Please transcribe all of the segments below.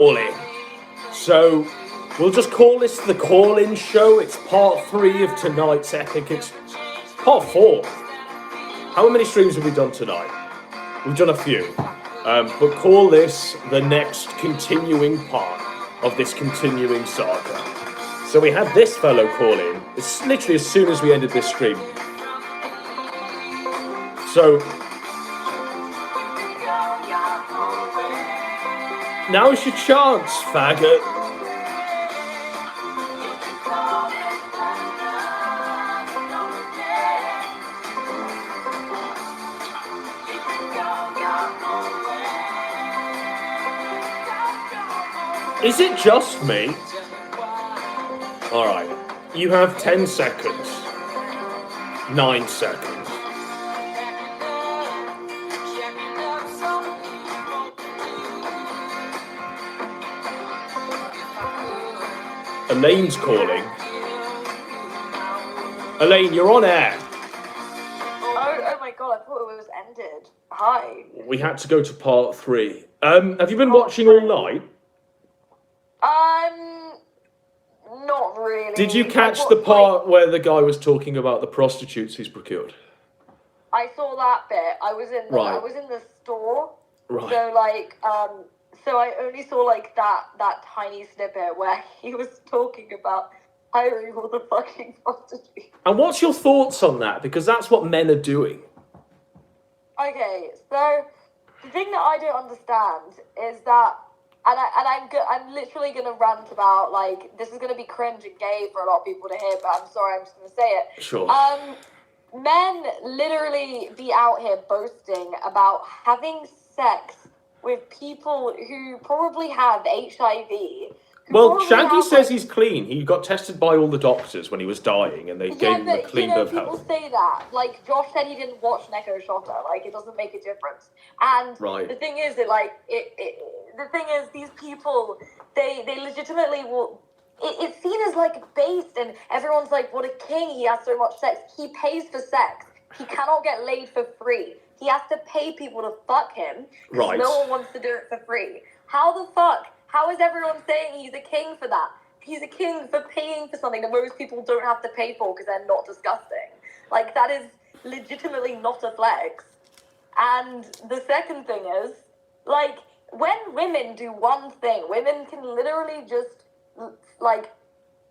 Ollie. So we'll just call this the call-in show. It's part 3 of tonight's epic. It's part 4. How many streams have we done tonight? We've done a few. But call this the next continuing part of this continuing saga. So we had this fellow call in. It's literally as soon as we ended this stream. So now's your chance, faggot. Is it just me? Alright, you have 10 seconds. 9 seconds. Elaine's calling. Elaine, you're on air. Oh my god, I thought it was ended. Hi. We had to go to part 3. Have you been watching all night? Not really. Did you catch the part where the guy was talking about the prostitutes he's procured? I saw that bit. I was in the store. Right. So I only saw that tiny snippet where he was talking about hiring all the fucking prostitutes. And what's your thoughts on that? Because that's what men are doing. Okay, so the thing that I don't understand is that, I'm literally gonna rant about, this is gonna be cringe and gay for a lot of people to hear, but I'm sorry, I'm just gonna say it. Sure. Men literally be out here boasting about having sex with people who probably have HIV. Well, Shaggy says he's clean. He got tested by all the doctors when he was dying, and they gave him a clean bill of health. People say that. Josh said he didn't watch Neko Shota. It doesn't make a difference. And the thing is that, these people, they legitimately will. It's seen as based, and everyone's like, "What a king! He has so much sex. He pays for sex. He cannot get laid for free. He has to pay people to fuck him. Right. No one wants to do it for free. How the fuck? How is everyone saying he's a king for that? He's a king for paying for something that most people don't have to pay for because they're not disgusting. That is legitimately not a flex. And the second thing is, when women do one thing, women can literally just,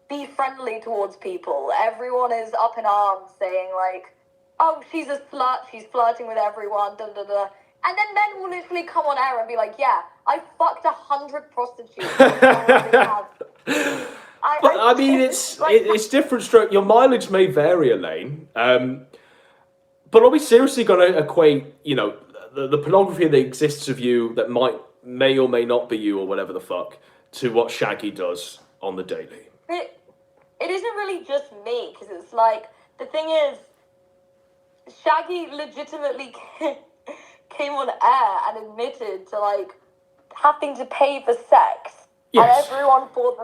be friendly towards people. Everyone is up in arms saying, oh, she's a slut, she's flirting with everyone, da da da. And then men will literally come on air and be like, yeah, I fucked 100 prostitutes. I mean, it's different stroke. Your mileage may vary, Elaine. But are we seriously going to equate, the pornography that exists of you that may or may not be you or whatever the fuck, to what Shaggy does on the daily? It isn't really just me, because it's the thing is, Shaggy legitimately came on air and admitted to having to pay for sex. Yes. And everyone thought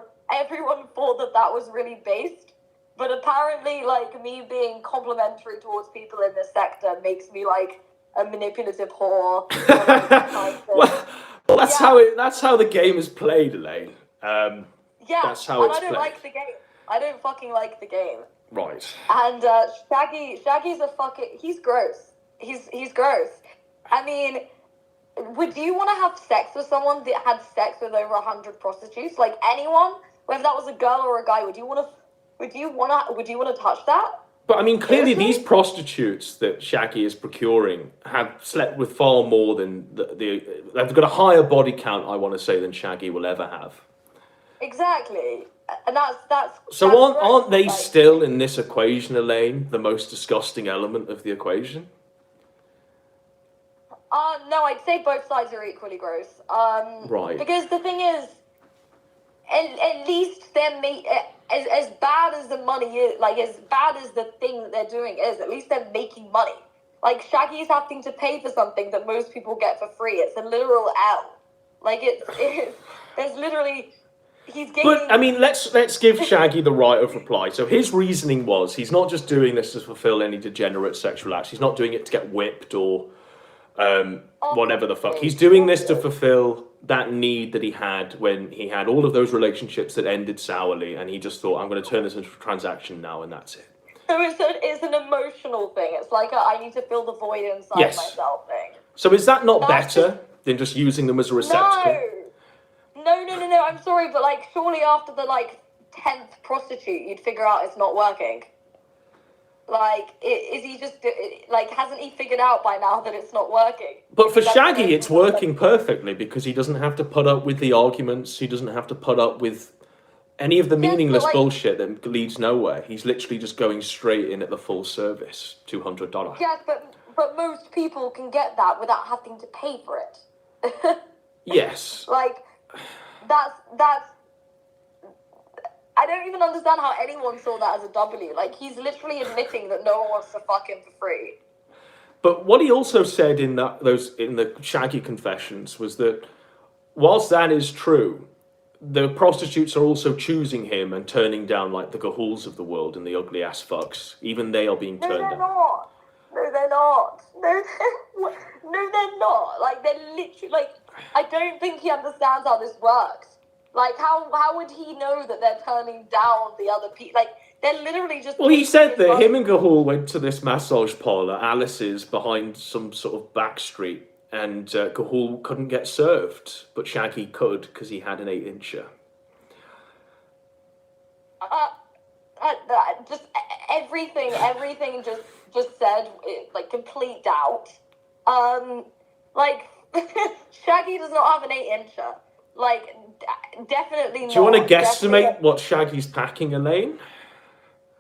that was really based. But apparently, me being complimentary towards people in this sector makes me a manipulative whore. well, that's how the game is played, Elaine. That's how it's I don't played. like the game. I don't fucking like the game. Right. And Shaggy's a fucking... He's gross. He's gross. I mean, would you want to have sex with someone that had sex with over 100 prostitutes? Anyone, whether that was a girl or a guy, would you want to touch that? But I mean, clearly these prostitutes that Shaggy is procuring have slept with far more than they've got a higher body count, I want to say, than Shaggy will ever have. Exactly. And that's so aren't they still in this equation, Elaine, the most disgusting element of the equation? No, I'd say both sides are equally gross. Right. Because the thing is, at least they're as bad as the money is, as bad as the thing that they're doing is, at least they're making money. Shaggy's having to pay for something that most people get for free. It's a literal L. There's literally... But I mean, let's give Shaggy the right of reply. So his reasoning was he's not just doing this to fulfill any degenerate sexual acts. He's not doing it to get whipped or whatever the fuck. He's doing this to fulfill that need that he had when he had all of those relationships that ended sourly, and he just thought, I'm going to turn this into a transaction now, and that's it. So it's an emotional thing. It's like I need to fill the void inside myself thing. So is that not better than just using them as a receptacle? No. I'm sorry, but like, surely after the like 10th prostitute, you'd figure out it's not working. Like, is he just like, hasn't he figured out by now that it's not working? But for Shaggy, it's working perfectly because he doesn't have to put up with the arguments. He doesn't have to put up with any of the meaningless bullshit that leads nowhere. He's literally just going straight in at the full service, $200. Yes, but most people can get that without having to pay for it. Yes. Like, that's. I don't even understand how anyone saw that as a W. Like, he's literally admitting that no one wants to fuck him for free. But what he also said in the Shaggy confessions was that whilst that is true, the prostitutes are also choosing him and turning down like the Gahuls of the world and the ugly ass fucks. Even they are being turned down. No, they're not. No, they're not. Like, they're literally like. I don't think he understands how this works. Like, how would he know that they're turning down the other people? Like, they're literally just... Well, he said that him and Gahul went to this massage parlour, Alice's, behind some sort of back street, and Gahul couldn't get served, but Shaggy could because he had an 8-incher. Just everything just said, like, complete doubt. Like, Shaggy does not have an 8-incher. Like, definitely not. Do you want to guesstimate what Shaggy's packing, Elaine?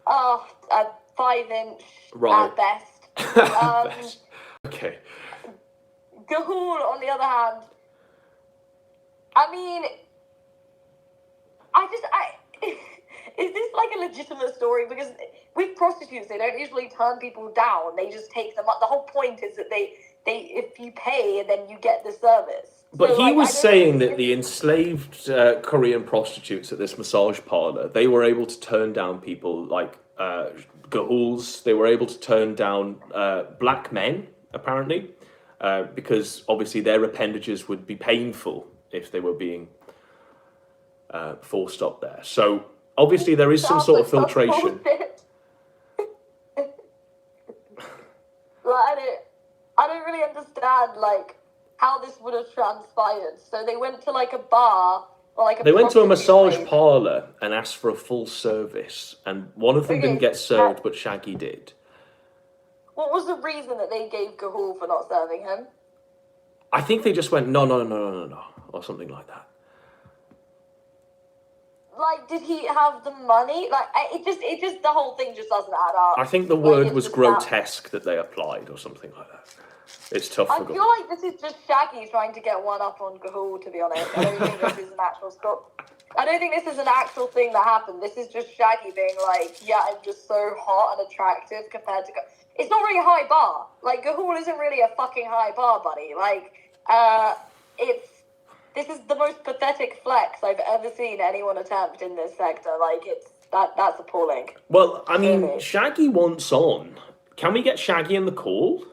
Oh, a 5-inch at best. Best. Okay. Gahul, on the other hand, I mean, is this like a legitimate story? Because with prostitutes, they don't usually turn people down. They just take them up. The whole point is that they if you pay, then you get the service. But so, he like, was saying that the enslaved Korean prostitutes at this massage parlor, they were able to turn down people like Gahuls. They were able to turn down black men, apparently, because obviously their appendages would be painful if they were being forced up there. So obviously there is some sort of filtration. I don't really understand, like, how this would have transpired. So they went to like a bar or like a. They went to a massage parlor and asked for a full service, and one of them didn't get served, but Shaggy did. What was the reason that they gave Gahul for not serving him? I think they just went no, or something like that. Like, did he have the money? Like, it just the whole thing just doesn't add up. I think the word was grotesque that they applied, or something like that. It's tough. I feel like this is just Shaggy trying to get one up on Gahul, to be honest. I don't think this is an actual I don't think this is an actual thing that happened. This is just Shaggy being like, yeah, I'm just so hot and attractive compared to... It's not really a high bar. Like, Gahul isn't really a fucking high bar, buddy. Like, this is the most pathetic flex I've ever seen anyone attempt in this sector. Like, that's appalling. Well, I mean, really. Shaggy wants on. Can we get Shaggy in the call?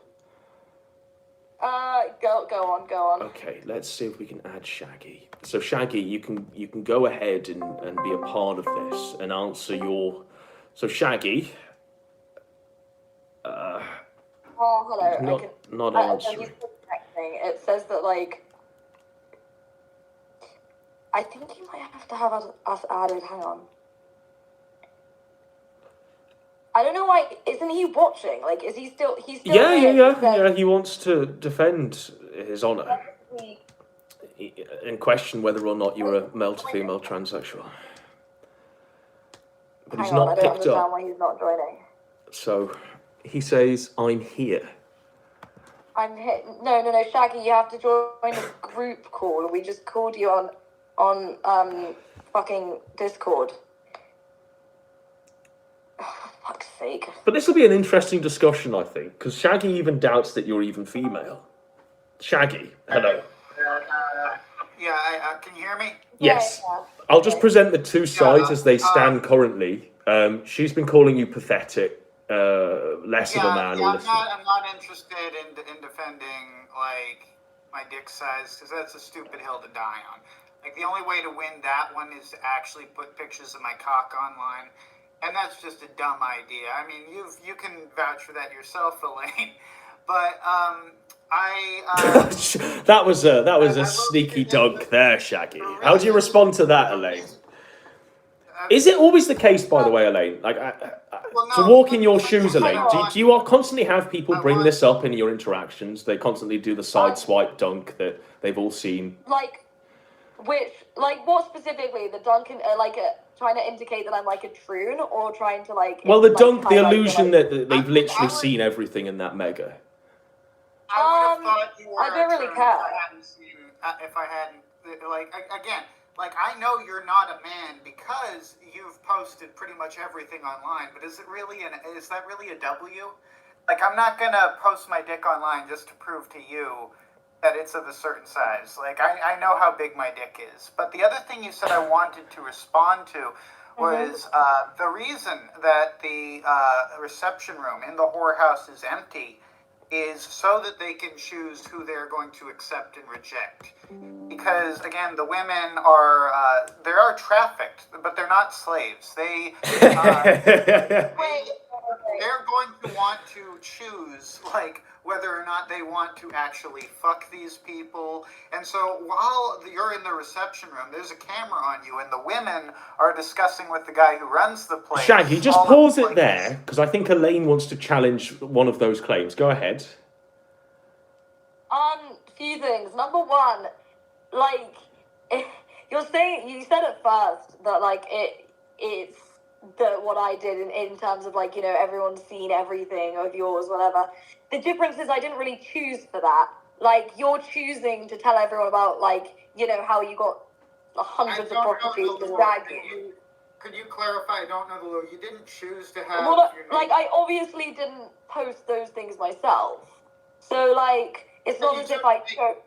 Go on. Okay, let's see if we can add Shaggy. So Shaggy, you can go ahead and be a part of this and answer your... So Shaggy... hello. Not answering. It says that, like... I think you might have to have us added. Hang on. I don't know why. Isn't he watching? Like, is he still? He's still. Yeah. He wants to defend his honor and question whether or not you're a male to female transsexual. But he's not picked up. I don't understand why he's not joining. So he says, "I'm here." I'm here. No, Shaggy, you have to join a group call. We just called you on fucking Discord. Fuck's sake. But this will be an interesting discussion, I think, because Shaggy even doubts that you're even female. Shaggy, hello. Can you hear me? Yes. Yeah. I'll just present the two sides as they stand currently. She's been calling you pathetic. less of a man or this. I'm not interested in defending like my dick size because that's a stupid hill to die on. Like the only way to win that one is to actually put pictures of my cock online, and that's just a dumb idea. I mean, you can vouch for that yourself, Elaine. But that was a sneaky dunk there, Shaggy. How do you respond to that, Elaine? Is it always the case, by the way, Elaine? Like, to walk in your shoes, Elaine, do you constantly have people bring this up in your interactions? They constantly do the side swipe dunk that they've all seen. Like, what specifically? The dunk, trying to indicate that I'm like a troon, or trying to like. Well, the dunk, the illusion that they've literally seen everything in that mega. I would have thought you were. I don't really care. If I hadn't, again. Like, I know you're not a man because you've posted pretty much everything online, but is that really a W? Like, I'm not gonna post my dick online just to prove to you that it's of a certain size. Like, I know how big my dick is. But the other thing you said I wanted to respond to was the reason that the reception room in the whorehouse is empty is so that they can choose who they're going to accept and reject. Because, again, the women are trafficked, but they're not slaves. They're going to want to choose, like, whether or not they want to actually fuck these people. And so while you're in the reception room, there's a camera on you, and the women are discussing with the guy who runs the place. Shaggy, just pause it there, because I think Elaine wants to challenge one of those claims. Go ahead. Few things. Number one, like, you said at first that, like, it's what I did in terms of, like, you know, everyone's seen everything of yours, whatever. The difference is I didn't really choose for that. Like, you're choosing to tell everyone about, like, you know, how you got hundreds of prostitutes and dragged you. Could you clarify? I don't know the law. You didn't choose to have... Well, like, I obviously didn't post those things myself. So, like, it's not as if I took...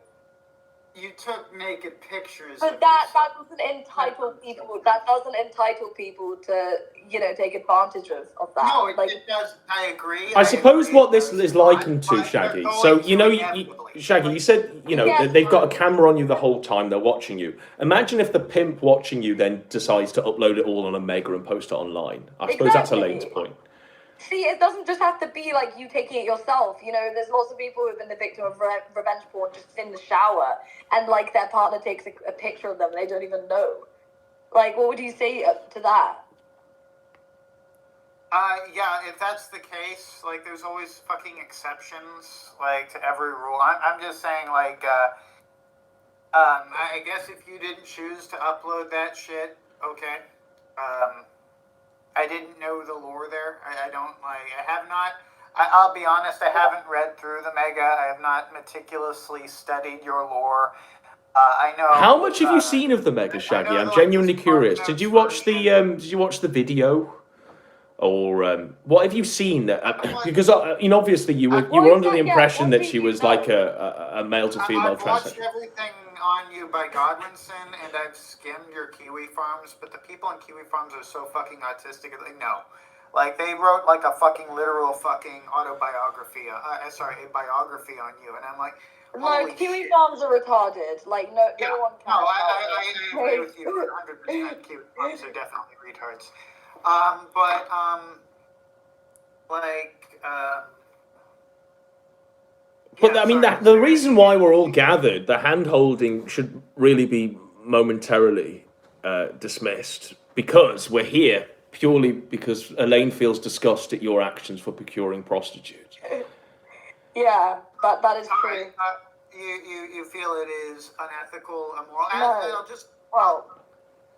You took naked pictures. But that doesn't entitle people. That doesn't entitle people to, you know, take advantage of that. No, it does. I agree. I suppose what this is likened to, Shaggy. So, you know, Shaggy, you said, you know, they've got a camera on you the whole time. They're watching you. Imagine if the pimp watching you then decides to upload it all on a mega and post it online. I suppose that's Elaine's point. See, it doesn't just have to be like you taking it yourself. You know, there's lots of people who've been the victim of revenge porn just in the shower, and like their partner takes a picture of them and they don't even know. Like, what would you say to that? Yeah, if that's the case, like, there's always fucking exceptions, like, to every rule. I'm just saying, like, I guess if you didn't choose to upload that shit, okay. I didn't know the lore there. I'll be honest, I haven't read through the mega. I have not meticulously studied your lore. I know. How much have you seen of the mega, Shaggy? I'm genuinely curious. Did you watch the video? Or what have you seen? Because you know, obviously you were under the impression that she was like a male to female I've watched everything on you by Godwinson, and I've skimmed your Kiwi Farms, but the people on Kiwi Farms are so fucking autistic. Like, they wrote like a fucking literal fucking autobiography. A biography on you, and I'm like, no, Kiwi Farms are retarded. Like, no one can. No, I agree with you 100%. Kiwi Farms are definitely retards. But I mean, the reason why we're all gathered, the hand-holding should really be momentarily dismissed, because we're here purely because Elaine feels disgust at your actions for procuring prostitutes. Yeah, that is true. You feel it is unethical, immoral? No. Well,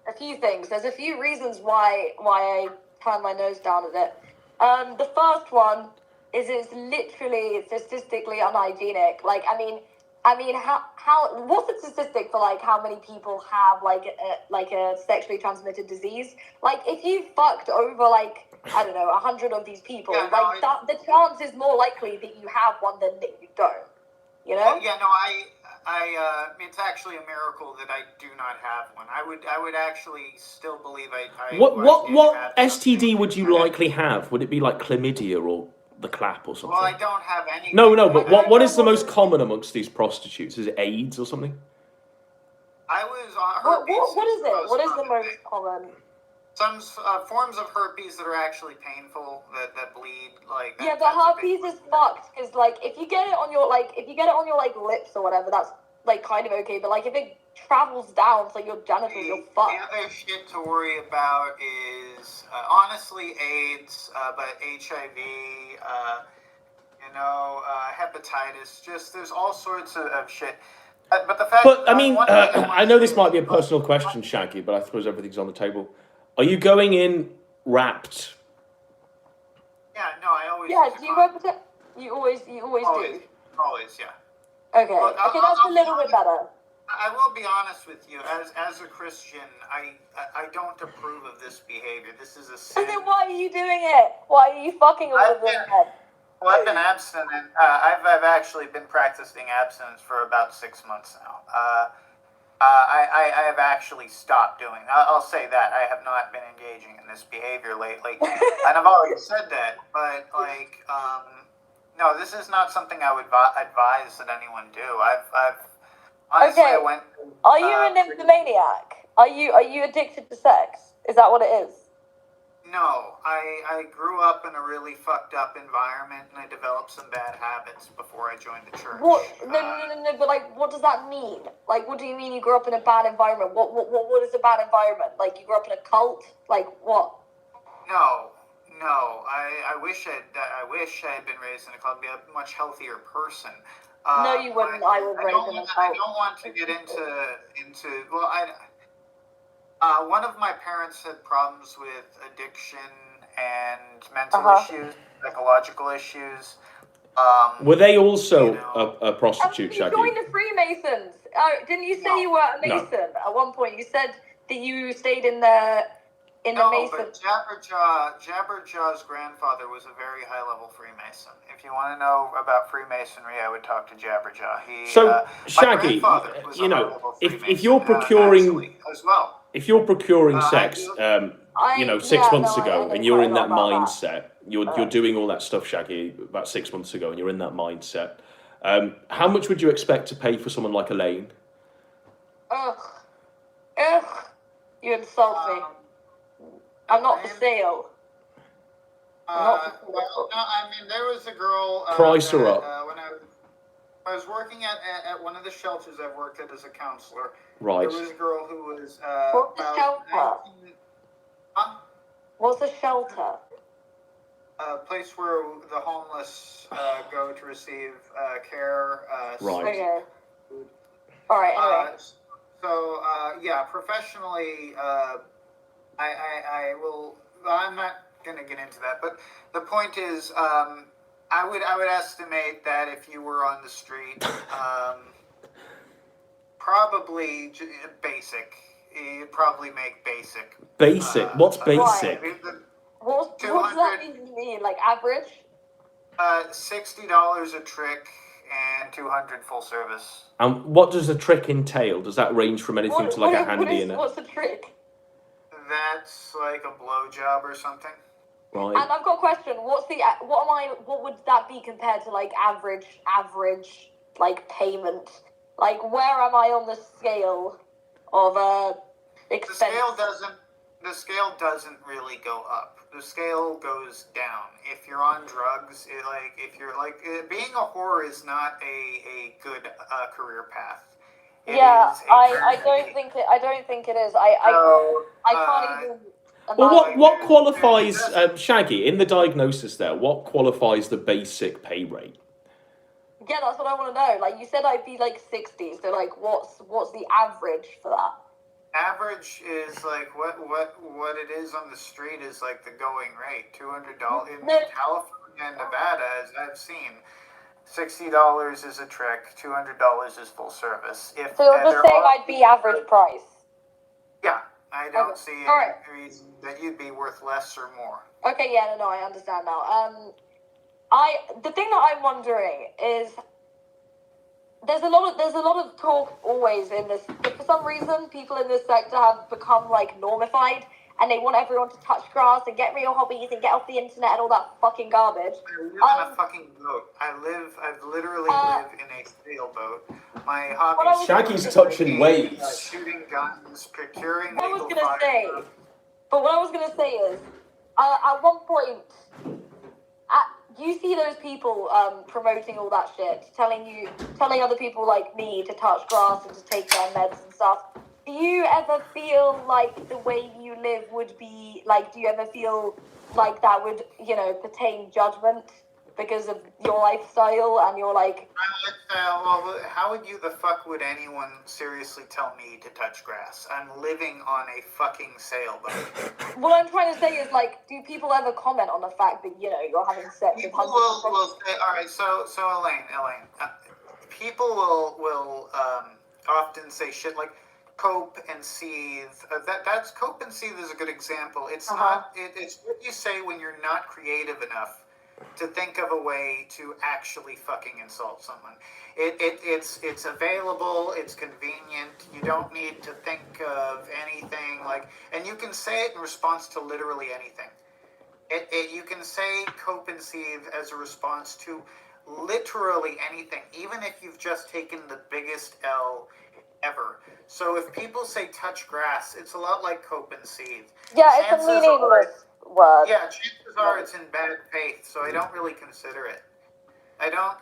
a few things. There's a few reasons why I turn my nose down at it. The first one is it's literally statistically unhygienic. Like, I mean, how what's the statistic for like how many people have like a sexually transmitted disease? Like, if you fucked over like, I don't know, 100 of these people, the chance is more likely that you have one than that you don't. You know? Yeah, no, It's actually a miracle that I do not have one. I would actually still believe I What have STD something. would you likely have? Would it be like chlamydia or the clap or something? Well, I don't have anything. No, like but what is the what most is- common amongst these prostitutes? Is it AIDS or something? I was on herpes. What is it? What is the common most thing. common? Some forms of herpes that are actually painful, that bleed. Like Yeah, that, but that's a big herpes is one. fucked because like if you get it on your lips or whatever, that's like kind of okay. But like if it travels down to your genitals, you're The fucked. other shit to worry about is honestly AIDS, but HIV, hepatitis. Just there's all sorts of shit. But the fact. But I mean, one thing I I want know to this say might be a is, personal question, Shaggy, but I suppose everything's on the table. Are you going in wrapped? Yeah, no, I always. Yeah, use a do you condom. go protect? You always Always, do. always, yeah. Okay, Look, okay, that's I'll a be little bit honest. better. I will be honest with you. As a Christian, I don't approve of this behavior. This is a sin. And then why are you doing it? Why are you fucking all of this then? Well, I've been abstinent. I've actually been practicing abstinence for about 6 months now. I have actually stopped doing. I'll say that I have not been engaging in this behavior lately, and I've already said that. But like, no, this is not something I would advise that anyone do. I've honestly, Okay. I went. Are you a nymphomaniac? Are you addicted to sex? Is that what it is? No, I grew up in a really fucked up environment, and I developed some bad habits before I joined the church. What? No. But like, what does that mean? Like, what do you mean you grew up in a bad environment? What is a bad environment? Like, you grew up in a cult? Like, what? No. I wish I had been raised in a cult, be a much healthier person. No, you wouldn't. I was raised in a I cult. don't want to get into. Well, one of my parents had problems with addiction and mental issues, psychological issues. Were they also a prostitute, You Shaggy? joined the Freemasons. Didn't you say you were a Mason at one point? You said that you stayed in the Mason. But Jabberjaw's grandfather was a very high-level Freemason. If you want to know about Freemasonry, I would talk to Jabberjaw. So, Shaggy, my grandfather was a high-level if Freemason, you're procuring actually, as well. if you're procuring sex, 6 months I ago, know and you're quite in a that lot about mindset, you're doing all that stuff, Shaggy, about 6 months ago, and you're in that mindset. How much would you expect to pay for someone like Elaine? Ugh. You insult me. I'm not for sale. Well, no, I mean, there was a girl. Price her up. When I was working at one of the shelters I've worked at as a counselor. Right. There was a girl who was What's a shelter? 19. Huh? What's a shelter? A place where the homeless go to receive care. Right. Okay. All right. Anyway. So yeah, professionally, I will. I'm not gonna get into that, but the point is, I would estimate that if you were on the street, probably basic. You'd probably make basic. Basic. What's basic? What does that even mean? Like average? $60 a trick and 200 full service. And what does a trick entail? Does that range from anything to like a handy and a... What's a trick? That's like a blowjob or something. Right. And I've got a question. What would that be compared to like average like payment? Like where am I on the scale of expense? The scale doesn't really go up. The scale goes down. If you're on drugs, being a whore is not a good career path. I don't think it is. I can't even. Well, what qualifies, Shaggy, in the diagnosis there, what qualifies the basic pay rate? Yeah, that's what I want to know. Like, you said I'd be like 60, so like, what's the average for that? Average is like what it is on the street is like the going rate, $200 in California and Nevada, as I've seen. $60 is a trick, $200 is full service. So you're just saying I'd be average price? Yeah, I don't see any reason that you'd be worth less or more. Okay, yeah, no, I understand now. The thing that I'm wondering is, there's a lot of talk always in this. For some reason, people in this sector have become like normified, and they want everyone to touch grass and get real hobbies and get off the internet and all that fucking garbage. I live in a fucking boat. I literally live in a sailboat. My hobby is Shaggy's touching waves. shooting guns, procuring What I was legal gonna say, firearms. but what I was gonna say is, at one point, you see those people promoting all that shit, telling other people like me to touch grass and to take their meds and stuff. Do you ever feel like the way you live would be like? Do you ever feel like that would, pertain judgment because of your lifestyle and your like? Well, how would the fuck would anyone seriously tell me to touch grass? I'm living on a fucking sailboat. What I'm trying to say is, like, do people ever comment on the fact that, you're having sex with People will say, all right, so Elaine, people will often say shit like cope and seethe. That's cope and seethe is a good example. It's not. It's what you say when you're not creative enough to think of a way to actually fucking insult someone. It's available, it's convenient, you don't need to think of anything, and you can say it in response to literally anything. You can say cope and seethe as a response to literally anything, even if you've just taken the biggest L ever. So if people say touch grass, it's a lot like cope and seethe. Yeah, it's a meaningless word. Yeah, chances are it's in bad faith, so I don't really consider it. I don't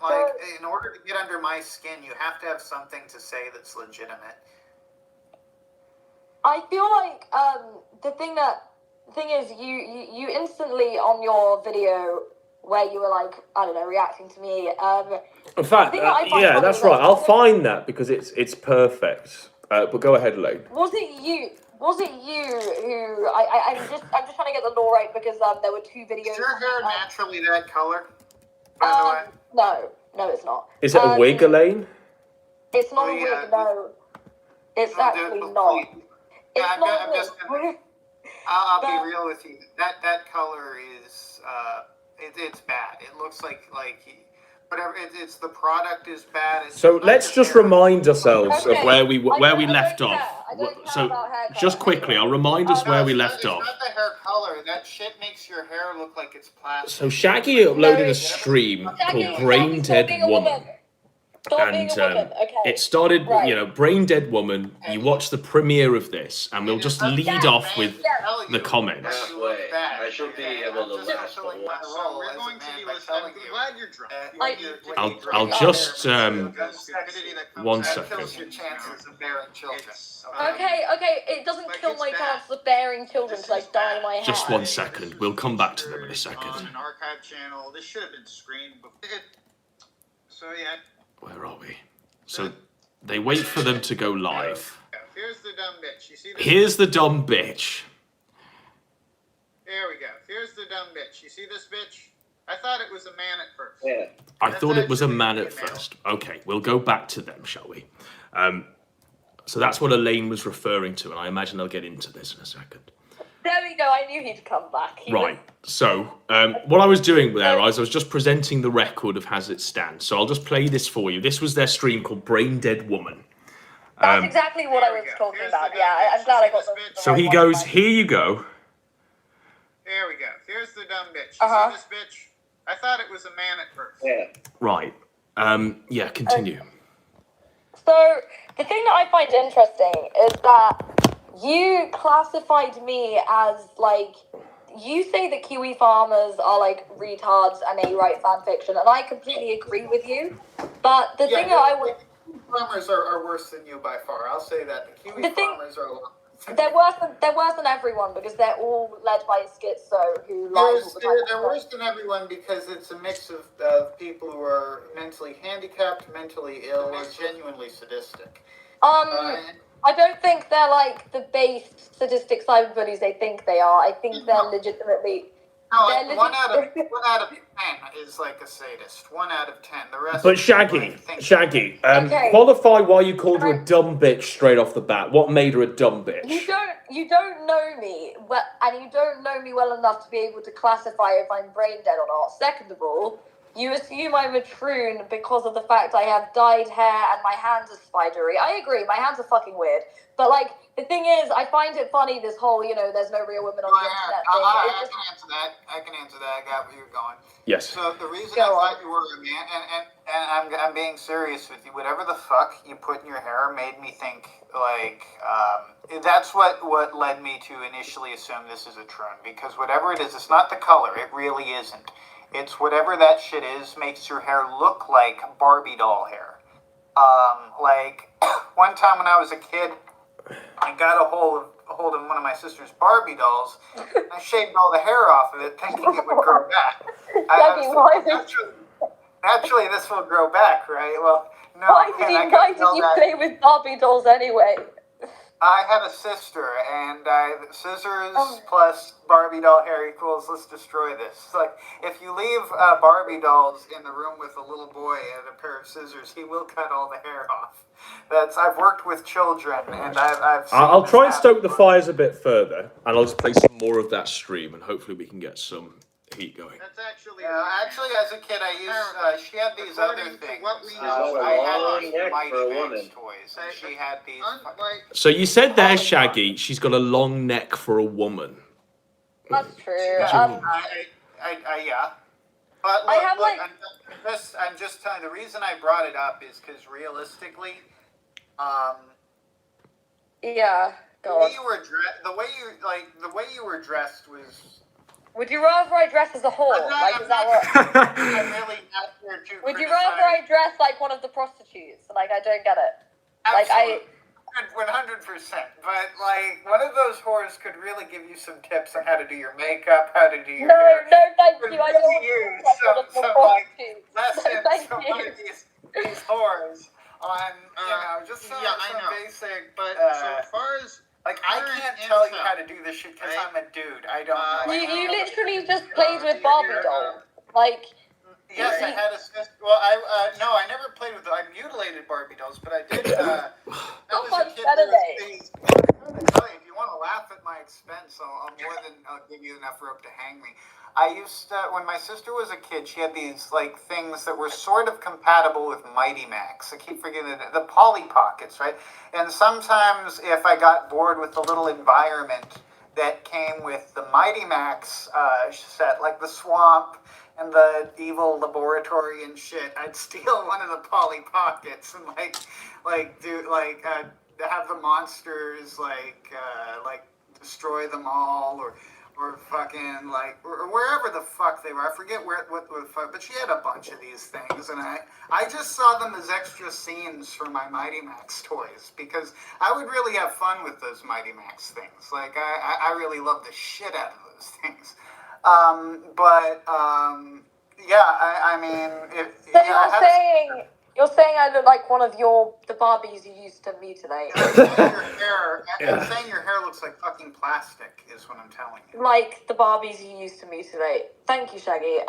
in order to get under my skin, you have to have something to say that's legitimate. I feel like the thing is you instantly on your video where you were like, I don't know, reacting to me. In fact, yeah, that's right. I'll find that because it's perfect. But go ahead, Elaine. Was it you who I'm just trying to get the law right because there were two videos. Is your hair naturally that color? By the way? No, it's not. Is it a wig, Elaine? It's not a wig. No, it's actually not. I'll be real with you. That color is it's bad. It looks like whatever. It's the product is bad. So let's just remind ourselves of where we left off. So just quickly, I'll remind us where we left off. It's not the hair color. That shit makes your hair look like it's plastic. So Shaggy uploaded a stream called Brain Dead Woman. And it started, Brain Dead Woman. You watch the premiere of this, and we'll just lead off with the comments. I should be able to last for We're going to be listening. I'm glad you're drunk. I'll just 1 second. Kills your chances of bearing children. Okay, it doesn't kill my chance of bearing children because I dye my hair. Just 1 second. We'll come back to them in a second. On an archive channel. This should have been screened before. So yeah. Where are we? So they wait for them to go live. Here's the dumb bitch. You see this? Here's the dumb bitch. There we go. Here's the dumb bitch. You see this bitch? I thought it was a man at first. Yeah. I thought it was a man at first. Okay, we'll go back to them, shall we? So that's what Elaine was referring to, and I imagine I'll get into this in a second. There we go. I knew he'd come back. Right. So what I was doing there, I was just presenting the record of as it stands. So I'll just play this for you. This was their stream called Brain Dead Woman. That's exactly what I was talking about. Yeah, I'm glad I got the So he goes, here you go. There we go. Here's the dumb bitch. You see this bitch? I thought it was a man at first. Yeah. Right. Yeah, continue. So the thing that I find interesting is that you classified me as, like, you say that Kiwi farmers are, like, retards and they write fan fiction, and I completely agree with you. But the thing that I would... Kiwi farmers are worse than you by far. I'll say that. The Kiwi farmers are a lot. They're worse than everyone because they're all led by a schizo who lies all the time. They're worse than everyone because it's a mix of people who are mentally handicapped, mentally ill, or genuinely sadistic. I don't think they're like the based sadistic cyberbullies they think they are. I think they're legitimately... No, like 1 out of 10 is like a sadist. 1 out of 10. The rest. But Shaggy, qualify why you called her a dumb bitch straight off the bat. What made her a dumb bitch? You don't know me well, and you don't know me well enough to be able to classify if I'm brain dead or not. Second of all, You assume I'm a troon because of the fact I have dyed hair and my hands are spidery. I agree, my hands are fucking weird. But, like, the thing is, I find it funny, this whole, there's no real women on the internet thing. I can answer that. I got where you're going. Yes. So the reason I thought you were a man, and I'm being serious with you, whatever the fuck you put in your hair made me think, like, that's what led me to initially assume this is a troon. Because whatever it is, it's not the color. It really isn't. It's whatever that shit is makes your hair look like Barbie doll hair. Like, one time when I was a kid, I got a hold of one of my sister's Barbie dolls. I shaved all the hair off of it, thinking it would grow back. Naturally, this will grow back, right? Well, no. Why did you play with Barbie dolls anyway? I had a sister, and scissors plus Barbie doll hair equals let's destroy this. Like, if you leave Barbie dolls in the room with a little boy and a pair of scissors, he will cut all the hair off. I've worked with children, and I've seen I'll try and happen. stoke the fires a bit further, and I'll just play some more of that stream, and hopefully we can get some heat going. That's actually. Actually, as a kid, I used. She had these other things. What we know, I had these neck Mighty for a Max woman. toys, and she had these. So you said there, Shaggy, she's got a long neck for a woman. That's true. Yeah. But look, I have, like... I'm just telling you, the reason I brought it up is because realistically, yeah, the way you were dressed was. Would you rather I dress as a whore? Is that what? I'm really not here to. Would you rather I dress like one of the prostitutes? Like, I don't get it. Absolutely. 100%. But, like, one of those whores could really give you some tips on how to do your makeup, how to do your hair. No, thank you. I don't Really want to use like one of the prostitutes. lessons from one you. of these whores on, just some basic. But so far as like, I can't tell you how to do this shit because I'm a dude. I don't know. You literally just played with Barbie dolls. Like. Yes, I had a sister. Well, I never played with. I mutilated Barbie dolls, but I did. I was a kid. I'm gonna tell you, if you want to laugh at my expense, I'll give you enough rope to hang me. I used to, when my sister was a kid, she had these like things that were sort of compatible with Mighty Max. I keep forgetting the Polly Pockets, right? And sometimes, if I got bored with the little environment that came with the Mighty Max set, like the swamp and the evil laboratory and shit, I'd steal one of the Polly Pockets and have the monsters destroy them all or fucking or wherever the fuck they were. I forget what the fuck, but she had a bunch of these things, and I just saw them as extra scenes for my Mighty Max toys because I would really have fun with those Mighty Max things. Like I really love the shit out of those things. You're saying I look like one of the Barbies you used to mutilate. I'm saying your hair looks like fucking plastic, is what I'm telling you. Like the Barbies you used to mutilate. Thank you, Shaggy. It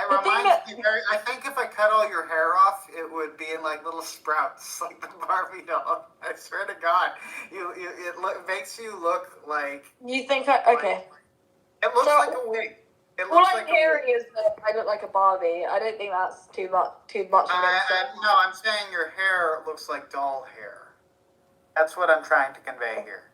reminds me very. I think if I cut all your hair off, it would be in like little sprouts, like the Barbie doll. I swear to God, it makes you look like. You think okay? It looks like a wig. All I'm hearing is that I look like a Barbie. I don't think that's too much. No, I'm saying your hair looks like doll hair. That's what I'm trying to convey here.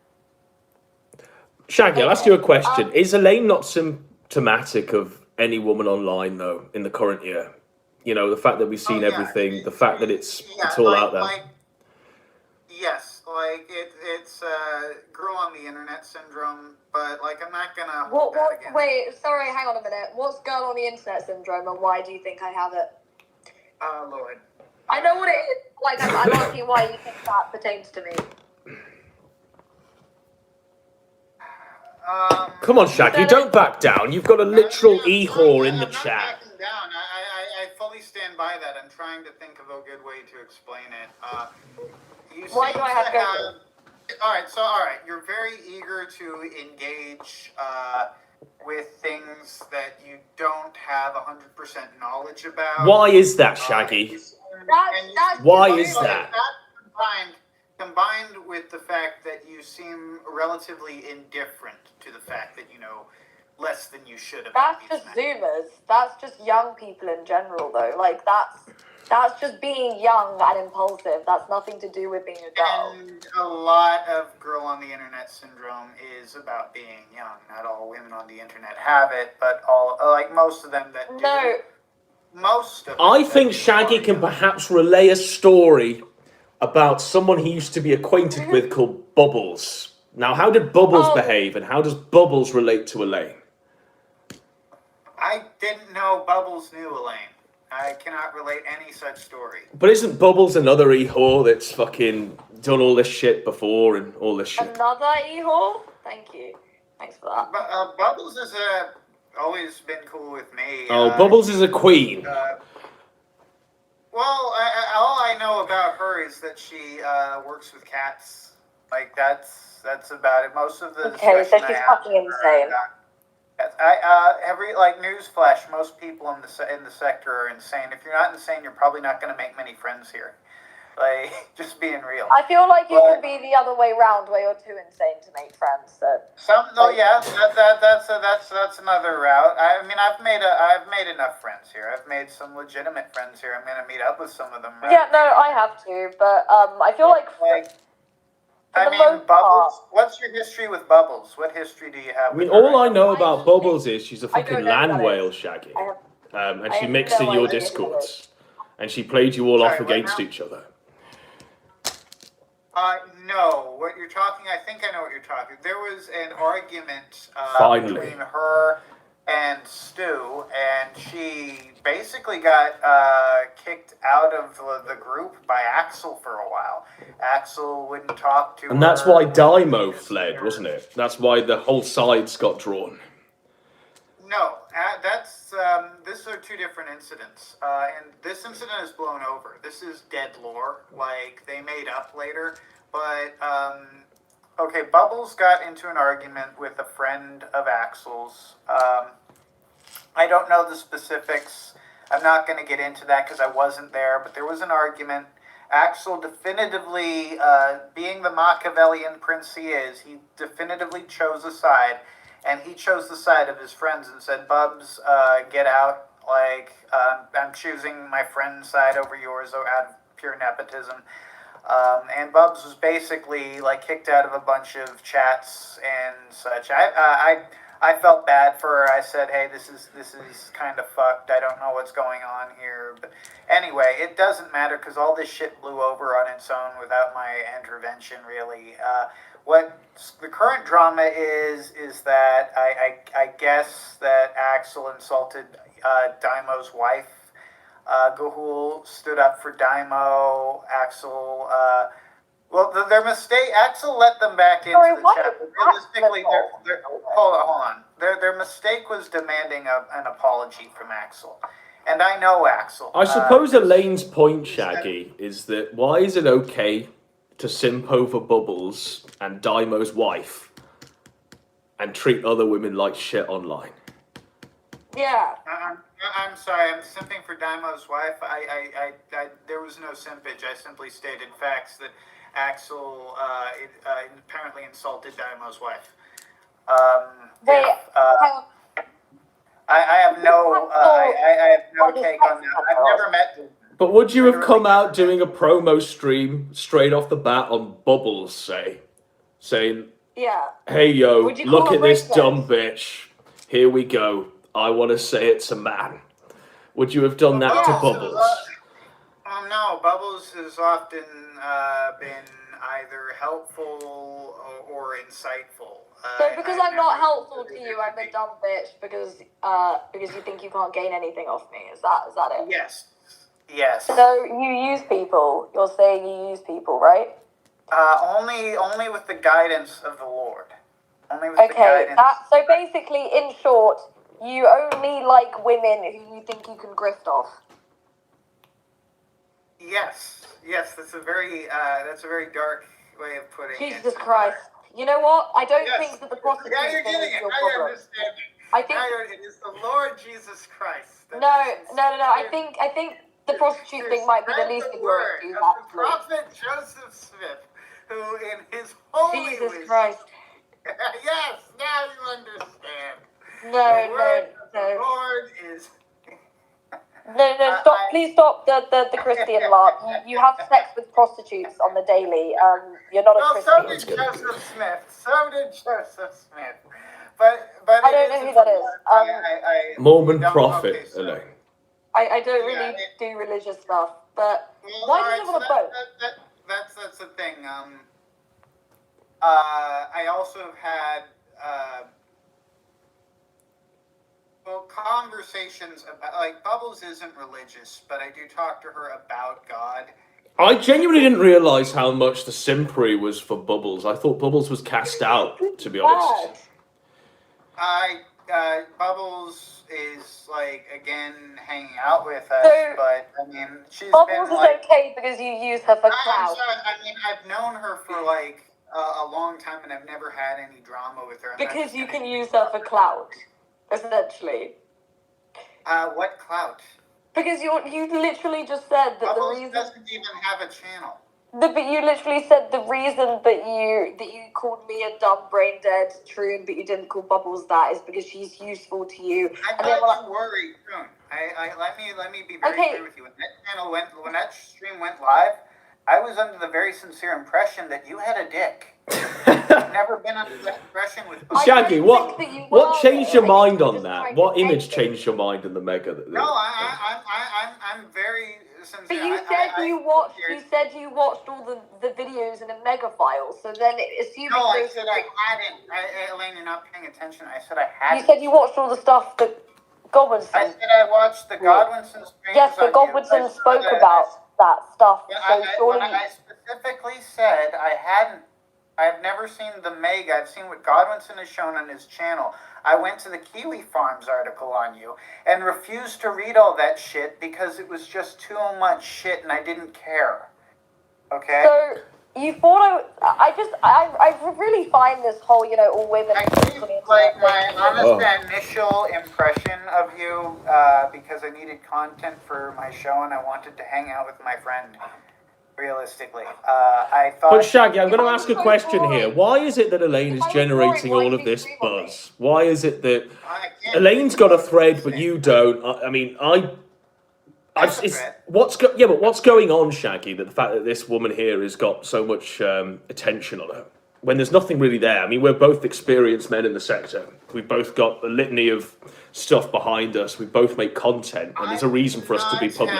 Shaggy, I'll ask you a question. Is Elaine not symptomatic of any woman online, though, in the current year? You know, the fact that we've seen everything, the fact that it's all out there. Yes, it's girl on the internet syndrome, but I'm not gonna. Wait, sorry, hang on a minute. What's girl on the internet syndrome, and why do you think I have it? Lord. I know what it is. I'm asking why you think that pertains to me. Come on, Shaggy, don't back down. You've got a literal e-whore in the chat. I'm not backing down. I fully stand by that. I'm trying to think of a good way to explain it. Why do I have to? All right. You're very eager to engage with things that you don't have 100% knowledge about. Why is that, Shaggy? Why is that? Combined with the fact that you seem relatively indifferent to the fact that, less than you should have. That's just Zoomers. That's just young people in general, though. Like, that's just being young and impulsive. That's nothing to do with being a girl. And a lot of girl on the internet syndrome is about being young. Not all women on the internet have it, but most of them that do. No. Most of them. I think Shaggy can perhaps relay a story about someone he used to be acquainted with called Bubbles. Now, how did Bubbles behave, and how does Bubbles relate to Elaine? I didn't know Bubbles knew Elaine. I cannot relate any such story. But isn't Bubbles another e-whore that's fucking done all this shit before and all this shit? Another e-whore? Thank you. Thanks for that. But Bubbles has always been cool with me. Bubbles is a queen. Well, all I know about her is that she works with cats. Like, that's about it. Most of the Okay, so discussion she's I have fucking with her insane. about cats. Newsflash, most people in the sector are insane. If you're not insane, you're probably not going to make many friends here. Like, just being real. I feel like you can be the other way round, where you're too insane to make friends. So. That's another route. I mean, I've made enough friends here. I've made some legitimate friends here. I'm gonna meet up with some of them. Yeah, no, I have to, but I feel like Bubbles. What's your history with Bubbles? What history do you have? I mean, with her? all I know about Bubbles is she's a I don't fucking know who land that whale, is. Shaggy. I And she have mixed no in your idea who that discords. And she played you all off Sorry, what against now? each other. No, what you're talking, I think I know what you're talking. There was an argument Finally. between her and Stu, and she basically got kicked out of the group by Axel for a while. Axel wouldn't talk to her. And that's why Daimo fled, wasn't it? That's why the whole sides got drawn. No, these are two different incidents, and this incident is blown over. This is dead lore, like they made up later. But okay, Bubbles got into an argument with a friend of Axel's. I don't know the specifics. I'm not going to get into that because I wasn't there. But there was an argument. Axel definitively, being the Machiavellian prince he is, he definitively chose a side. And he chose the side of his friends and said, Bubs, get out. Like, I'm choosing my friend's side over yours out of pure nepotism. And Bubs was basically, like, kicked out of a bunch of chats and such. I felt bad for her. I said, hey, this is kind of fucked. I don't know what's going on here. But anyway, it doesn't matter because all this shit blew over on its own without my intervention, really. What the current drama is that I guess that Axel insulted Daimo's wife. Gahul stood up for Daimo. Axel, their mistake. Axel let them back into the chat. But realistically, hold on. Their mistake was demanding an apology from Axel. And I know Axel. I suppose Elaine's point, Shaggy, is that why is it okay to simp over Bubbles and Daimo's wife and treat other women like shit online? Yeah. I'm sorry, I'm simping for Daimo's wife. There was no simpage. I simply stated facts that Axel apparently insulted Daimo's wife. Wait, hang on. I have no take on that. I've never met them. But would you have come out doing a promo stream straight off the bat on Bubbles, saying, Yeah. hey yo, Would you look call at her this racist? dumb bitch. Here we go. I want to say it's a man. Would you have done that to Bubbles? No, Bubbles has often been either helpful or insightful. So because I'm not helpful to you, I'm a dumb bitch because you think you can't gain anything off me. Is that it? Yes. Yes. So you use people. You're saying you use people, right? Only with the guidance of the Lord. Only with the Okay. guidance. So basically, in short, you only like women who you think you can grift off. Yes. That's a very dark way of putting it. Jesus Christ. You know what? I don't Yes. think that the prostitute Yeah, you're thing getting is it. your I problem. understand it. I think It is the Lord Jesus Christ. no. I think the prostitute thing might be the least of your issues. The Actually, prophet Joseph Smith, who in his holy Jesus wisdom- Christ. Yes, now you understand. No, The word of the no. Lord is. No, stop! Please stop the Christian lark. You have sex with prostitutes on the daily. You're not a Well, so Christian. did Joseph Smith. So did Joseph Smith. But I don't know who that is. I Mormon you don't- prophet, okay, so- Elaine. I don't really do religious stuff, but Well, why do alright, you so live on a boat? that's the thing. I also have had conversations about, like, Bubbles isn't religious, but I do talk to her about God. I genuinely didn't realise how much the simpery was for Bubbles. I thought Bubbles was cast out, to be honest. Bubbles is, like, again hanging out with us, So, but I mean, she's Bubbles been is like. okay because you use her for I'm clout. sorry. I mean, I've known her for like a long time, and I've never had any drama with her. Because you can use her for clout, essentially. What clout? Because you literally just said that Bubbles the reason. doesn't even have a channel. But you literally said the reason that you called me a dumb brain dead troon, but you didn't call Bubbles that, is because she's useful to you. I And then thought you were a troon. Let me be very clear with you. When that channel when that stream went live, I was under the very sincere impression that you had a dick. I've never been under that impression with. Shaggy, I don't what think that you what were, changed though. your I think mind you were on just that? trying What to image end it. changed your mind in the mega? No, I'm very sincere. But you said you watched all the videos in a mega file, so then assuming No, I those said I hadn't. Elaine, you're not paying attention. I said I hadn't. you said you watched all the stuff that Godwinson. I said I watched the Godwinson streams. Yes, but on Godwinson YouTube. spoke about that stuff. Yeah, So surely. I specifically said I hadn't. I've never seen the Meg. I've seen what Godwinson has shown on his channel. I went to the Kiwi Farms article on you and refused to read all that shit because it was just too much shit and I didn't care. Okay? So you thought I really find this whole, all women. I gave, like, my honest initial impression of you because I needed content for my show and I wanted to hang out with my friend. Realistically, I thought. But Shaggy, I'm going to ask a question here. Why is it that Elaine is generating all of this buzz? Why is it that Elaine's got a thread, but you don't? I mean, what's going on, Shaggy? That the fact that this woman here has got so much attention on her when there's nothing really there. I mean, we're both experienced men in the sector. We've both got a litany of stuff behind us. We both make content, and there's a reason for us to be public.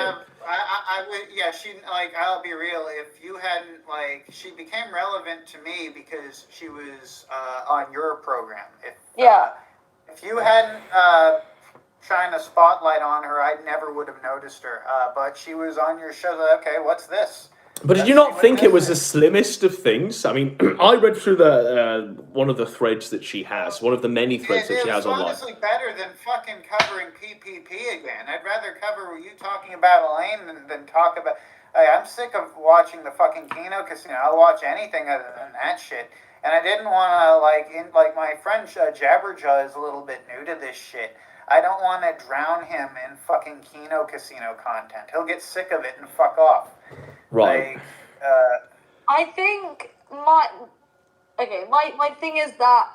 I would, yeah, I'll be real, if you hadn't, she became relevant to me because she was on your program. If you hadn't shined a spotlight on her, I never would have noticed her. But she was on your show, okay, what's this? But did you not think it was the slimmest of things? I mean, I read through one of the threads that she has, one of the many threads that she has online. It's honestly better than fucking covering PPP again. I'd rather cover you talking about Elaine than talk about. I'm sick of watching the fucking Keno Casino. I'll watch anything other than that shit. And I didn't want to, my friend Jabberjaw is a little bit new to this shit. I don't want to drown him in fucking Keno Casino content. He'll get sick of it and fuck off. Right. I think my thing is that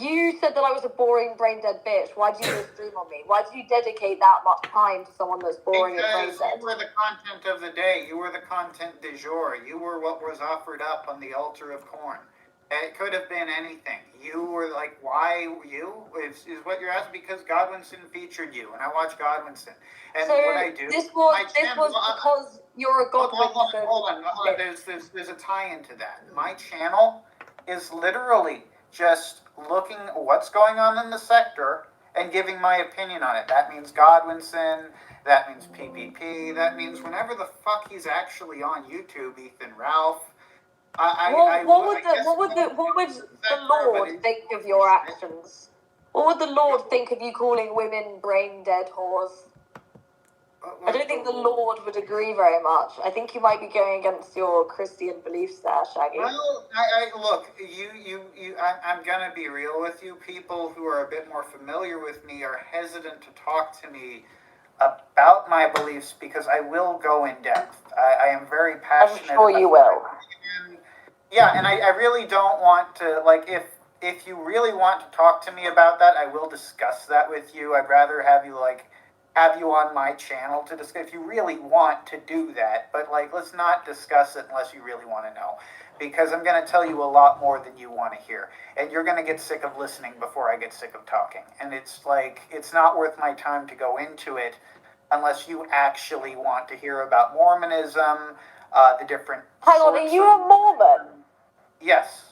you said that I was a boring brain dead bitch. Why did you do a stream on me? Why did you dedicate that much time to someone that's boring and brain dead? Because you were the content of the day. You were the content du jour. You were what was offered up on the altar of corn. It could have been anything. You were like, why you? Is what you're asking, because Godwinson featured you, and I watch Godwinson. And so what I do, this was because you're a Godwinson. Hold on. There's a tie into that. My channel is literally just looking what's going on in the sector and giving my opinion on it. That means Godwinson. That means PPP. That means whenever the fuck he's actually on YouTube, Ethan Ralph. What would the Lord think of your actions? What would the Lord think of you calling women brain dead whores? I don't think the Lord would agree very much. I think you might be going against your Christian beliefs there, Shaggy. Well, look, I'm gonna be real with you. People who are a bit more familiar with me are hesitant to talk to me about my beliefs because I will go in depth. I am very passionate. I'm sure you will. Yeah, and I really don't want to, if you really want to talk to me about that, I will discuss that with you. I'd rather have you on my channel to discuss if you really want to do that. But let's not discuss it unless you really want to know, because I'm going to tell you a lot more than you want to hear, and you're going to get sick of listening before I get sick of talking. And it's not worth my time to go into it unless you actually want to hear about Mormonism, the different. Hang on, are you a Mormon? Yes.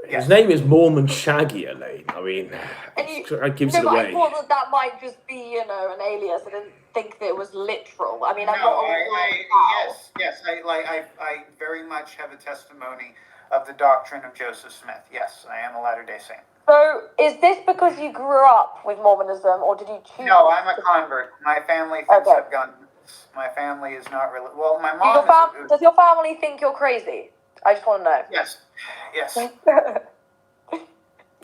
His name is Mormon Shaggy, Elaine. I mean, And you, that gives no, it but away. I thought that might just be, an alias. I didn't think that it was literal. I mean, I'm No, not yes, I very much have a testimony of the doctrine of Joseph Smith. Yes, I am a Latter-day Saint. So, is this because you grew up with Mormonism, or did you choose? No, I'm a convert. My family thinks I've gone. My family is not really. Well, my mom. Does your family think you're crazy? I just want to know. Yes.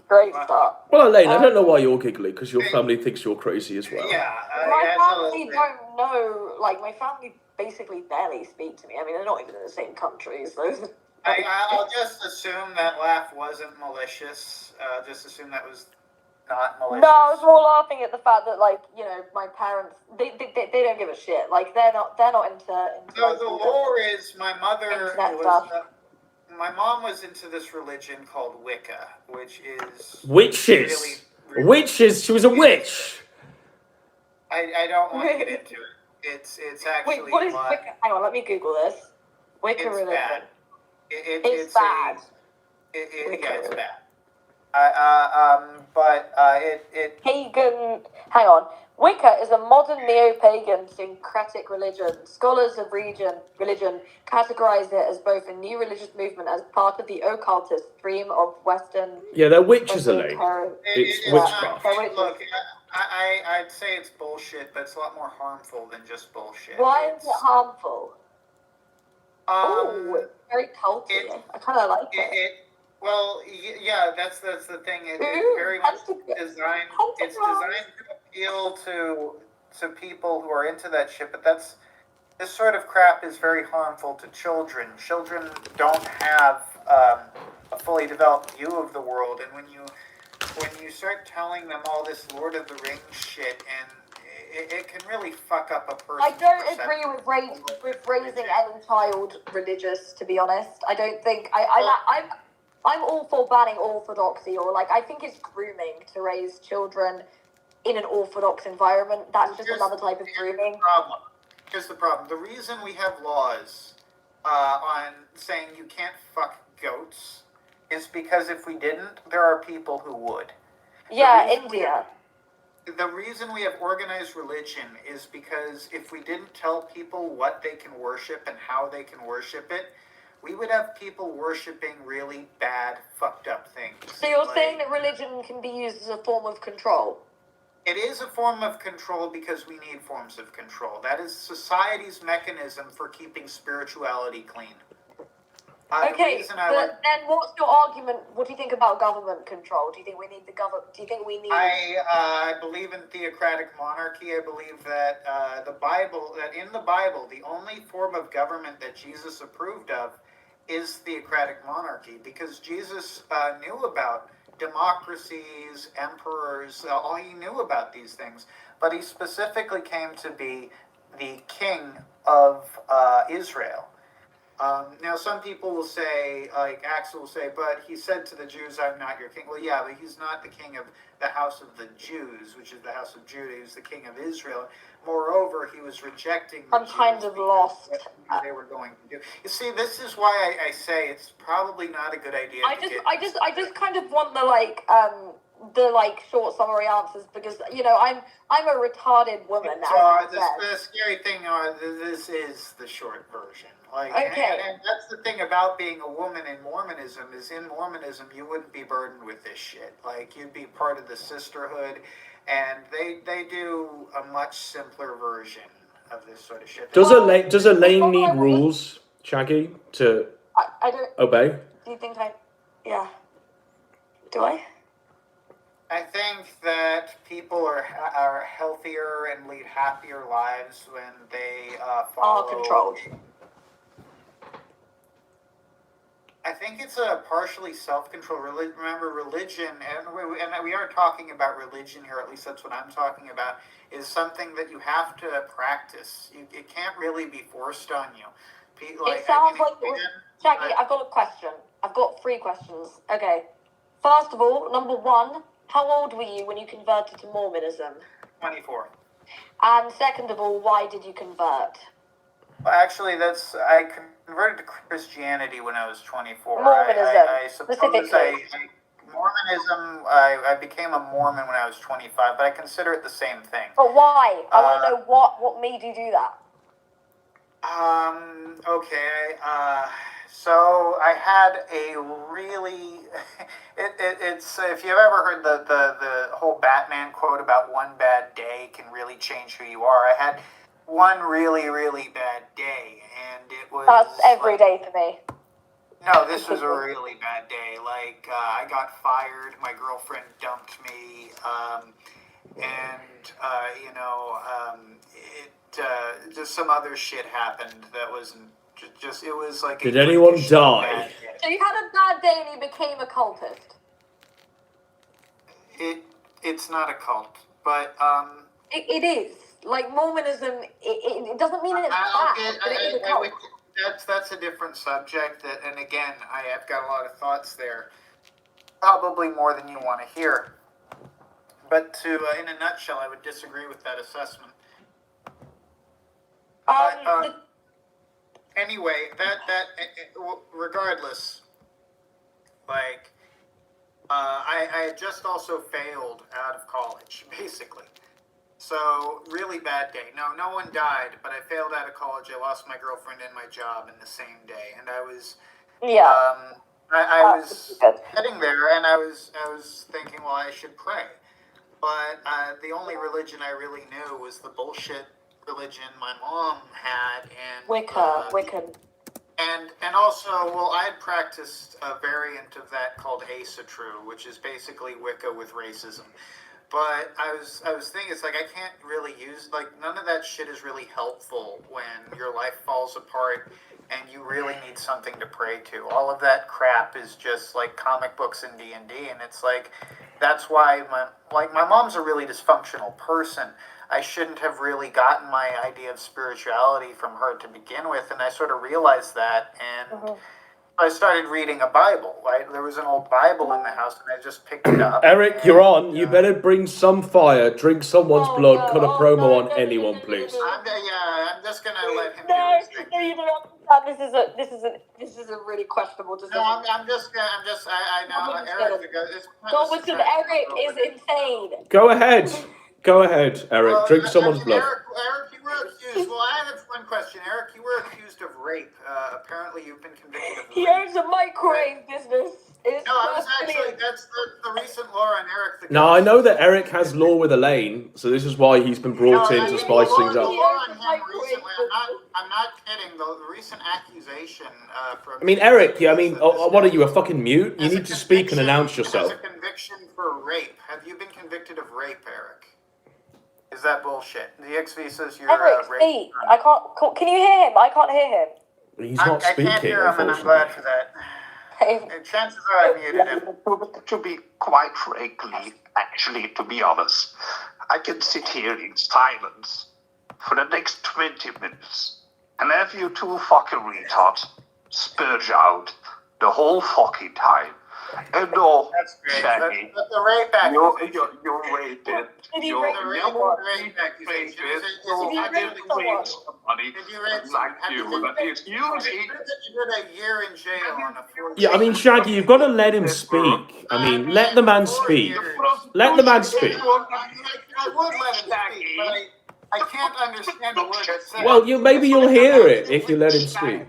Great start. Well, Elaine, I don't know why you're giggling, because your family thinks you're crazy as well. Yeah. My family don't know. My family basically barely speak to me. I mean, they're not even in the same country, so. I'll just assume that laugh wasn't malicious. Just assume that was not malicious. No, I was more laughing at the fact that, my parents, they don't give a shit. They're not into So the lore is my mother was. My mom was into this religion called Wicca, which is Witches. Really, Witches. She was a witch. I don't want to get into it. It's actually. Wait, what is Wicca? Hang on, let me Google this. Wicca it's religion. bad. It's bad. Yeah, it's bad. Pagan. Hang on. Wicca is a modern neo-pagan syncretic religion. Scholars of religion categorize it as both a new religious movement as part of the occultist stream of Western. Yeah, they're witches, Elaine. It's witchcraft. Look, I'd say it's bullshit, but it's a lot more harmful than just bullshit. Why is it harmful? Oh, very culty. I kind of like it. Well, yeah, that's the thing. It's very much designed. It's designed to appeal to people who are into that shit. But this sort of crap is very harmful to children. Children don't have a fully developed view of the world, and when you start telling them all this Lord of the Rings shit, and it can really fuck up a person. I don't agree with raising any child religious. To be honest, I don't think I'm all for banning orthodoxy, or I think it's grooming to raise children in an orthodox environment. That's just another type of grooming. Here's the problem. The reason we have laws on saying you can't fuck goats is because if we didn't, there are people who would. Yeah, India. The reason we have organized religion is because if we didn't tell people what they can worship and how they can worship it, we would have people worshiping really bad, fucked up things. So you're saying that religion can be used as a form of control? It is a form of control because we need forms of control. That is society's mechanism for keeping spirituality clean. Okay, but then what's your argument? What do you think about government control? Do you think we need the government? Do you think we need? I believe in theocratic monarchy. I believe that in the Bible, the only form of government that Jesus approved of is theocratic monarchy, because Jesus knew about democracies, emperors. He knew about these things, but he specifically came to be the king of Israel. Now, some people will say, like Axel will say, but he said to the Jews, I'm not your king. Well, yeah, but he's not the king of the house of the Jews, which is the house of Judah. He's the king of Israel. Moreover, he was rejecting the Jews kind of lost what they were going to do. You see, this is why I say it's probably not a good idea. I just kind of want the short summary answers, because I'm a retarded woman. The scary thing this is the short version. Okay. And that's the thing about being a woman in Mormonism, is in Mormonism you wouldn't be burdened with this shit. You'd be part of the sisterhood, and they do a much simpler version of this sort of shit. Does Elaine need rules, Shaggy, to I don't obey? Do you think yeah. Do I? I think that people are healthier and lead happier lives when they follow. Are controlled. I think it's a partially self-control. Remember, religion, and we are talking about religion here. At least that's what I'm talking about. Is something that you have to practice. It can't really be forced on you. It sounds like it was... Jackie, I've got a question. I've got 3 questions. Okay. First of all, number 1, how old were you when you converted to Mormonism? 24. And second of all, why did you convert? Well, actually, I converted to Christianity when I was 24. Mormonism, I suppose specifically. Mormonism, I became a Mormon when I was 25, but I consider it the same thing. But why? I want to know what made you do that. Okay. So I had a really, it's if you've ever heard the whole Batman quote about one bad day can really change who you are. I had one really, really bad day, and it was... That's every day for me. No, this was a really bad day. Like, I got fired, my girlfriend dumped me, just some other shit happened that wasn't just, it was like... Did anyone die? So you had a bad day and you became a cultist? It's not a cult, but, It is. Like, Mormonism, it doesn't mean it's bad, but it is a cult. That's a different subject, and again, I've got a lot of thoughts there. Probably more than you want to hear. But in a nutshell, I would disagree with that assessment. Anyway, regardless, like, I had just also failed out of college, basically. So, really bad day. No one died, but I failed out of college. I lost my girlfriend and my job in the same day, and I was... Yeah. I was sitting there, and I was thinking, well, I should pray. But the only religion I really knew was the bullshit religion my mom had, and... Wiccan. And also, well, I had practiced a variant of that called Asatru, which is basically Wicca with racism. But I was thinking, it's like, I can't really use, like, none of that shit is really helpful when your life falls apart and you really need something to pray to. All of that crap is just like comic books and D&D, and it's like, that's why my mom's a really dysfunctional person. I shouldn't have really gotten my idea of spirituality from her to begin with, and I sort of realized that, and I started reading a Bible. Right? There was an old Bible in the house, and I just picked it up. Eric, you're on. You better bring some fire, drink someone's blood, cut a promo on anyone, please. I'm just gonna let him No, do his thing. you don't. This is a really questionable decision. No, I know, Eric, it's Godwinson, Eric is insane. Go ahead, Eric. Well, drink someone's blood. Eric, you were accused. Well, I have one question. Eric, you were accused of rape. Apparently, you've been convicted of rape. He owns a microwave business. No, I was actually, that's the recent law on Eric. Now, I know that Eric has law with Elaine, so this is why he's been brought in to spice things up. I'm not kidding. The recent accusation from... I mean, Eric, what are you, a fucking mute? You need to speak and announce yourself. As a conviction for rape. Have you been convicted of rape, Eric? Is that bullshit? The XV says you're Eric, speak. I can't... Can you hear him? I can't hear him. He's not speaking, I can't hear him, and I'm glad for that. Chances are I muted him. To be quite frankly, actually, to be honest, I can sit here in silence for the next 20 minutes and have you two fucking retards spurge out the whole fucking time. And no, Shaggy, That's the rape accusation. you're raped. Did he You're rape never rape accusation? You're Did he rape someone? Somebody Did you rape like you. It's You usually... did a year in jail on a 4 Yeah, I mean, Shaggy, you've got to let him speak. I mean, let the man speak. Let the man speak. I would let him speak, but I can't understand the word it says. Well, maybe you'll hear it if you let him speak.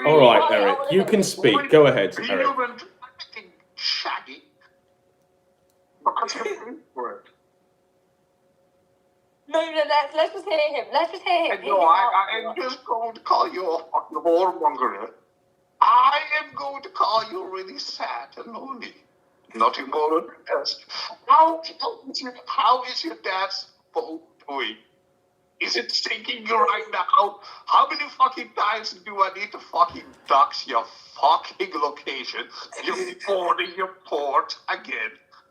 All right, Eric, you can speak. Go ahead, Eric. Shaggy. No, let's just hear him. Let's just hear him. No, I'm just going to call you a fucking whoremonger. I am going to call you really sad and lonely. Nothing more than this. How is your dad's phone doing? Is it stinking you right now? How many fucking times do I need to fucking dox your fucking location? You're boarding your port again.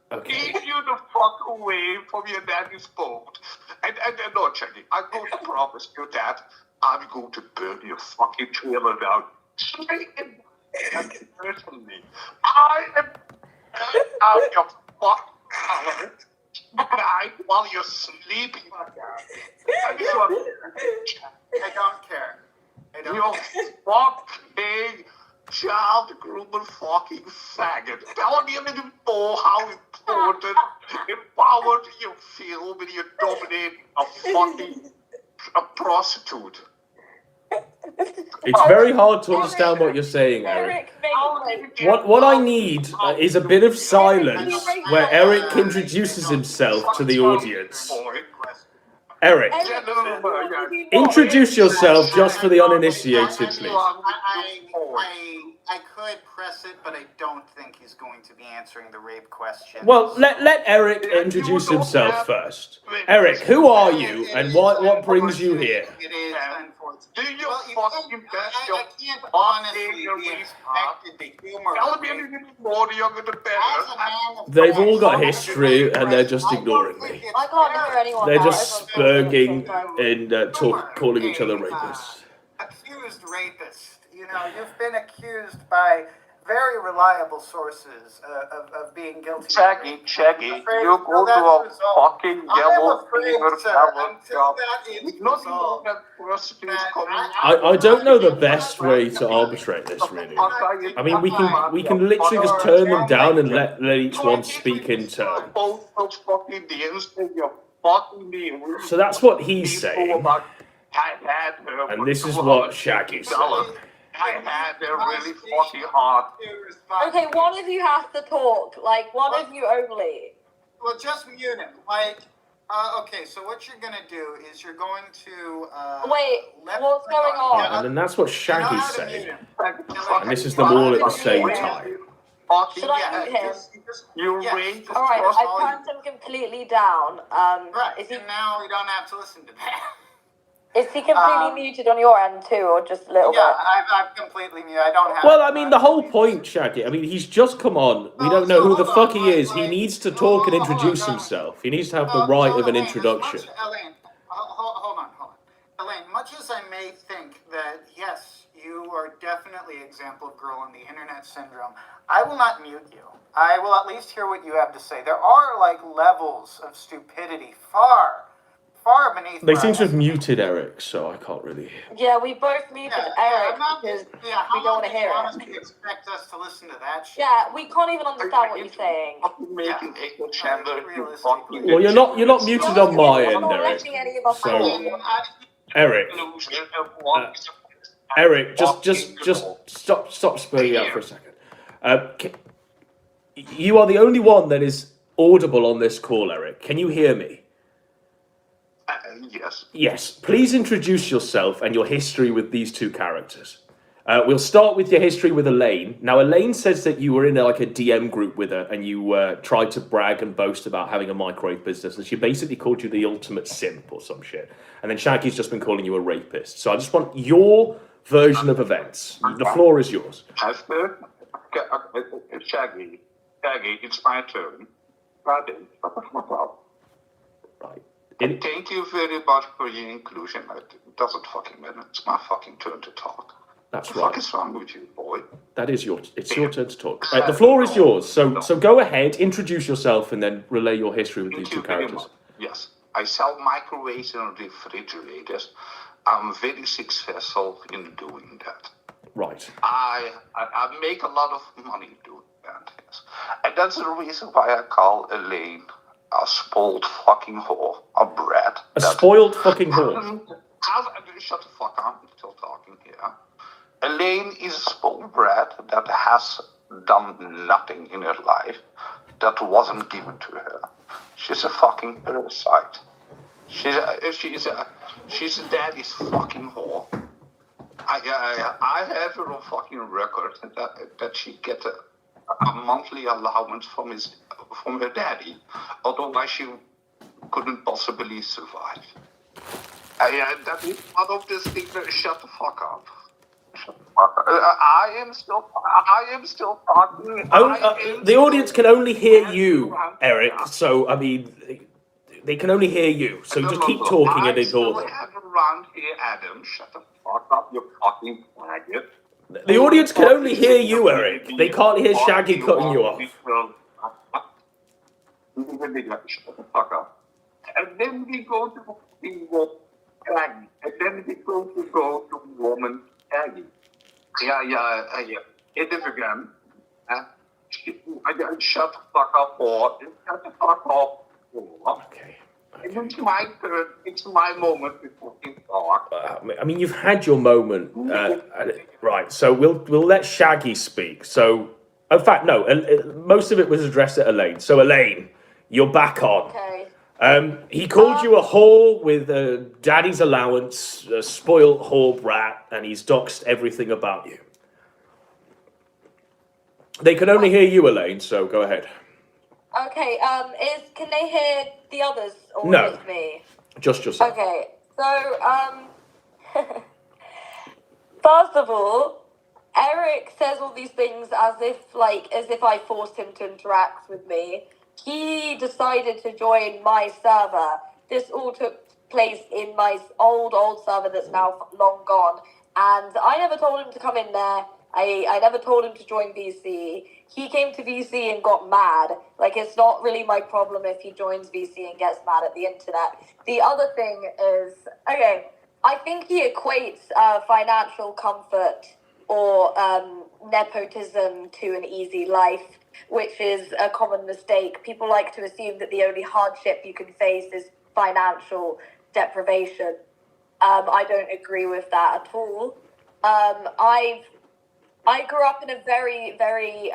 Okay. Get you the fuck away from your daddy's boat. And no, Jenny, I'm going to promise you that I'm going to burn your fucking trailer down. Personally, I am out your fucking color tonight while you're sleeping. I don't care. I don't You care. fucking child groomer fucking faggot. Tell me a little more how important, empowered you feel when you're dominating a prostitute. It's very hard to understand what you're saying, Eric. What I need is a bit of silence where Eric introduces himself to the audience. Eric, introduce yourself just for the uninitiated, please. I could press it, but I don't think he's going to be answering the rape question. Well, let Eric introduce himself first. Eric, who are you and what brings you here? It is unfortunate. Do you Well, fucking best I can't honestly be expected to humor Tell me a rape. little more, you're gonna As a better. man of They've all France, got history and they're just I don't ignoring think me. it's I can't fair. hear anyone. They're now. just Everyone's spurging talking at the same time. and calling each other rapists. Accused rapist. You know, you've been accused by very reliable sources of being guilty. Shaggy, you go to a fucking yellow fever covered job. Not even that prostitutes coming. I don't know the best way to arbitrate this, really. I mean, we can literally just turn them down and let each one speak in turn. Both those fucking deals that you're fucking being. So that's what he's saying. And this is what Shaggy's saying. I had her really fucking hard. Okay, one of you has to talk. Like, one of you only. Well, just mute him. Like, okay, so what you're gonna do is you're going to Wait, what's going on? And then that's what You know Shaggy's how to mute saying. him. And this is them all at the same time. Should I mute him? You Yes. rate Alright, Cross all I turned him completely down. Right, Is he, and now we don't have to listen to that. is he completely muted on your end too, or just a little Yeah, bit? I'm completely mute. I don't have. Well, I mean, the whole point, Shaggy, I mean, he's just come on. We don't know who the fuck he is. He needs to talk and introduce himself. He needs to have the right of an introduction. Elaine, hold on. Elaine, much as I may think that, yes, you are definitely an example of girl in the internet syndrome, I will not mute you. I will at least hear what you have to say. There are, like, levels of stupidity far beneath. They where seem I to have am. muted Eric, so I can't really hear. Yeah, we both muted Eric because we don't want to hear honestly it. expect us to listen to that shit? Yeah, we can't even understand what you're saying. making echo chamber. Well, you're not muted on my end, I'm not Eric. letting any of us So- talk. Eric, Eric, just stop spurring out for a second. You are the only one that is audible on this call, Eric. Can you hear me? Yes. Yes. Please introduce yourself and your history with these two characters. We'll start with your history with Elaine. Now, Elaine says that you were in a DM group with her and you tried to brag and boast about having a microwave business, and she basically called you the ultimate simp or some shit. And then Shaggy's just been calling you a rapist. So I just want your version of events. The floor is yours. Shaggy, it's my turn. Right. Right. Thank you very much for your inclusion. It doesn't fucking matter. It's my fucking turn to talk. That's What the fuck right. is wrong with you, boy? That is it's your turn to talk. The floor is yours. So go ahead, introduce yourself, and then relay your history with these Thank two you very characters. much. Yes, I sell microwaves and refrigerators. I'm very successful in doing that. Right. I make a lot of money doing that. Yes. And that's the reason why I call Elaine a spoiled fucking whore, a brat. A spoiled fucking whore. Shut the fuck up, I'm still talking here. Elaine is a spoiled brat that has done nothing in her life that wasn't given to her. She's a fucking parasite. She's a daddy's fucking whore. I have her on fucking record that she gets a monthly allowance from her daddy, otherwise she couldn't possibly survive. Yeah, that is one of the things. Shut the fuck up. Shut the fuck up. I am still talking. The audience can only hear you, Eric. So I mean, they can only hear you. So just keep talking and ignore them. I still have around here, Adam. Shut the fuck up, you fucking faggot. The audience can only hear you, Eric. They can't hear Shaggy cutting you off. Shut the fuck up. And then we go to the Shaggy. And then we go to woman Shaggy. Yeah. It is again. Shut the fuck up, or shut the fuck up. Okay. It's my turn. It's my moment to fucking talk. I mean, you've had your moment, right? So we'll let Shaggy speak. So, in fact, no. Most of it was addressed at Elaine. So, Elaine, you're back on. Okay. He called you a whore with a daddy's allowance, a spoiled whore brat, and he's doxed everything about you. They can only hear you, Elaine. So go ahead. Okay. Can they hear the others or No. just me? Just yourself. Okay. So first of all, Eric says all these things as if I forced him to interact with me. He decided to join my server. This all took place in my old server that's now long gone. And I never told him to come in there. I never told him to join VC. He came to VC and got mad. Like, it's not really my problem if he joins VC and gets mad at the internet. The other thing is, okay, I think he equates financial comfort or nepotism to an easy life, which is a common mistake. People like to assume that the only hardship you can face is financial deprivation. I don't agree with that at all. I grew up in a very, very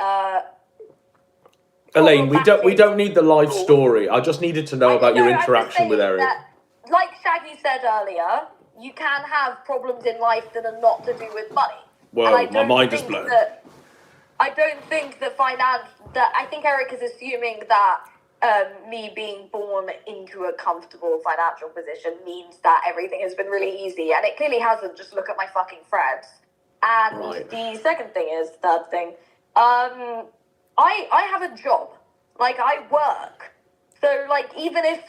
Elaine, we don't need the life story. I just needed to know about your interaction with Eric. Like Shaggy said earlier, you can have problems in life that are not to do with money. Well, my mind is blown. I don't think that I think Eric is assuming that me being born into a comfortable financial position means that everything has been really easy, and it clearly hasn't. Just look at my fucking friends. And Right. the third thing, I have a job. Like, I work. So, like, even if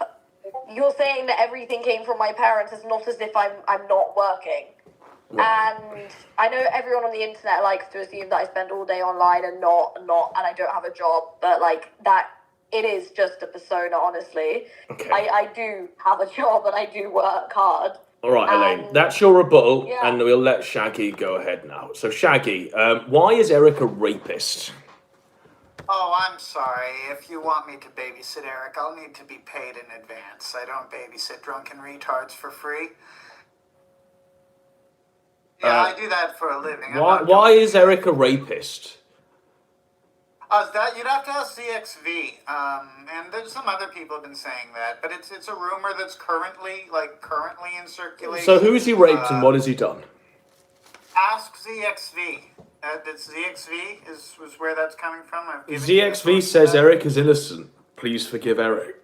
you're saying that everything came from my parents, it's not as if I'm not working. Right. And I know everyone on the internet likes to assume that I spend all day online and and I don't have a job, but like that, it is just a persona, honestly. Okay. I do have a job and I do work hard. All right, Elaine, that's your rebuttal, Yeah. and we'll let Shaggy go ahead now. So, Shaggy, why is Eric a rapist? Oh, I'm sorry. If you want me to babysit Eric, I'll need to be paid in advance. I don't babysit drunken retards for free. Yeah, I do that for a living. Why is Eric a rapist? That you'd have to ask CXV, and there's some other people have been saying that, but it's a rumor that's currently in circulation. So, who's he raped and what has he done? Ask ZXV. That ZXV was where that's coming from. ZXV says Eric is innocent. Please forgive Eric.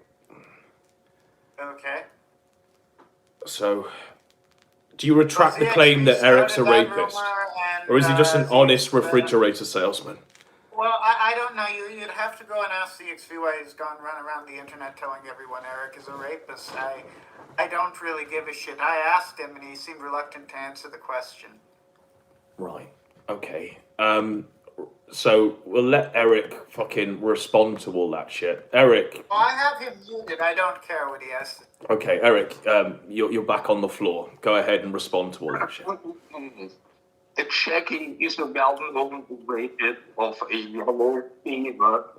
Okay. So, do you retract the claim that Eric's a rapist? Or is he just an honest refrigerator salesman? Well, I don't know. You'd have to go and ask ZXV why he's run around the internet telling everyone Eric is a rapist. I don't really give a shit. I asked him and he seemed reluctant to answer the question. Right. Okay. So we'll let Eric fucking respond to all that shit. Eric. Well, I have him muted. I don't care what he has to. Okay, Eric. You're back on the floor. Go ahead and respond to all that shit. If Shaggy is a well-known rated of a yellow fever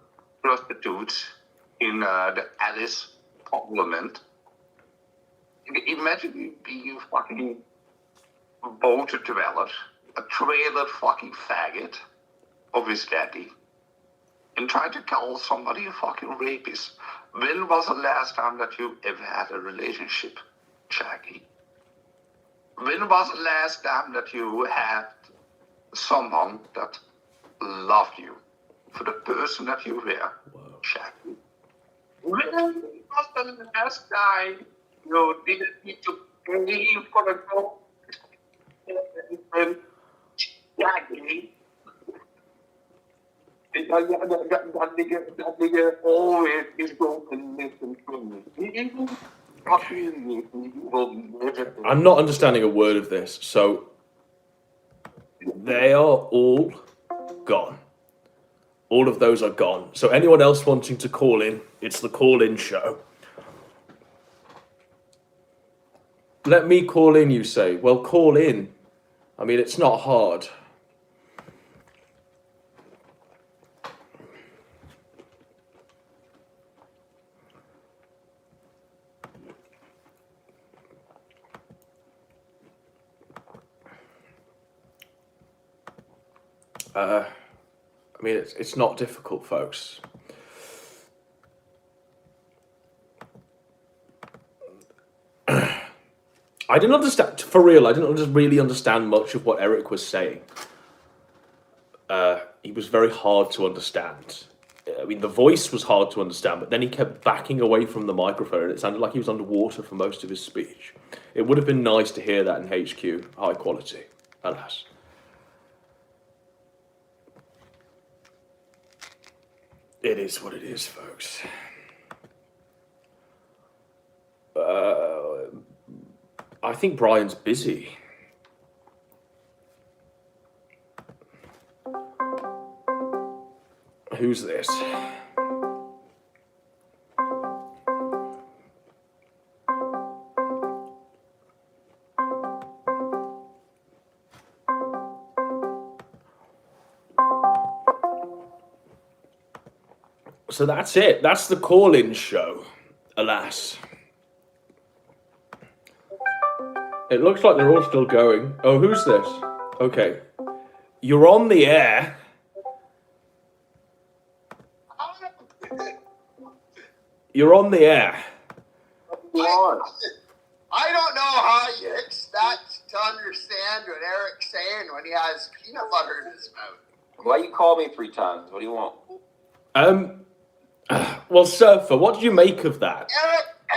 prostitute in the Alice Parliament, imagine you being fucking boat dweller, a trailer fucking faggot of his daddy, and try to call somebody a fucking rapist. When was the last time that you ever had a relationship, Shaggy? When was the last time that you had someone that loved you for the person that you were, Shaggy? When was the last time you didn't need to You've got to go. Jackie. That nigga always is going to listen to me. I'm not understanding a word of this, so they are all gone. All of those are gone. So anyone else wanting to call in, it's the call-in show. Let me call in, you say. Well, call in. I mean, it's not hard. I mean, it's not difficult, folks. I didn't understand, for real, I didn't just really understand much of what Eric was saying. He was very hard to understand. I mean, the voice was hard to understand, but then he kept backing away from the microphone, and it sounded like he was underwater for most of his speech. It would have been nice to hear that in HQ, high quality, alas. It is what it is, folks. I think Brian's busy. Who's this? So that's it. That's the call-in show, alas. It looks like they're all still going. Oh, who's this? Okay. You're on the air. You're on the air. I don't know how you expect to understand what Eric's saying when he has peanut butter in his mouth. Why you call me 3 times? What do you want? Well, Surfer, what did you make of that?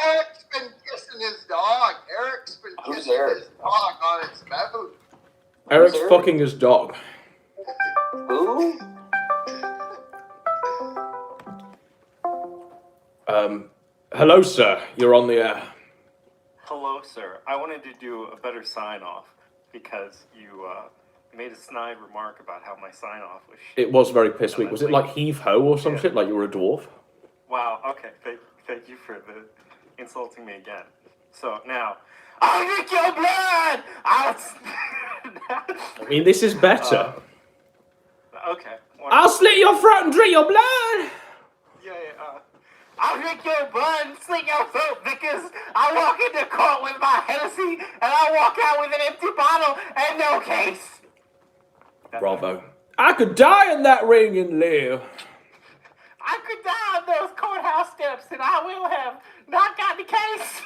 Eric's been kissing his dog. Eric's been Who's kissing Eric? his dog on its mouth. Eric's Eric? fucking his dog. Who? Hello, sir. You're on the air. Hello, sir. I wanted to do a better sign-off because you made a snide remark about how my sign-off was shit. It was very piss weak. Was it like heave-ho or some shit? Like you were a dwarf? Wow, okay. Thank you for the insulting me again. So, now, I'll drink your blood! I mean, this is better. Okay. I'll slit your throat and drink your blood! Yeah. I'll drink your blood and slit your throat because I walk into court with my Hennessy and I walk out with an empty bottle and no case. Bravo. I could die in that ring and live. I could die on those courthouse steps and I will have not got the case.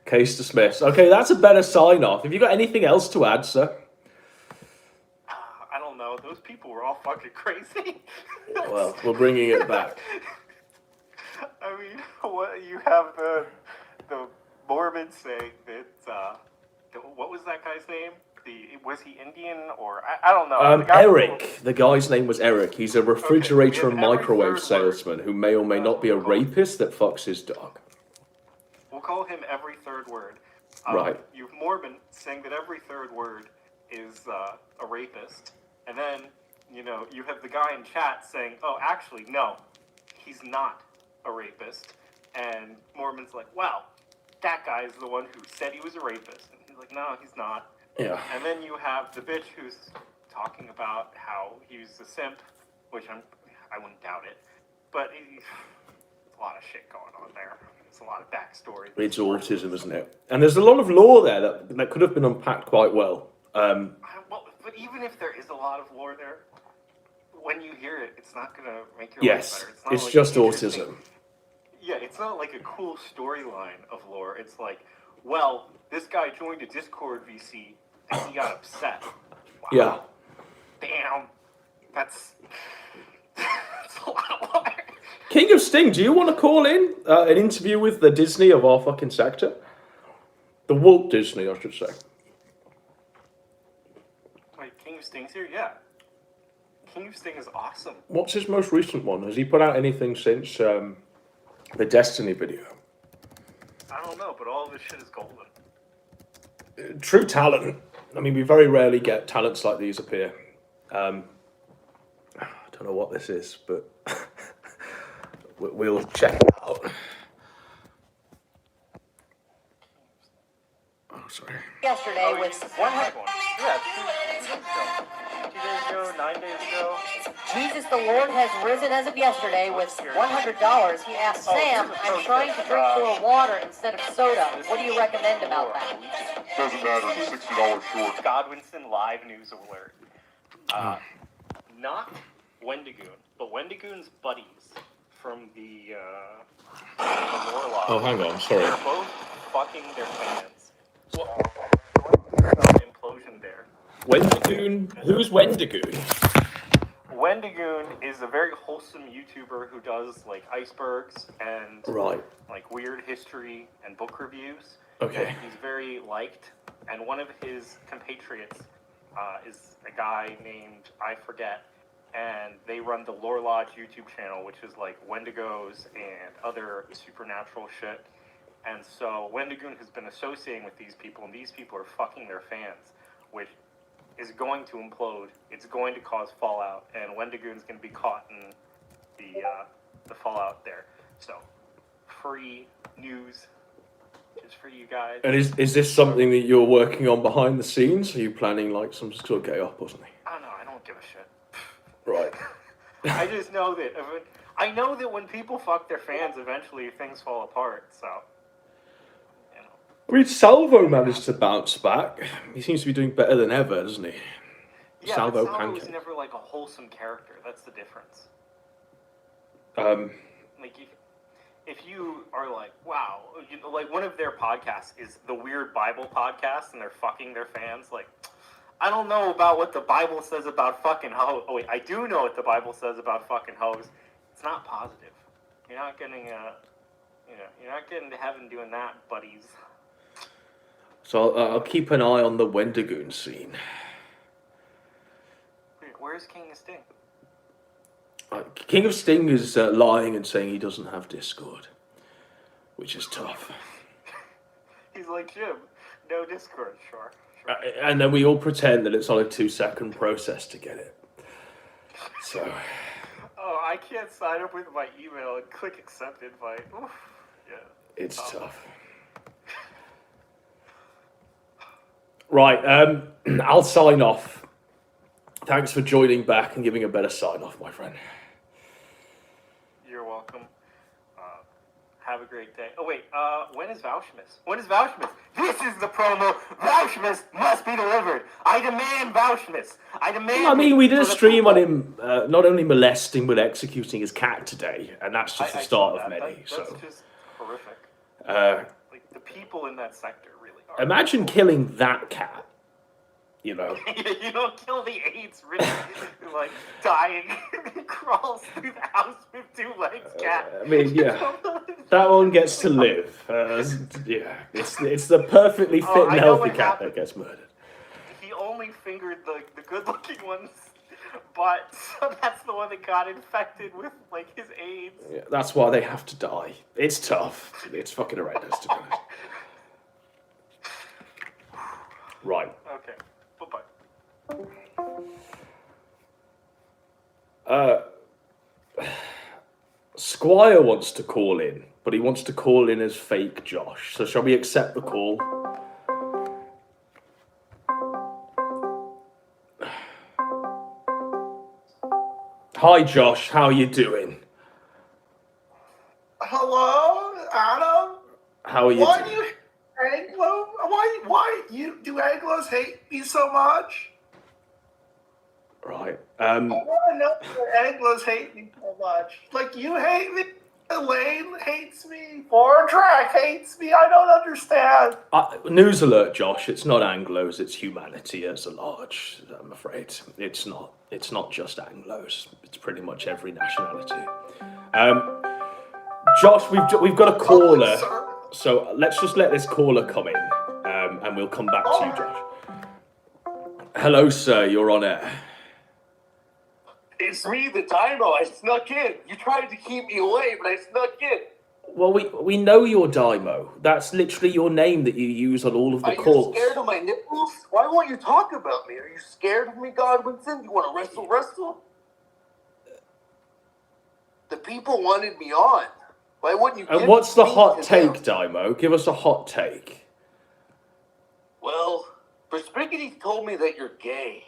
Case dismissed. Okay, that's a better sign-off. Have you got anything else to add, sir? I don't know. Those people were all fucking crazy. Well, we're bringing it back. I mean, what you have the Mormons saying that what was that guy's name? Was he Indian or I don't know. The guy Eric. The guy's name was Eric. He's a refrigerator and we have every microwave third salesman who may or may not be a rapist that fucks his dog. We'll call him every third word. Right. You have Mormon saying that every third word is a rapist, and then you have the guy in chat saying, "Oh, actually, no, he's not a rapist," and Mormon's like, "Well, that guy is the one who said he was a rapist," and he's like, "No, he's not." Yeah. And then you have the bitch who's talking about how he was a simp, which I wouldn't doubt it, but there's a lot of shit going on there. It's a lot of backstory. It's autism, isn't it? And there's a lot of lore there that could have been unpacked quite well. But even if there is a lot of lore there, when you hear it, it's not going to make your Yes, life better. it's like just interesting- autism. Yeah, it's not like a cool storyline of lore. It's like, well, this guy joined a Discord VC and he got upset. Wow. Yeah. Damn. That's a lot of lore. King of Sting, do you want to call in an interview with the Disney of our fucking sector? The Walt Disney, I should say. Wait, King of Sting's here? Yeah. King of Sting is awesome. What's his most recent one? Has he put out anything since the Destiny video? I don't know, but all of his shit is golden. True talent. I mean, we very rarely get talents like these appear. I don't know what this is, but we'll check it out. Oh, sorry. Yesterday with 100. Yeah, 2 days ago, 9 days ago. Jesus the Lord has risen as of yesterday with $100. He asked Sam, I'm trying to drink more water instead of soda. What do you recommend about that? Doesn't matter, I'm $60 short. Godwinson live news alert. Not Wendigoon, but Wendigoon's buddies from the lore log. Oh, hang on, sorry. They're both fucking their fans. Implosion there. Wendigoon? Who's Wendigoon? Wendigoon is a very wholesome YouTuber who does like icebergs and Right. like weird history and book reviews. Okay. And he's very liked, and one of his compatriots is a guy named I forget, and they run the Lore Lodge YouTube channel, which is like Wendigos and other supernatural shit. And so Wendigoon has been associating with these people, and these people are fucking their fans, which is going to implode. It's going to cause fallout, and Wendigoon's going to be caught in the fallout there. So, free news just for you guys. And is this something that you're working on behind the scenes? Are you planning like some sort of gay up or something? I don't know. I don't give a shit. Right. I just know that I know that when people fuck their fans, eventually things fall apart. So, you know. I mean, Salvo managed to bounce back. He seems to be doing better than ever, doesn't he? Yeah, Salvo but Salvo was Pancake. never like a wholesome character. That's the difference. Like if you are like, wow, you know, like one of their podcasts is the Weird Bible podcast, and they're fucking their fans. Like, I don't know about what the Bible says about fucking hoes. Oh wait, I do know what the Bible says about fucking hoes. It's not positive. You're not getting you're not getting to heaven doing that, buddies. So I'll keep an eye on the Wendigoon scene. Where's King of Sting? King of Sting is lying and saying he doesn't have Discord, which is tough. He's like, Jim, no Discord, sure. And then we all pretend that it's on a 2-second process to get it. So. Oh, I can't sign up with my email and click accept invite. Oof. Yeah. It's tough. Right, I'll sign off. Thanks for joining back and giving a better sign off, my friend. You're welcome. Have a great day. Oh, wait, when is Vouchmas? When is Vouchmas? This is the promo. Vouchmas must be delivered. I demand Vouchmas. I demand... I mean, we did a stream on him not only molesting but executing his cat today, and that's just the start of many. That's So, just horrific. Like, the people in that sector really are. imagine killing that cat. You know. You don't kill the AIDS ridden, like, dying, crawls through the house with 2 legs cat. I mean, yeah. That one gets to live. Yeah, it's the perfectly fit and healthy cat that gets murdered. He only fingered the good-looking ones, but that's the one that got infected with, like, his AIDS. Yeah, that's why they have to die. It's tough. It's fucking horrendous, to be honest. Right. Okay. Bye-bye. Squire wants to call in, but he wants to call in as fake Josh. So shall we accept the call? Hi Josh, how you doing? Hello, Adam. How are you Why doing? do you Anglo? Why you do Anglos hate me so much? Right. I want to know why Anglos hate me so much. Like you hate me, Elaine hates me, Track hates me. I don't understand. News alert, Josh. It's not Anglos. It's humanity as a large. I'm afraid it's not. It's not just Anglos. It's pretty much every nationality. Josh, we've got a caller. So let's just let this caller come in. and we'll come back to you, Josh. Hello, sir. You're on air. It's me, the Dymo. I snuck in. You tried to keep me away, but I snuck in. Well, we know you're Dymo. That's literally your name that you use on all of the calls. Are you scared of my nipples? Why won't you talk about me? Are you scared of me, Godwinson? You want to wrestle? The people wanted me on. Why wouldn't you? And what's the hot take, Dymo? Give us a hot take. Well, Perspicuity told me that you're gay.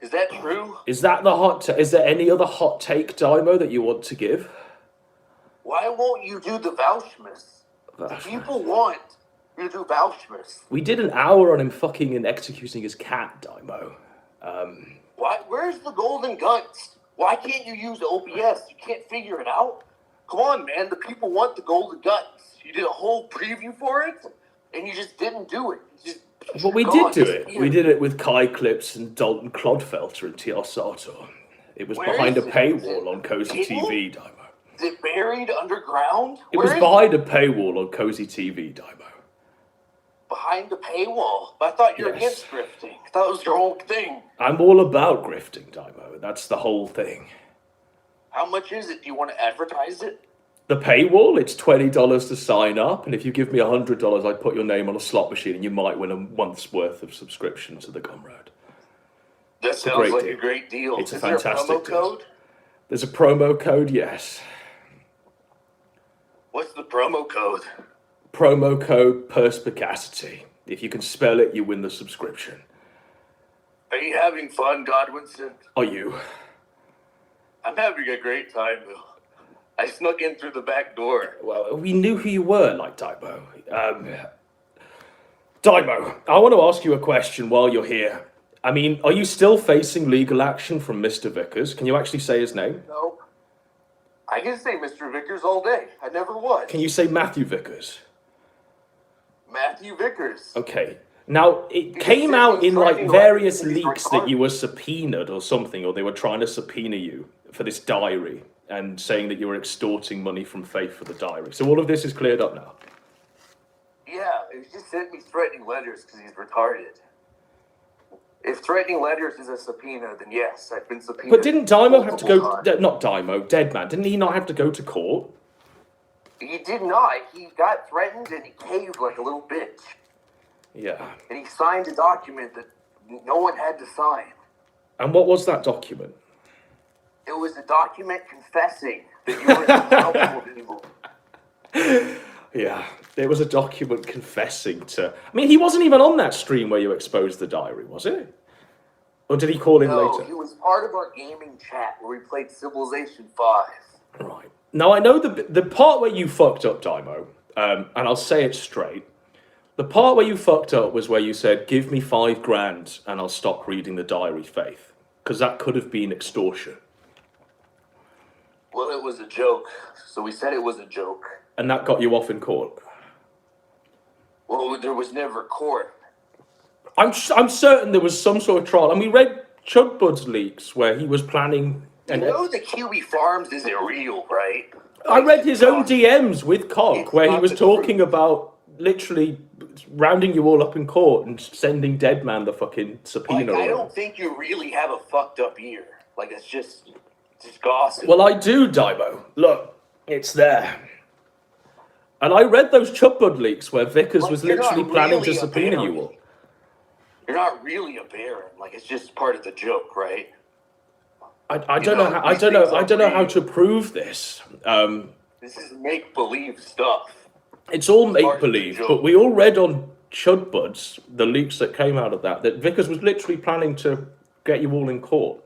Is that true? Is that the hot take? Is there any other hot take, Dymo, that you want to give? Why won't you do the Vouchmas? The people want you to do Vouchmas. We did an hour on him fucking and executing his cat, Dymo. Why? Where's the golden guns? Why can't you use OBS? You can't figure it out? Come on, man. The people want the golden guns. You did a whole preview for it, and you just didn't do it. Well, we did do it. We did it with Kai Clips and Dalton Clodfelter and TR Sato. It was behind a paywall on Cozy TV, Dymo. Is it buried underground? It was behind a paywall on Cozy TV, Dymo. Behind the paywall? I thought you were against grifting. I thought it was your whole thing. I'm all about grifting, Dymo. That's the whole thing. How much is it? Do you want to advertise it? The paywall, it's $20 to sign up, and if you give me $100, I'd put your name on a slot machine, and you might win a month's worth of subscription to the Gumroad. That sounds like a great deal. It's a Is there fantastic a promo code? There's a promo code, yes. What's the promo code? Promo code Perspicacity. If you can spell it, you win the subscription. Are you having fun, Godwinson? Are you? I'm having a great time, though. I snuck in through the back door. Well, we knew who you were, like Dymo. Dymo, I want to ask you a question while you're here. I mean, are you still facing legal action from Mr. Vickers? Can you actually say his name? No. I can say Mr. Vickers all day. I never was. Can you say Matthew Vickers? Matthew Vickers. Okay. Now, it came out in like various leaks that you were subpoenaed or something, or they were trying to subpoena you for this diary and saying that you were extorting money from Faith for the diary. So all of this is cleared up now. Yeah, he just sent me threatening letters because he's retarded. If threatening letters is a subpoena, then yes, I've been subpoenaed. But didn't Dymo have to go, not Dymo, Deadman, didn't he not have to go to court? He did not. He got threatened and he caved like a little bitch. Yeah. And he signed a document that no one had to sign. And what was that document? It was a document confessing that you were helpful people. Yeah, it was a document confessing to... I mean, he wasn't even on that stream where you exposed the diary, was it? Or did he call in later? No, he was part of our gaming chat where we played Civilization 5. Right. Now, I know the part where you fucked up, Dymo, and I'll say it straight. The part where you fucked up was where you said, give me $5,000 and I'll stop reading the diary, Faith. Because that could have been extortion. Well, it was a joke. So we said it was a joke. And that got you off in court? Well, there was never court. I'm certain there was some sort of trial. And we read Chudbud's leaks where he was planning... You know the Kiwi Farms isn't real, right? I read his own DMs with Cock where he was talking about literally rounding you all up in court and sending Deadman the fucking subpoena. I don't think you really have a fucked up ear. Like, it's just gossip. Well, I do, Dymo. Look, it's there. And I read those Chudbud leaks where Vickers was literally planning to subpoena you all. You're not really a baron. Like, it's just part of the joke, right? I don't know how to prove this. This is make-believe stuff. It's all make-believe, but we all read on Chudbuds, the leaks that came out of that Vickers was literally planning to get you all in court.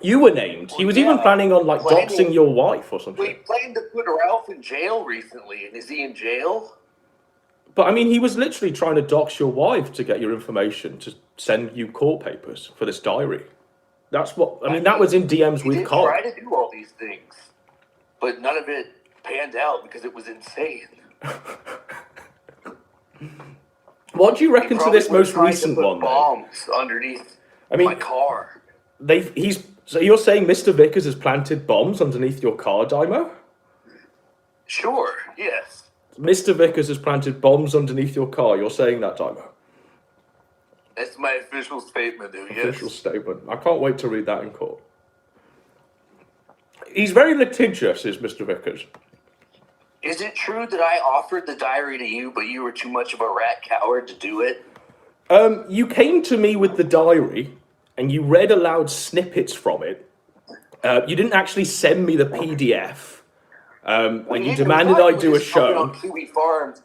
You were named. He was even planning on, like, doxing your wife or something. We planned to put Ralph in jail recently, and is he in jail? But, I mean, he was literally trying to dox your wife to get your information, to send you court papers for this diary. That's what... I mean, that was in DMs with Carl. He did try to do all these things, but none of it panned out because it was insane. What do you reckon to this most recent one, bombs underneath my car. So you're saying Mr. Vickers has planted bombs underneath your car, Dymo? Sure, yes. Mr. Vickers has planted bombs underneath your car. You're saying that, Dymo? That's my official statement, dude. Official Yes. statement. I can't wait to read that in court. He's very litigious, is Mr. Vickers. Is it true that I offered the diary to you, but you were too much of a rat coward to do it? You came to me with the diary, and you read aloud snippets from it. You didn't actually send me the PDF. And you demanded I do a show.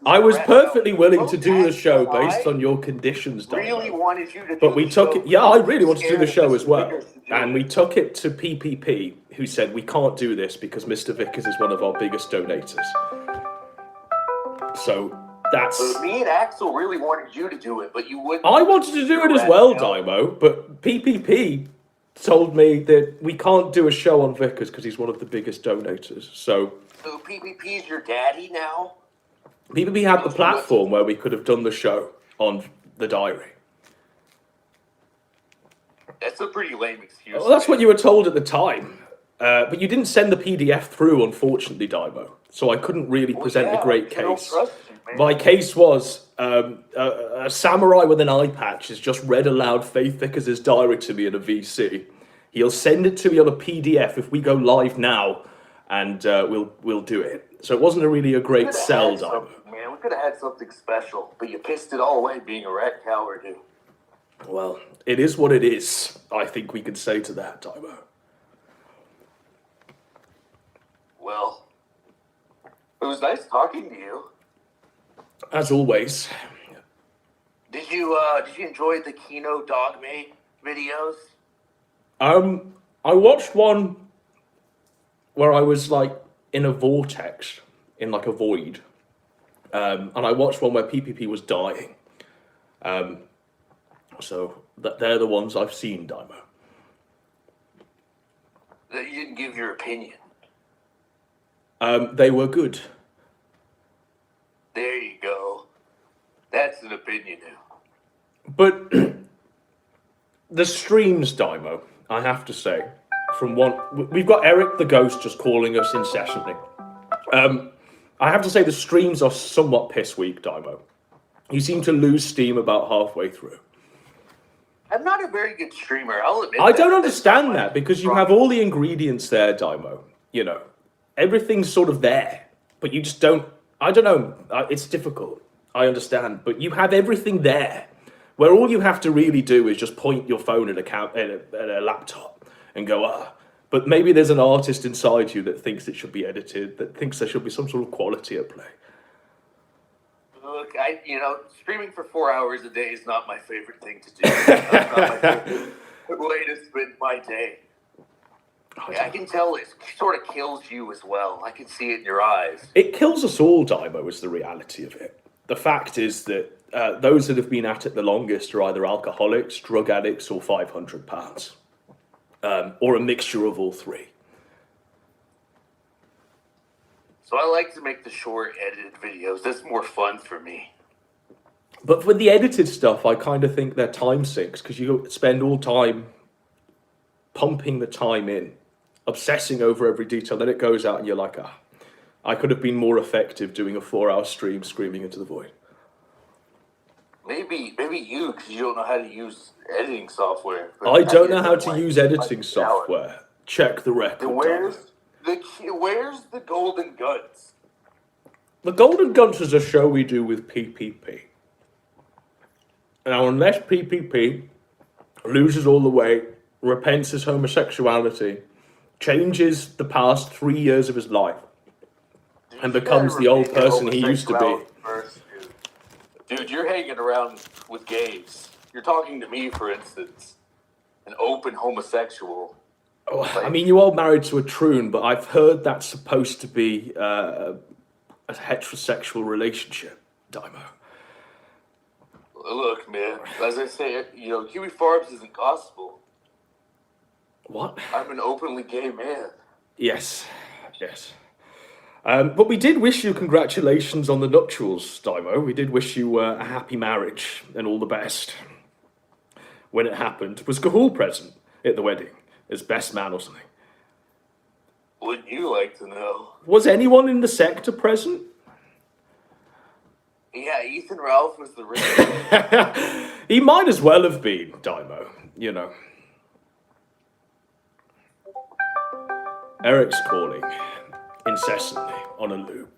I was perfectly willing to do the show based on your conditions, Really Damo. wanted you to do But we the took show. it. Yeah, I really wanted to do the show as well. Vickers to do And it. we took it to PPP, who said we can't do this because Mr. Vickers is one of our biggest donators. So that's. So me and Axel really wanted you to do it, but you wouldn't. I wanted to do it as well, Dimo, but PPP told me that we can't do a show on Vickers because he's one of the biggest donators. So PPP's your daddy now? PPP had the platform where we could have done the show on the diary. That's a pretty lame excuse. Well, that's what you were told at the time. But you didn't send the PDF through, unfortunately, Dimo. So I couldn't really present a great case. My case was a samurai with an eye patch has just read aloud Faith Vickers' diary to me in a VC. He'll send it to me on a PDF if we go live now, and we'll do it. So it wasn't really a great sell, Dimo. Man, we could have had something special, but you pissed it all away being a rat coward, dude. Well, it is what it is. I think we could say to that, Dimo. Well, it was nice talking to you. As always. Did you enjoy the Kino Dogme videos? I watched one where I was like in a vortex, in like a void. And I watched one where PPP was dying. So they're the ones I've seen, Dimo. That you didn't give your opinion. They were good. There you go. That's an opinion now. But the streams, Dimo, I have to say, from one, we've got Eric the Ghost just calling us incessantly. I have to say the streams are somewhat piss weak, Dimo. You seem to lose steam about halfway through. I'm not a very good streamer, I'll admit I that. don't understand that because you have all the ingredients there, Dimo. You know, everything's sort of there, but you just don't. I don't know. It's difficult. I understand, but you have everything there, where all you have to really do is just point your phone at a laptop and go But maybe there's an artist inside you that thinks it should be edited, that thinks there should be some sort of quality at play. Look, streaming for 4 hours a day is not my favorite thing to do. That's not my favorite way to spend my day. I can tell it sort of kills you as well. I can see it in your eyes. It kills us all, Dimo, is the reality of it. The fact is that those that have been at it the longest are either alcoholics, drug addicts, or 500 pounds. Or a mixture of all three. So I like to make the short edited videos. That's more fun for me. But for the edited stuff, I kind of think they're time sinks because you spend all time pumping the time in, obsessing over every detail. Then it goes out and you're like, I could have been more effective doing a 4-hour stream screaming into the void. Maybe you, because you don't know how to use editing software. I don't know how to use editing software. Check the record. Then where's the Golden Guns? The Golden Guns is a show we do with PPP. Now, unless PPP loses all the weight, repents his homosexuality, changes the past 3 years of his life, and becomes the old person he used to be. Dude, you're hanging around with gays. You're talking to me, for instance, an open homosexual. Oh, I mean, you are married to a troon, but I've heard that's supposed to be a heterosexual relationship, Dimo. Look, man, as I say, Huey Forbes isn't gospel. What? I'm an openly gay man. Yes. But we did wish you congratulations on the nuptials, Dimo. We did wish you a happy marriage and all the best. When it happened, was Gahul present at the wedding as best man or something? Wouldn't you like to know? Was anyone in the sector present? Yeah, Ethan Ralph was the real. He might as well have been, Dymo, you know. Eric's calling incessantly on a loop.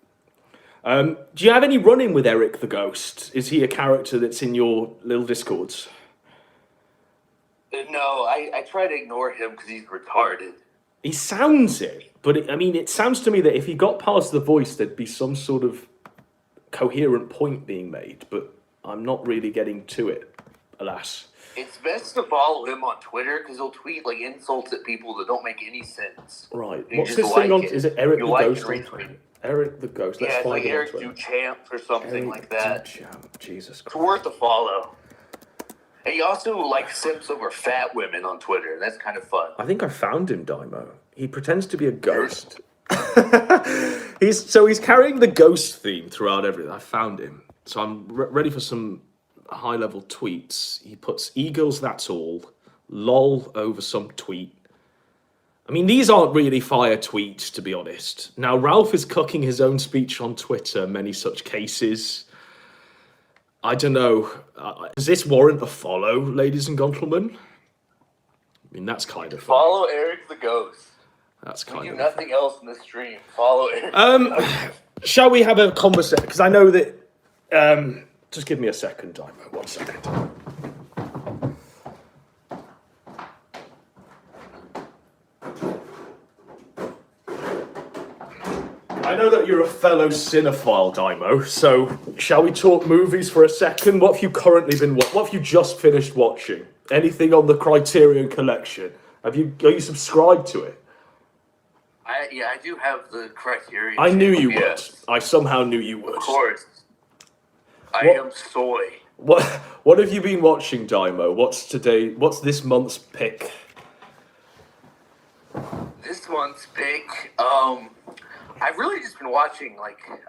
Do you have any run-in with Eric the Ghost? Is he a character that's in your little Discords? No, I try to ignore him because he's retarded. He sounds it, but it sounds to me that if he got past the voice, there'd be some sort of coherent point being made, but I'm not really getting to it, alas. It's best to follow him on Twitter because he'll tweet like insults at people that don't make any sense. Right. And What's this thing on? Is it Eric you the like Ghost? retweet. Eric the Ghost. Let's Yeah, it's find like him on Eric Twitter. Duchamp or something Eric like that. Duchamp. Jesus It's Christ. worth a follow. And he also like simps over fat women on Twitter, and that's kind of fun. I think I found him, Dymo. He pretends to be a ghost. He's carrying the ghost theme throughout everything. I found him. So I'm ready for some high-level tweets. He puts "Eagles, that's all." LOL over some tweet. I mean, these aren't really fire tweets, to be honest. Now, Ralph is cooking his own speech on Twitter, many such cases. I don't know. Does this warrant a follow, ladies and gentlemen? I mean, that's kind of fun. Follow Eric the Ghost. That's We kind do of nothing else in the stream. Follow Eric. The Ghost. Shall we have a conversation? Because I know that... just give me a second, Dymo. 1 second. I know that you're a fellow cinephile, Dymo, so shall we talk movies for a second? What have you currently been watching? What have you just finished watching? Anything on the Criterion Collection? Are you subscribed to it? I do have the Criterion. I knew you yes. would. I somehow knew you would. Of course. I What- am soy. What have you been watching, Dymo? What's this month's pick? This month's pick, I've really just been watching,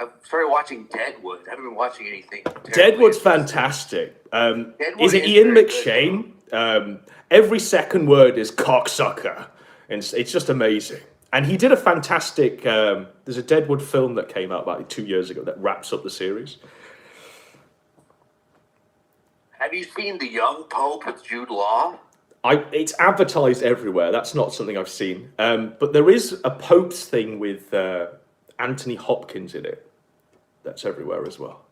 I've started watching Deadwood. I haven't been watching anything. Deadwood's fantastic. Is it is Ian very McShane? Every second word is cocksucker. And it's just amazing. And he did a fantastic... there's a Deadwood film that came out about 2 years ago that wraps up the series. Have you seen The Young Pope with Jude Law? It's advertised everywhere. That's not something I've seen. But there is a Pope's thing with Anthony Hopkins in it. That's everywhere as well.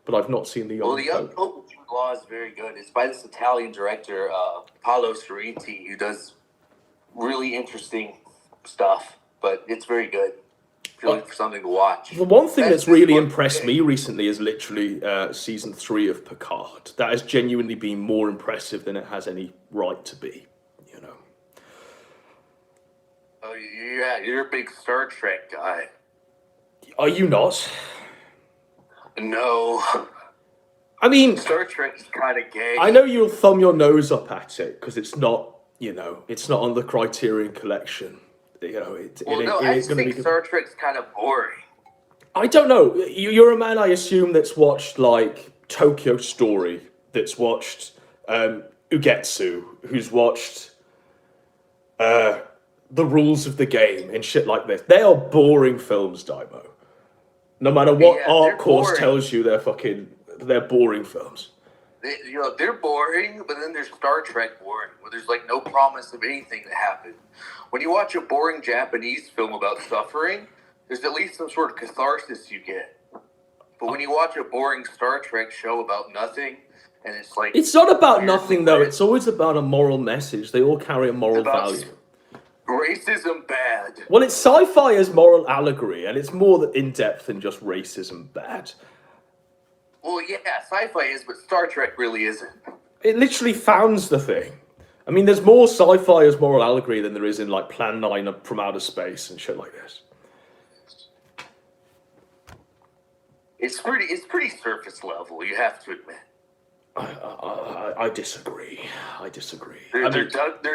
But I've not seen The Young The Young Pope. Pope with Jude Law is very good. It's by this Italian director, Paolo Sorrenti, who does really interesting stuff. But it's very good. If you're looking for something to watch. The one thing that's really this impressed pick. me recently is literally season 3 of Picard. That has genuinely been more impressive than it has any right to be, you know. Oh, yeah, you're a big Star Trek guy. Are you not? No. I mean, Star Trek is kind of gay. I know you'll thumb your nose up at it because it's not, it's not on the Criterion Collection. I It's just going to think be. Star Trek's kind of boring. I don't know. You're a man, I assume, that's watched like Tokyo Story, that's watched Ugetsu, who's watched The Rules of the Game and shit like this. They are boring films, Dymo. No matter what Yeah, art they're course boring. tells you, they're boring films. They're boring, but then there's Star Trek boring, where there's like no promise of anything to happen. When you watch a boring Japanese film about suffering, there's at least some sort of catharsis you get. But when you watch a boring Star Trek show about nothing, and it's like... It's not about nothing, though. It's always about a moral message. They all carry a moral about value. racism bad. Well, it's sci-fi as moral allegory, and it's more in-depth than just racism bad. Well, yeah, sci-fi is, but Star Trek really isn't. It literally founds the thing. I mean, there's more sci-fi as moral allegory than there is in, like, Plan 9 from Outer Space and shit like this. It's pretty surface level, you have to admit. I disagree. I disagree. They're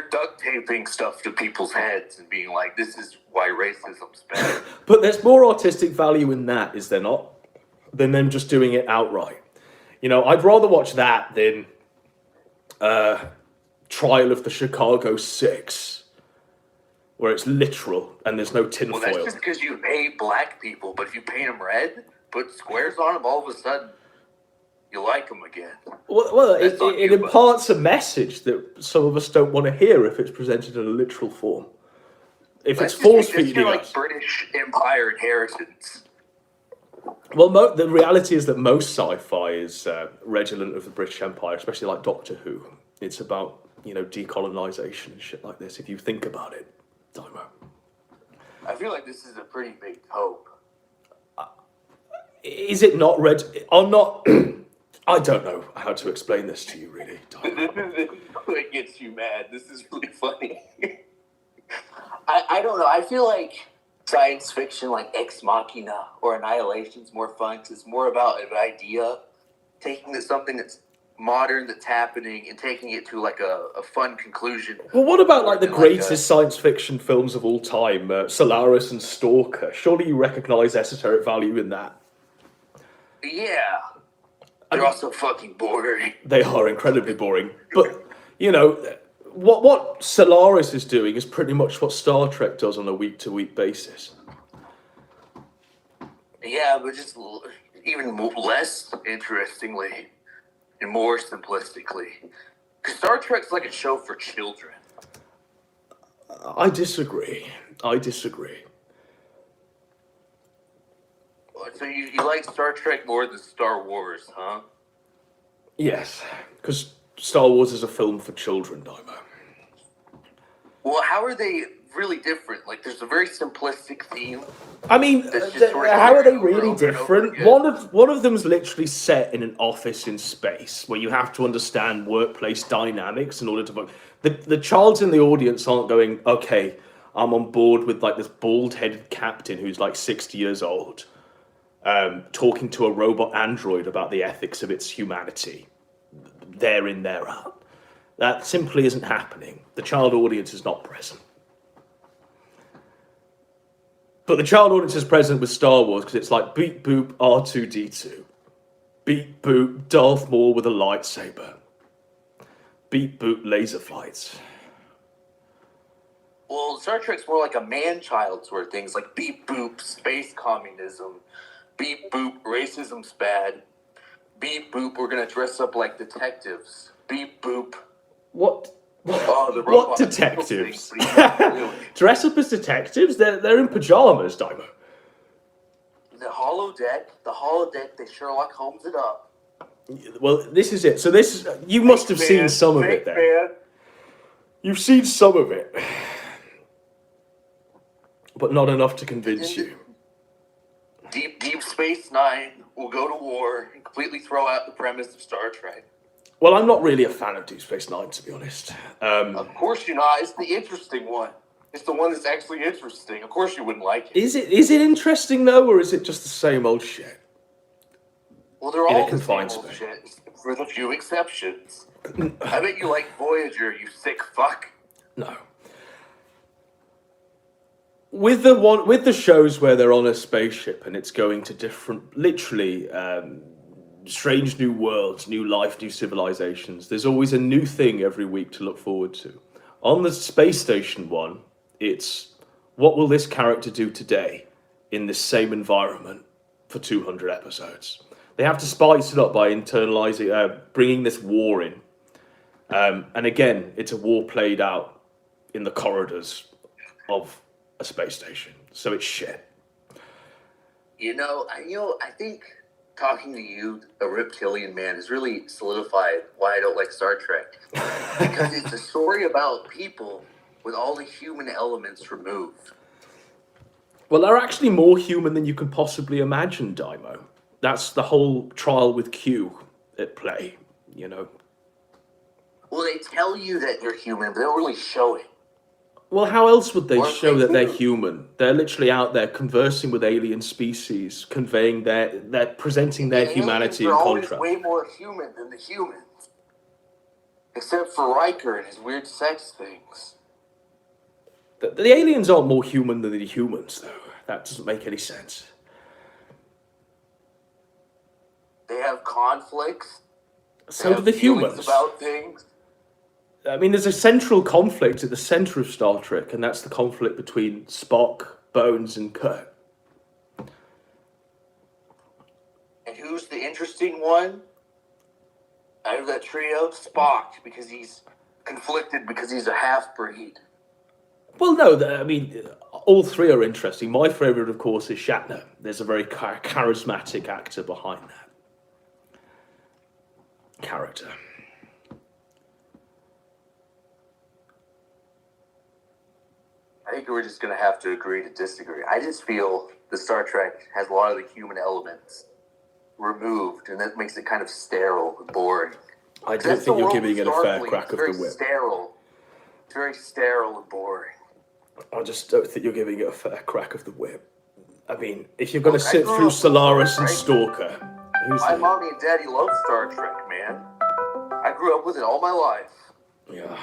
duct taping stuff to people's heads and being like, this is why racism's bad. But there's more artistic value in that, is there not? Than them just doing it outright. I'd rather watch that than Trial of the Chicago 6, where it's literal and there's no tinfoil. Well, that's just because you hate black people, but if you paint them red, put squares on them, all of a sudden you like them again. Well, That's on it you, bud. imparts a message that some of us don't want to hear if it's presented in a literal form. If it's force feeding like us. British Empire inheritance. Well, the reality is that most sci-fi is redolent of the British Empire, especially like Doctor Who. It's about, decolonization and shit like this, if you think about it. Dimo. I feel like this is a pretty big hope. Is it not red? I'm not... I don't know how to explain this to you, really. This is what gets you mad. This is really funny. I don't know. I feel like science fiction like Ex Machina or Annihilation is more fun because it's more about an idea, taking something that's modern, that's happening, and taking it to like a fun conclusion. Well, what about like the greatest science fiction films of all time, Solaris and Stalker? Surely you recognise esoteric value in that. Yeah. They're also fucking boring. They are incredibly boring. But, what Solaris is doing is pretty much what Star Trek does on a week-to-week basis. Yeah, but just even less interestingly and more simplistically. Because Star Trek's like a show for children. I disagree. So you like Star Trek more than Star Wars, huh? Yes, because Star Wars is a film for children, Dimo. Well, how are they really different? Like, there's a very simplistic theme. I mean, how are they really different? One of them's literally set in an office in space where you have to understand workplace dynamics in order to... The childs in the audience aren't going, okay, I'm on board with like this bald-headed captain who's like 60 years old, talking to a robot android about the ethics of its humanity. There in, there out. That simply isn't happening. The child audience is not present. But the child audience is present with Star Wars because it's like beep boop R2-D2. Beep boop Darth Maul with a lightsaber. Beep boop laser fights. Well, Star Trek's more like a man-child sort of things, like beep boop space communism. Beep boop racism's bad. Beep boop we're gonna dress up like detectives. Beep boop. What? What detectives? Dress up as detectives? They're in pajamas, Dimo. The holodeck, they Sherlock Holmes it up. Well, this is it. So you must have seen some of it then. You've seen some of it. But not enough to convince you. Deep Space Nine will go to war and completely throw out the premise of Star Trek. Well, I'm not really a fan of Deep Space Nine, to be honest. Of course you're not. It's the interesting one. It's the one that's actually interesting. Of course you wouldn't like it. Is it interesting, though, or is it just the same old shit? Well, they're all the same old shit, with a few exceptions. I bet you like Voyager, you sick fuck. No. With the shows where they're on a spaceship and it's going to different, literally, strange new worlds, new life, new civilizations. There's always a new thing every week to look forward to. On the space station one, it's what will this character do today in this same environment for 200 episodes. They have to spice it up by internalizing, bringing this war in. And again, it's a war played out in the corridors of a space station. So it's shit. I think talking to you, a reptilian man, has really solidified why I don't like Star Trek. Because it's a story about people with all the human elements removed. Well, they're actually more human than you can possibly imagine, Daimo. That's the whole trial with Q at play, Well, they tell you that they're human, but they don't really show it. Well, how else would they show that they're human? They're literally out there conversing with alien species, conveying they're presenting their humanity in contrast. They're always way more human than the humans. Except for Riker and his weird sex things. The aliens aren't more human than the humans, though. That doesn't make any sense. They have conflicts. So do the humans. About things. I mean, there's a central conflict at the center of Star Trek, and that's the conflict between Spock, Bones, and Kirk. interesting one out of that trio, Spock, because he's conflicted because he's a half-breed. Well, no, I mean, all three are interesting. My favourite, of course, is Shatner. There's a very charismatic actor behind that character. I think we're just going to have to agree to disagree. I just feel the Star Trek has a lot of the human elements removed, and that makes it kind of sterile and boring. I don't think you're giving it a fair crack of the whip. Sterile. It's very sterile and boring. I just don't think you're giving it a fair crack of the whip. I mean, if you're going to sit through Solaris and Stalker, my mommy and daddy love Star Trek, man. I grew up with it all my life. Yeah.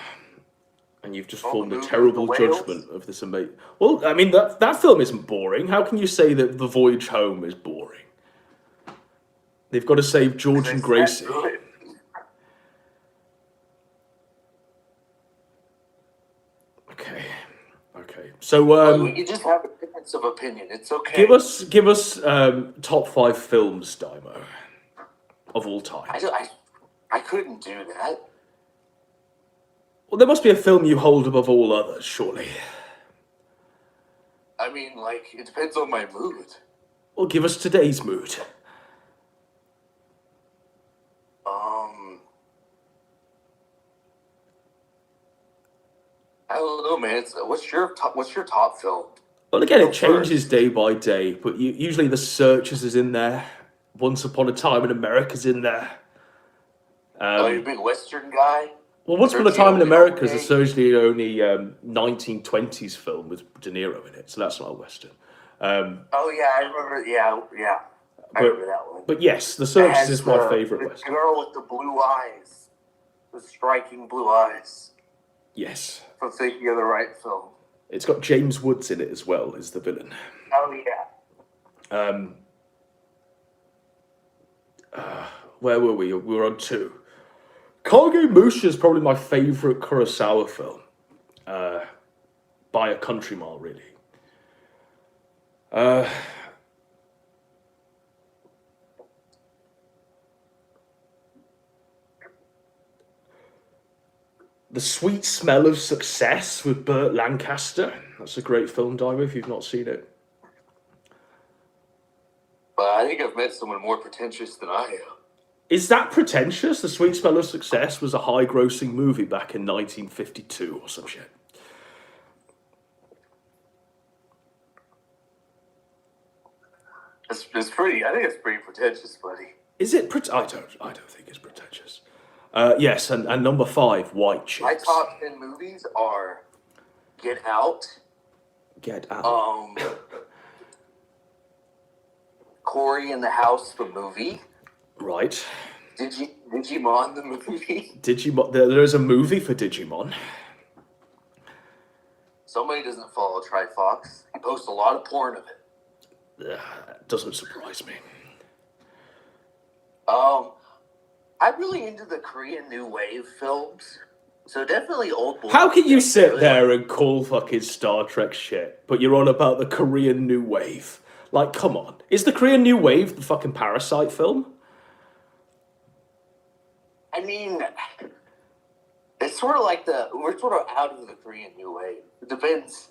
And you've just formed a terrible judgment of this amazing... Well, I mean, that film isn't boring. How can you say that The Voyage Home is boring? They've got to save George and Gracie. Okay. So, we can just have a difference of opinion. It's okay. Give us top 5 films, Dymo, of all time. I couldn't do that. Well, there must be a film you hold above all others, surely. I mean, like, it depends on my mood. Well, give us today's mood. I don't know, man. What's your top film? Well, again, it changes day by day, but usually The Searchers is in there. Once Upon a Time in America's in there. You're a big Western guy? Well, Once Upon a Time in America is essentially only 1920s film with De Niro in it, so that's not a Western. Oh, yeah, I remember. Yeah. I remember that one. But yes, The Searchers is my favourite Western. The girl with the blue eyes. The striking blue eyes. Yes. I'm thinking of the right film. It's got James Woods in it as well as the villain. Oh, yeah. Where were we? We were on 2. Kagemusha is probably my favourite Kurosawa film. By a country mile, really. The Sweet Smell of Success with Burt Lancaster. That's a great film, Diver, if you've not seen it. But I think I've met someone more pretentious than I am. Is that pretentious? The Sweet Smell of Success was a high-grossing movie back in 1952 or some shit. It's pretty. I think it's pretty pretentious, buddy. Is it? I don't think it's pretentious. Yes, and number 5, White Chicks. My top 10 movies are Get Out. Get Out. Cory in the House, the movie. Right. Digimon, the movie. Digimon. There is a movie for Digimon. Somebody doesn't follow Trifox. He posts a lot of porn of it. Doesn't surprise me. I'm really into the Korean New Wave films. So definitely Old Boy. How can you sit there and call fucking Star Trek shit, but you're on about the Korean New Wave? Like, come on. Is the Korean New Wave the fucking Parasite film? I mean, it's sort of like we're sort of out of the Korean New Wave. It depends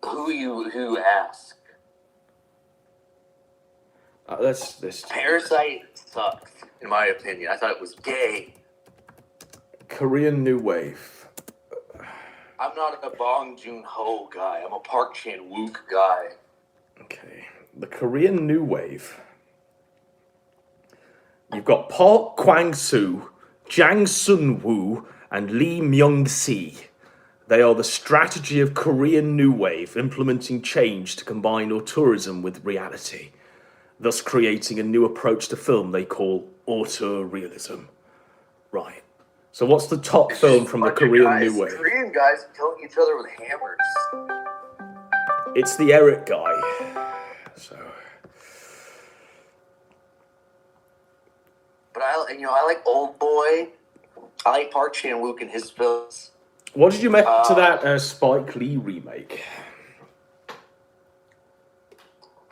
who ask. Parasite sucks, in my opinion. I thought it was gay. Korean New Wave. I'm not a Bong Joon-ho guy. I'm a Park Chan-wook guy. Okay. The Korean New Wave. You've got Park Kwang-soo, Jang Sun-woo, and Lee Myung-si. They are the strategy of Korean New Wave, implementing change to combine tourism with reality, thus creating a new approach to film they call auto-realism. Right. So what's the top film from the Korean New Wave? Korean guys killing each other with hammers. It's the Eric guy. So. But I like Old Boy. I like Park Chan-wook and his films. What did you make to that Spike Lee remake?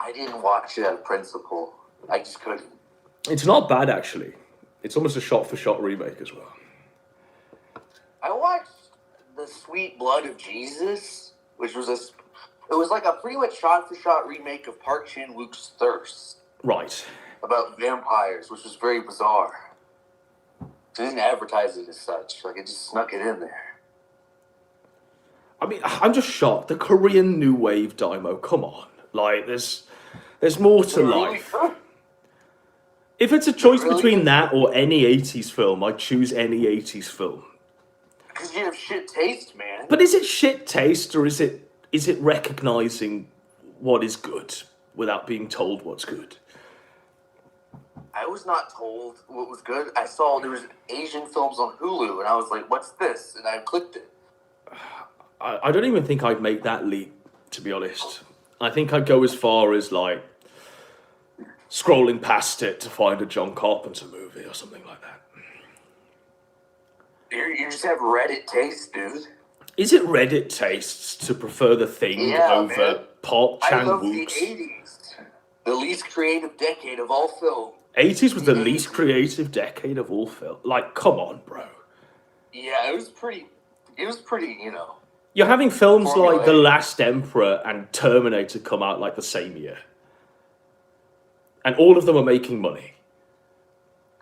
I didn't watch it out of principle. I just couldn't. It's not bad, actually. It's almost a shot-for-shot remake as well. I watched The Sweet Blood of Jesus, which was it was like a pretty much shot-for-shot remake of Park Chan-wook's Thirst. Right. About vampires, which was very bizarre. They didn't advertise it as such. Like, it just snuck it in there. I mean, I'm just shocked. The Korean New Wave Daimo, come on. Like, there's more to life. Really? If it's a choice Really? between that or any 80s film, I'd choose any 80s film. Because you have shit taste, man. But is it shit taste, or is it recognizing what is good without being told what's good? I was not told what was good. I saw there was Asian films on Hulu, and I was like, what's this? And I clicked it. I don't even think I'd make that leap, to be honest. I think I'd go as far as, like, scrolling past it to find a John Carpenter movie or something like that. You just have Reddit taste, dude. Is it Reddit tastes to prefer The Thing over man. Park I love the Chan-wook's? 80s. The least creative decade of all film. 80s was the least creative decade of all film. Like, come on, bro. Yeah, it was pretty, you know. You're having films like Formulaic. The Last Emperor and Terminator come out like the same year. And all of them are making money.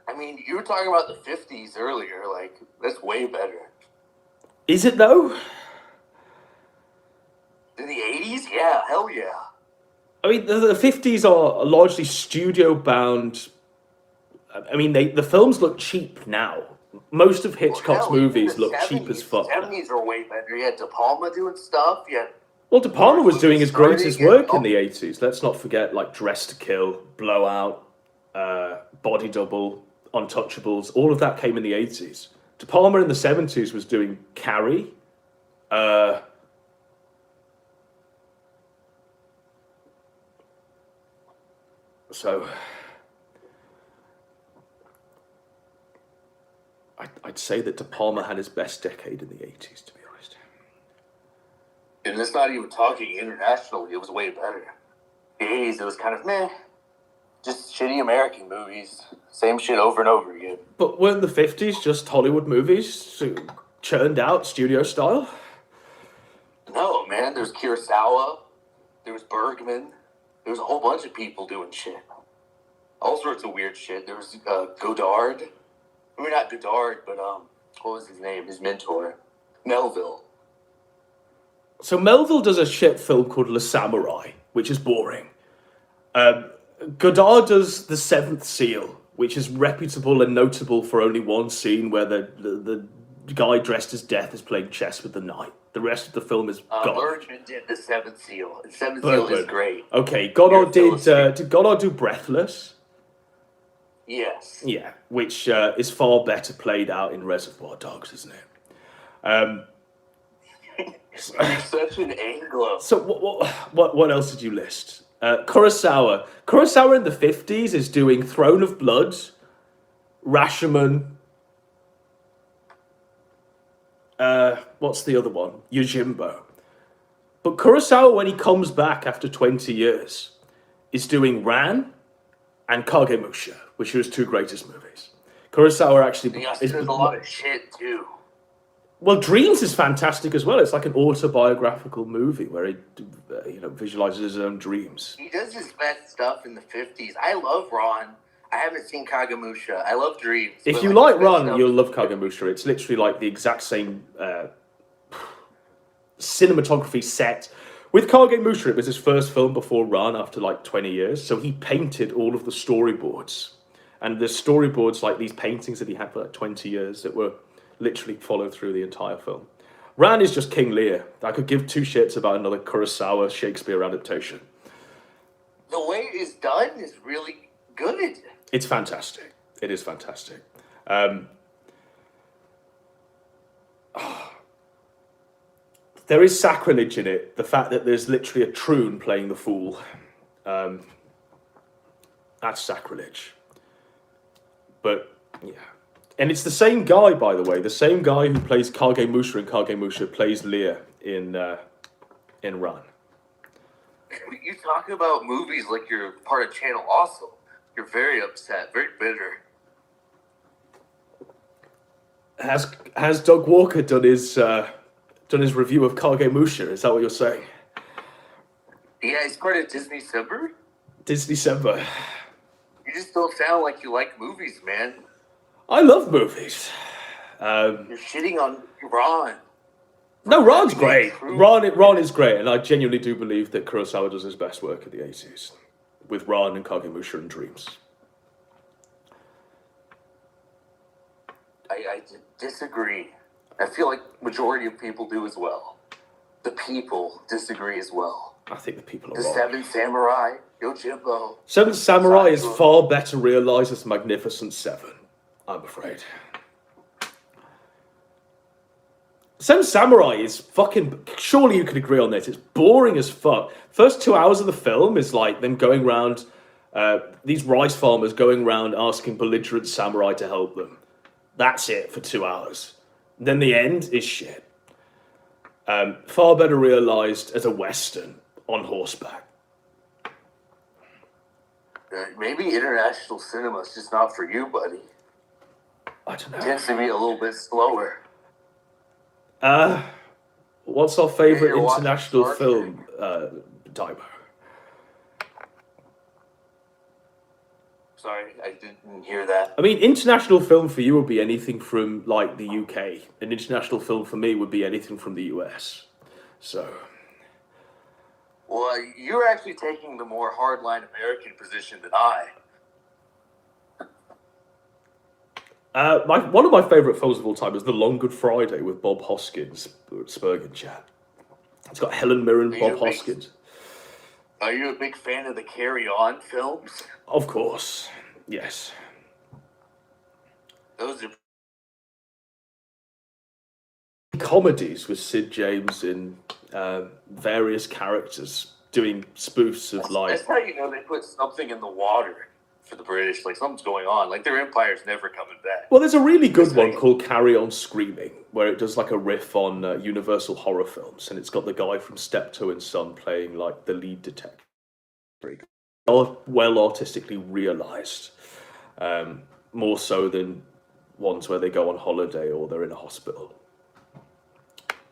I mean, you were talking about the 50s earlier. Like, that's way better. Is it, though? In the 80s? Yeah, hell yeah. I mean, the 50s are largely studio-bound. I mean, the films look cheap now. Most of Hitchcock's Hell, even movies the look 70s, cheap as fuck. 70s are way better. You had De Palma doing stuff. You had Well, De Palma was doing his greatest work in and- the 80s. Let's not forget, like, Dress to Kill, Blowout, Body Double, Untouchables. All of that came in the 80s. De Palma in the 70s was doing Carrie. So I'd say that De Palma had his best decade in the 80s, to be honest. And it's not even talking internationally. It was way better. The 80s, it was kind of meh. Just shitty American movies. Same shit over and over again. But weren't the 50s just Hollywood movies churned out studio style? No, man. There's Kurosawa. There was Bergman. There was a whole bunch of people doing shit. All sorts of weird shit. There was Godard. I mean, not Godard, but what was his name? His mentor. Melville. So Melville does a shit film called Le Samurai, which is boring. Godard does The Seventh Seal, which is reputable and notable for only one scene where the guy dressed as Death is playing chess with the knight. The rest of the film is garbage. Bergman did The Seventh Seal. And Seventh Seal is great. Okay, Godard did Godard do Breathless? Yes. Yeah, which is far better played out in Reservoir Dogs, isn't it? You're such an Anglo. So what else did you list? Kurosawa. Kurosawa in the 50s is doing Throne of Blood, Rashomon. What's the other one? Yojimbo. But Kurosawa, when he comes back after 20 years, is doing Ran and Kagemusha, which are his two greatest movies. Kurosawa actually He also does a lot of shit, too. Well, Dreams is fantastic as well. It's like an autobiographical movie where he, visualizes his own dreams. He does his best stuff in the 50s. I love Ron. I haven't seen Kagemusha. I love Dreams. If but, you like his best Ron, stuff- you'll love Kagemusha. It's literally like the exact same cinematography set. With Kagemusha, it was his first film before Ran after like 20 years, so he painted all of the storyboards. And the storyboards, like these paintings that he had for like 20 years that were literally followed through the entire film. Ran is just King Lear. I could give two shits about another Kurosawa Shakespeare adaptation. The way it's done is really good. It's fantastic. It is fantastic. There is sacrilege in it. The fact that there's literally a troon playing the fool. That's sacrilege. But, yeah. And it's the same guy, by the way. The same guy who plays Kagemusha in Kagemusha plays Lear in Ran. You talk about movies like you're part of Channel Awesome. You're very upset, very bitter. Has Doug Walker done his review of Kagemusha? Is that what you're saying? Yeah, he's part of Disney December. Disney December. You just don't sound like you like movies, man. I love movies. You're shitting on Ron. No, Ron's great. Ron is great, and I genuinely do believe that Kurosawa does his best work in the 80s with Ron and Kagemusha and Dreams. I disagree. I feel like majority of people do as well. The people disagree as well. I think the people are The wrong. Seven Samurai, Yojimbo. Seven Samurai is far better realised as Magnificent Seven, I'm afraid. Seven Samurai is fucking... Surely you could agree on this. It's boring as fuck. First 2 hours of the film is like them going around... these rice farmers going around asking belligerent samurai to help them. That's it for 2 hours. Then the end is shit. Far better realised as a Western on horseback. Maybe international cinema is just not for you, buddy. I don't know. It tends to be a little bit slower. What's our favourite You're international watching film, Daibo? Sorry, I didn't hear that. I mean, international film for you would be anything from, like, the UK. An international film for me would be anything from the US. So... Well, you're actually taking the more hardline American position than I. One of my favourite films of all time is The Long Good Friday with Bob Hoskins, Spurgeon chat. It's got Helen Mirren, Bob Hoskins. Are you a big fan of the Carry On films? Of course, yes. Those are comedies with Sid James and various characters doing spoofs of like... That's how you know they put something in the water for the British. Like, something's going on. Like, their empire's never coming back. Well, there's a really good one called Carry On Screaming, where it does like a riff on Universal horror films, and it's got the guy from Steptoe and Son playing like the lead detective. Very good. Well artistically realised, more so than ones where they go on holiday or they're in a hospital.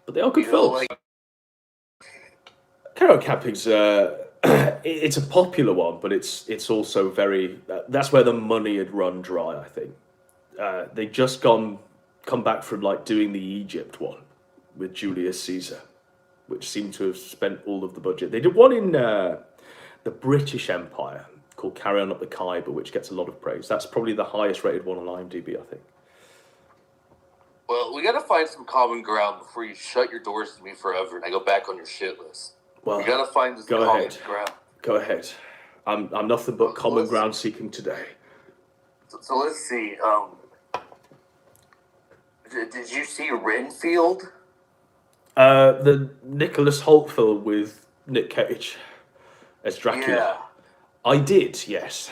But they are good films. Carry On Camping's it's a popular one, but it's also very... that's where the money had run dry, I think. They just come back from like doing the Egypt one with Julius Caesar, which seemed to have spent all of the budget. They did one in the British Empire called Carry On Up the Khyber, which gets a lot of praise. That's probably the highest rated one on IMDb, I think. Well, we gotta find some common ground before you shut your doors to me forever and I go back on your shit list. Well, we gotta find this common ground. Go ahead. I'm nothing but common ground seeking today. So let's see. Did you see Renfield? The Nicholas Hoult film with Nick Cage as Dracula. Yeah. I did, yes.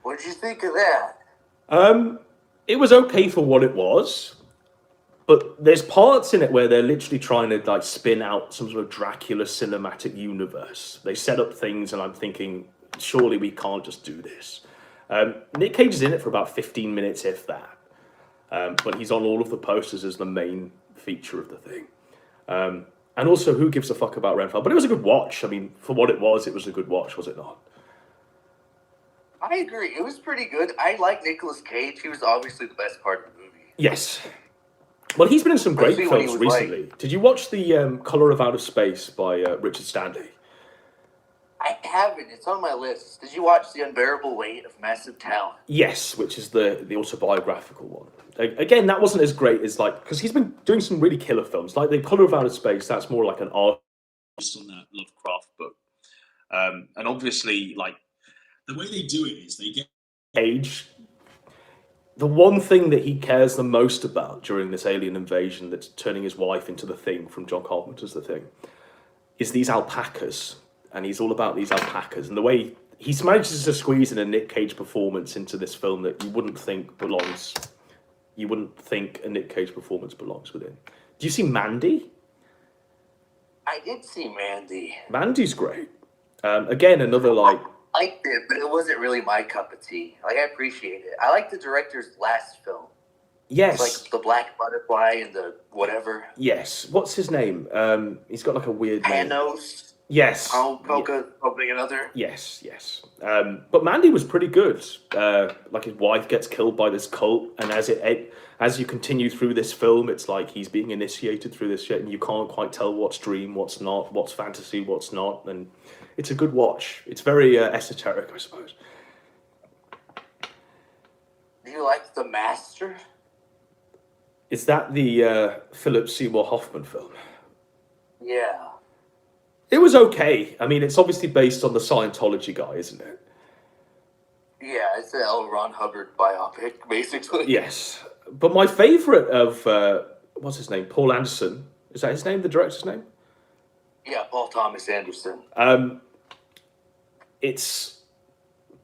What did you think of that? It was okay for what it was, but there's parts in it where they're literally trying to like spin out some sort of Dracula cinematic universe. They set up things, and I'm thinking, surely we can't just do this. Nick Cage is in it for about 15 minutes, if that. But he's on all of the posters as the main feature of the thing. And also, who gives a fuck about Renfield? But it was a good watch. I mean, for what it was a good watch, was it not? I agree. It was pretty good. I like Nicolas Cage. He was obviously the best part of the movie. Yes. Well, he's been in some great films recently. Like... Did you watch the Colour of Outer Space by Richard Stanley? I haven't. It's on my list. Did you watch The Unbearable Weight of Massive Talent? Yes, which is the autobiographical one. Again, that wasn't as great as like... Because he's been doing some really killer films. Like The Colour of Outer Space, that's more like an art... based on that Lovecraft book. And obviously, like... The way they do it is they get Cage. The one thing that he cares the most about during this alien invasion that's turning his wife into the Thing from John Carpenter's The Thing is these alpacas. And he's all about these alpacas. And the way he manages to squeeze in a Nick Cage performance into this film that you wouldn't think belongs... You wouldn't think a Nick Cage performance belongs within. Do you see Mandy? I did see Mandy. Mandy's great. Again, another like... liked it, but it wasn't really my cup of tea. Like, I appreciate it. I like the director's last film. Yes. It's like the Black Butterfly and the whatever. Yes. What's his name? He's got like a weird name. Panos. Yes. Polka, something another. Yes, yes. But Mandy was pretty good. Like his wife gets killed by this cult, and as you continue through this film, it's like he's being initiated through this shit, and you can't quite tell what's dream, what's not, what's fantasy, what's not, and it's a good watch. It's very esoteric, I suppose. Do you like The Master? Is that the Philip Seymour Hoffman film? Yeah. It was okay. I mean, it's obviously based on the Scientology guy, isn't it? Yeah, it's an L. Ron Hubbard biopic, basically. Yes. But my favourite of, what's his name? Paul Anderson. Is that his name, the director's name? Yeah, Paul Thomas Anderson. It's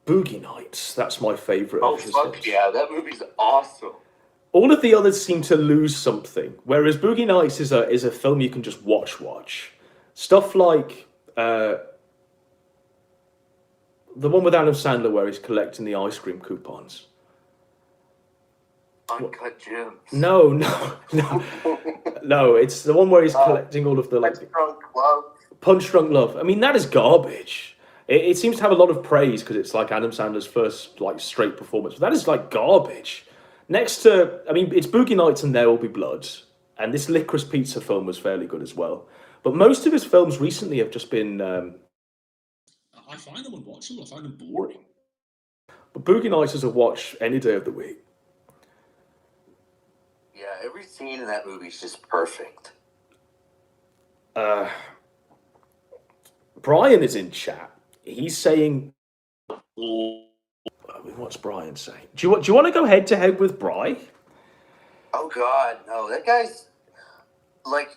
Boogie Nights. That's my favourite Oh, of his fuck films. yeah, that movie's awesome. All of the others seem to lose something, whereas Boogie Nights is a film you can just watch. Stuff like the one with Adam Sandler where he's collecting the ice cream coupons. Uncut Gems. No. No, it's the one where he's collecting all of the like Punch Drunk Love. Punch Drunk Love. I mean, that is garbage. It seems to have a lot of praise because it's like Adam Sandler's first like straight performance, but that is like garbage. Next to, I mean, it's Boogie Nights and There Will Be Blood, and this Licorice Pizza film was fairly good as well. But most of his films recently have just been. I find them unwatchable. I find them boring. But Boogie Nights is a watch any day of the week. Yeah, every scene in that movie is just perfect. Brian is in chat. He's saying. What's Brian saying? Do you want to go head to head with Bri? Oh God, no! That guy's like.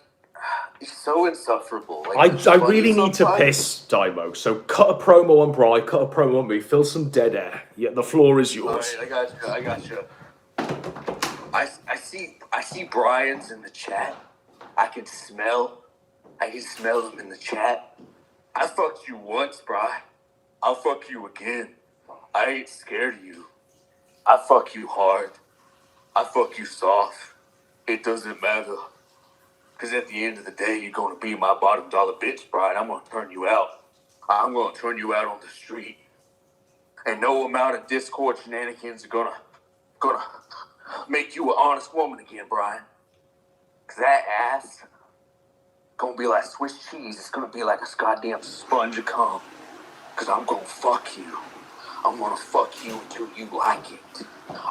He's so insufferable. Like, I really need to piss, Daimo. So cut a promo on Bri, cut a promo on me, fill some dead air. Yeah, the floor is yours. All right, I got you. I see Brian's in the chat. I can smell them in the chat. I fucked you once, Bri. I'll fuck you again. I ain't scared of you. I fuck you hard. I fuck you soft. It doesn't matter. Because at the end of the day, you're going to be my bottom dollar bitch, Brian. I'm going to turn you out. I'm going to turn you out on the street. And no amount of Discord shenanigans are going to make you an honest woman again, Brian. Because that ass going to be like Swiss cheese. It's going to be like a goddamn sponge of cum. Because I'm going to fuck you. I'm going to fuck you until you like it.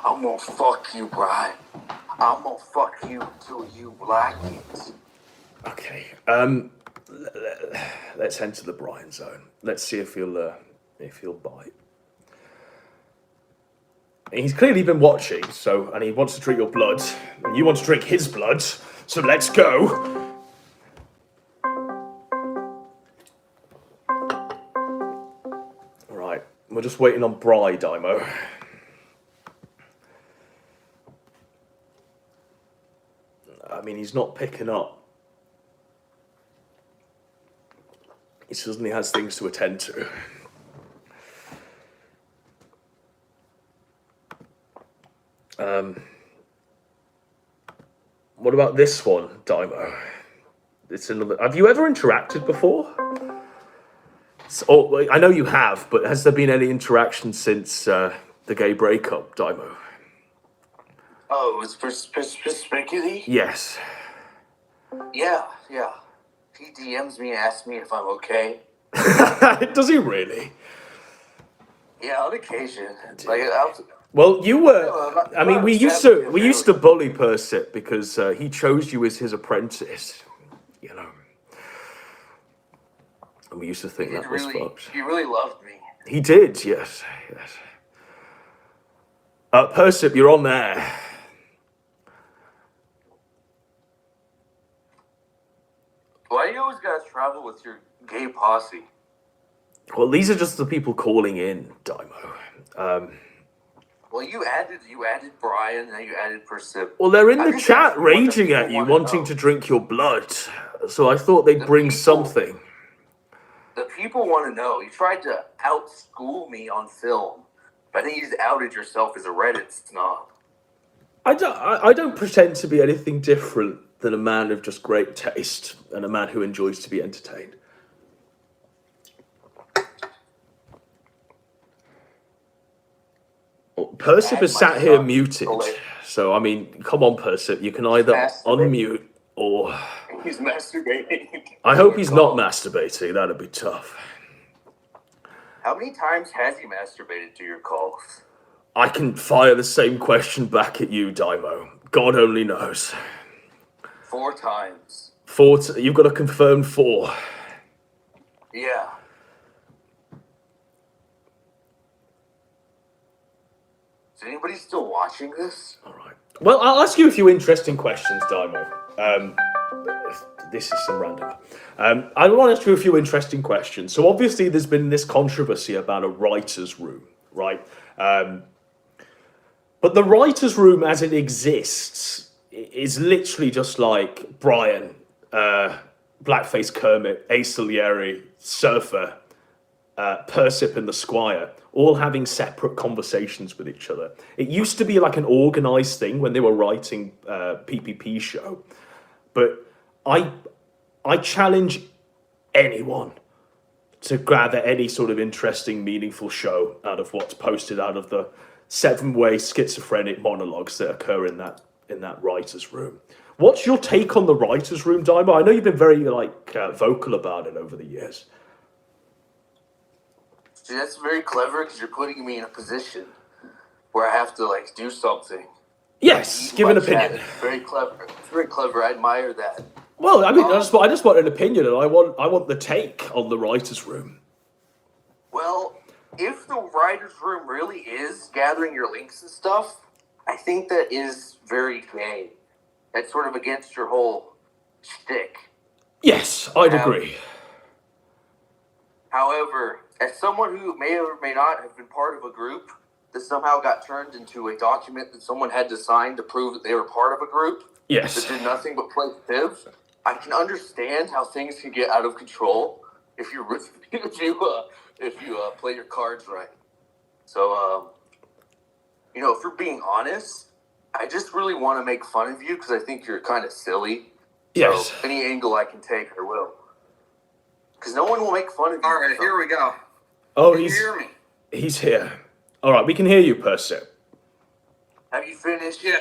I'm going to fuck you, Brian. I'm going to fuck you until you like it. Okay. Let's enter the Brian zone. Let's see if he'll bite. He's clearly been watching, and he wants to drink your blood, and you want to drink his blood, so let's go. All right, we're just waiting on Bri, Daimo. I mean, he's not picking up. He suddenly has things to attend to. What about this one, Daimo? It's another. Have you ever interacted before? I know you have, but has there been any interaction since the gay breakup, Daimo? Oh, it's for Spinkity? Yes. Yeah. He DMs me and asks me if I'm okay. Does he really? Yeah, on occasion. Well, you were. I mean, we used to bully Persit because he chose you as his apprentice. You know, and we used to think that was fucked. He really loved me. He did, yes. Persit, you're on there. Why do you always gotta travel with your gay posse? Well, these are just the people calling in, Daimo. Well, you added Brian, and you added Persip. Well, they're in the chat raging at you, wanting to drink your blood. So I thought they'd bring something. The people want to know. You tried to outschool me on film. But I think you just outed yourself as a Reddit snob. I don't pretend to be anything different than a man of just great taste and a man who enjoys to be entertained. Well, Persip is sat here muted. So, I mean, come on, Persip. You can either unmute or... He's masturbating. I hope he's not masturbating. That'd be tough. How many times has he masturbated to your calls? I can fire the same question back at you, Daimo. God only knows. 4 times. You've got to confirm 4. Yeah. Is anybody still watching this? All right. Well, I'll ask you a few interesting questions, Daimo. This is some random. I want to ask you a few interesting questions. So obviously there's been this controversy about a writer's room, right? But the writer's room as it exists is literally just like Brian, Blackface Kermit, Ace Salieri, Surfer, Persip and the Squire, all having separate conversations with each other. It used to be like an organized thing when they were writing PPP show. But I challenge anyone to gather any sort of interesting, meaningful show out of what's posted out of the 7-way schizophrenic monologues that occur in that writer's room. What's your take on the writer's room, Daimo? I know you've been very vocal about it over the years. See, that's very clever because you're putting me in a position where I have to do something. Yes, give an opinion. Very clever. It's very clever. I admire that. Well, I mean, I just want an opinion, and I want the take on the writer's room. Well, if the writer's room really is gathering your links and stuff, I think that is very gay. That's sort of against your whole shtick. Yes, I'd agree. However, as someone who may or may not have been part of a group that somehow got turned into a document that someone had to sign to prove that they were part of a group, yes, that did nothing but play Civ, I can understand how things can get out of control if you play your cards right. So, if we're being honest, I just really want to make fun of you because I think you're kind of silly. Yes. So any angle I can take, I will. Because no one will make fun of you. All right, here we go. Oh, Can you hear me? He's here. All right, we can hear you, Persip. Have you finished? Yeah,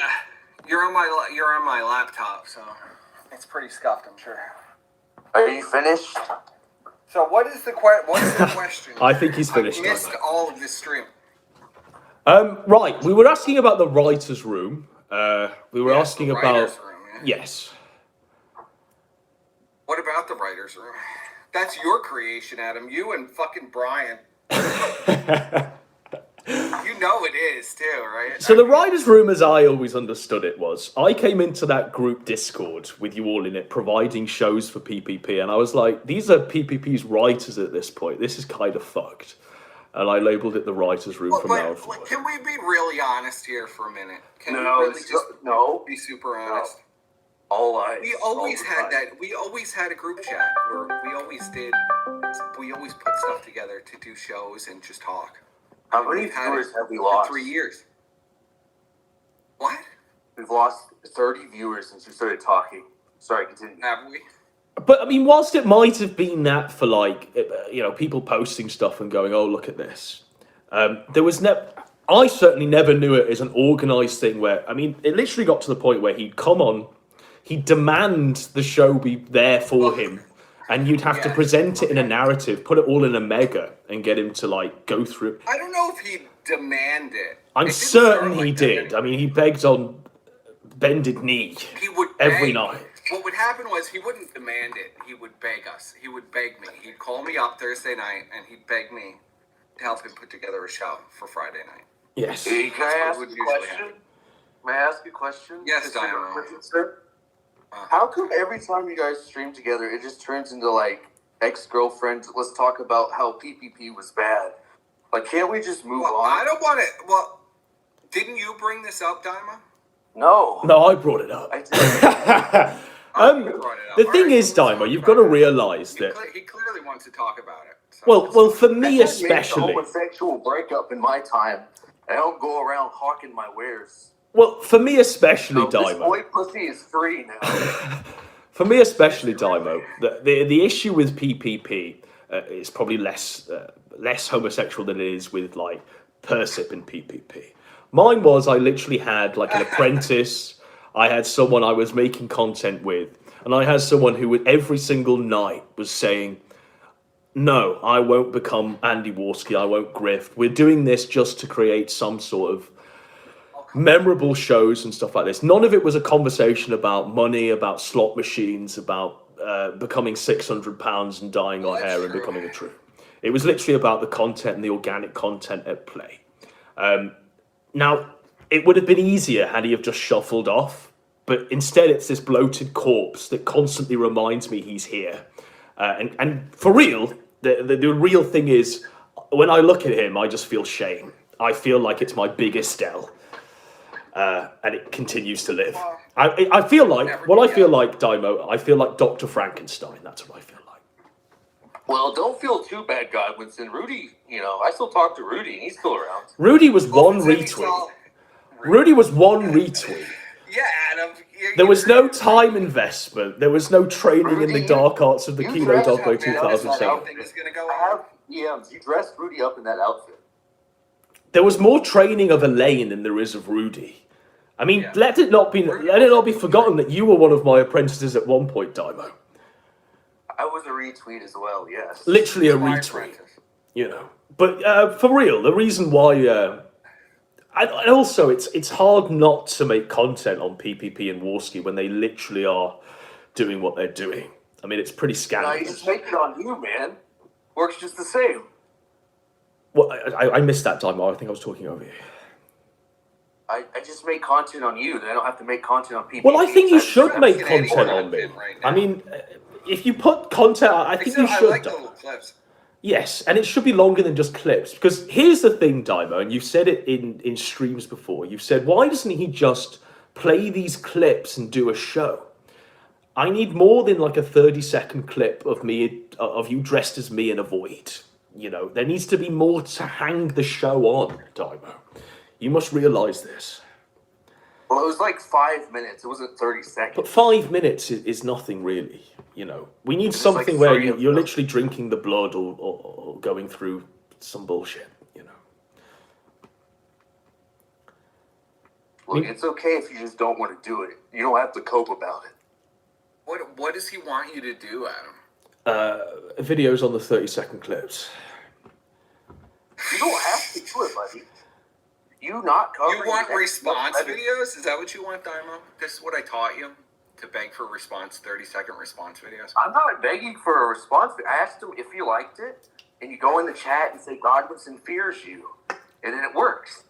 you're on my laptop, so it's pretty scuffed, I'm sure. Are you finished? So what's the question? I think he's finished. I missed all of this stream. Right, we were asking about the writer's room. We were asking the about... writer's room, yeah. Yes. What about the writer's room? That's your creation, Adam. You and fucking Brian. You know it is, too, right? So the writer's room, as I always understood it, was I came into that group Discord with you all in it, providing shows for PPP, and I was like, these are PPP's writers at this point. This is kind of fucked. And I labelled it the writer's room from now on forward. Can we be really honest here for a minute? Can we No, really just be super honest? All lies. We always had that. We always had a group chat where we always put stuff together to do shows and just talk. How many viewers have we lost? 3 years. What? We've lost 30 viewers since we started talking. Sorry, continue. Have we? But, I mean, whilst it might have been that for, people posting stuff and going, oh, look at this, there was I certainly never knew it as an organised thing where, I mean, it literally got to the point where he'd come on, he'd demand the show be there for him, and you'd have to present it in a narrative, put it all in a mega, and get him to, go through. I don't know if he'd demand it. I'm certain he did. I mean, he begged on bended knee every night. What would happen was he wouldn't demand it. He would beg us. He would beg me. He'd call me up Thursday night, and he'd beg me to help him put together a show for Friday night. Yes. Hey, can I ask you a question? May I ask you a question? Yes, Diana. Sir? How come every time you guys stream together, it just turns into, ex-girlfriend, let's talk about how PPP was bad? Can't we just move on? I don't want it. Well, didn't you bring this up, Daima? No. No, I brought it up. I did. The thing is, Daimo, you've got to realise that. He clearly wants to talk about it. So Well, for me I especially. homosexual breakup in my time. I don't go around hawking my wares. Well, for me especially, This Daimo. boy pussy is free now. For me especially, Daimo, the issue with PPP is probably less homosexual than it is with like Persip and PPP. Mine was I literally had like an apprentice. I had someone I was making content with, and I had someone who would every single night was saying, "No, I won't become Andy Warski. I won't grift. We're doing this just to create some sort of memorable shows and stuff like this." None of it was a conversation about money, about slot machines, about becoming 600 pounds and dyeing our hair and becoming a true. It was literally about the content and the organic content at play. Now, it would have been easier had he have just shuffled off, but instead it's this bloated corpse that constantly reminds me he's here. And for real, the real thing is, when I look at him, I just feel shame. I feel like it's my biggest L. And it continues to live. I feel like, Daimo, I feel like Dr. Frankenstein. That's what I feel like. Well, don't feel too bad, Godwinson. Rudy, I still talk to Rudy, and he's still around. Rudy was one retweet. Rudy was one retweet. Yeah, Adam. There was no time investment. There was no training in the dark arts of the Kilo Doggo 2007. I have DMs. You dressed Rudy up in that outfit. There was more training of Elaine than there is of Rudy. I mean, let it not be forgotten that you were one of my apprentices at one point, Daimo. I was a retweet as well, yes. Literally a retweet, But for real, the reason why, and also it's hard not to make content on PPP and Warski when they literally are doing what they're doing. I mean, it's pretty scandalous. No, you just make it on you, man. Works just the same. Well, I missed that, Daimo. I think I was talking over you. I just make content on you. Then I don't have to make content on PPP. Well, I think you should make content on me. I mean, if you put content, I think you should. I like the little clips. Yes, and it should be longer than just clips. Because here's the thing, Daimo, and you've said it in streams before. You've said, why doesn't he just play these clips and do a show? I need more than like a 30-second clip of you dressed as me in a void. There needs to be more to hang the show on, Daimo. You must realise this. Well, it was like 5 minutes. It wasn't 30 seconds. But 5 minutes is nothing really. We need something like where you're literally drinking the blood or going through some bullshit. Look, it's okay if you just don't want to do it. You don't have to cope about it. What does he want you to do, Adam? Videos on the 30-second clips. You don't have to do it, buddy. You want response videos? Is that what you want, Daimo? This is what I taught you? To beg for response, 30-second response videos? I'm not begging for a response. I asked him if he liked it, and you go in the chat and say, Godwinson fears you. And then it works.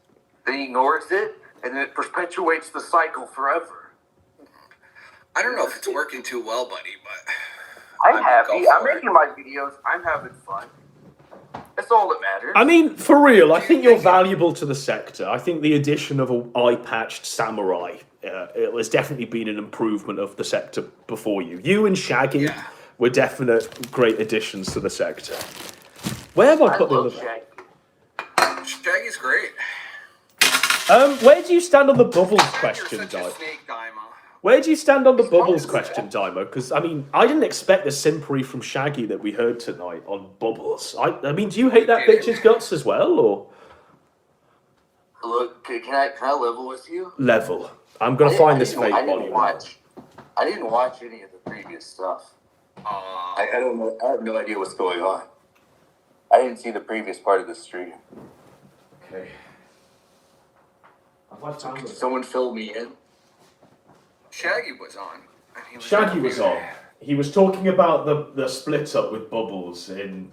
Then he ignores it, and then it perpetuates the cycle forever. I don't know if it's working too well, buddy, but... I'm happy. I'm making my videos. I'm having fun. That's all that matters. I mean, for real, I think you're valuable to the sector. I think the addition of an eye-patched samurai it has definitely been an improvement of the sector before you. You and Shaggy were definite great additions to the sector. Where have I put the other? Shaggy's great. Where do you stand on the bubbles question, Daimo? Where do you stand on the bubbles question, Daimo? Because, I mean, I didn't expect the simpery from Shaggy that we heard tonight on bubbles. I mean, do you hate that bitch's guts as well, or? Look, can I level with you? Level. I'm going to find this fake volume. I didn't watch any of the previous stuff. I don't know. I have no idea what's going on. I didn't see the previous part of the stream. Okay. Can someone fill me in? Shaggy was on. Shaggy was on. He was talking about the split up with Bubbles in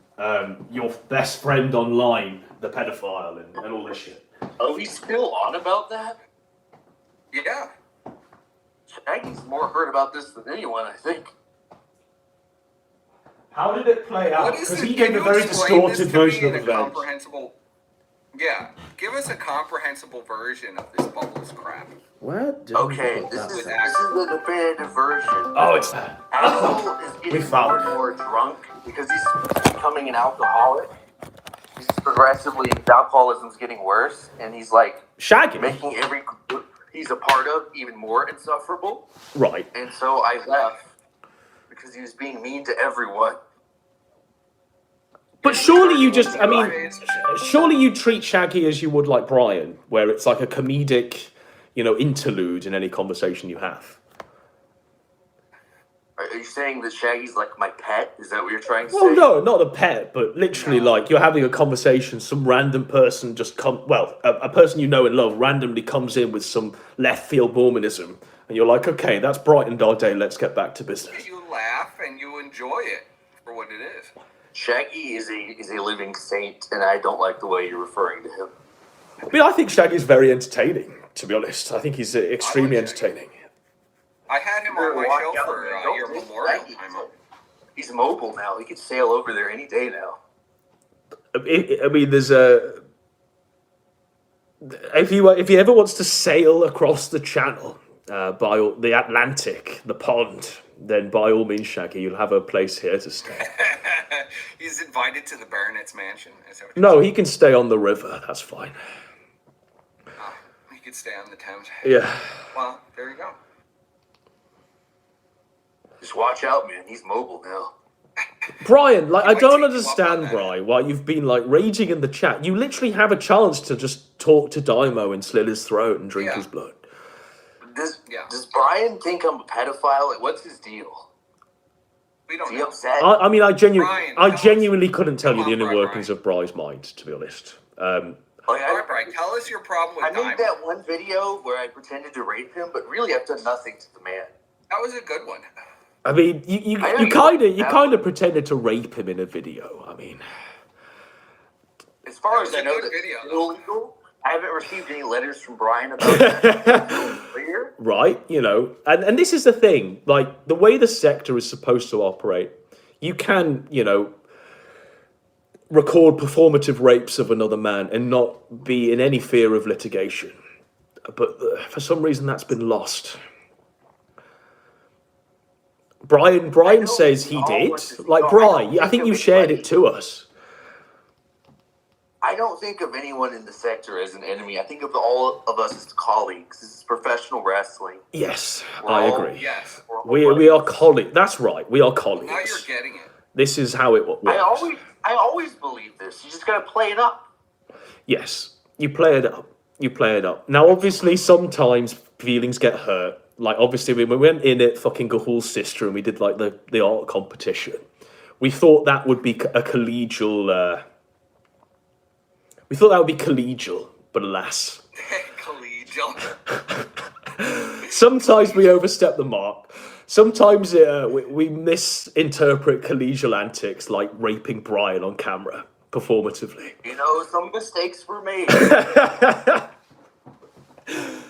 your best friend online, the pedophile, and all this shit. Oh, he's still on about that? Yeah. Shaggy's more hurt about this than anyone, I think. How did it play out? Because he gave a very distorted version of events. Yeah, give us a comprehensible version of this Bubbles crap. Where did Okay, we put this that? is the definitive version. Oh, it's Axel is we getting found more and more drunk because he's becoming an alcoholic. He's progressively, his alcoholism's getting worse, and he's like Shaggy. making every group he's a part of even more insufferable. Right. And so I left because he was being mean to everyone. But surely you just, I mean, surely you treat Shaggy as you would like Brian, where it's like a comedic, interlude in any conversation you have. Are you saying that Shaggy's like my pet? Is that what you're trying to Well, say? no, not a pet, but literally like you're having a conversation, some random person just a person you know and love randomly comes in with some left field Mormonism, and you're like, okay, that's brightened our day, let's get back to business. You laugh and you enjoy it for what it is. Shaggy is a living saint, and I don't like the way you're referring to him. I mean, I think Shaggy's very entertaining, to be honest. I think he's extremely entertaining. I had him on my show for your Memorial time. He's mobile now. He could sail over there any day now. I mean, there's a... If he ever wants to sail across the channel, by the Atlantic, the pond, then by all means, Shaggy, you'll have a place here to stay. He's invited to the Baronet's mansion. Is that what No, he can stay on the river. That's fine. He could stay on the Thames. Yeah. Well, there you go. Just watch out, man. He's mobile now. Brian, I don't understand, Brian, why you've been raging in the chat. You literally have a chance to just talk to Daimo and slit his throat and drink his blood. Does Brian think I'm a pedophile? What's his deal? We don't Is he upset? I mean, I genuinely couldn't tell you the inner workings of Brian's mind, to be honest. Brian, tell us your problem with I made that one video where I pretended to rape him, but really I've done nothing to the man. That was a good one. I mean, you kind of pretended to rape him in a video. I mean, as far as I know, that's illegal. I haven't received any letters from Brian about that. Clear? Right, and this is the thing, the way the sector is supposed to operate, you can, record performative rapes of another man and not be in any fear of litigation. But for some reason that's been lost. Brian says he did. Brian, I think you shared it to us. I don't think of anyone in the sector as an enemy. I think of all of us as colleagues. This is professional wrestling. Yes, I agree. Yes. We are colleagues. That's right. We are colleagues. Now you're getting it. This is how it works. I always believe this. You just gotta play it up. Yes, you play it up. You play it up. Now, obviously, sometimes feelings get hurt. Obviously, when we went in at fucking Gahul's sister and we did the art competition, we thought that would be a collegial. We thought that would be collegial, but alas. Collegial. Sometimes we overstep the mark. Sometimes we misinterpret collegial antics like raping Brian on camera, performatively. Some mistakes were made.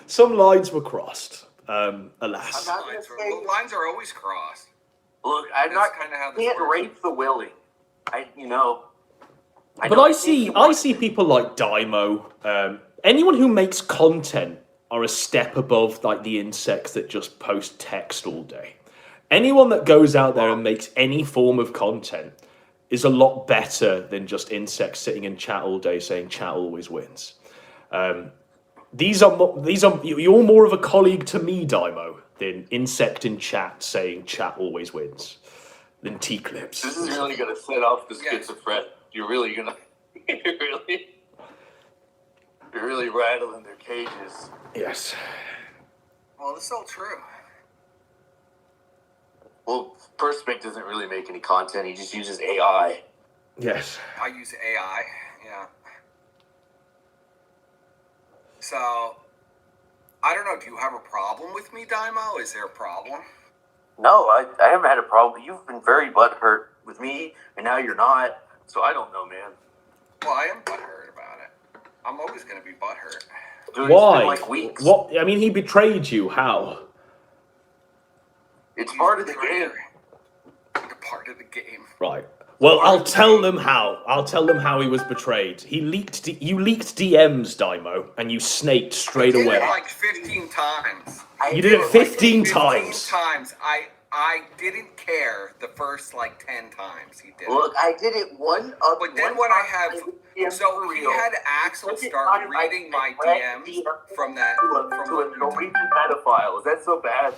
Some lines were crossed, alas. The lines are always crossed. Look, can't rape the willing. But I see people like Daimo. Anyone who makes content are a step above the insects that just post text all day. Anyone that goes out there and makes any form of content is a lot better than just insects sitting in chat all day saying chat always wins. You're more of a colleague to me, Daimo, than insect in chat saying chat always wins. Than T-clips. This is really gonna set off the schizophrenic. You're really rattling their cages. Yes. Well, it's all true. Well, Perspect doesn't really make any content. He just uses AI. Yes. I use AI, yeah. So, I don't know, do you have a problem with me, Daimo? Is there a problem? No, I haven't had a problem. You've been very butthurt with me, and now you're not. So I don't know, man. Well, I am butthurt about it. I'm always going to be butthurt. Dude, why? It's been weeks. What? I mean, he betrayed you. How? It's part of the game. Part of the game. Right. Well, I'll tell them how. I'll tell them how he was betrayed. You leaked DMs, Daimo, and you snaked straight I did away. it like 15 times. You did it 15 times. 15 times. I didn't care the first like 10 times he did it. Look, I did it one. But then when I have, so he had Axel start reading my DMs from that to a Norwegian pedophile. Is that so bad?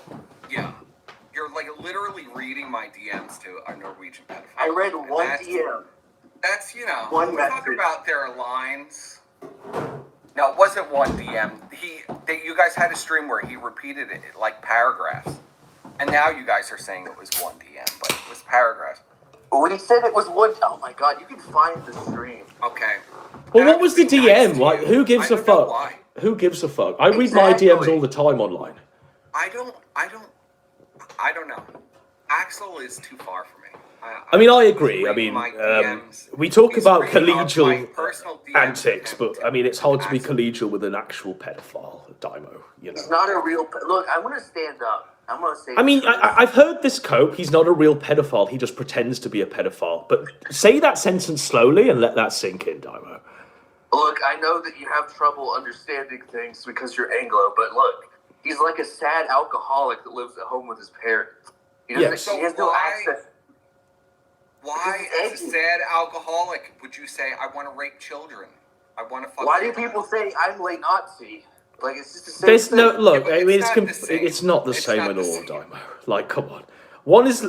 Yeah, you're like literally reading my DMs to a Norwegian pedophile. I read one DM. That's one we talk about their lines. No, it wasn't one DM. You guys had a stream where he repeated it like paragraphs. And now you guys are saying it was one DM, but it was paragraphs. When he said it was one, oh my god, you can find the stream. Okay. Well, what was the DM? Like, who gives a fuck? Who gives a fuck? I read my DMs all the time online. I don't know. Axel is too far for me. I mean, I agree. I mean, we talk about collegial antics, but I mean, it's hard to be collegial with an actual pedophile, Daimo. You know. He's not a real. Look, I'm gonna stand up. I'm gonna say. I mean, I've heard this cope. He's not a real pedophile. He just pretends to be a pedophile. But say that sentence slowly and let that sink in, Daimo. Look, I know that you have trouble understanding things because you're Anglo, but look, he's like a sad alcoholic that lives at home with his parents. He has no access. Why, as a sad alcoholic, would you say, I want to rape children? I want to fuck Why do children? people say I'm late Nazi? Like, it's just the same There's thing. no look. I mean, it's not the same at all, Daimo. Like, come on. One is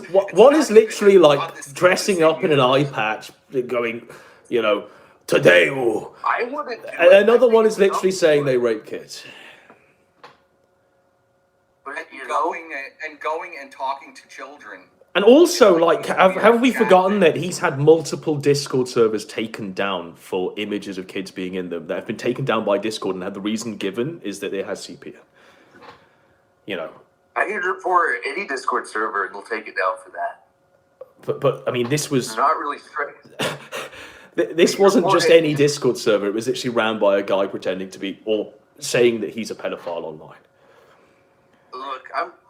literally like dressing up in an eye patch, going, you know, today. Oh. I wouldn't. Another one is literally saying they rape kids. Going and talking to children. And also, like, have we forgotten that he's had multiple Discord servers taken down for images of kids being in them that have been taken down by Discord, and the reason given is that it has CPN. You know. I can report any Discord server and they'll take it down for that. But I mean, this was not really strict. This wasn't just any Discord server. It was actually ran by a guy pretending to be, or saying that he's a pedophile online.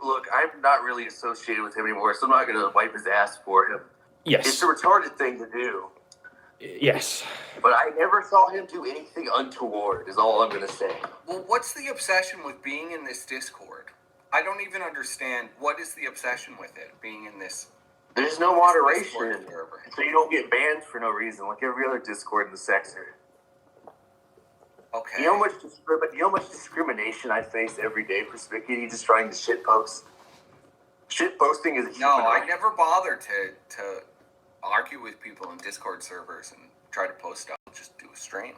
Look, I'm not really associated with him anymore, so I'm not going to wipe his ass for him. Yes. It's a retarded thing to do. Yes. But I never saw him do anything untoward, is all I'm going to say. Well, what's the obsession with being in this Discord? I don't even understand. What is the obsession with it, being in this? There's no moderation, so you don't get banned for no reason, like every other Discord in the sector. Okay. You know how much discrimination I face every day for Spickety just trying to shitpost? Shitposting is a human I right. never bother to argue with people in Discord servers and try to post stuff. Just do a stream.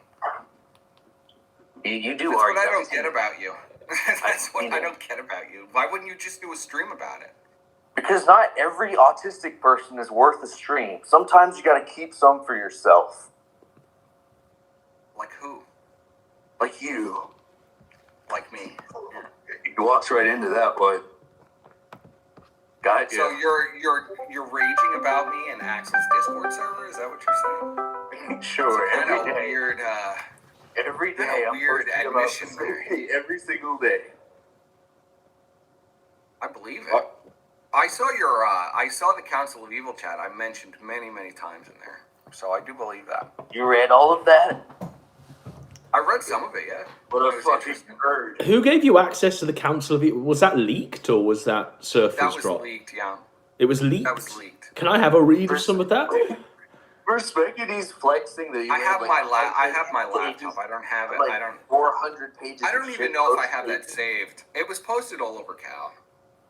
You do That's argue. what I don't get about you. That's what I don't get about you. Why wouldn't you just do a stream about it? Because not every autistic person is worth a stream. Sometimes you gotta keep some for yourself. Like who? Like you. Like me. You walks right into that one. Gotcha. So you're raging about me in Axel's Discord server? Is that what you're saying? Sure. It's Every kind of day. weird. Every day. I'm weird posting about admission there. Spickety every single day. I believe it. I saw the Council of Evil chat. I mentioned many times in there, so I do believe that. You read all of that? I read some of it, yeah. What a fucking nerd. Who gave you access to the Council of Evil? Was that leaked or was that surface That was drop? leaked, yeah. It was leaked? That was leaked. Can I have a read of some of that? For Speckety's flexing that you I have my pages, laptop. I don't have it. like I don't. 400 pages. I don't of even shit know if I posted. have that saved. It was posted all over Cal.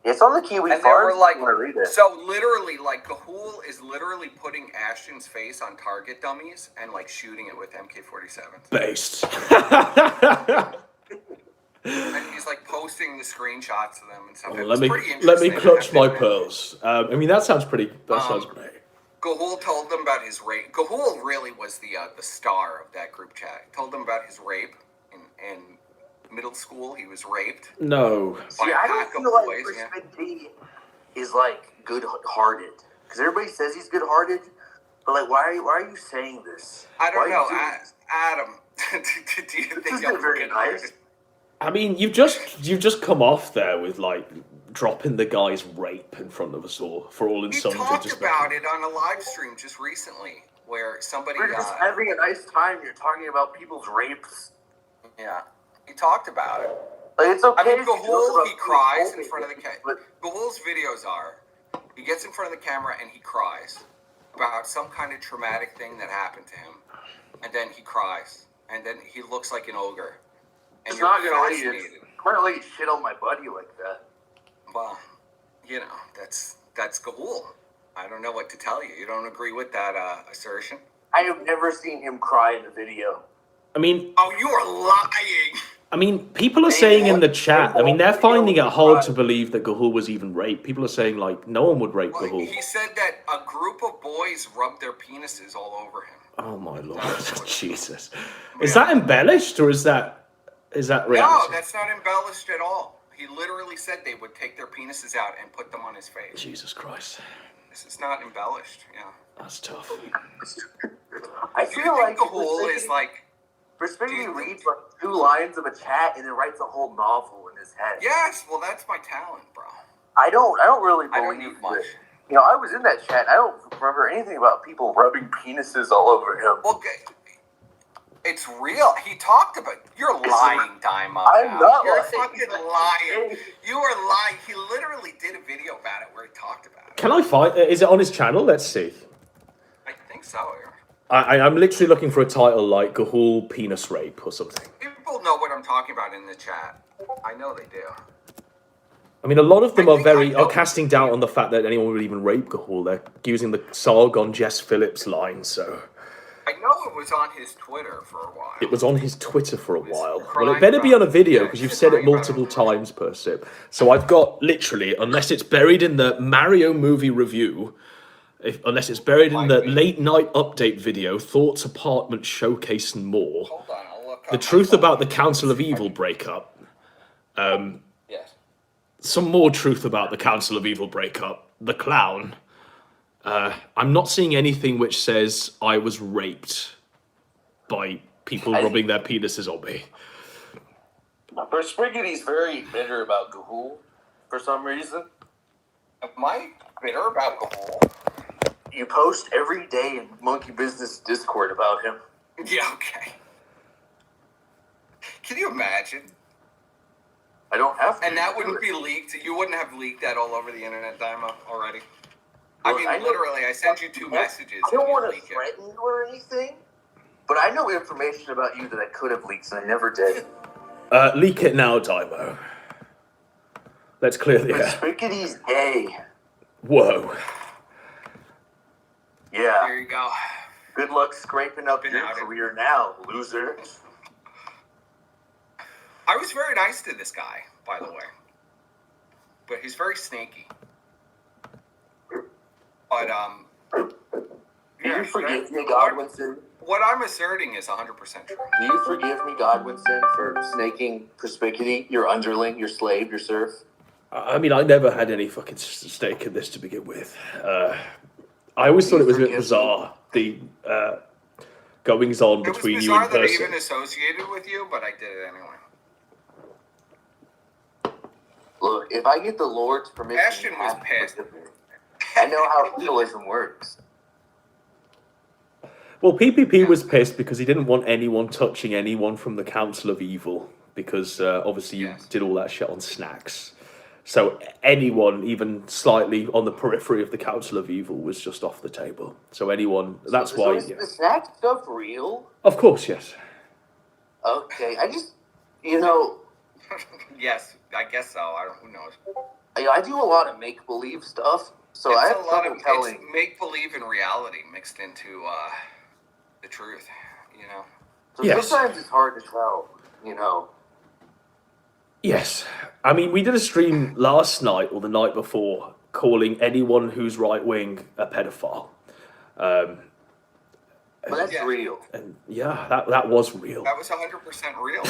It's on the Kiwi And they Farms. were like, if you wanna read it. so literally, like, Gahul is literally putting Ashton's face on target dummies and, like, shooting it with MK-47s. Based. And he's, like, posting the screenshots of them and stuff. It let was pretty me interesting. clutch my pearls. I mean, that sounds pretty. That sounds great. Gahul told them about his rape. Gahul really was the star of that group chat. He told them about his rape in middle school. He was raped. No. See, I don't feel like Crispin is like good-hearted because everybody says he's good-hearted, but like, why are you saying this? I don't Why are know, you doing this? Adam. Do you think This I'm is very good-hearted? nice. I mean, you've just come off there with like dropping the guy's rape in front of us all for all We insundry. talked Just about it on a live stream just recently, where somebody. We're just having a nice time. You're talking about people's rapes. Yeah, he talked about it. Like, it's okay. I mean, if you talk Gahul, about he cries in people's front of the rapes, camera. Gahul's videos are, he gets in front of the camera and he cries about some kind of traumatic thing that happened to him, and then he cries, and then he looks like an ogre. And It's you're not gonna let fascinated. you. I'm not let you shit on my buddy like that. Well, you know, that's Gahul. I don't know what to tell you. You don't agree with that assertion? I have never seen him cry in a video. I mean, oh, you are lying. I mean, people are saying in the chat. I mean, they're finding it hard to believe that Gahul was even raped. People are saying like no one would rape Gahul. He said that a group of boys rubbed their penises all over him. Oh my lord, Jesus! Is that embellished or is that reality? No, that's not embellished at all. He literally said they would take their penises out and put them on his face. Jesus Christ! This is not embellished. Yeah, that's tough. I feel like Gahul is like. Respectfully reads like 2 lines of a chat and then writes a whole novel in his head. Yes, well, that's my talent, bro. I don't really believe I don't need much. You know, I was in that chat. And I don't remember anything about people rubbing penises all over him. Well, it's real. He talked about. You're lying, Daima. I'm not You're lying. fucking lying. You are lying. He literally did a video about it where he talked about it. Can I find? Is it on his channel? Let's see. I think so. I'm literally looking for a title like Gahul penis rape or something. People know what I'm talking about in the chat. I know they do. I mean, a lot of them are casting doubt on the fact that anyone would even rape Gahul. They're using the Sargon Jess Phillips line, so... I know it was on his Twitter for a while. It was on his Twitter for a while. Well, it better be on a video, because you've said it multiple times per sip. So I've got, literally, unless it's buried in the Mario movie review... unless it's buried in the late night update video, thoughts, apartment showcase, and more. Hold on, I'll look The truth about the Council of Evil breakup. Yes. Some more truth about the Council of Evil breakup. The clown. I'm not seeing anything which says I was raped by people rubbing their penises on me. Perspiggity's very bitter about Gahul for some reason. Am I bitter about Gahul? You post every day in Monkey Business Discord about him. Yeah, okay. Can you imagine? I don't have to. And that wouldn't be leaked. You wouldn't have leaked that all over the internet, Daima, already. Look, I mean, literally, I sent you 2 messages. I don't want to leak it. threaten you or anything, but I know information about you that I could have leaked and I never did. Leak it now, Daimo. Let's clear the air. Perspiggity's gay. Whoa. Yeah. There you go. Good luck scraping up your career now, loser. I was very nice to this guy, by the way. But he's very snaky. But, Do you forgive me, Godwinson? What I'm asserting is 100% true. Do you forgive me, Godwinson, for snaking Perspiggity, your underling, your slave, your serf? I mean, I never had any fucking stake in this to begin with. I always thought it was a bit bizarre, the goings on between you and It was bizarre that I Percy. even associated with you, but I did it anyway. Look, if I get the Lord's permission, Ashton was pissed. I know how feudalism works. Well, PPP was pissed because he didn't want anyone touching anyone from the Council of Evil, because obviously you did all that shit on snacks. So anyone, even slightly on the periphery of the Council of Evil, was just off the table. So anyone, that's why... Is the snack stuff real? Of course, yes. Okay, I just, you know... Yes, I guess so. Who knows? I do a lot of make-believe stuff, so I have trouble telling... It's make-believe and reality mixed into the truth, you know? So sometimes it's hard to tell, you know? Yes. I mean, we did a stream last night or the night before calling anyone who's right-wing a pedophile. But that's real. And yeah, that was real. That was 100% real.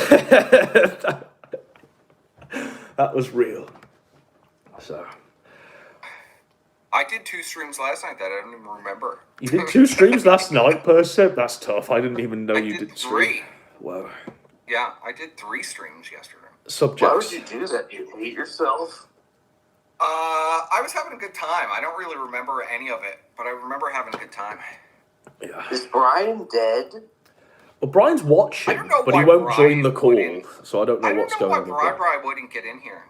That was real. So... I did 2 streams last night that I don't even remember. You did 2 streams last night per set? That's tough. I didn't even know you did 3. Wow. Yeah, I did 3 streams yesterday. subjects. Why would you do that? Do you hate yourself? I was having a good time. I don't really remember any of it, but I remember having a good time. Yeah. Is Brian dead? Well, Brian's watching, I don't know but he why won't Brian join the call, wouldn't- so I don't know what's going on with why Brian. Brian wouldn't get in here.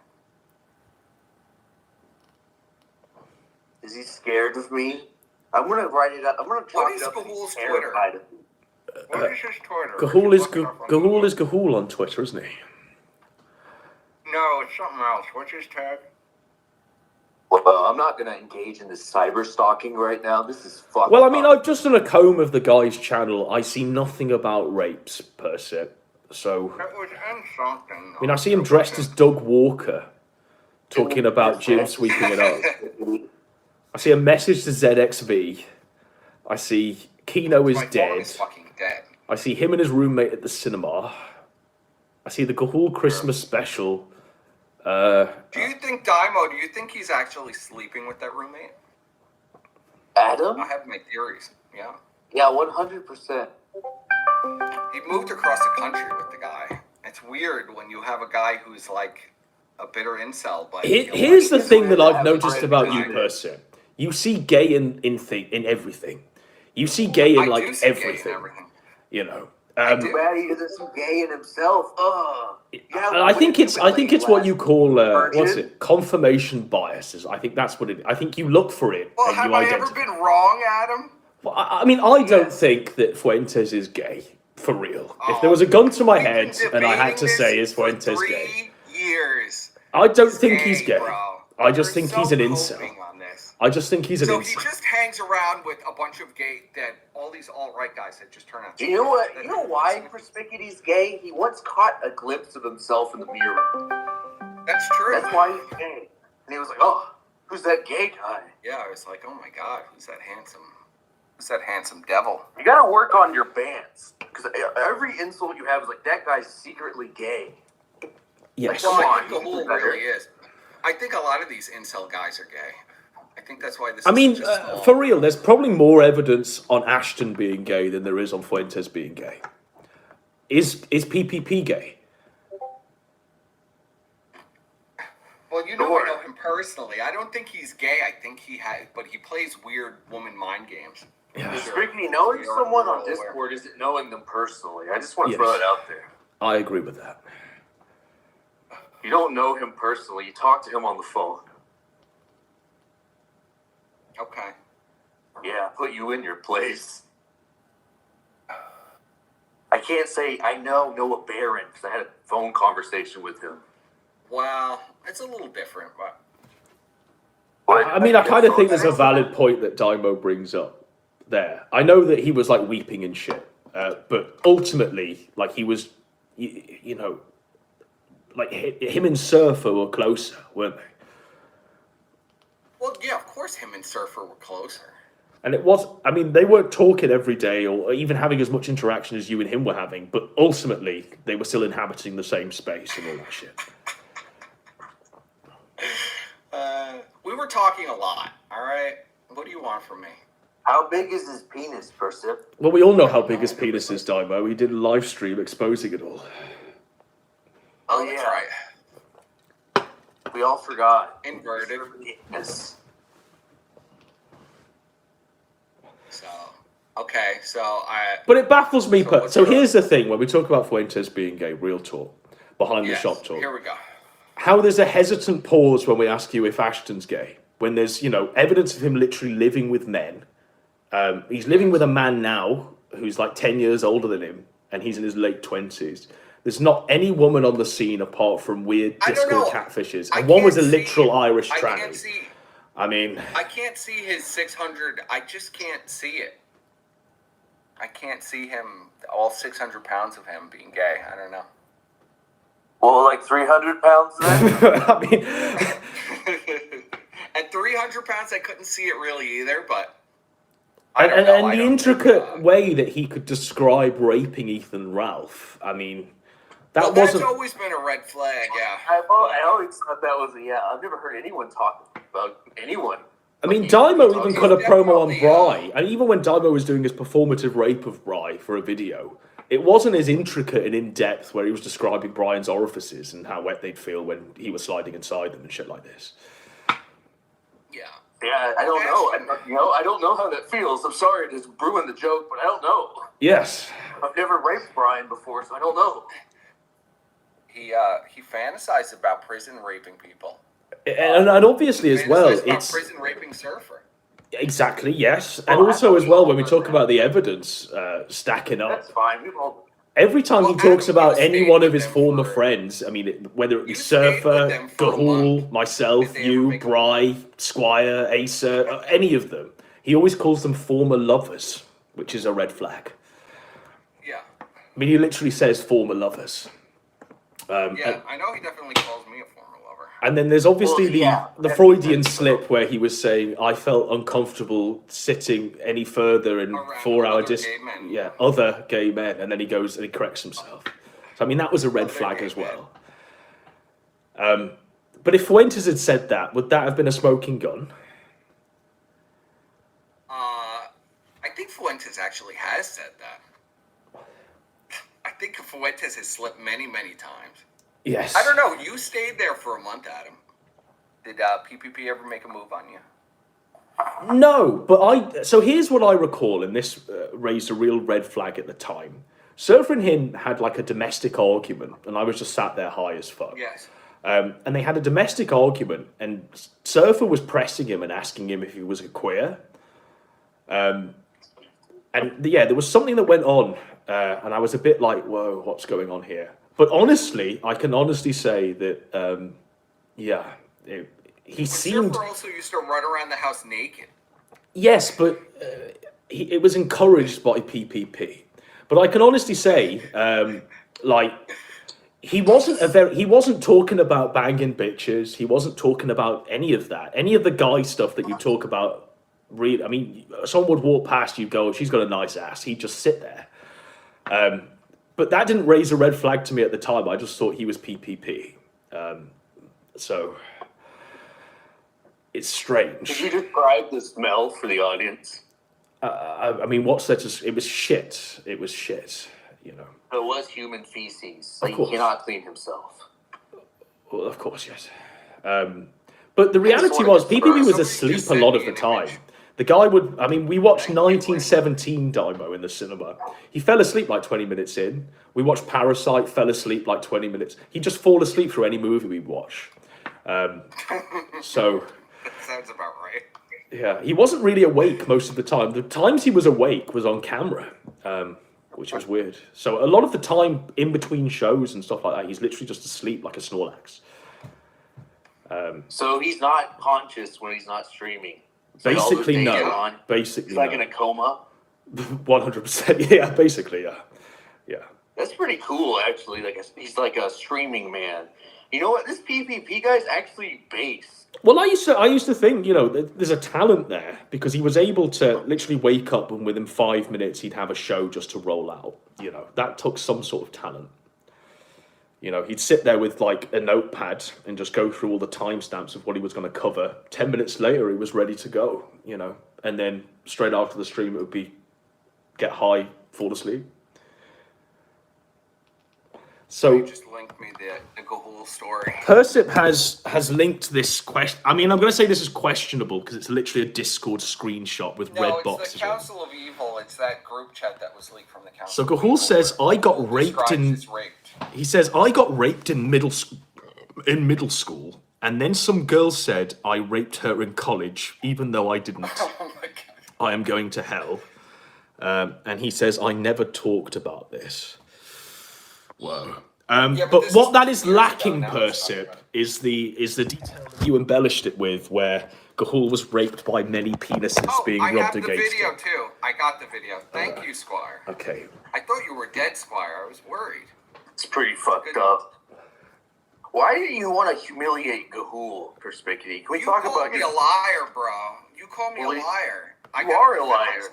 Is he scared of me? I'm gonna write it up. I'm gonna What chalk is it up. to Gahul's he's terrified of me. What is his Twitter? Gahul is Look it up on Gahul is Gahul on Twitter, isn't he? No, it's something else. What's his tag? Well, I'm not gonna engage in this cyber stalking right now. This is fucked Well, I mean, up. I've just done a comb of the guy's channel. I see nothing about rapes per se. So, It was in something. I mean, I see him dressed as Doug Walker, talking about Jim sweeping it up. I see a message to ZXV. I see Kino is My phone dead. is fucking dead. I see him and his roommate at the cinema. I see the Gahul Christmas special. Do you think do you think he's actually sleeping with that roommate? Adam? I have my theories. Yeah. Yeah, 100%. He moved across the country with the guy. It's weird when you have a guy who's like a bitter incel, but Here's the thing that I've noticed Brian about you, Brian. person. You see gay in everything. You see gay in I like do see gay in everything. everything. You know. Too bad he doesn't see gay in himself. And I think it's what you call what's it, confirmation biases. I think that's what it. I think you look for it Well, and have you I identify. ever been wrong, Adam? Well, I mean, I don't think that Fuentes is gay for real. If there was a gun to my We've been head and I had to debating say, this is for Fuentes gay? 3 years. I don't think he's gay. Bro. I just You're think he's so an incel. coping on this. I just think he's an So he incel. just hangs around with a bunch of gay, that all these alt-right guys that just turn out. Do you know what? You know why Persnickety's gay? He once caught a glimpse of himself in the mirror. That's true. That's why he's gay. And he was like, "Oh, who's that gay guy?" Yeah, I was like, oh my god, who's that handsome devil? You gotta work on your bands because every insult you have is like, "That guy's secretly gay." Yes. Well, Come I on, think the you whole do better. really is. I think a lot of these incel guys are gay. I think that's why this. I mean, is such a small- for real, there's probably more evidence on Ashton being gay than there is on Fuentes being gay. Is PPP gay? Well, you know, I know him personally. I don't think he's gay. I think but he plays weird woman mind games. Yeah. Persnickety, knowing someone on Discord isn't knowing them personally. I just want to Yes. throw it out there. I agree with that. You don't know him personally. You talk to him on the phone. Okay. Yeah, put you in your place. I can't say I know Noah Barron because I had a phone conversation with him. Well, it's a little different, but I mean, I kind of think there's a valid point that Daimo brings up there. I know that he was like weeping and shit, but ultimately, like he was, you know, like him and Surfer were closer, weren't they? well, yeah, of course, him and Surfer were closer. And it was, I mean, they weren't talking every day or even having as much interaction as you and him were having, but ultimately, they were still inhabiting the same space and all that shit. We were talking a lot. All right, what do you want from me? How big is his penis, Persip? Well, we all know how big his penis is, Daimo. He did a live stream exposing it all. Oh, that's right. We all forgot. Inverted. Yes. So, okay, so I. But it baffles me. So So here's the thing: when we talk about Fuentes being gay, real talk, behind the shop talk. Here we go. How there's a hesitant pause when we ask you if Ashton's gay, when there's, you know, evidence of him literally living with men. He's living with a man now who's like 10 years older than him, and he's in his late 20s. There's not any woman on the scene apart from weird Discord catfishes. And one was a literal Irish tranny. I can't see. I mean, I can't see his 600. I just can't see it. I can't see him, all 600 pounds of him being gay. I don't know. Well, like 300 pounds then? I mean, At 300 pounds, I couldn't see it really either, but. and the intricate way that he could describe raping Ethan Ralph, I mean, that that's wasn't. always been a red flag, yeah. I always thought that was I've never heard anyone talk about anyone. I mean, Daimo even cut a promo on Bry, and even when Daimo was doing his performative rape of Bry for a video, It wasn't as intricate and in depth where he was describing Brian's orifices and how wet they'd feel when he was sliding inside them and shit like this. Yeah. Yeah, I don't know. I don't know how that feels. I'm sorry to ruin the joke, but I don't know. Yes. I've never raped Brian before, so I don't know. He fantasized about prison raping people. And obviously as well, it's prison raping Surfer. Exactly, yes. And also as well, when we talk about the evidence stacking up, That's fine. every time he talks about any one of his former friends, I mean, whether it be Surfer, Gahul, myself, you, Bry, Squire, Acer, any of them, he always calls them former lovers, which is a red flag. Yeah. I mean, he literally says former lovers. Yeah, I know he definitely calls me a former lover. And then there's obviously the Freudian slip where he was saying, I felt uncomfortable sitting any further in 4-hour other gay men. And then he goes and he corrects himself. So, I mean, that was a red flag as well. But if Fuentes had said that, would that have been a smoking gun? I think Fuentes actually has said that. I think Fuentes has slipped many, many times. Yes. I don't know. You stayed there for a month, Adam. Did PPP ever make a move on you? No, but so here's what I recall, and this raised a real red flag at the time. Surfer and him had like a domestic argument, and I was just sat there high as fuck. Yes. And they had a domestic argument, and Surfer was pressing him and asking him if he was a queer. And yeah, there was something that went on, and I was a bit like, whoa, what's going on here? But honestly, I can honestly say that, he seemed... Surfer also used to run around the house naked. Yes, but it was encouraged by PPP. But I can honestly say, he wasn't talking about banging bitches. He wasn't talking about any of that. Any of the guy stuff that you talk about. I mean, someone would walk past you, go, she's got a nice ass. He'd just sit there. But that didn't raise a red flag to me at the time. I just thought he was PPP. So it's strange. Could you describe the smell for the audience? I mean, what's there to... It was shit. It was shit, you know. It was human feces. Like, he cannot clean himself. Well, of course, yes. But the reality was, PPP was asleep a lot of the time. The guy would... I mean, we watched 1917 Dymo in the cinema. He fell asleep like 20 minutes in. We watched Parasite, fell asleep like 20 minutes. He'd just fall asleep through any movie we'd watch. So... That sounds about right. Yeah, he wasn't really awake most of the time. The times he was awake was on camera, which was weird. So a lot of the time in between shows and stuff like that, he's literally just asleep like a Snorlax. So he's not conscious when he's not streaming. Basically, no. Basically, he's like in a coma. 100%. Yeah, basically, yeah. Yeah. That's pretty cool, actually. He's like a streaming man. You know what? This PPP guy's actually base. Well, I used to think, you know, there's a talent there because he was able to literally wake up and within 5 minutes he'd have a show just to roll out. You know, that took some sort of talent. You know, he'd sit there with like a notepad and just go through all the timestamps of what he was going to cover. 10 minutes later, he was ready to go, you know, and then straight after the stream, it would be get high, fall asleep. So you just linked me the Gahul story. Persip has linked this question. I mean, I'm going to say this is questionable because it's literally a Discord screenshot with red boxes. No, it's the Council of Evil. It's that group chat that was leaked from the Council. So Gahul says, "I got raped in." He says, "I got raped in middle school, and then some girl said I raped her in college, even though I didn't. Oh my God. I am going to hell." And he says, "I never talked about this." Whoa. But what that is lacking, Persip, is the detail that you embellished it with, where Gahul was raped by many penises being rubbed against him. I have the video too. I got the video. Thank you, Squire. Okay. I thought you were dead, Squire. I was worried. It's pretty fucked up. Why do you want to humiliate Gahul, Perspicuity? Can we talk about... You called me a liar, bro. You called me a liar. You are a liar.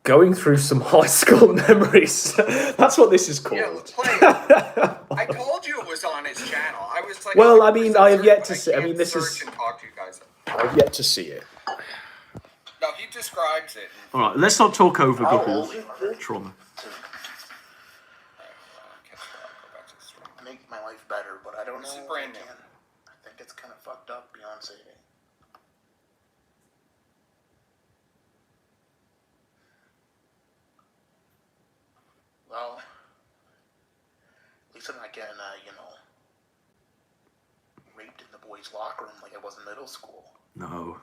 Going through some high school memories. That's what this is called. Yeah, I told you it was on his channel. I was like, well, I mean, I have yet to see. I mean, this is. And talk to you guys. I've yet to see it. No, he describes it. All right, let's not talk over Gahul trauma. don't This know. is brand new. Again, I think it's kind of fucked up, Beyonce. Well, at least I'm not getting, raped in the boys' locker room like I was in middle school. No.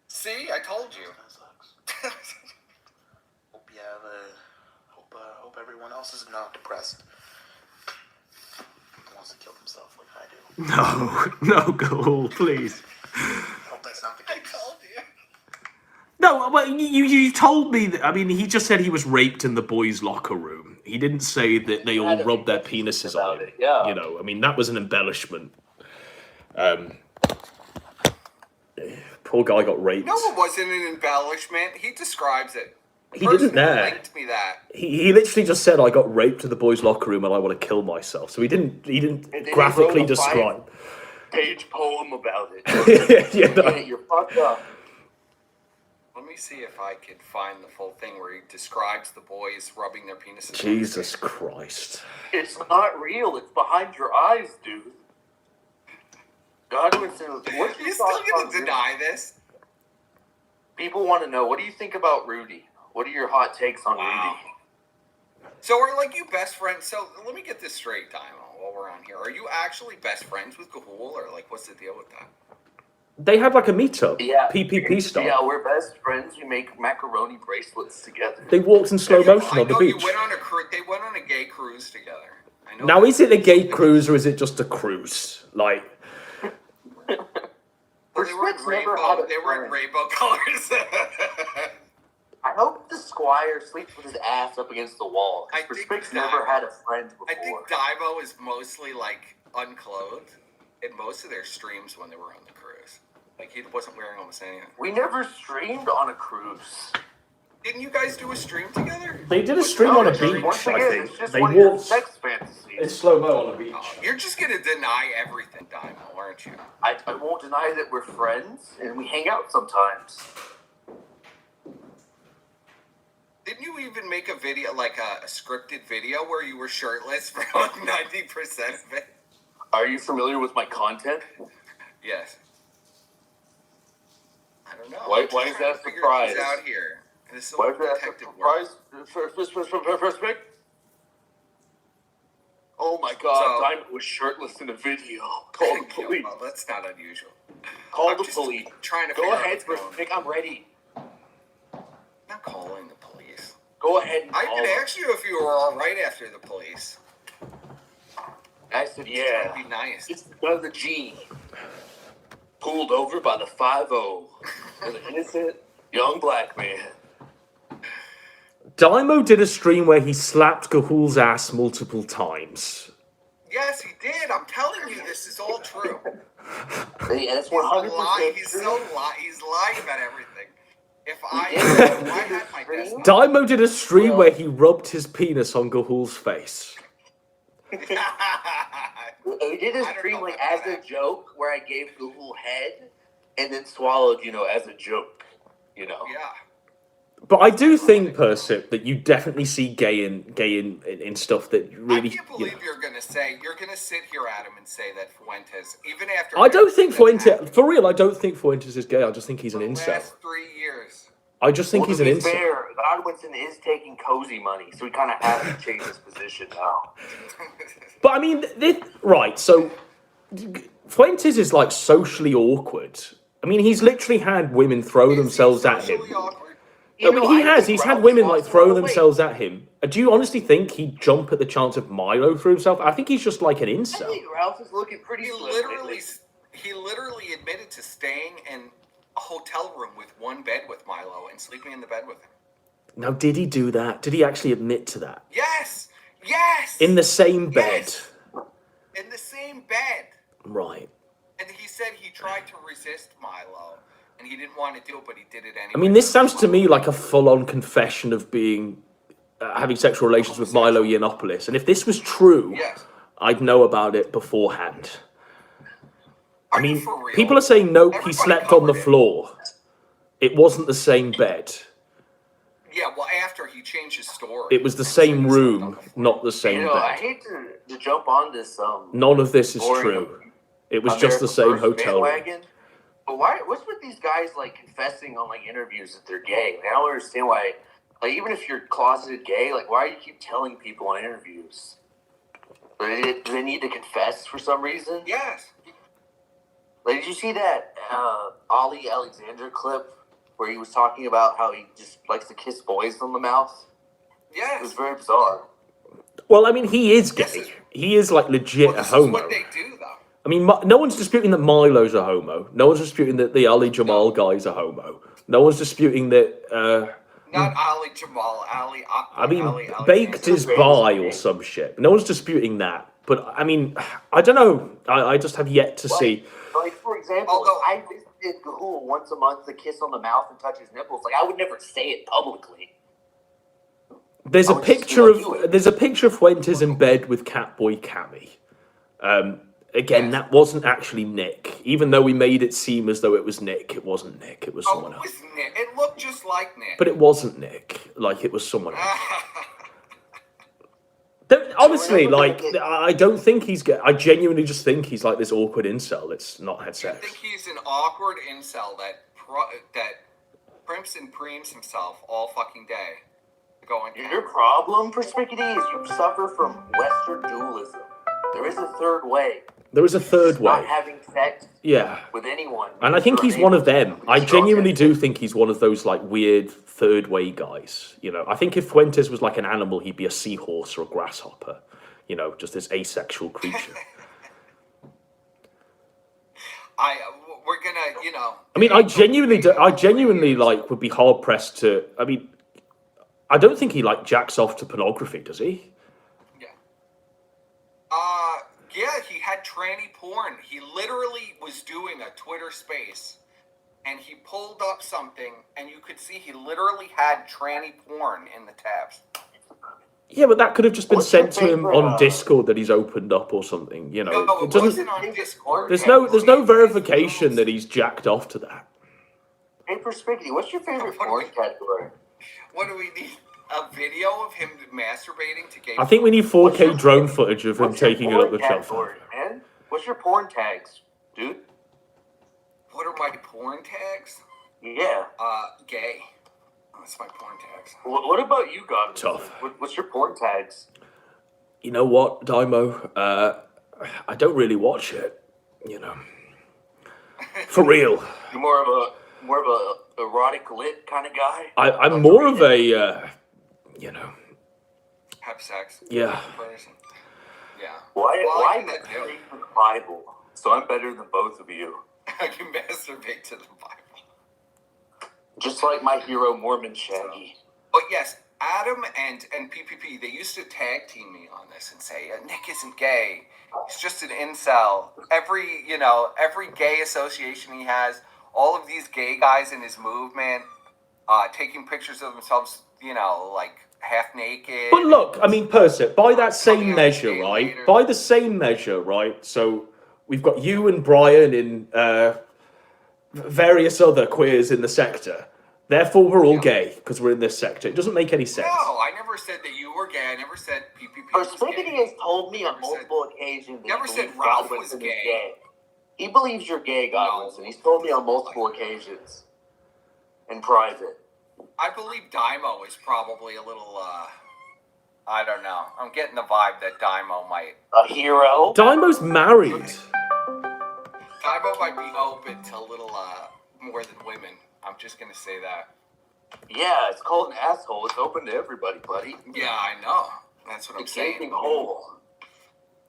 See, I told you. Kind of sucks. Hope you have hope everyone else is not depressed. Wants to kill himself like I do. No, Ghoul, please. Hope that's not the I case. told you. No, well, you told me that. I mean, he just said he was raped in the boys' locker room. He didn't say that they all rubbed their penises on him. Yeah. You know, I mean, that was an embellishment. Poor guy got raped. No, it wasn't an embellishment. He describes it. He didn't there. Linked me that. He literally just said, "I got raped in the boys' locker room and I want to kill myself." So he didn't And then graphically he wrote a describe. 5-page poem about it. Yeah, no. You're fucked up. Let me see if I could find the full thing where he describes the boys rubbing their penises. Jesus Christ. It's not real. It's behind your eyes, dude. Godwinson, what's your You're still thoughts gonna on Rudy? deny this? People want to know, what do you think about Rudy? What are your hot takes on Wow. Rudy? So are like you best friends? So let me get this straight, Diamond, while we're on here. Are you actually best friends with Gahul, or like what's the deal with that? They had like a meetup. Yeah. PPP style. Yeah, we're best friends. We make macaroni bracelets together. They walked in slow motion I on the know beach. you went on a they went on a gay cruise together. I know Now, that. is it a gay cruise or is it just a cruise? Like, Well, they were in rainbow. They were in rainbow colors. I hope the Squire sleeps with his ass up against the wall. I Because think Perspix never had a friend before. I think Divo is mostly like unclothed in most of their streams when they were on the cruise. Like he wasn't wearing almost anything. We never streamed on a cruise. Didn't you guys do a stream together? they did a stream on a beach, Once I again, think. it's just They one of your walked sex fantasies. in slow mo on the beach. Oh, you're just gonna deny everything, Diamond, aren't you? I won't deny that we're friends and we hang out sometimes. Didn't you even make a video, like a scripted video, where you were shirtless for like 90% of it? Are you familiar with my content? Yes. I don't know. Why I'm just is trying that to figure surprise? things out here. This is Why all is that a detective work. surprise? First pick? Oh my god, So- Diamond was shirtless in a video. Call the Yeah, police. well, that's not unusual. Call I'm the just police. Trying to Go figure out ahead, what's first going on. pick. I'm ready. I'm not calling the police. Go ahead and I call did them. ask you if you were all right after the police. I said, Trying yeah. to be nice. It's the G. Pulled over by the 5-0. An innocent young black man. Daimo did a stream where he slapped Gahul's ass multiple times. Yes, he did. I'm telling you, this is all true. Hey, and it's He's 100% He's true. so he's lying about everything. If I had my best Daimo did a stream where he rubbed his penis on Gahul's face. We did a I don't stream know like about as that. a joke where I gave Google head and then swallowed, as a joke, Yeah. But I do think, Persip, that you definitely see gay in stuff that really. I can't believe you're gonna sit here, Adam, and say that Fuentes, even after I don't think everything that's Fuentes, happened for real. I don't think Fuentes is gay. I just think he's an for the incel. last 3 years. I just think he's to an be incel. fair, Godwinson is taking cozy money, so he kind of has to change his position now. But I mean, right? So Fuentes is like socially awkward. I mean, he's literally had women throw themselves at him. Socially awkward. I mean, he has. He's had women like throw Wait, themselves at him. Do you honestly think he'd jump at the chance of Milo through himself? I think he's just like an I incel. think Ralph is looking pretty He slim literally, lately. he literally admitted to staying in a hotel room with one bed with Milo and sleeping in the bed with him. Now, did he do that? Did he actually admit to that? Yes, yes. In the same bed. Yes. In the same bed. Right. And he said he tried to resist Milo, and he didn't want to do it, but he did it anyway. I mean, this sounds to me like a full-on confession of being having sexual relations with Milo Yiannopoulos. And if this was true, Yes. I'd know about it beforehand. I Are you mean, for real? people are saying, nope, he Everybody slept on the covered it. floor. It wasn't the same bed. Yeah, well, after he changed his story. It was the same room, not the same I bed. hate to jump on this. None of this is boring true. It was just the America same First hotel room. bandwagon. But what's with these guys like confessing on like interviews that they're gay? Like, I don't understand why. Like, even if you're closeted gay, like, why do you keep telling people on interviews? Do they need to confess for some reason? Yes. Like, did you see that Ollie Alexander clip where he was talking about how he just likes to kiss boys on the mouth? Yes. It was very bizarre. Well, I mean, he is gay. He is like legit a This homo. is what they do, though. I mean, no one's disputing that Milo's a homo. No one's disputing that the Ali Jamal guy's a homo. No one's disputing that. Not Ali Jamal, Ali. I mean, Ali Baked is bi or some shit. No one's disputing that. But I mean, I don't know. I just have yet to see. Like, for example, if I visited Gahul once a month to kiss on the mouth and touch his nipples, like, I would never say it publicly. There's a picture of Fuentes in bed with Catboy Cammy. Again, that wasn't actually Nick. Even though we made it seem as though it was Nick, it wasn't Nick. It was someone else. It was Nick. It looked just like Nick. But it wasn't Nick. Like, it was someone else. Honestly, like, I don't think he's gay. I genuinely just think he's like this awkward incel that's not had sex. I think he's an awkward incel that primps and preems himself all fucking day. Your problem, Perspicuity, is you suffer from Western dualism. There is a third way. There is a third way. Not having sex with anyone. And I think he's one of them. I genuinely do think he's one of those like weird third way guys. You know, I think if Fuentes was like an animal, he'd be a seahorse or a grasshopper. You know, just this asexual creature. We're gonna, you know. I mean, I genuinely like would be hard pressed to. I mean, I don't think he like jacks off to pornography, does he? Yeah, he had tranny porn. He literally was doing a Twitter space, and he pulled up something, and you could see he literally had tranny porn in the tabs. Yeah, but that could have just been sent to him on Discord that he's opened up or something. You know, No, it wasn't on Discord. There's no verification that he's jacked off to that. Hey, Perspicuity, what's your favorite porn category? What do we need? A video of him masturbating to gay. I think we need 4K drone footage of him taking it up the shelf. Man? What's your porn tags, dude? What are my porn tags? Yeah. Gay. That's my porn tags. What about you, Godwinson? Tough. What's your porn tags? You know what, Daimo? I don't really watch it. You know, for real. You're more of a erotic lit kind of guy. I'm more of a. You know. Have sex. Yeah. Person. Yeah. Why read the Bible? So I'm better than both of you. I can masturbate to the Bible. Just like my hero Mormon Shaggy. But yes, Adam and PPP, they used to tag team me on this and say, Nick isn't gay. He's just an incel. Every gay association he has, all of these gay guys in his movement, taking pictures of themselves, you know, like half naked. But look, I mean, Percy, by that same measure, right? By the same measure, right? So we've got you and Brian in various other queers in the sector. Therefore, we're all gay because we're in this sector. It doesn't make any sense. No, I never said that you were gay. I never said PPP was gay. Perspicuity has told me on multiple occasions that never he said believes Ralph Godwinson was is gay. He believes you're gay, Godwinson. He's told me on multiple occasions in private. I believe Daimo is probably a little, I don't know. I'm getting the vibe that Daimo might... A hero? Daimo's married. Daimo might be open to a little, more than women. I'm just gonna say that. Yeah, it's called an asshole. It's open to everybody, buddy. Yeah, I know. That's what I'm saying. Gaping hole.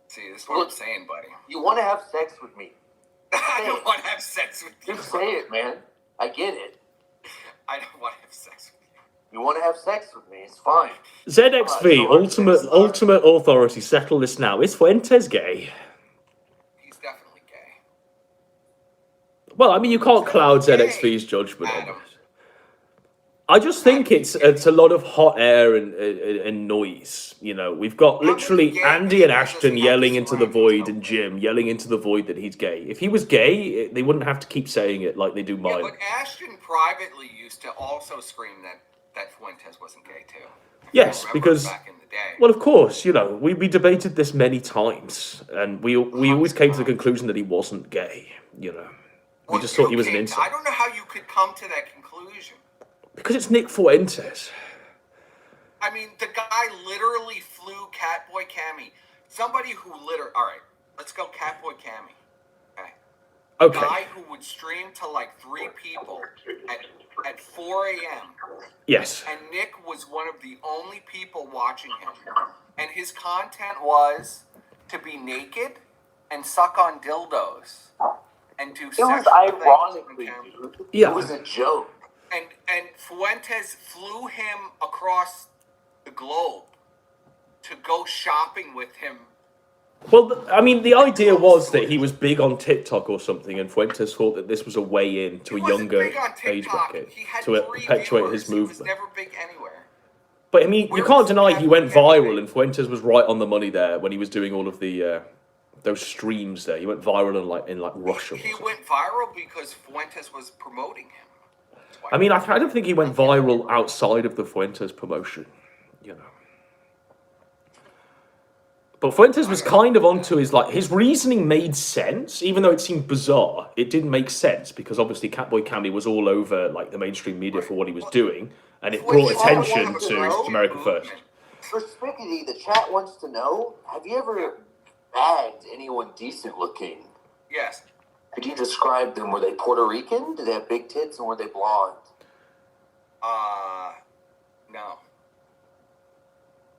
See, this is what I'm saying, buddy. You want to have sex with me? I don't want to have sex with you. Just say it, man. I get it. I don't want to have sex with you. You want to have sex with me? It's fine. ZXV, ultimate authority. Settle this now. Is Fuentes gay? He's definitely gay. Well, I mean, you can't cloud ZXV's judgment on it. I just think it's a lot of hot air and noise. You know, we've got literally Andy and Ashton yelling into the void and Jim yelling into the void that he's gay. If he was gay, they wouldn't have to keep saying it like they do mine. Yeah, but Ashton privately used to also scream that Fuentes wasn't gay too. Yes, because back in the day. Well, of course, we debated this many times, and we always came to the conclusion that he wasn't gay. We Well, just thought he you was an can't- incel. I don't know how you could come to that conclusion. Because it's Nick Fuentes. I mean, the guy literally flew Catboy Cammy. Somebody who all right, let's go Catboy Cammy. Okay. Guy who would stream to like 3 people at 4 a.m. Yes. And Nick was one of the only people watching him. And his content was to be naked and suck on dildos and do It sexual was things ironically, on camera. dude. Yeah. It was a joke. And Fuentes flew him across the globe to go shopping with him. Well, I mean, the idea was that he was big on TikTok or something, and Fuentes thought that this was a way in to He a wasn't younger big on age TikTok. bracket He had to 3 perpetuate viewers. his He was movement. never big anywhere. But I mean, you Where can't was deny he Catboy went Cammy? viral, and Fuentes was right on the money there when he was doing all of the those streams there. He went viral in Russia. Or He something. went viral because Fuentes was promoting him. That's why I mean, I don't think he went viral outside of the Fuentes promotion, But Fuentes was kind of onto his reasoning made sense, even though it seemed bizarre. It didn't make sense because obviously Catboy Cammy was all over the mainstream media for what he was doing, and it brought attention to America First. For Spickety, the chat wants to know, have you ever bagged anyone decent looking? Yes. Could you describe them? Were they Puerto Rican? Did they have big tits, and were they blonde? No.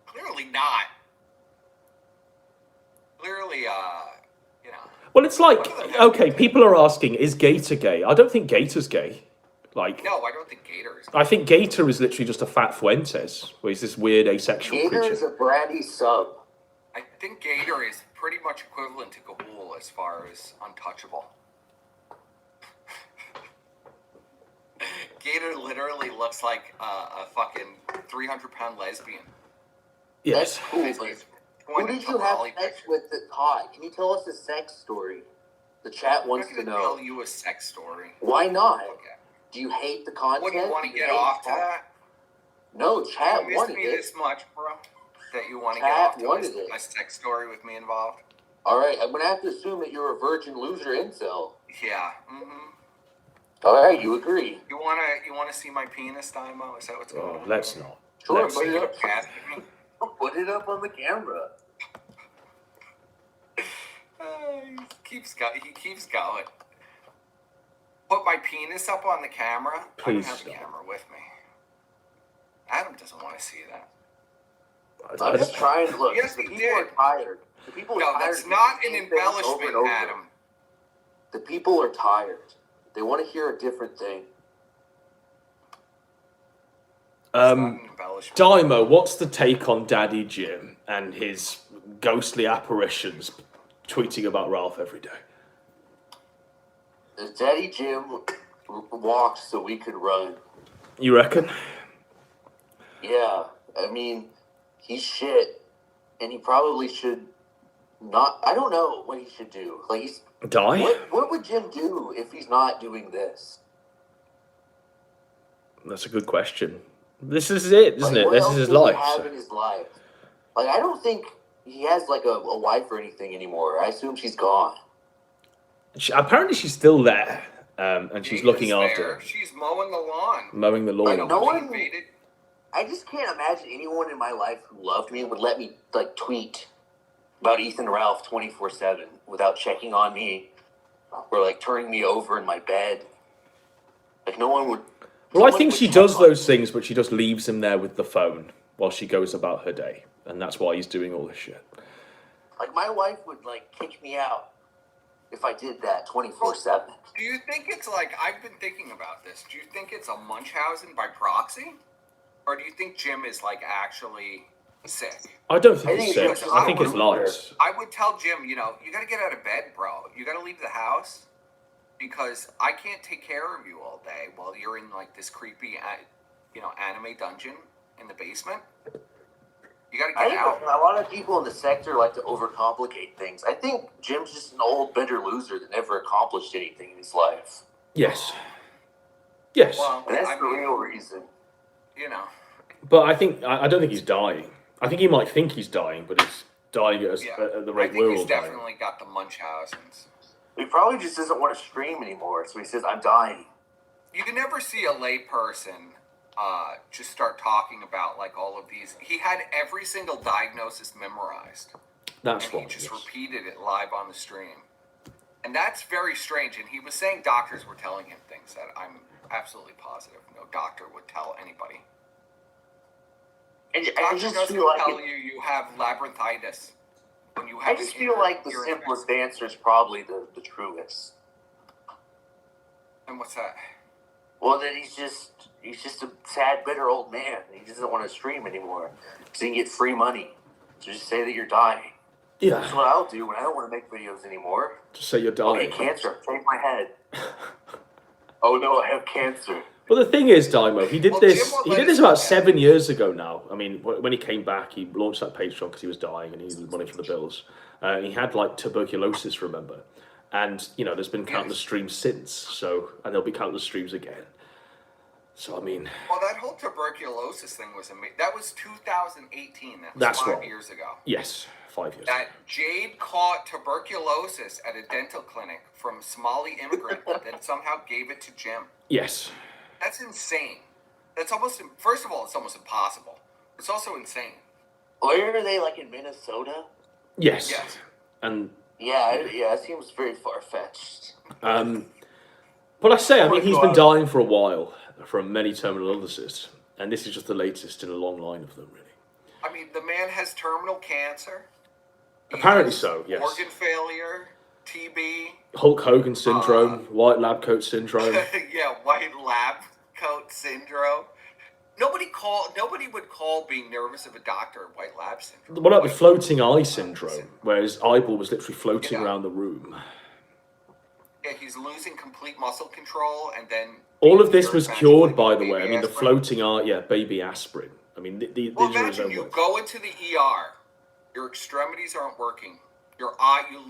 Clearly not. Clearly, Well, it's like, okay, people are asking, is Gator gay? I don't think Gator's gay. No, I don't think Gator is. I think Gator is literally just a fat Fuentes, where he's this weird asexual Gator creature. is a bratty sub. I think Gator is pretty much equivalent to Gahool as far as untouchable. Gator literally looks like a fucking 300-pound lesbian. Yes. That's cool, but who did you have sex with that hot? Can you tell us a sex story? The chat wants to I'm know. gonna tell you a sex story. Why not? Okay. Do you hate the content? What, do you want to Do get hate off to the- that? No, chat You missed wanted me it. this much, bro, that you want to get Chat off to wanted it. a sex story with me involved? All right, I'm gonna have to assume that you're a virgin loser incel. Yeah. Mm-hmm. All right, you agree? You wanna see my penis, Dymo? Is that what's going on? Let's not. Sure, Let's- put it up. Cat me? Put it up on the camera. He keeps going. Put my penis up on the camera? Please I don't have the stop. camera with me. Adam doesn't want to see that. I'm just trying to look. Yes, the he people did. are tired. The people are No, tired. that's of not hearing an the same things over embellishment, and over. Adam. The people are tired. They want to hear a different thing. It's not an embellishment. Dymo, what's the take on Daddy Jim and his ghostly apparitions tweeting about Ralph every day? Daddy Jim walked so we could run. You reckon? Yeah, I mean, he's shit, and he probably should not. I don't know what he should do. Like, Die? What would Jim do if he's not doing this? That's a good question. This is it, isn't Like, it? what This else is his does he life. have so- in his life? Like, I don't think he has like a wife or anything anymore. I assume she's gone. Apparently, she's still there, and she's looking after There. him, She's mowing the lawn. mowing the lawn. Like, no She one. invaded. I just can't imagine anyone in my life who loved me would let me like tweet about Ethan Ralph 24/7 without checking on me or like turning me over in my bed. Like no one would. Well, I someone think would she check does on those things, but she just leaves him there with the phone while she goes about her day, and that's why he's doing all this shit. Like my wife would like kick me out if I did that 24/7. Do you think it's like, I've been thinking about this. Do you think it's a Munchausen by proxy? Or do you think Jim is like actually sick? I don't think I it's think sick. it's just I think it's a lies. I would tell Jim, you gotta get out of bed, bro. You gotta leave the house because I can't take care of you all day while you're in like this creepy, anime dungeon in the basement. You gotta I get think out. a lot of people in the sector like to overcomplicate things. I think Jim's just an old bitter loser that never accomplished anything in his life, Yes. Yes. Well, and that's I the mean, real reason. you know. But I don't think he's dying. I think he might think he's dying, but he's dying at the rate we're all he's dying. definitely got the Munchausen's. He probably just doesn't want to stream anymore, so he says, "I'm dying." You can never see a layperson just start talking about like all of these. He had every single diagnosis memorized. That's and wrong. He just repeated it live on the stream. And that's very strange. And he was saying doctors were telling him things that I'm absolutely positive no doctor would tell anybody. And I Doctor just doesn't feel like tell you have labyrinthitis when you have. I just feel like the simplest answer is probably the truest. And what's that? Well, that he's just a sad, bitter old man. He doesn't want to stream anymore because he can get free money. So just say that you're dying. Yeah. That's what I'll do when I don't want to make videos anymore. Just say you're dying. Okay, cancer. Shave my head. Oh no, I have cancer. Well, the thing is, Dymo, he did this. He did this about 7 years ago now. I mean, when he came back, he launched that Patreon because he was dying and he needed money for the bills. He had like tuberculosis, remember? And you know, there's been countless streams since. So, and there'll be countless streams again. So I mean, well, that whole tuberculosis thing was amazing. That was 2018. That's 5 wrong. years ago. Yes, 5 years. That Jade caught tuberculosis at a dental clinic from a Somali immigrant and then somehow gave it to Jim. Yes. That's insane. That's almost, first of all, it's almost impossible. It's also insane. Where are they, like in Minnesota? Yes. Yes. And yeah, it seems very far-fetched. But I say, I mean, he's been dying for a while from many terminal illnesses, and this is just the latest in a long line of them, really. I mean, the man has terminal cancer. Apparently so, yes. Organ failure, TB. Hulk Hogan syndrome, white lab coat syndrome. Yeah, white lab coat syndrome. Nobody would call being nervous of a doctor white lab syndrome. What about the floating eye syndrome, where his eyeball was literally floating around the room? Yeah, he's losing complete muscle control, and then... All of this was cured, by the way. I mean, the floating eye, baby aspirin. I mean, these are his imagine own you words. go into the ER, your extremities aren't working. You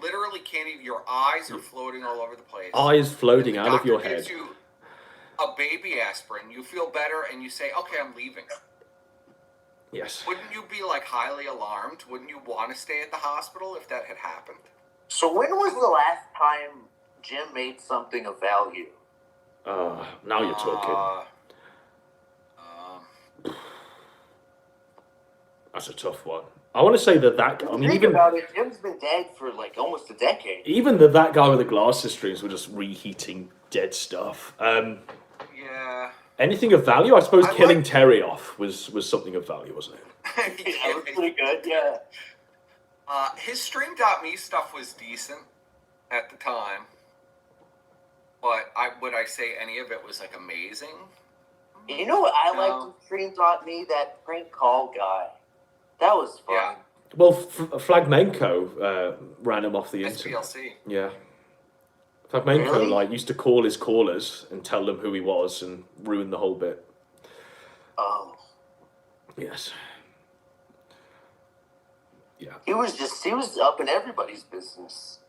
literally can't even, your eyes are floating all over the place. Eyes floating out of your head. Gives you a baby aspirin, you feel better, and you say, okay, I'm leaving. Yes. Wouldn't you be like highly alarmed? Wouldn't you want to stay at the hospital if that had happened? So when was the last time Jim made something of value? Now you're talking. That's a tough one. I want to say that I mean, even about it, Jim's been dead for like almost a decade. Even that guy with the glasses streams were just reheating dead stuff. Yeah. Anything of value? I suppose killing Terry off was something of value, wasn't it? Yeah, it was pretty good, yeah. His Stream.me stuff was decent at the time. But would I say any of it was like amazing? You know what I liked with Stream.me? That prank call guy. That was fun. Yeah. Well, Flagmenko ran him off the internet. SPLC. Yeah. Flagmenko Really? used to call his callers and tell them who he was and ruin the whole bit. Oh. Yes. Yeah. He was up in everybody's business.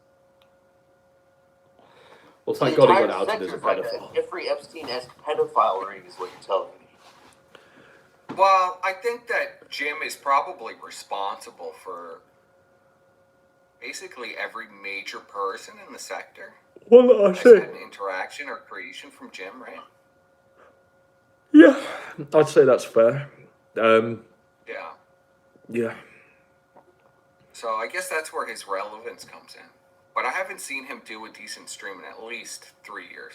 Well, thank God he got outed as a Like pedophile. Jeffrey Epstein-esque pedophile ring is what you're telling me. Well, I think that Jim is probably responsible for basically every major person in the sector. Well, I has had an interaction or creation from Jim, right? Yeah, I'd say that's fair. Yeah. Yeah. So I guess that's where his relevance comes in. But I haven't seen him do a decent stream in at least 3 years.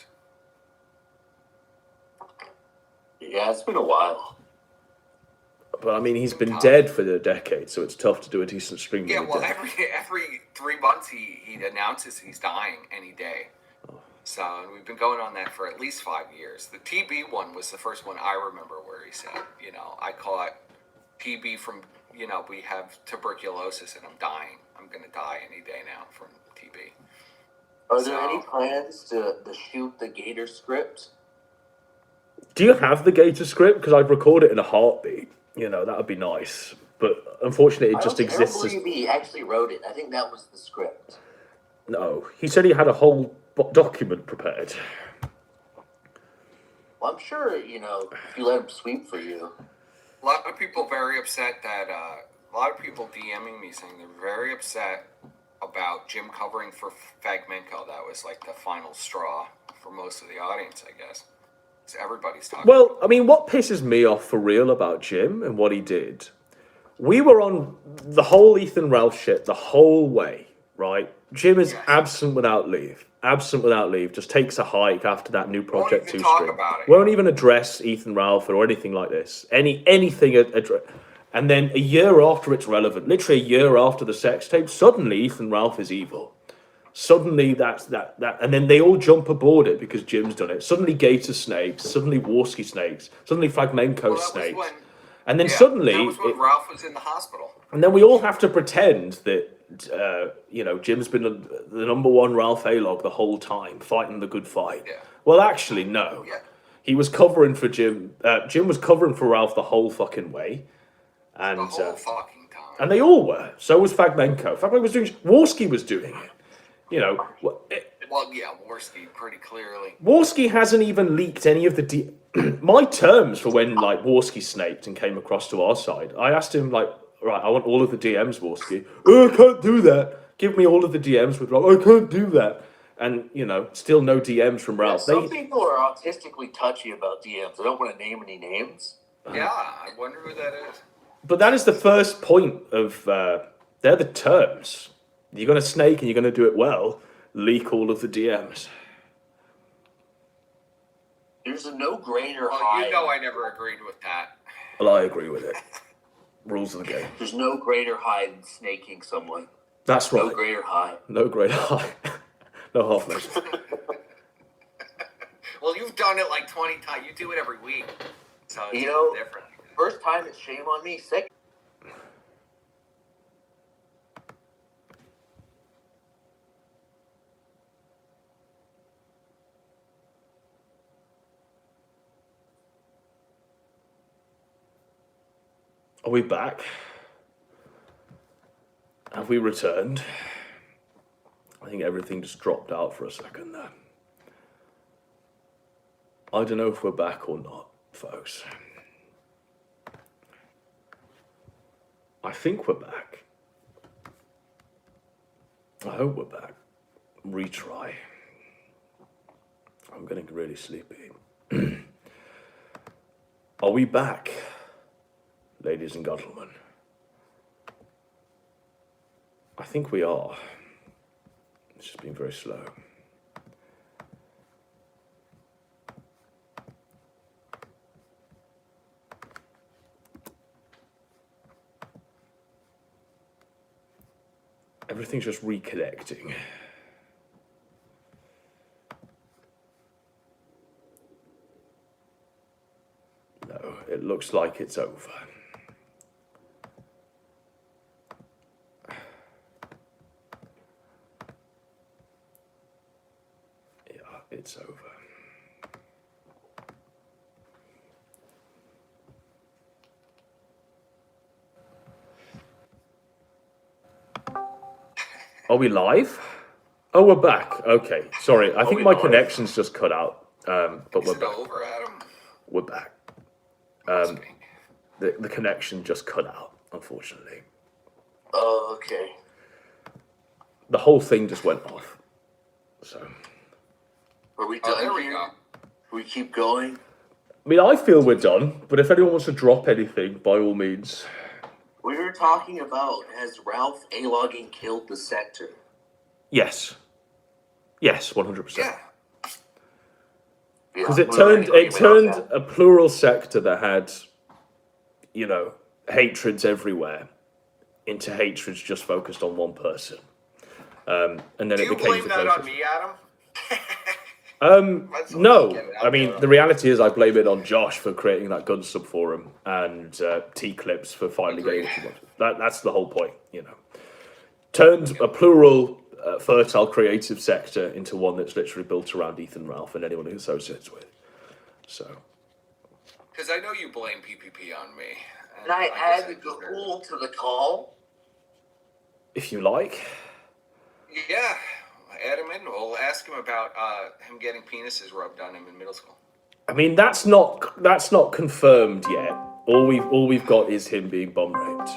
Yeah, it's been a while. But I mean, he's been dead for a decade, so it's tough to do a decent stream. Yeah, when well, you're dead. every 3 months he announces he's dying any day. So we've been going on that for at least 5 years. The TB one was the first one I remember where he said, I caught TB from, we have tuberculosis and I'm dying. I'm going to die any day now from TB. Are there any plans to shoot the Gator script? Do you have the Gator script? Because I'd record it in a heartbeat. That would be nice. But unfortunately, it just exists. I don't believe he actually wrote it. I think that was the script. No, he said he had a whole document prepared. Well, I'm sure, if you let him sweep for you. A lot of people very upset that A lot of people DMing me saying they're very upset about Jim covering for Fragmenko. That was like the final straw for most of the audience, I guess. So everybody's talking. Well, I mean, what pisses me off for real about Jim and what he did, we were on the whole Ethan Ralph shit the whole way, right? Jim is absent without leave. Absent without leave. Just takes a hike after that new Project 2 stream. Won't even address Ethan Ralph or anything like this. Anything address. And then a year after it's relevant, literally a year after the sex tape, suddenly Ethan Ralph is evil. Suddenly that, and then they all jump aboard it because Jim's done it. Suddenly Gator snakes, suddenly Warski snakes, suddenly Fragmenko snakes. And then suddenly... That was when Ralph was in the hospital. And then we all have to pretend that, Jim's been the number one Ralph A-log the whole time, fighting the good fight. Yeah. Well, actually, no. Yeah. He was covering for Jim. Jim was covering for Ralph the whole fucking way. And, the whole fucking time. And they all were. So was Fragmenko. Fragmenko was doing... Warski was doing it. Warski pretty clearly. Warski hasn't even leaked any of the... my terms for when, Warski snaked and came across to our side. I asked him, right, I want all of the DMs, Warski. I can't do that. Give me all of the DMs with Ralph. I can't do that. And, still no DMs from Ralph. Some people are autistically touchy about DMs. I don't want to name any names. Yeah, I wonder who that is. But that is the first point of... they're the terms. You're going to snake and you're going to do it well. Leak all of the DMs. There's a no-brainer high. You know I never agreed with that. Well, I agree with it. Rules of the game. There's no greater high than snaking someone. That's right. No greater high. No greater high. No half measures. Well, you've done it like 20 times. You do it every week. So it's different. First time, it's shame on me. Second. Are we back? Have we returned? I think everything just dropped out for a second there. I don't know if we're back or not, folks. I think we're back. I hope we're back. Retry. I'm getting really sleepy. Are we back? Ladies and gentlemen, I think we are. It's just been very slow. Everything's just reconnecting. No, it looks like it's over. It's over. Are we live? Oh, we're back. Okay, sorry. I think my connection's just cut out. But we're back. Over, Adam? We're back. The connection just cut out, unfortunately. Oh, okay. The whole thing just went off. So. Are we done there we here? go. We keep going? I mean, I feel we're done, but if anyone wants to drop anything, by all means. We were talking about, has Ralph A-logging killed the sector? Yes. Yes, 100%. Yeah. Because it turned a plural sector that had, hatreds everywhere into hatreds just focused on one person. And then Do it you became blame that on me, Adam? No, I mean, the reality is I blame it on Josh for creating that gun subforum and T-Clips for finally getting too much. That's the whole point, Turned a plural, fertile, creative sector into one that's literally built around Ethan Ralph and anyone who associates with. So. Because I know you blame PPP on me. Can I add the Ghoul to the call? If you like. Yeah. Add him in. We'll ask him about him getting penises rubbed on him in middle school. I mean, that's not confirmed yet. All we've got is him being bum raped.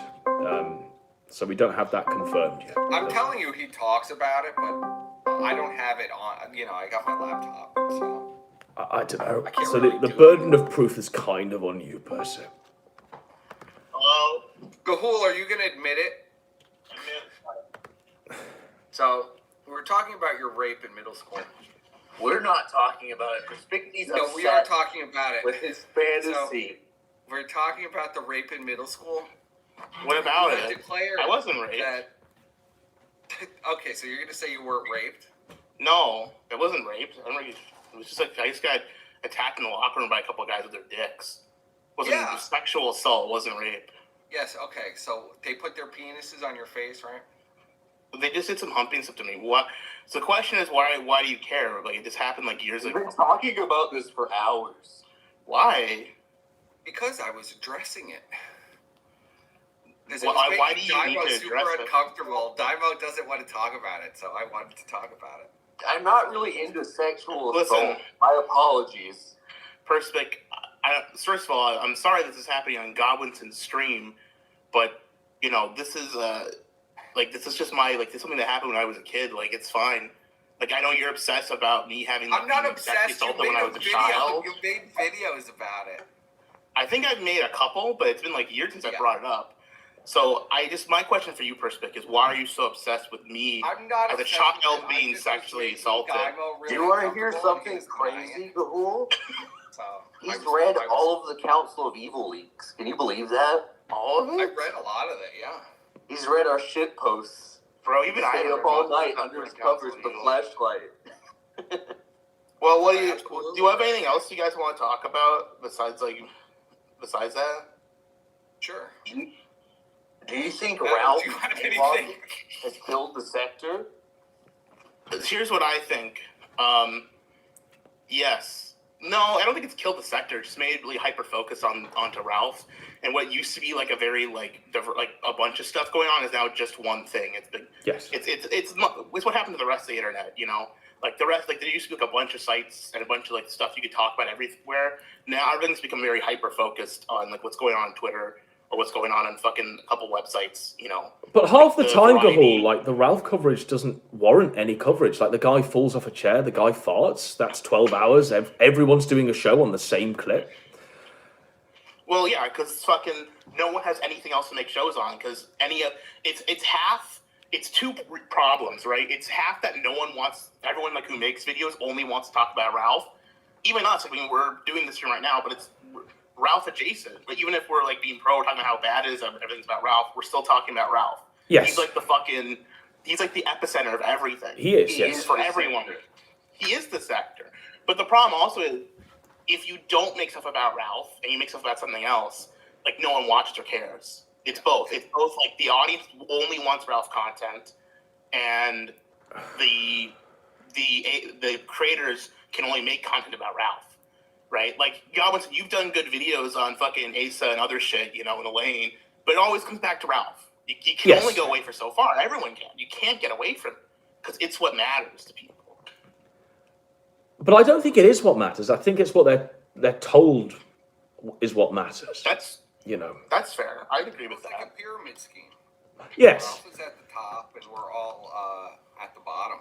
So we don't have that confirmed yet. I'm telling you, he talks about it, but I don't have it on. You know, I got my laptop, so I don't know. I can't So really the do burden of proof is kind of on you, Percy. Hello? Gahul, are you gonna admit it? So we were talking about your rape in middle school. We're not talking about it. Perspicany's No, we are talking about it. with his fantasy. So, we're talking about the rape in middle school. What about You have it? declared I wasn't raped. that- Okay, so you're gonna say you weren't raped? No, it wasn't raped. It was just like I just got attacked in the locker room by a couple of guys with their dicks. It wasn't Yeah. sexual assault. It wasn't rape. Yes. Okay. So they put their penises on your face, right? They just did some humping stuff to me. What? So the question is, why do you care? Like, it just happened like years We've ago. been talking about this for hours. Why? Because I was addressing it. Because Why do you need Daimo to super address it? uncomfortable. Daimo doesn't want to talk about it, so I wanted to talk about it. I'm not really into sexual Listen. assault. My apologies. First of all, I'm sorry this is happening on Godwinson's stream, but you know this is just this is something that happened when I was a kid. Like, it's fine. Like, I know you're obsessed about me having. I'm not being obsessed. sexually You assaulted when made I a was a video. child. You made videos about it. I think I've made a couple, but it's been like years since I brought it up. So my question for you, Perspic, is why are you so obsessed with me I'm not as a obsessed child with it. being I just sexually was assaulted? making Daimo really Do you want to hear uncomfortable something because denying crazy, it. Gahul? So, He's I was- read I was- all of the Council of Evil leaks. Can you believe that? All of I it, read a lot of it. Yeah. He's read our shit posts. bro. Even I Stayed haven't up all read night most under of his the covers Council with a of flashlight. Well, what do you Absolutely. do? You have anything else you guys want to talk about besides that? Sure. Do you think Matt, Ralph do you have Avon anything? has killed the Sector? Here's what I think. Yes. No, I don't think it's killed the Sector. It just made it really hyper focus onto Ralph, and what used to be like a very like a bunch of stuff going on is now just one thing. It's been Yes. it's what happened to the rest of the internet. You know, like the rest, like there used to be like a bunch of sites and a bunch of like stuff you could talk about everywhere. Now everything's become very hyper focused on like what's going on Twitter or what's going on fucking a couple websites. You know. But half Like the time, variety. Gahul, like the Ralph coverage doesn't warrant any coverage. Like the guy falls off a chair, the guy farts. That's 12 hours. Everyone's doing a show on the same clip. Well, yeah, because fucking no one has anything else to make shows on. Because it's two problems, right? It's half that everyone like who makes videos only wants to talk about Ralph. Even us, I mean, we're doing this stream right now, but it's Ralph adjacent. But even if we're like being pro, talking about how bad it is, everything's about Ralph, we're still talking about Ralph. Yes. He's like the epicenter of everything. He is, He yes. is for everyone. He is the Sector. But the problem also is, if you don't make stuff about Ralph and you make stuff about something else, like no one watches or cares. It's both. It's both like the audience only wants Ralph content, and the creators can only make content about Ralph. Right? Like, Godwinson, you've done good videos on fucking Asa and other shit, you know, in the lane, but it always comes back to Ralph. You can Yes. only go away for so far. Everyone can. You can't get away from it because it's what matters to people. But I don't think it is what matters. I think it's what they're told is what matters. That's fair. I'd agree with It's like that. a pyramid scheme. Yes. Ralph is at the top, and we're all at the bottom.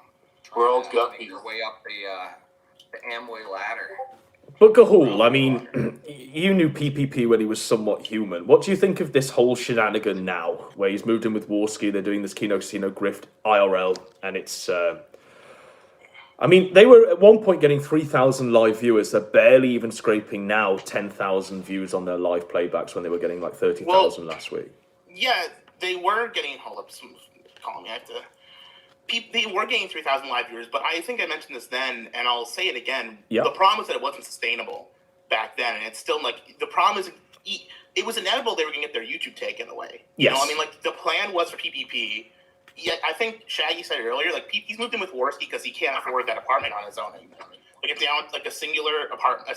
We're all Trying to make guppies. your way up the Amway ladder. But Gahul, I mean, you knew PPP when he was somewhat human. What do you think of this whole shenanigan now, where he's moved in with Warski, they're doing this Kino Casino grift IRL, and it's... I mean, they were at one point getting 3,000 live viewers. They're barely even scraping now 10,000 views on their live playbacks when they were getting like 30,000 last week. Yeah, they were getting... Hold up, call me. I have to... They were getting 3,000 live viewers, but I think I mentioned this then, and I'll say it again. Yep. The problem was that it wasn't sustainable back then, and it's still like the problem is it was inevitable they were going to get their YouTube taken away. You know, Yes. I mean, like the plan was for PPP. Yeah, I think Shaggy said it earlier. Like he's moved in with Warski because he can't afford that apartment on his own anymore. Like a singular apartment,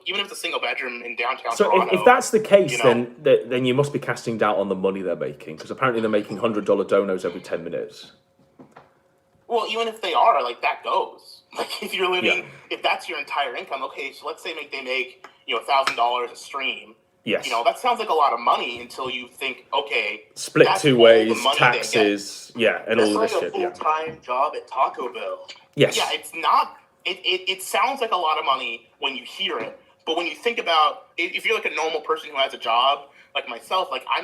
even if it's a single bedroom in downtown So Toronto. if that's the case, you know, then you must be casting doubt on the money they're making, because apparently they're making $100 donos every 10 minutes. well, even if they are, like that goes. Like if you're living, if that's your entire income, okay. So let's say they make $1,000 a stream. Yes. You know, that sounds like a lot of money until you think, okay, Split that's 2 all ways, the money they taxes, yeah, and That's all like this a shit. Yeah. full-time job at Taco Bell. Yes. Yeah, it's not. It sounds like a lot of money when you hear it, but when you think about if you're like a normal person who has a job, like myself, like I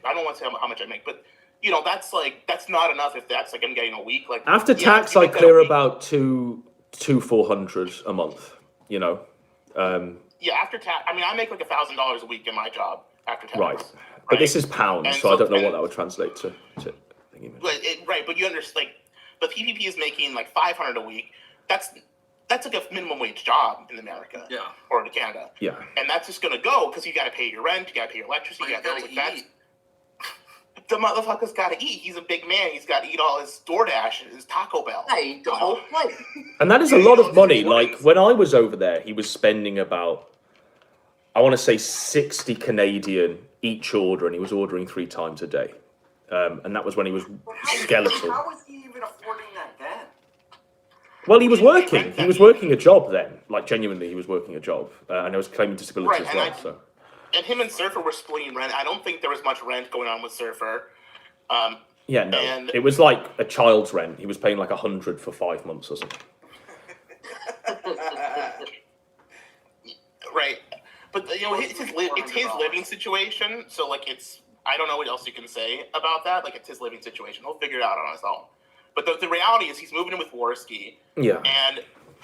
don't want to say how much I make, but you know, that's not enough if that's like I'm getting a week. Like After tax, I clear about $2,400 a month. You know. Yeah, after tax. I mean, I make like $1,000 a week in my job after tax. Right. But this is pounds, and so I don't know what that would translate to. Right, but you understand, like, the PPP is making like $500 a week. That's like a minimum wage job in America. Yeah. Or in Canada. Yeah. And that's just gonna go because you got to pay your rent, you got to pay your electricity, you got to eat. The motherfucker's got to eat. He's a big man. He's got to eat all his DoorDash and his Taco Bell. I eat the whole plate. And that is a lot of money. Like, when I was over there, he was spending about, I want to say 60 Canadian each order, and he was ordering 3 times a day. And that was when he was skeletal. How was he even affording that then? Well, he was working. He was working a job then. Like, genuinely, he was working a job. And I was claiming disability as well. So. And him and Surfer were splitting rent. I don't think there was much rent going on with Surfer. Yeah, no. It was like a child's rent. He was paying like $100 for 5 months or something. Right. But, you know, it's his living situation. So, like, I don't know what else you can say about that. Like, it's his living situation. He'll figure it out on his own. But the reality is he's moving in with Worski. Yeah. And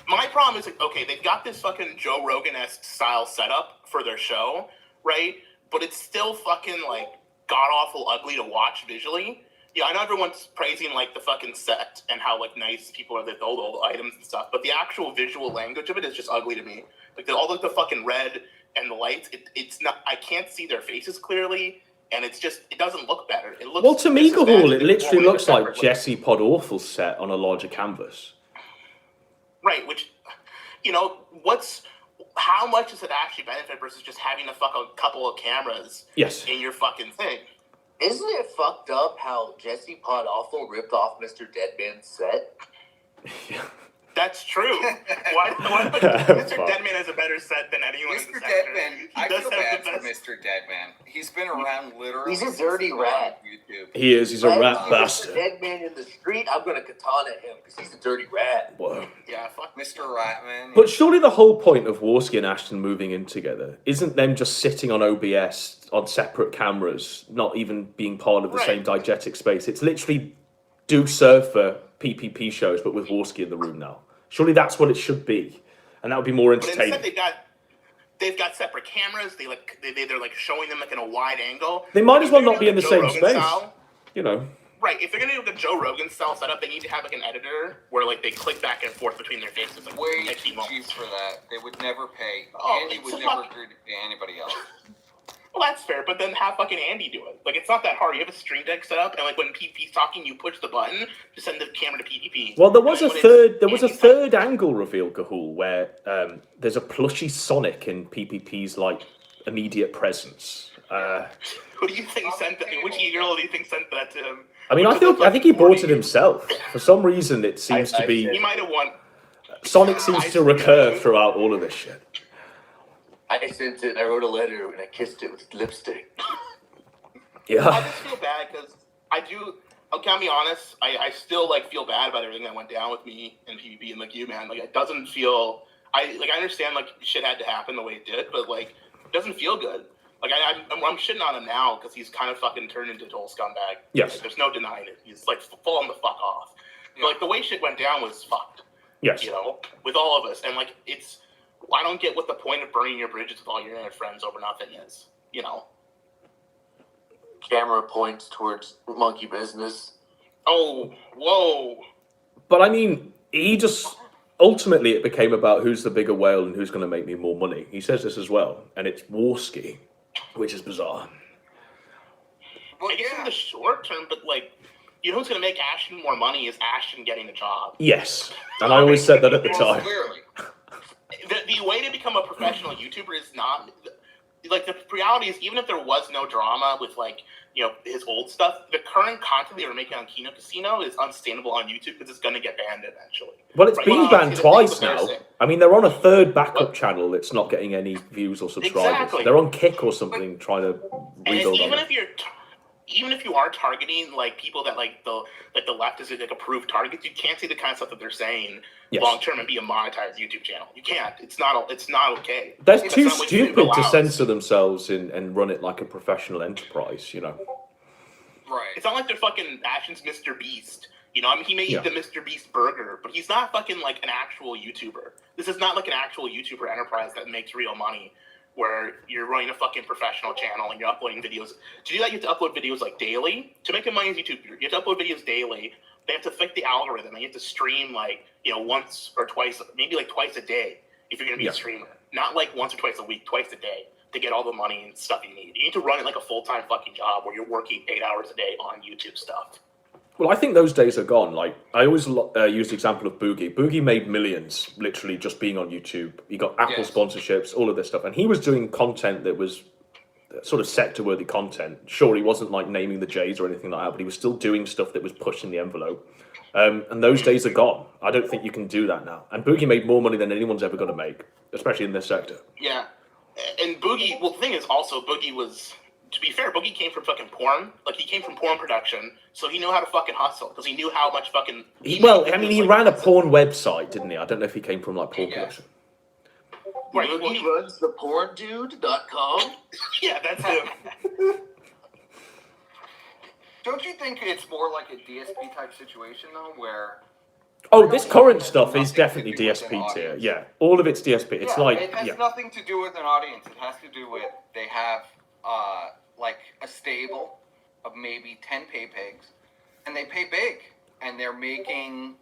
my problem is, like, okay, they've got this fucking Joe Rogan-esque style setup for their show, right? But it's still fucking, like, god-awful ugly to watch visually. Yeah, I know everyone's praising, like, the fucking set and how, like, nice people are with all the items and stuff, but the actual visual language of it is just ugly to me. Like, all the fucking red and the lights, it's not, I can't see their faces clearly, and it doesn't look better. It looks. Well, to me, Gahul, it literally looks like Jesse Pod Awful's set on a larger canvas. Right, which, you know, how much does it actually benefit versus just having a couple of cameras in your fucking thing? Isn't it fucked up how Jesse Pod Awful ripped off Mr. Deadman's set? That's true. Why Mr. Deadman has a better set than anyone in the sector. Deadman, I feel bad for Mr. Deadman. He's been around literally. He's a dirty rat. YouTube. He is. He's a rat bastard. Mr. Deadman in the street, I'm gonna katana him because he's a dirty rat. Whoa. Yeah, fuck Mr. Ratman. But surely the whole point of Worski and Ashton moving in together isn't them just sitting on OBS on separate cameras, not even being part of the same diegetic space. It's literally do Surfer PPP shows, but with Worski in the room now. Surely that's what it should be, and that would be more entertaining. But instead, they've got separate cameras. They're like showing them like in a wide angle. They might as well not be in the same space. You know. Right. If they're gonna do the Joe Rogan style setup, they need to have like an editor where like they click back and forth between their faces. Like, way too cheap for that. They would never pay. Andy would never agree to pay anybody else. Well, that's fair, but then have fucking Andy do it. Like, it's not that hard. You have a Stream Deck set up, and like when PPP's talking, you push the button to send the camera to PPP. Well, there was a third angle reveal, Gahul, where there's a plushy Sonic in PPP's like immediate presence. Who do you think sent that? Which girl do you think sent that to him? I mean, I think he bought it himself. For some reason, it seems to be. He might have won. Sonic seems to recur throughout all of this shit. I sent it, I wrote a letter, and I kissed it with lipstick. Yeah. I just feel bad because I'll be honest, I still like feel bad about everything that went down with me and PvP and like you, man. Like, it doesn't feel, I understand like shit had to happen the way it did, but like, it doesn't feel good. Like, I'm shitting on him now because he's kind of fucking turned into a total scumbag. Yes. Like, there's no denying it. He's like falling the fuck off. Yeah. But like, the way shit went down was fucked. Yes. You know, with all of us. And like, I don't get what the point of burning your bridges with all your internet friends over nothing is, you know. Camera points towards monkey business. Oh, whoa. But I mean, ultimately it became about who's the bigger whale and who's going to make me more money. He says this as well, and it's Worski, which is bizarre. Well, I guess in the short term, but like, you know who's going to make Ashton more money is Ashton getting a job. Yes, and I always said that at the time. Clearly. The way to become a professional YouTuber is not like the reality is, even if there was no drama with like his old stuff, the current content they were making on Kino Casino is unsustainable on YouTube because it's going to get banned eventually. Well, it's Right? been You can't banned see the things twice that they're now. saying. I mean, they're on a third backup channel that's not getting any views or subscribers. Exactly. They're on Kick or something trying to rebuild on even it. if you're even if you are targeting like people that like the left is like approved targets, you can't see the kind of stuff that they're saying Yes. long term and be a monetized YouTube channel. You can't. It's not okay. They're That's too not what YouTube stupid to allows. censor themselves and run it like a professional enterprise, you know. Right. It's not like they're fucking Ashton's Mr. Beast. You know, I mean, he may Yeah. eat the Mr. Beast burger, but he's not fucking like an actual YouTuber. This is not like an actual YouTuber enterprise that makes real money, where you're running a fucking professional channel and you're uploading videos. To do that, you have to upload videos like daily. To make a money as a YouTuber, you have to upload videos daily. They have to fix the algorithm. And you have to stream like once or twice, maybe like twice a day if you're gonna be a streamer. Not like once or twice a week, twice a day to get all the money and stuff you need. You need to run it like a full-time fucking job where you're working 8 hours a day on YouTube stuff. Well, I think those days are gone. Like, I always use the example of Boogie. Boogie made millions literally just being on YouTube. He got Apple sponsorships, all of this stuff. And he was doing content that was sort of sector-worthy content. Sure, he wasn't like naming the J's or anything like that, but he was still doing stuff that was pushing the envelope. And those days are gone. I don't think you can do that now. And Boogie made more money than anyone's ever going to make, especially in this sector. Yeah. And Boogie, well, the thing is also, Boogie was, to be fair, Boogie came from fucking porn. Like, he came from porn production, so he knew how to fucking hustle, because he knew how much fucking... He ran a porn website, didn't he? I don't know if he came from, like, porn production. Right, He runs the porndude.com. Yeah, that's him. Don't you think it's more like a DSP type situation though, where Oh, this current stuff is definitely DSP tier. Yeah, all of it's DSP. It's it has nothing to do with an audience. It has to do with they have like a stable of maybe 10 pay pigs, and they pay big, and they're making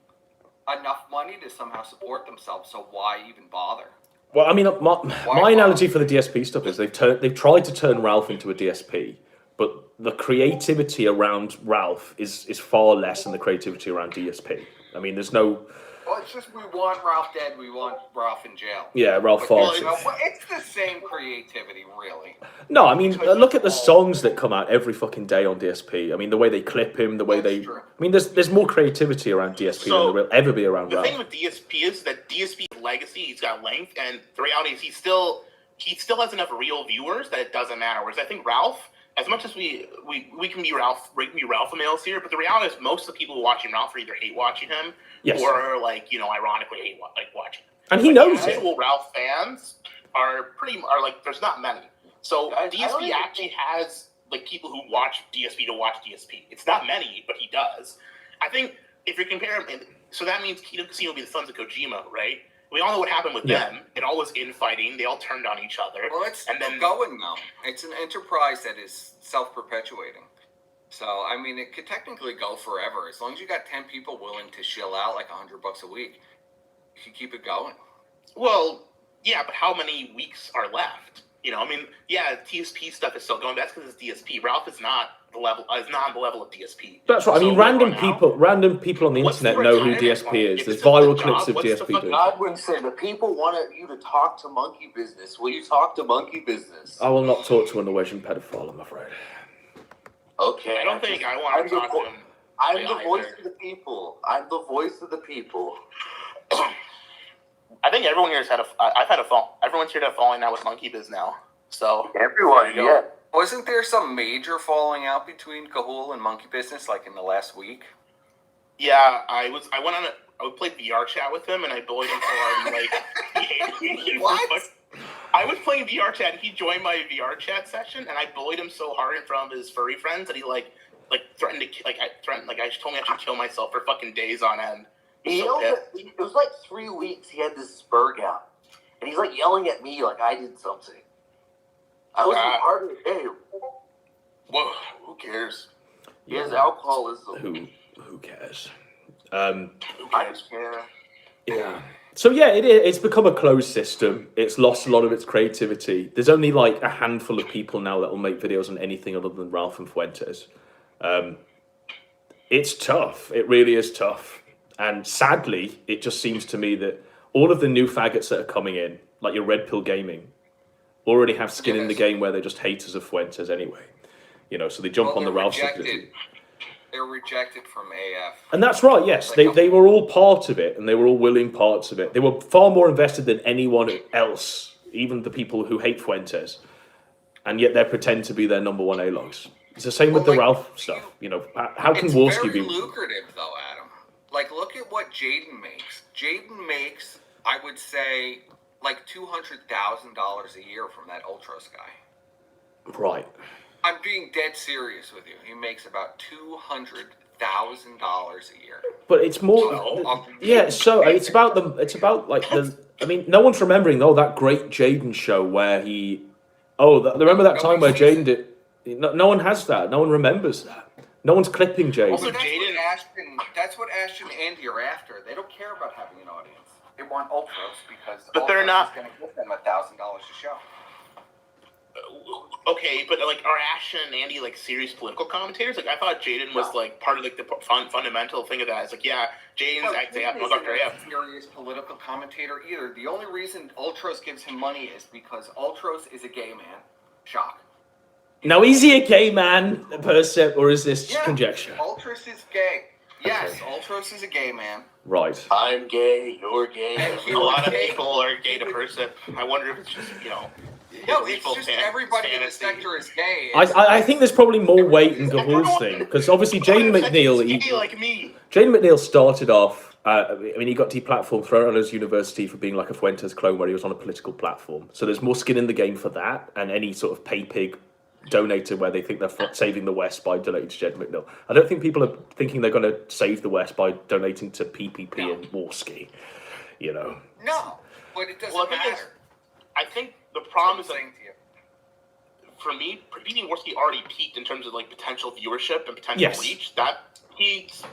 enough money to somehow support themselves. So why even bother? Well, I mean, my analogy for the DSP stuff is they've tried to turn Ralph into a DSP, but the creativity around Ralph is far less than the creativity around DSP. I mean, there's no... Well, it's just we want Ralph dead, we want Ralph in jail. Yeah, Ralph Well, Farts. it's the same creativity, really. No, I mean, look at the songs that come out every fucking day on DSP. I mean, the way they clip him, the way they... true. I mean, there's more creativity around DSP than there will ever be around The Ralph. thing with DSP is that DSP's legacy, he's got length, and the reality is he still has enough real viewers that it doesn't matter. Whereas I think Ralph, as much as we can be Ralph males here, but the reality is most of the people who watching Ralph are either hate watching him or like ironically hate watching him. And he knows it. Actual Ralph fans are like there's not many. So DSP actually has like people who watch DSP to watch DSP. It's not many, but he does. I think if you're comparing, so that means Kino Casino will be the sons of Kojima, right? We all know what happened with them. It all was infighting. They all turned on each other. Well, it's going now. It's an enterprise that is self-perpetuating. So, I mean, it could technically go forever. As long as you got 10 people willing to shill out like $100 a week, you can keep it going. Well, yeah, but how many weeks are left? I mean, yeah, DSP stuff is still going. That's because it's DSP. Ralph is not on the level of DSP. That's right. I mean, random people on the internet know who DSP is. There's viral clips of DSP doing. Godwinson, the people wanted you to talk to Monkey Business. Will you talk to Monkey Business? I will not talk to a Norwegian pedophile, I'm afraid. Okay. I don't think I want to talk to him. I'm the voice of the people. I'm the voice of the people. I think everyone here's everyone's here to have falling out with Monkey Biz now. So Everyone, yeah. Wasn't there some major falling out between Cahool and Monkey Business like in the last week? Yeah, I played VR chat with him and I bullied him so hard and like he hated me. What? I was playing VR chat and he joined my VR chat session and I bullied him so hard in front of his furry friends that he threatened to I told me I should kill myself for fucking days on end. It was like 3 weeks he had this spur gout. And he's like yelling at me like I did something. I was part of the game. Well, who cares? He has alcoholism. Who cares? I just care. Yeah. So yeah, it's become a closed system. It's lost a lot of its creativity. There's only like a handful of people now that will make videos on anything other than Ralph and Fuentes. It's tough. It really is tough. And sadly, it just seems to me that all of the new faggots that are coming in, like your Red Pill Gaming, already have skin in the game where they're just haters of Fuentes anyway. You know, so they jump on the Ralph stupidity. They're rejected from AF. And that's right, yes. They were all part of it, and they were all willing parts of it. They were far more invested than anyone else, even the people who hate Fuentes. And yet they pretend to be their number one A-logs. It's the same with the Ralph stuff. You know, how can Worski be... It's very lucrative, though, Adam. Like, look at what Jaden makes. Jaden makes, I would say, like $200,000 a year from that Ultros guy. Right. I'm being dead serious with you. He makes about $200,000 a year. But it's more... So it's about the... It's about, like, the... I mean, no one's remembering, though, that great Jaden show where he... remember that time where Jaden did... No one has that. No one remembers that. No one's clipping Jaden. Also, that's what Ashton and Andy are after. They don't care about having an audience. They want Ultros because they're not going to give them $1,000 a show. Okay, but like, are Ashton and Andy like serious political commentators? Like, I thought Jaden was like part of like the fundamental thing of that. It's like, yeah, Jaden's Dr. AF. Serious political commentator either. The only reason Ultros gives him money is because Ultros is a gay man. Shock. Now, is he a gay man, Percept, or is this conjecture? Ultros is gay. Yes, Ultros is a gay man. Right. I'm gay, you're gay. A lot of people are gay to Percept. I wonder if it's just, you know... No, it's just everybody in the sector is gay. I think there's probably more weight in Gahul's thing, because obviously Jaden McNeil... Jaden McNeil started off... he got deplatformed, thrown out of his university for being like a Fuentes clone where he was on a political platform. So there's more skin in the game for that, and any sort of pay pig donator where they think they're saving the West by donating to Jaden McNeil. I don't think people are thinking they're going to save the West by donating to PPP and Worski, you know. No, but it doesn't matter. I think the problem is that, for me, PPP and Worski already peaked in terms of like potential viewership and potential reach. That peaked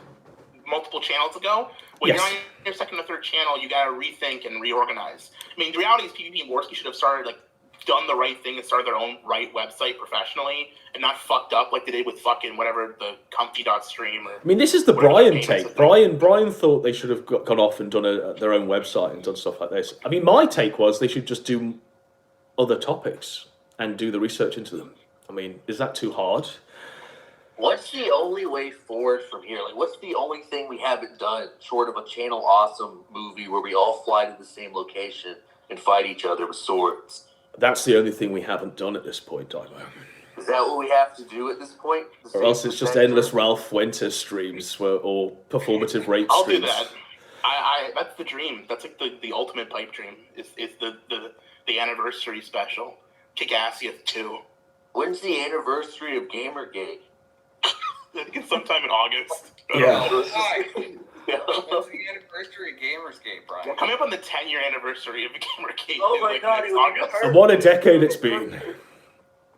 multiple channels ago. When you're on your second or third channel, you got to rethink and reorganize. I mean, the reality is PPP and Worski should have started like done the right thing and started their own website professionally and not fucked up like they did with fucking whatever the comfy.stream or... I mean, this is the Brian take. Brian thought they should have gone off and done their own website and done stuff like this. I mean, my take was they should just do other topics and do the research into them. I mean, is that too hard? What's the only way forward from here? Like, what's the only thing we haven't done short of a Channel Awesome movie where we all fly to the same location and fight each other with swords? That's the only thing we haven't done at this point, Dimo. Is that what we have to do at this point? Or else it's just endless Ralph Fuentes streams or performative rape streams. I'll do that. That's the dream. That's like the ultimate pipe dream. It's the anniversary special. Kick-Assieth 2. When's the anniversary of Gamergate? I think it's sometime in August. Yeah. What's the anniversary of Gamersgate, Brian? We're coming up on the 10-year anniversary of Gamergate. Oh my god, August. And what a decade it's been.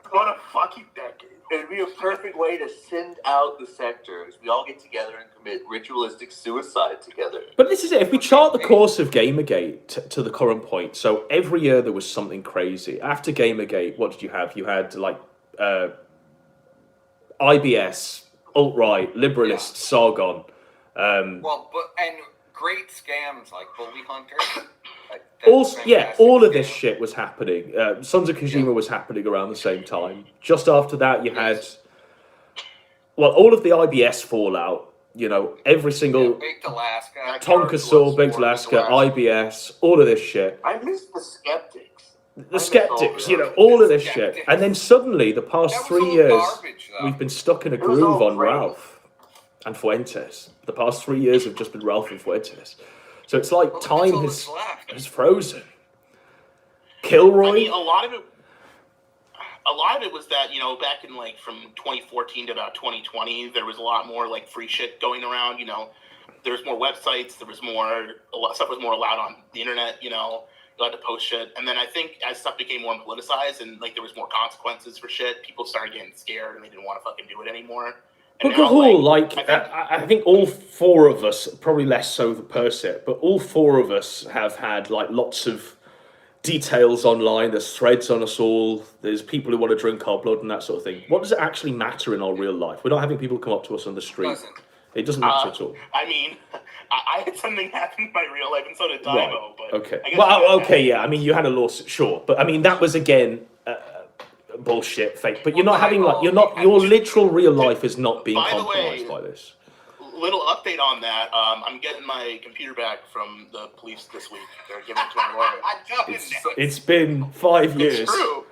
What a fucking decade. It'd be a perfect way to send out the sectors. We all get together and commit ritualistic suicide together. But this is it. If we chart the course of Gamergate to the current point, so every year there was something crazy. After Gamergate, what did you have? You had like IBS, alt-right, liberalist, Sargon. And great scams like Bully Hunter. All of this shit was happening. Sons of Kojima was happening around the same time. Just after that, you had, all of the IBS fallout. You know, every single Baked Alaska, Tonka Saw, Baked Alaska, IBS, all of this shit. I miss the skeptics. The skeptics, you know, all of this shit. And then suddenly, the past 3 years, we've been stuck in a groove on Ralph and Fuentes. The past 3 years have just been Ralph and Fuentes. So it's like time has frozen. Kilroy? I mean, a lot of it was that, you know, back in like from 2014 to about 2020, there was a lot more like free shit going around. You know, there was more websites, stuff was more allowed on the internet. You know, you had to post shit, and then I think as stuff became more politicized and like there was more consequences for shit, people started getting scared and they didn't want to fucking do it anymore. But Gahul, I think all four of us, probably less so the Percept, but all four of us have had like lots of details online. There's threads on us all. There's people who want to drink our blood and that sort of thing. What does it actually matter in our real life? We're not having people come up to us on the street. It doesn't matter at all. I mean, I had something happen in my real life, and so did Daivo. But Okay. I guess Well, okay, yeah. I mean, you had a lawsuit, sure, but I mean that was again bullshit, fake. But you're not having like your literal real life is not being By the compromised way, by this. Little update on that. I'm getting my computer back from the police this week. They're giving it to my lawyer. It's been 5 years. It's true.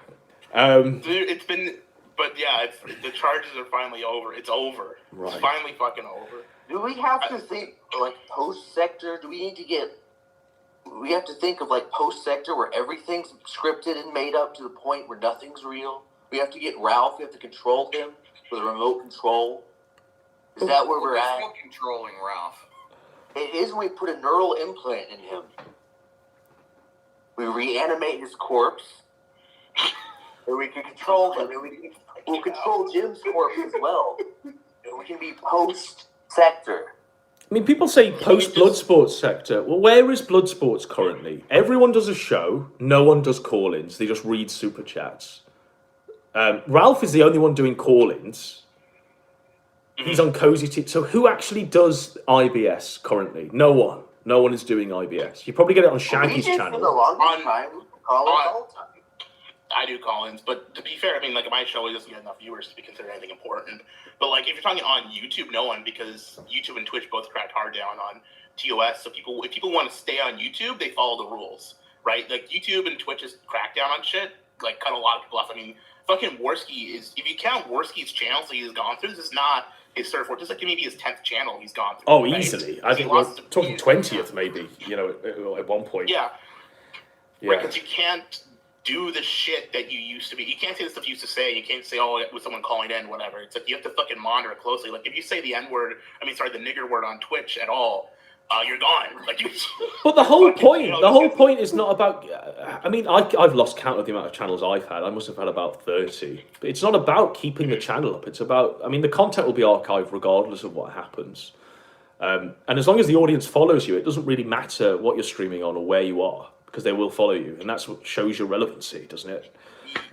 Dude, it's been, but yeah, the charges are finally over. It's over. Right. It's finally fucking over. Do we have to think like post-sector? Do we need to get? We have to think of like post-sector where everything's scripted and made up to the point where nothing's real. We have to get Ralph. We have to control him with a remote control. Is that where we're at? Still controlling Ralph. It is when we put a neural implant in him. We reanimate his corpse. And we can control him. And we'll control Jim's corpse as well. And we can be post-sector. I mean, people say post-Bloodsports sector. Well, where is Bloodsports currently? Everyone does a show. No one does call-ins. They just read super chats. Ralph is the only one doing call-ins. He's on Cozy T. So who actually does IBS currently? No one. No one is doing IBS. You probably get it on Shaggy's channel. For the longest time, we call it all the time. I do call-ins, but to be fair, I mean, like, my show doesn't get enough viewers to be considered anything important. But, like, if you're talking on YouTube, no one, because YouTube and Twitch both cracked hard down on TOS. So if people want to stay on YouTube, they follow the rules, right? Like, YouTube and Twitch's crack down on shit, like, cut a lot of people off. I mean, fucking Worski is, if you count Worski's channels that he's gone through, this is not his third, fourth, just like maybe his 10th channel he's gone through. Oh, right? easily. I think we're talking 20th, maybe, you know, at one point. Yeah. Yeah. Right, because you can't do the shit that you used to be. You can't say the stuff you used to say. You can't say, oh, with someone calling in, whatever. It's like you have to fucking monitor it closely. Like, if you say the N-word, the nigger word on Twitch at all, you're gone. Like, but the whole point, the whole point is not about. I mean, I've lost count of the amount of channels I've had. I must have had about 30. But it's not about keeping the channel up. It's about. I mean, the content will be archived regardless of what happens. And as long as the audience follows you, it doesn't really matter what you're streaming on or where you are, because they will follow you, and that's what shows your relevancy, doesn't it?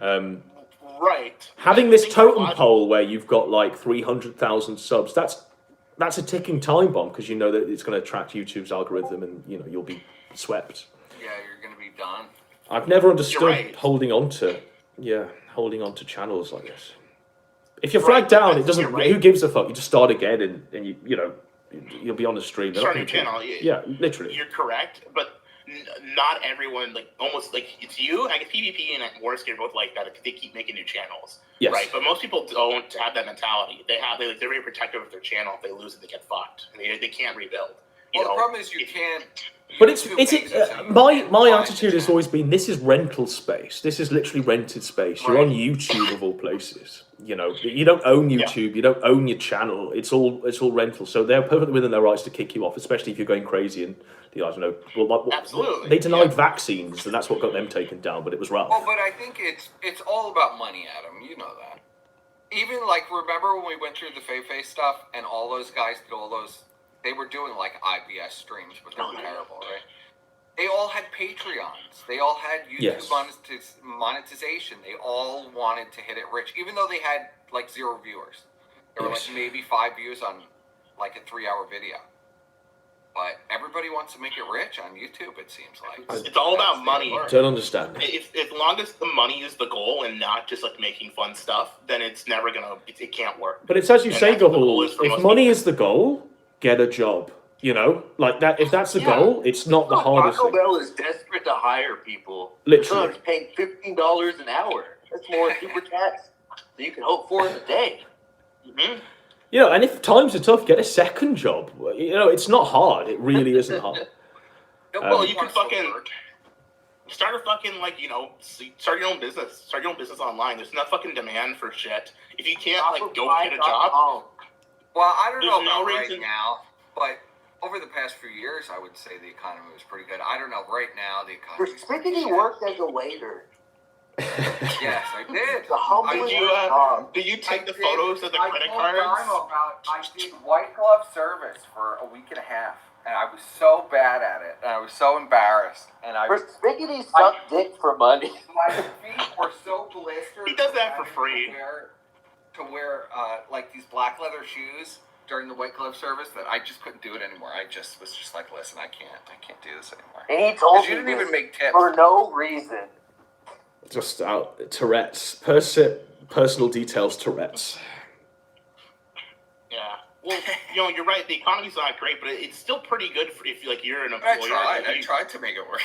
Right. Having this totem pole where you've got like 300,000 subs, that's a ticking time bomb, because you know that it's going to attract YouTube's algorithm, and you know you'll be swept. Yeah, you're going to be done. I've never understood holding on to channels like this. If you're flagged down, it doesn't. Who gives a fuck? You just start again, and you know you'll be on the stream. Start a new channel. Yeah, literally. You're correct, but not everyone, like, almost, like, it's you, I guess PvP and Warski are both like that. They keep making new channels. Yes. Right? But most people don't have that mentality. They're very protective of their channel. If they lose it, they get fucked. They can't rebuild. Well, the problem is you can't. But my attitude has always been, this is rental space. This is literally rented space. You're on YouTube of all places. You know, you don't own YouTube. Yeah. You don't own your channel. It's all rental. So they're perfectly within their rights to kick you off, especially if you're going crazy and I don't know. Absolutely. They denied vaccines, and that's what got them taken down. But it was Ralph. Well, but I think it's all about money, Adam. You know that. Even like, remember when we went through the Fei stuff and all those guys did all those. They were doing like IBS streams, but they were terrible, right? They all had Patreons. They all had YouTube monetization. They all wanted to hit it rich, even though they had like 0 viewers. There were like maybe 5 views on like a 3-hour video. But everybody wants to make it rich on YouTube, it seems like. It's all about money. Don't understand. As long as the money is the goal and not just like making fun stuff, then it's never gonna. It can't work. But it's as you say, Gahul. If money is the goal, get a job. You know, like that. If that's the goal, it's not the hardest Taco thing. Bell is desperate to hire people. Literally. It's paying $15 an hour. That's more super chats than you can hope for in a day. Mm-hmm. You know, and if times are tough, get a second job. You know, it's not hard. It really isn't hard. Well, you can fucking start a fucking, like, you know, start your own business. Start your own business online. There's no fucking demand for shit. If you can't, like, go get a job. Well, I don't know about right now, but over the past few years, I would say the economy was pretty good. I don't know. Right now, the economy. Spickety worked as a waiter. Yes, I did. The humblest did you take the photos of the credit cards? I did white glove service for a week and a half, and I was so bad at it, and I was so embarrassed. And Spickety sucked dick for money. My feet were so blistered. He does that for free. To wear like these black leather shoes during the white glove service that I just couldn't do it anymore. I just was just like, listen, I can't do this anymore. And he told 'Cause you me didn't even this make tips. for no reason. Just Tourette's. Personal details Tourette's. Yeah. Well, you're right. The economy's not great, but it's still pretty good if you're an employer. I tried to make it work.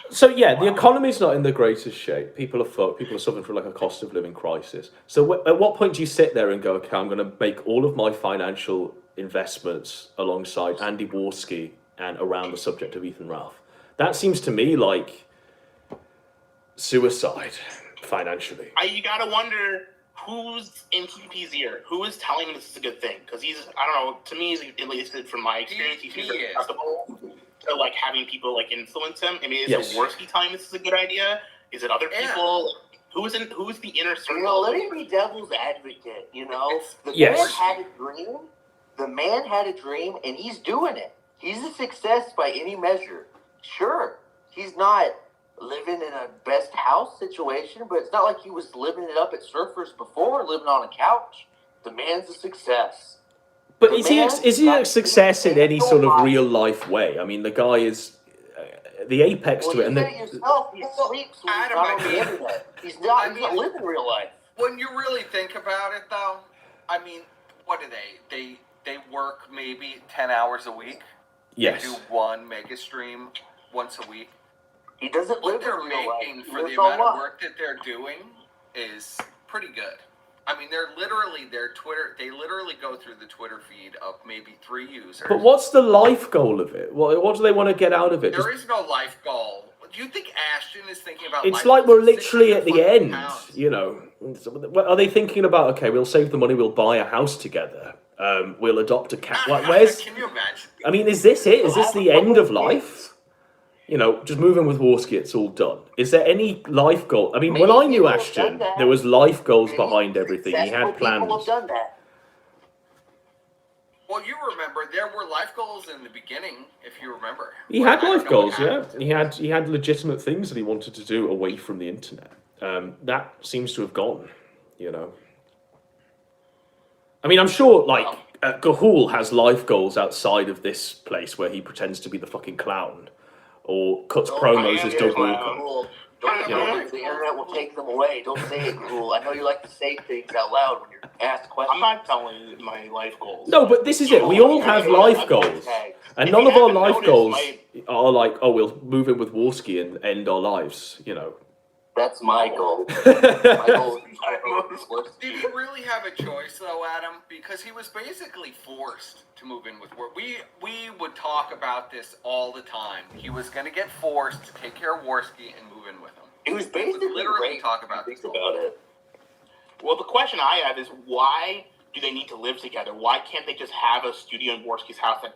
So yeah, the economy's not in the greatest shape. People are fucked. People are suffering from like a cost of living crisis. So at what point do you sit there and go, okay, I'm going to make all of my financial investments alongside Andy Warski and around the subject of Ethan Ralph? That seems to me like suicide financially. You gotta wonder who's in PP's ear. Who is telling him this is a good thing? Because I don't know. To me, at least from my experience, he seems acceptable to like having people like influence him. I mean, is it Worski telling him this is a good idea? Is it other people? Who's the inner circle? Let me be devil's advocate. The man had a dream. The man had a dream, and he's doing it. He's a success by any measure. Sure, he's not living in a best house situation, but it's not like he was living it up at Surfers before, living on a couch. The man's a success. But is he a success in any sort of real life way? I mean, the guy is the apex to it. And yourself, he sleeps when he's not on the internet. He's not living real life. When you really think about it, though, I mean, what do they work maybe 10 hours a week? Yes. They do one mega stream once a week. He doesn't what live they're in real life. making for the amount of work that they're doing is pretty good. I mean, they literally go through the Twitter feed of maybe 3 users. But what's the life goal of it? What do they want to get out of it? There is no life goal. Do you think Ashton is thinking about It's life like we're goals? literally at the end, Pounds. Are they thinking about, okay, we'll save the money, we'll buy a house together, we'll adopt a cat. Where's? Can you imagine? I mean, is this it? Is this the end of life? Just moving with Warski, it's all done. Is there any life goal? I mean, when I knew Ashton, there was life goals behind everything. He had plans. Well, you remember there were life goals in the beginning, if you remember. He had life goals, yeah. He had legitimate things that he wanted to do away from the internet. That seems to have gone. I mean, I'm sure Gahul has life goals outside of this place where he pretends to be the fucking clown. Or cuts promos as Doug Walker. The internet will take them away. Don't say it, Gahul. I know you like to say things out loud when you're asked questions. I'm not telling you my life goals. No, but this is it. We all have life goals. And none of our life goals are like, oh, we'll move in with Warski and end our lives, That's my goal. My goal is Did he really have a choice, though, Adam? Because he was basically forced to move in with Warski. We would talk about this all the time. He was going to get forced to take care of Warski and move in with him. He was basically literally talk about this. Well, the question I have is why do they need to live together? Why can't they just have a studio in Warski's house that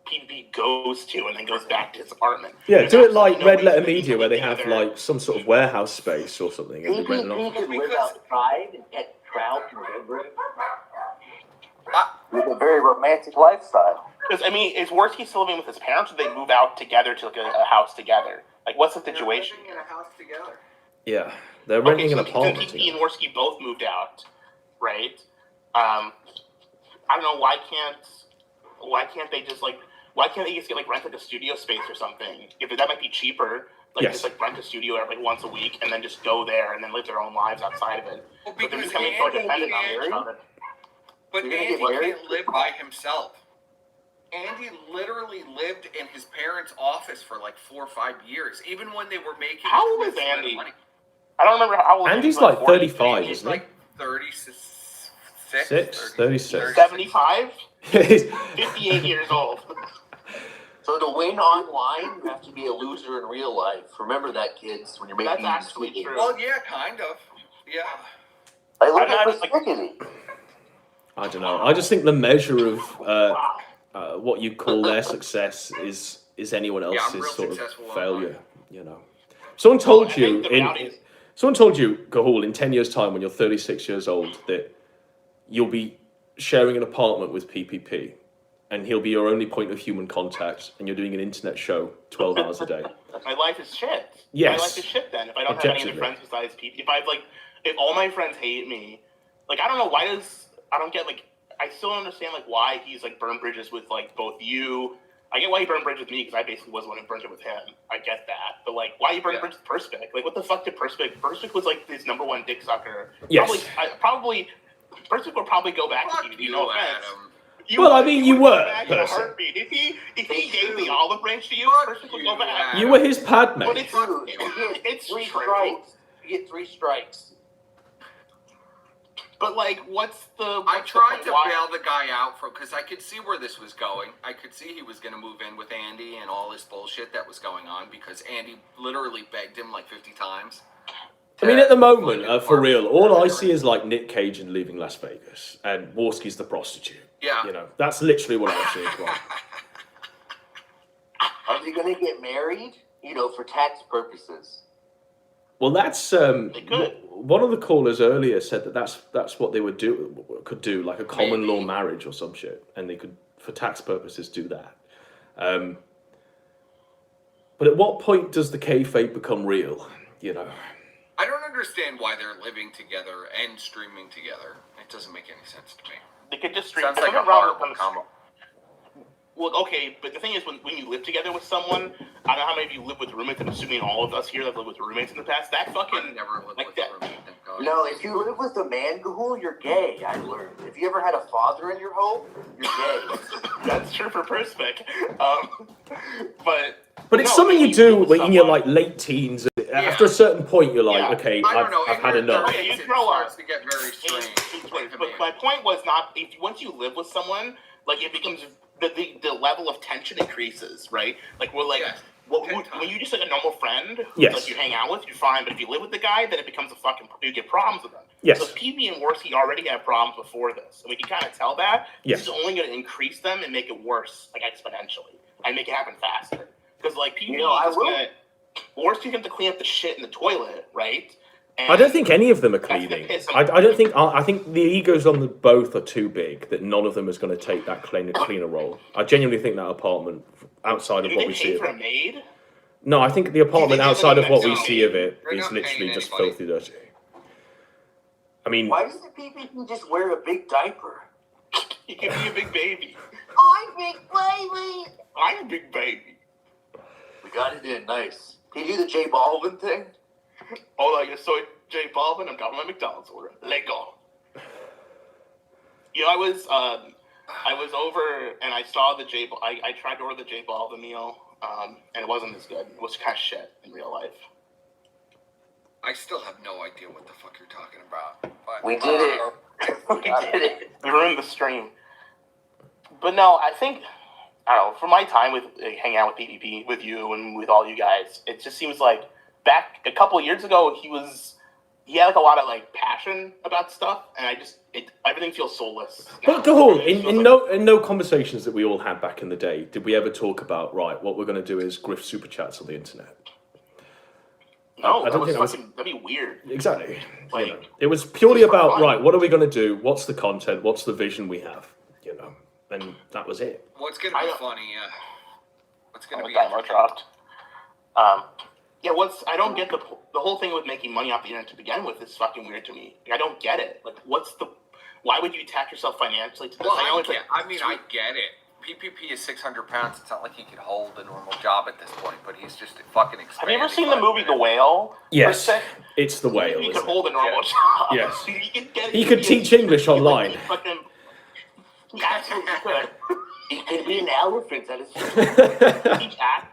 PvP goes to and then goes back to his apartment? Yeah, do it like Red Letter Media where they have like some sort of warehouse space or something. And PvP could live outside and get trout and river. With a very romantic lifestyle. Because, I mean, is Warski still living with his parents or do they move out together to like a house together? Like, what's the situation? They're living in a house together. Yeah, they're renting an apartment. So PvP and Warski both moved out, right? I don't know, why can't they just get rent like a studio space or something? If that might be cheaper, just rent a studio once a week and then just go there and then live their own lives outside of it. Well, but they're because becoming so dependent on each other. But Andy can't live by himself. Andy literally lived in his parents' office for like 4 or 5 years, even when they were making. How old is Andy? I don't remember how old. Andy's like 35, He's isn't he? like 36. 36. 75? 58 years old. So to win online, you have to be a loser in real life. Remember that, kids, when you're making That's actually true. Well, yeah, kind of. Yeah. I look at Persnickety. I don't know. I just think the measure of what you call their success is anyone else's sort of failure. Someone told you, Gahul, in 10 years' time when you're 36 years old, that you'll be sharing an apartment with PPP, and he'll be your only point of human contact, and you're doing an internet show 12 hours a day. My life is shit. Yes. My life is shit then. If I don't have any other friends besides PP. If all my friends hate me, I don't know, I don't get, I still don't understand like why he's like burned bridges with like both you. I get why he burned bridges with me because I basically was the one who burned it with him. I get that, but like, why you burned bridges with Perspic? Like, what the fuck did Perspic? Perspic was like his #1 dick sucker. Yes. Probably Perspic would probably go back to you. No offense. Well, I mean, you were, Percy. If he gave the olive branch to you, Percy would go back. You were his Padme. But it's three true. strikes. You get 3 strikes. But like, I tried to bail the guy out because I could see where this was going. I could see he was going to move in with Andy and all this bullshit that was going on because Andy literally begged him like 50 times. I mean, at the moment, for real, all I see is like Nick Cage and Leaving Las Vegas, and Warski's the prostitute. Yeah. You know, that's literally what I see as well. Are they going to get married? You know, for tax purposes. Well, that's one of the callers earlier said that that's what they could do, like a common law marriage or some shit, and they could, for tax purposes, do that. But at what point does the kayfabe become real? You know, I don't understand why they're living together and streaming together. It doesn't make any sense to me. They could just stream. Sounds like a horrible combo. Well, okay, but the thing is, when you live together with someone, I don't know how many of you live with roommates. I'm assuming all of us here have lived with roommates in the past. That fucking I've never lived like with that. a roommate, thank God. No, if you live with a man, Gahul, you're gay, I learned. If you ever had a father in your home, you're gay. That's true for Perspic. But it's something you do in your like late teens. After a certain point, you're like, okay, I've had enough. You grow up to get very strange. But my point was not once you live with someone, like it becomes the level of tension increases, right? Like we're like. When you just like a normal friend, like you hang out with, you're fine. But if you live with the guy, then it becomes you get problems with them. Yes. So PB and Warski already had problems before this, and we can kind of tell that. Yes. This is only going to increase them and make it worse, like exponentially, and make it happen faster. Because like PB, Warski's going to clean up the shit in the toilet, right? And I don't think any of them are cleaning. I don't think. I think the egos on the both are too big that none of them is going to take that cleaner role. I genuinely think that apartment, outside of what we see of it. Maid? No, I think the apartment outside of what we see of it is literally just filthy dirty. I mean, why doesn't PPP just wear a big diaper? He can be a big baby. I'm big baby. I'm a big baby. We got it in nice. Can you do the J Balvin thing? Oh, like so J Balvin, I'm talking my McDonald's order. Let go. You know, I was over and I saw the I tried to order the J Balvin meal, and it wasn't as good. It was kind of shit in real life. I still have no idea what the fuck you're talking about. But, we did it. We did it. We ruined the stream. But no, I think, I don't know, for my time with hanging out with PvP, with you and with all you guys, it just seems like back a couple of years ago, he had like a lot of like passion about stuff, and everything feels soulless. But Gahul, in no conversations that we all had back in the day, did we ever talk about, right, what we're going to do is grift super chats on the internet? No, that'd be weird. Exactly. Like, you know, it was purely about, right, what are we going to do? What's the content? What's the vision we have? You know, and that was it. What's going to be funny? What's going to be dropped? Yeah, I don't get the whole thing with making money off the internet to begin with is fucking weird to me. Like, I don't get it. Like, why would you attack yourself financially to this? Well, I get it. PPP is 600 pounds. It's not like he could hold a normal job at this point, but he's just fucking expanding. Have you ever seen the movie The Whale? Yes, it's The Whale. He could hold a normal job. Yes. He could teach English online. Absolutely could. He could be an elephant at his Teach act.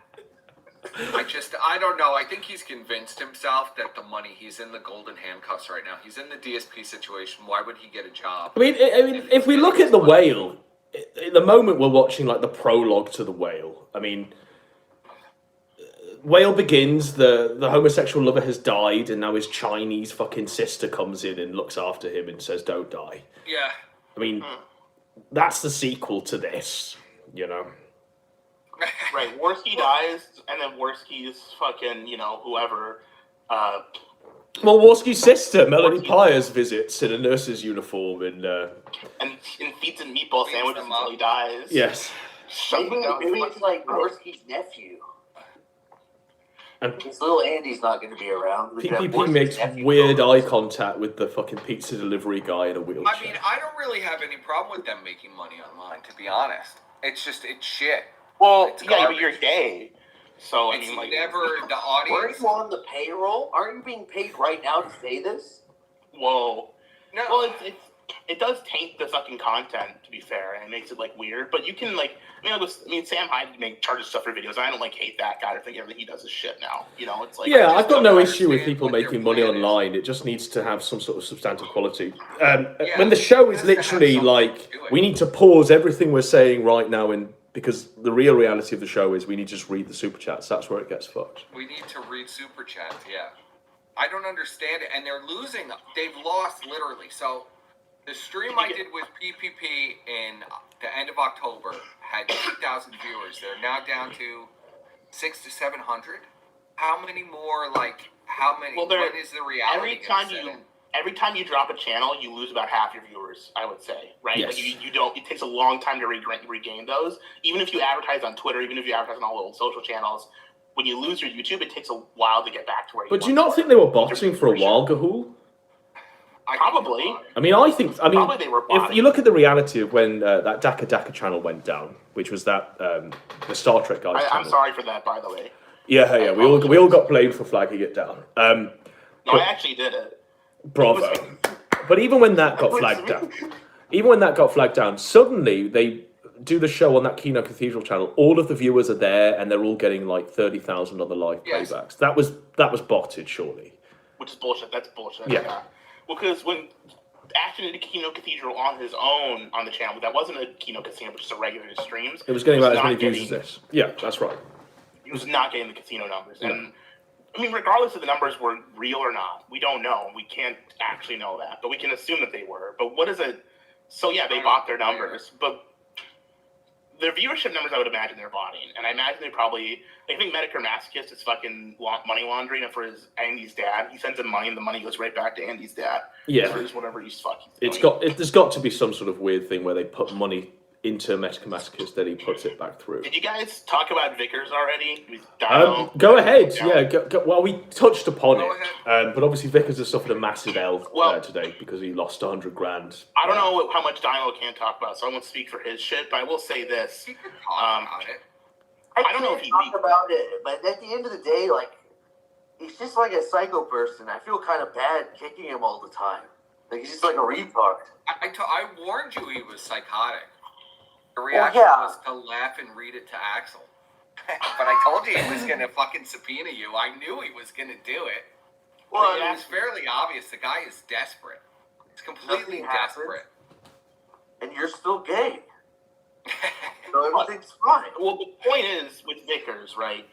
I don't know. I think he's convinced himself that the money, he's in the golden handcuffs right now. He's in the DSP situation. Why would he get a job? I mean, if we look at The Whale, at the moment we're watching like the prologue to The Whale. I mean, Whale begins, the homosexual lover has died, and now his Chinese fucking sister comes in and looks after him and says, don't die. Yeah. I mean, that's the sequel to this, you know? Right, Warski dies, and then Warski's fucking, whoever. Well, Warski's sister, Melanie Pyers, visits in a nurse's uniform and feeds him meatball sandwiches until he dies. Yes. Maybe it's like Warski's nephew. And This little Andy's not going to be around. We could have PPP Boyce's makes nephew weird go. eye contact with the fucking pizza delivery guy in a wheelchair. I mean, I don't really have any problem with them making money online, to be honest. It's just, it's shit. Well, It's yeah, but garbage. you're gay. So, I It's mean, like... never the Weren't audience. you on the payroll? Aren't you being paid right now to say this? Whoa. No. Well, it does taint the fucking content, to be fair, and it makes it, like, weird. But you can, like... Sam Hyde charges stuff for videos. I don't, like, hate that guy. I think everything he does is shit now. You know, it's like... Yeah, I've got no don't issue with understand people what their making money plan is. online. It just needs to have some sort of substantive quality. Yeah, When the show is it has to have literally something like, to it. we need to pause everything we're saying right now, because the real reality of the show is we need to just read the super chats. That's where it gets fucked. We need to read super chats, yeah. I don't understand it, and they're losing. They've lost literally. So the stream I did with PPP in the end of October had 2,000 viewers. They're now down to 600 to 700. How many more? Like how many? Well, when is the reality? Every time you drop a channel, you lose about half your viewers, I would say, right? Yes. Like you don't. It takes a long time to regain those. Even if you advertise on Twitter, even if you advertise on all the old social channels, when you lose your YouTube, it takes a while to get back to where you. But do you not think they were botting for a while, Gahul? Probably. I mean, Probably they were if botting. you look at the reality of when that Daka Daka channel went down, which was that the Star Trek guys. I'm channel. sorry for that, by the way. Yeah, we all got blamed for flagging it down. No, I actually did it. Bravo. But even when that got flagged down, suddenly they do the show on that Kino Cathedral channel. All of the viewers are there, and they're all getting like 30,000 on the live playbacks. That was botted, surely. Which is bullshit. That's bullshit. Yeah. Well, because when Ashton did a Kino Cathedral on his own on the channel, that wasn't a Kino Casino, but just a regular streams. It was getting about as not many views getting- as this. Yeah, that's right. He was not getting the casino numbers. No. And I mean, regardless of the numbers were real or not, we don't know. We can't actually know that, but we can assume that they were. But what is it? So yeah, they bought their numbers, but their viewership numbers, I would imagine they're botting. And I imagine they probably, I think Medicare Masochist is fucking money laundering it for Andy's dad. He sends him money, and the money goes right back to Andy's dad. Yeah. For whatever he's fucking doing. There's got to be some sort of weird thing where they put money into Medicare Masochist, then he puts it back through. Did you guys talk about Vickers already? Go ahead. Yeah. Well, we touched upon Go it, but obviously Vickers has suffered a massive L today because he lost 100 grand. I don't know how much Dino can talk about, so I won't speak for his shit. But I will say this: He could talk about it. I don't know if he talk about it, but at the end of the day, like he's just like a psycho person. I feel kind of bad kicking him all the time. Like he's just like a retard. I warned you he was psychotic. The reaction was to laugh and read it to Axel. But I told you he was going to fucking subpoena you. I knew he was going to do it. Well, it was fairly obvious. The guy is desperate. He's completely desperate. And you're still gay. So everything's fine. Well, the point is with Vickers, right,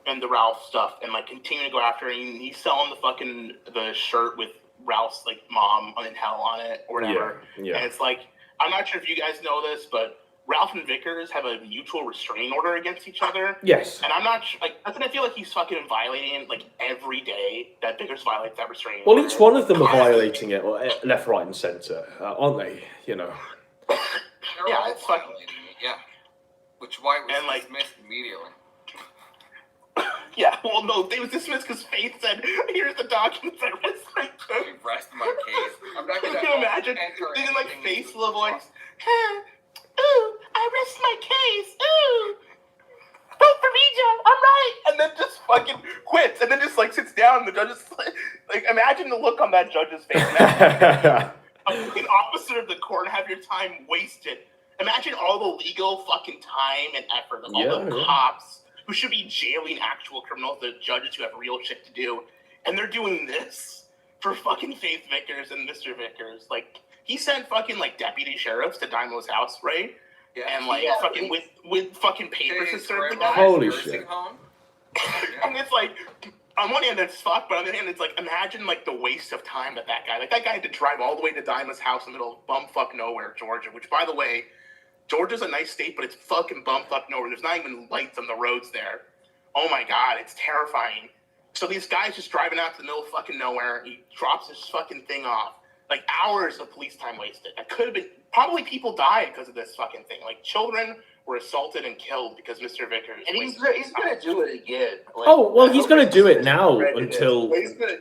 and the Ralph stuff, and like continuing to go after him. He's selling the shirt with Ralph's like mom in hell on it or whatever. Yeah. And it's like, I'm not sure if you guys know this, but Ralph and Vickers have a mutual restraining order against each other. Yes. And I'm not sure, like, I feel like he's fucking violating it, like, every day that Vickers violates that restraining order. Well, each one of them are violating it, left, right, and centre, aren't they? You know. They're all it's fucking. violating it, yeah. Which why it was And, like, dismissed immediately. Yeah, well, no, they was dismissed because Faith said, "Here's the documents I rest my case." Rest my case. I'm not Can gonna you imagine? enter They did like anything Faith's into little the voice. Ooh, I rest my case. Ooh, vote for me, Joe. I'm right. And then just fucking quits, and then just like sits down. And the judge is like, imagine the look on that judge's face. Imagine an officer of the court and have your time wasted. Imagine all the legal fucking time and effort of all the cops who should be jailing actual criminals, the judges who have real shit to do, and they're doing this for fucking Faith Vickers and Mr. Vickers. Like, he sent fucking like deputy sheriffs to Dymo's house, right? Yeah. And like fucking with fucking papers to serve the guy. Holy shit. And it's like, on one hand it's fucked, but on the other hand it's like, imagine like the waste of time that guy had to drive all the way to Dymo's house in the middle of bumfuck nowhere, Georgia, which by the way, Georgia's a nice state, but it's fucking bumfuck nowhere. There's not even lights on the roads there. Oh my god, it's terrifying. So these guys just driving out to the middle of fucking nowhere. He drops his fucking thing off. Like hours of police time wasted. That could have been probably people died because of this fucking thing. Like, children were assaulted and killed because Mr. Vickers. And he's gonna do it again. Like, Oh well, he's going to do it now he's gonna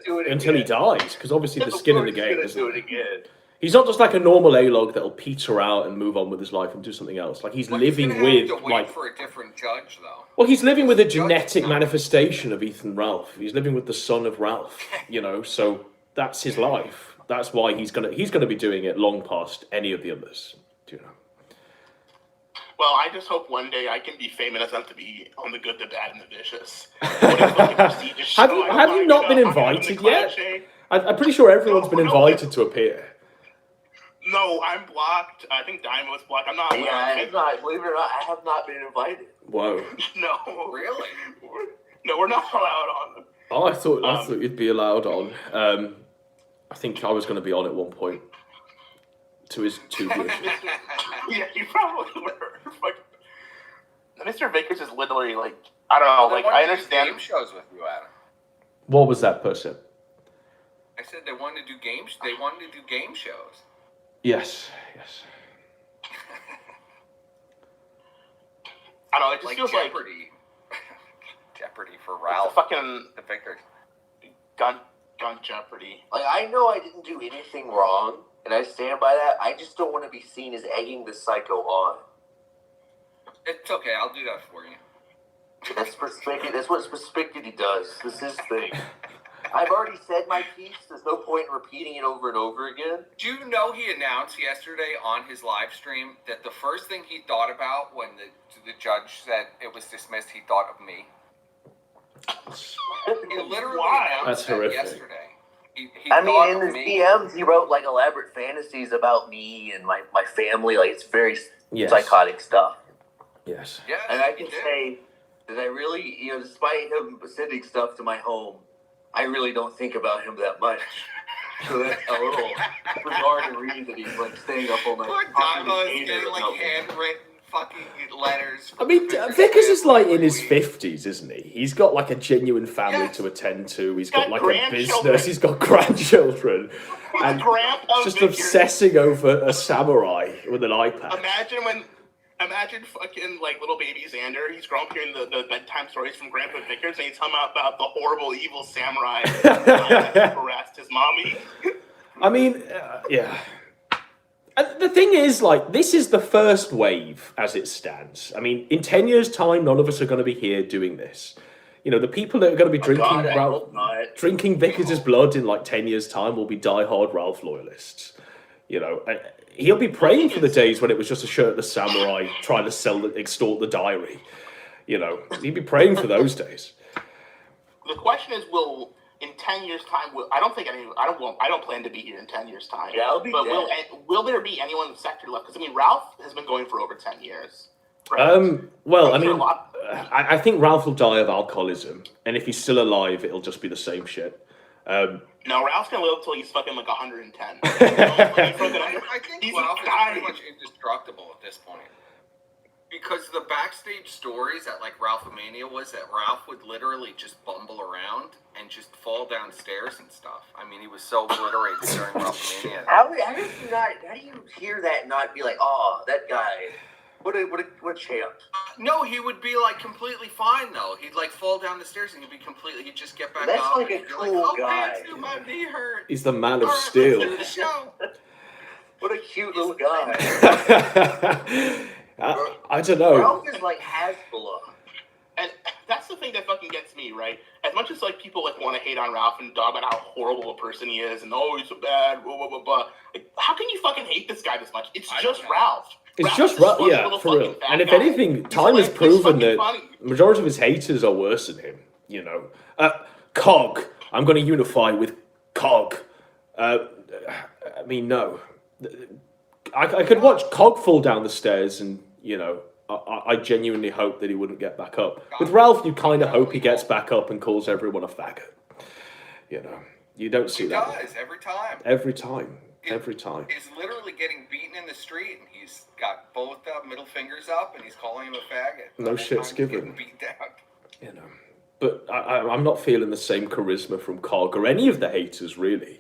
do it until he again. dies, because obviously the skin in the game. He's gonna do it again. He's not just like a normal A-log that'll peter out and move on with his life and do something else. Like he's living He's with gonna have to like. wait for a different judge, though. Well, he's living with a genetic manifestation of Ethan Ralph. He's living with the son of Ralph. You know, so that's his life. That's why he's gonna be doing it long past any of the others. Do you know? Well, I just hope one day I can be famous enough to be on The Good, the Bad, and the Vicious. Have you not been invited yet? I'm pretty sure everyone's been invited to appear. No, I'm blocked. I think Dymo's blocked. I'm not. Yeah, I'm not. Believe it or not, I have not been invited. Whoa. No, really? No, we're not allowed on. Oh, I thought you'd be allowed on. I think I was going to be on at one point. To his two wishes. Yeah, you probably were. Mr. Vickers is literally like, I don't know, like, I understand. Game shows with you, Adam. What was that, person? I said they wanted to do games. They wanted to do game shows. Yes. I don't know. It just feels Jeopardy. Jeopardy for Ralph. Fucking the Vickers. Gun Jeopardy. Like, I know I didn't do anything wrong, and I stand by that. I just don't want to be seen as egging the psycho on. It's okay. I'll do that for you. That's perspective. That's what perspective does. This is his thing. I've already said my piece. There's no point in repeating it over and over again. Do you know he announced yesterday on his live stream that the first thing he thought about when the judge said it was dismissed, he thought of me? He literally announced that yesterday. He I mean, in his DMs, he wrote like elaborate fantasies about me and my family. Like, it's very psychotic stuff. Yes. And I can say that I really, despite him sending stuff to my home, I really don't think about him that much. So that's a little bizarre to read that he's like staying up all night. Poor Davo's getting like handwritten fucking letters. I mean, Vickers is like in his 50s, isn't he? He's got like a genuine family to attend to. He's got like a business. He's got grandchildren. And just obsessing over a samurai with an iPad. Imagine fucking like little baby Xander. He's grown up hearing the bedtime stories from Grandpa Vickers, and he's talking about the horrible, evil samurai that harassed his mommy. I mean, yeah. And the thing is, like, this is the first wave as it stands. I mean, in 10 years' time, none of us are going to be here doing this. You know, the people that are going to be drinking Vickers' blood in like 10 years' time will be diehard Ralph loyalists. You know, he'll be praying for the days when it was just a shirtless samurai trying to extort the diary. You know, he'd be praying for those days. The question is, in 10 years' time, I don't plan to be here in 10 years' time. Yeah, I'll be dead. Will there be anyone in the sector left? Because, I mean, Ralph has been going for over 10 years. Right? Well, I mean, I think Ralph will die of alcoholism. And if he's still alive, it'll just be the same shit. No, Ralph's going to live until he's fucking like 110. I think Ralph is pretty much indestructible at this point. Because the backstage stories at like Ralphomania was that Ralph would literally just bumble around and just fall downstairs and stuff. I mean, he was so obliterated during Ralphomania. How do you hear that and not be like, oh, that guy, what a champ? No, he would be like completely fine though. He'd like fall down the stairs and he'd just get back up. That's like a cool guy. Man, my knee hurt. He's the man of steel. What a cute little guy. I don't know. Ralph is like Hasbullah. And that's the thing that fucking gets me, right? As much as like people like want to hate on Ralph and dog about how horrible a person he is and he's so bad, blah blah blah blah. Like, how can you fucking hate this guy this much? It's just Ralph. It's just Ralph, yeah, for real. And if anything, time has proven that the majority of his haters are worse than him. You know, Cog. I'm going to unify with Cog. I mean, no. I could watch Cog fall down the stairs and, you know, I genuinely hope that he wouldn't get back up. With Ralph, you kind of hope he gets back up and calls everyone a faggot. You know, you don't see that. He does, every time. Every time. He's literally getting beaten in the street and he's got both middle fingers up and he's calling him a faggot. No shit's given. Beat down. You know, but I'm not feeling the same charisma from Cog or any of the haters, really.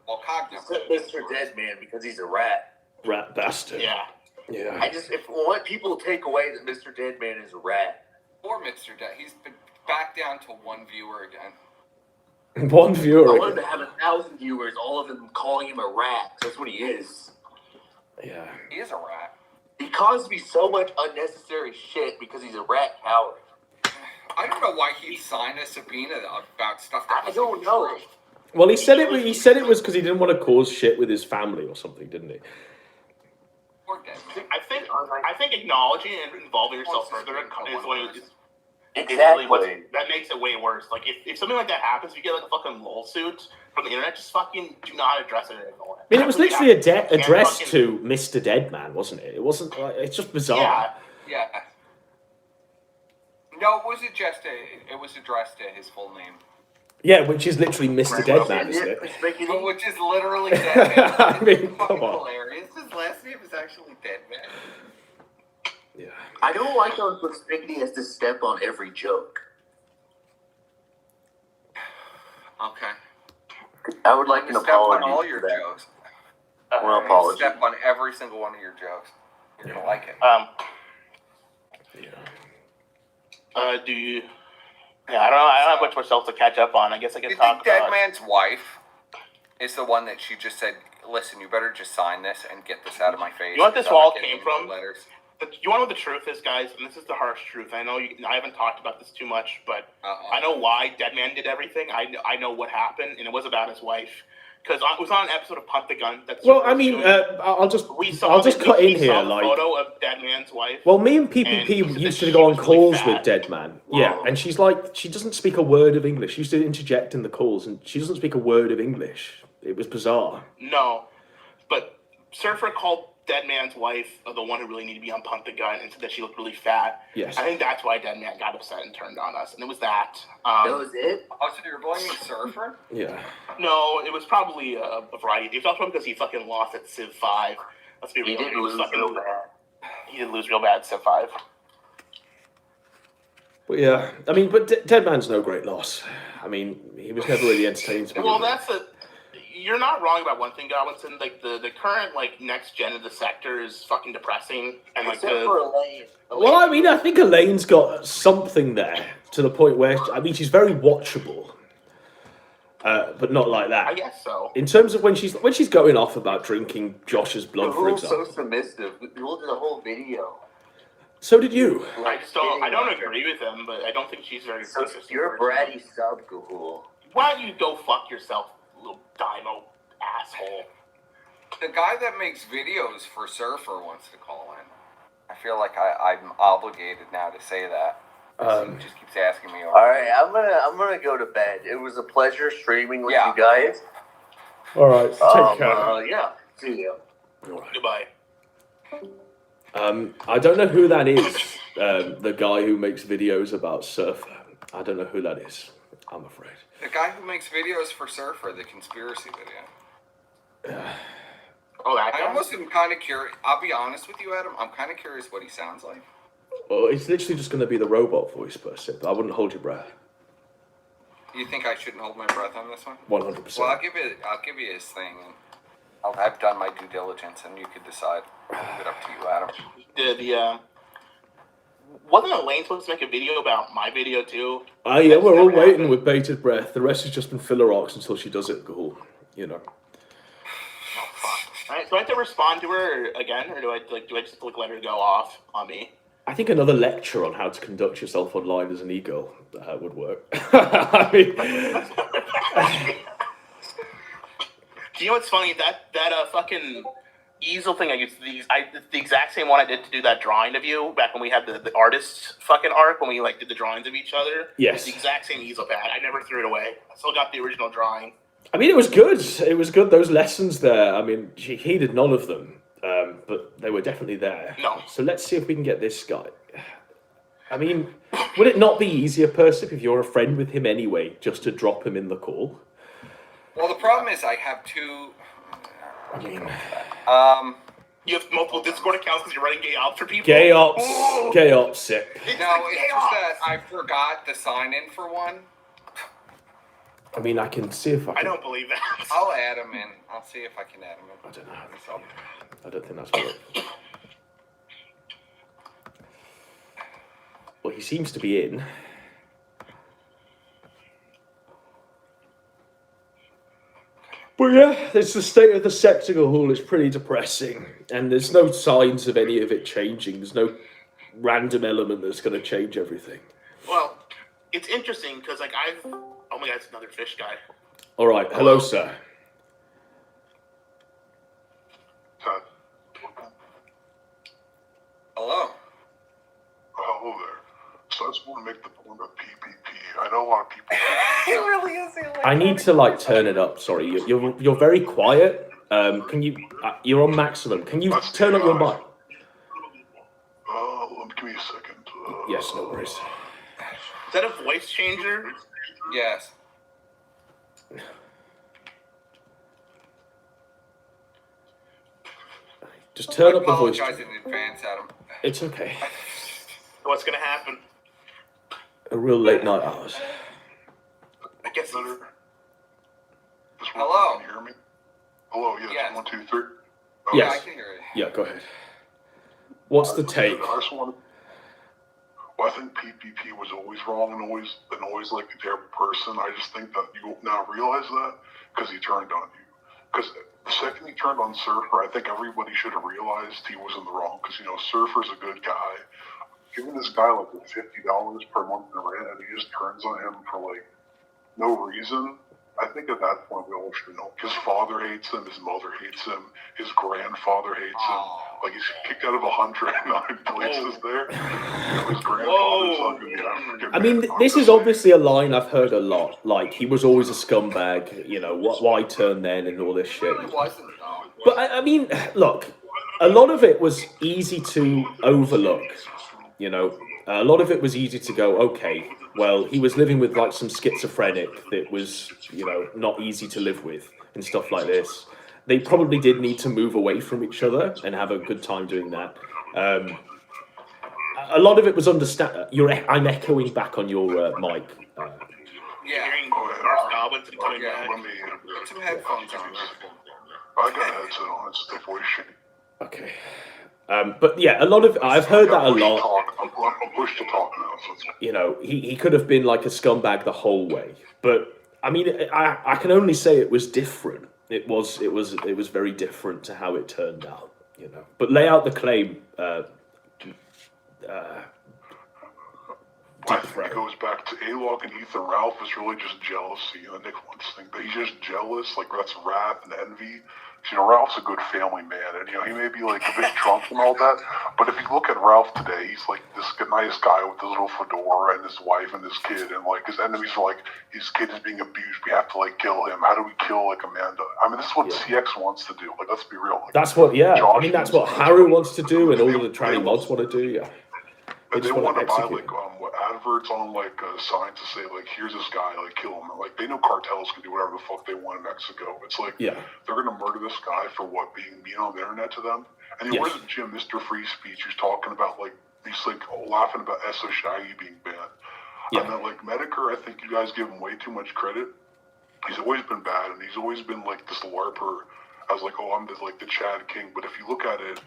Well, Cog Mr. Deadman because he's a rat. Rat bastard. Yeah. Yeah. If I want people to take away that Mr. Deadman is a rat. Or Mr. Dead. He's been back down to one viewer again. One viewer. I want him to have 1,000 viewers, all of them calling him a rat. That's what he is. Yeah. He is a rat. He caused me so much unnecessary shit because he's a rat coward. I don't know why he signed a subpoena about stuff that I don't know. Well, he said it was because he didn't want to cause shit with his family or something, didn't he? Poor Deadman. I think acknowledging and involving yourself further is one of Exactly. that makes it way worse. Like if something like that happens, if you get like a fucking lawsuit from the internet, just fucking do not address it or ignore it. I mean, it was literally addressed to Mr. Deadman, wasn't it? It wasn't like, it's just bizarre. Yeah. No, it was addressed to his full name. Yeah, which is literally Mr. Deadman, isn't it? But which is literally Deadman. I mean, come on. Hilarious. His last name is actually Deadman. Yeah. I don't like how Persnickety has to step on every joke. Okay. I would like an Step apology on all for your that. jokes. An apology. Step on every single one of your jokes. You're gonna like it. Do you? Yeah, I don't have much more stuff to catch up on. I guess I can talk think about. Deadman's wife is the one that she just said, "Listen, you better just sign this and get this out of my face." You know what this because I'm all not getting came from? any letters. You want to know what the truth is, guys? And this is the harsh truth. I know I haven't talked about this too much, but I know why Deadman did everything. I know what happened, and it was about his wife. Because it was on an episode of Punt the Gun. Well, I mean, I'll just cut in here, like. Photo of Deadman's wife. Well, me and PPP used to go on calls with Deadman. Yeah, and she's like, she doesn't speak a word of English. She used to interject in the calls, and she doesn't speak a word of English. It was bizarre. No, but Surfer called Deadman's wife the one who really needed to be on Punt the Gun and said that she looked really fat. Yes. I think that's why Deadman got upset and turned on us, and it was that. That was it? Oh, so you're blaming Surfer? Yeah. No, it was probably a variety. It was also because he fucking lost at Civ 5. Let's be real. He did lose real bad. He did lose real bad at Civ 5. But yeah, I mean, but Deadman's no great loss. I mean, he was never really entertaining to begin Well, with. you're not wrong about one thing, Godwinson. Like the current next gen of the sector is fucking depressing, and Except for Elaine. Well, I mean, I think Elaine's got something there to the point where, I mean, she's very watchable, but not like that. I guess so. In terms of when she's going off about drinking Josh's blood, for Who's example. so submissive? We looked at the whole video. So did you. I don't agree with him, but I don't think she's very. So you're a bratty sub, Gahul. Why don't you go fuck yourself, little dino asshole? The guy that makes videos for Surfer wants to call in. I feel like I'm obligated now to say that. He just keeps asking me. All right, I'm gonna go to bed. It was a pleasure streaming with you guys. All right, take care. Yeah, see you. Goodbye. I don't know who that is. The guy who makes videos about Surfer. I don't know who that is. I'm afraid. The guy who makes videos for Surfer, the conspiracy video. Oh, that guy? I almost am kind of curious. I'll be honest with you, Adam. I'm kind of curious what he sounds like. Well, it's literally just going to be the robot voice person. I wouldn't hold your breath. You think I shouldn't hold my breath on this one? 100%. Well, I'll give you his thing. I've done my due diligence, and you could decide. I'll leave it up to you, Adam. Wasn't Elaine supposed to make a video about my video too? Yeah, we're all waiting with bated breath. The rest has just been filler rocks until she does it. Cool, you know. Oh fuck! All right, so I have to respond to her again, or do I just let her go off on me? I think another lecture on how to conduct yourself online as an e-girl would work. I mean, do you know what's funny? That fucking easel thing I used, the exact same one I did to do that drawing of you back when we had the artist's fucking arc, when we did the drawings of each other. Yes. The exact same easel pad. I never threw it away. I still got the original drawing. I mean, it was good. It was good. Those lessons there. I mean, she heeded none of them, but they were definitely there. No. So let's see if we can get this guy. I mean, would it not be easier, Persip, if you're a friend with him anyway, just to drop him in the call? Well, the problem is I have two. I mean, you have multiple Discord accounts because you're running gay ops for people. Gay ops, sick. No, it's just that I forgot the sign in for one. I mean, I can see if I can. I don't believe that. I'll add him in. I'll see if I can add him in. I don't know. I don't think that's what. Well, he seems to be in. But yeah, it's the state of the Sectacle Hall is pretty depressing, and there's no signs of any of it changing. There's no random element that's going to change everything. Well, it's interesting because like oh my god, it's another fish guy. All right, hello, sir. Hello. Hello there. So I just want to make the point about PPP. I know a lot of people. He really is. I need to like turn it up. Sorry, you're very quiet. Can you? You're on maximum. Can you turn up your mic? Give me a second. Yes, no worries. Is that a voice changer? Yes. Just turn up the voice. I apologize in advance, Adam. It's okay. What's gonna happen? A real late night hours. I guess. Hello. Can you hear me? Hello. Yes. Yes. 1, 2, 3. Yes. Yeah, I can hear you. Yeah, go ahead. What's the take? I just want. Well, I think PPP was always wrong and always like a terrible person. I just think that you now realize that because he turned on you. Because the second he turned on Surfer, I think everybody should have realized he was in the wrong. Because Surfer's a good guy. Giving this guy like $50 per month in rent, and he just turns on him for like no reason. I think at that point we all should know. His father hates him. His mother hates him. His grandfather hates him. Like he's kicked out of 109 places there. His grandfather's like the African. I mean, this is obviously a line I've heard a lot. Like he was always a scumbag. Why turn then and all this shit. But I mean, look, a lot of it was easy to overlook. A lot of it was easy to go, okay, well, he was living with like some schizophrenic that was, not easy to live with and stuff like this. They probably did need to move away from each other and have a good time doing that. A lot of it was I'm echoing back on your mic. Yeah. Godwinson coming back. Put some headphones on. I got a headset on. It's the voice shit. Okay. But yeah, I've heard that a lot. I'm pushed to talk now. So he could have been like a scumbag the whole way. But I mean, I can only say it was different. It was very different to how it turned out. But lay out the claim. I think it goes back to A-Log and Ethan. Ralph is really just jealousy. The Nick wants thing, but he's just jealous. Like that's wrath and envy. Ralph's a good family man, and he may be like a bit drunk and all that, but if you look at Ralph today, he's like this nice guy with his little fedora and his wife and his kid, and like his enemies are like his kid is being abused. We have to like kill him. How do we kill like Amanda? I mean, this is what CX wants to do. Like, let's be real. Like, that's what, that's what Haru wants to do, and all of the tranny mods want to do. Yeah. They want to buy like adverts on like signs to say like here's this guy, like kill him. Like they know cartels can do whatever the fuck they want in Mexico. It's like they're gonna murder this guy for what being mean on the internet to them. And where's Jim, Mr. Free Speech, who's talking about like he's like laughing about SO Shaggy being banned. And then like Medicare, I think you guys give him way too much credit. He's always been bad, and he's always been like this LARPer. I was like, I'm the Chad King. But if you look at it,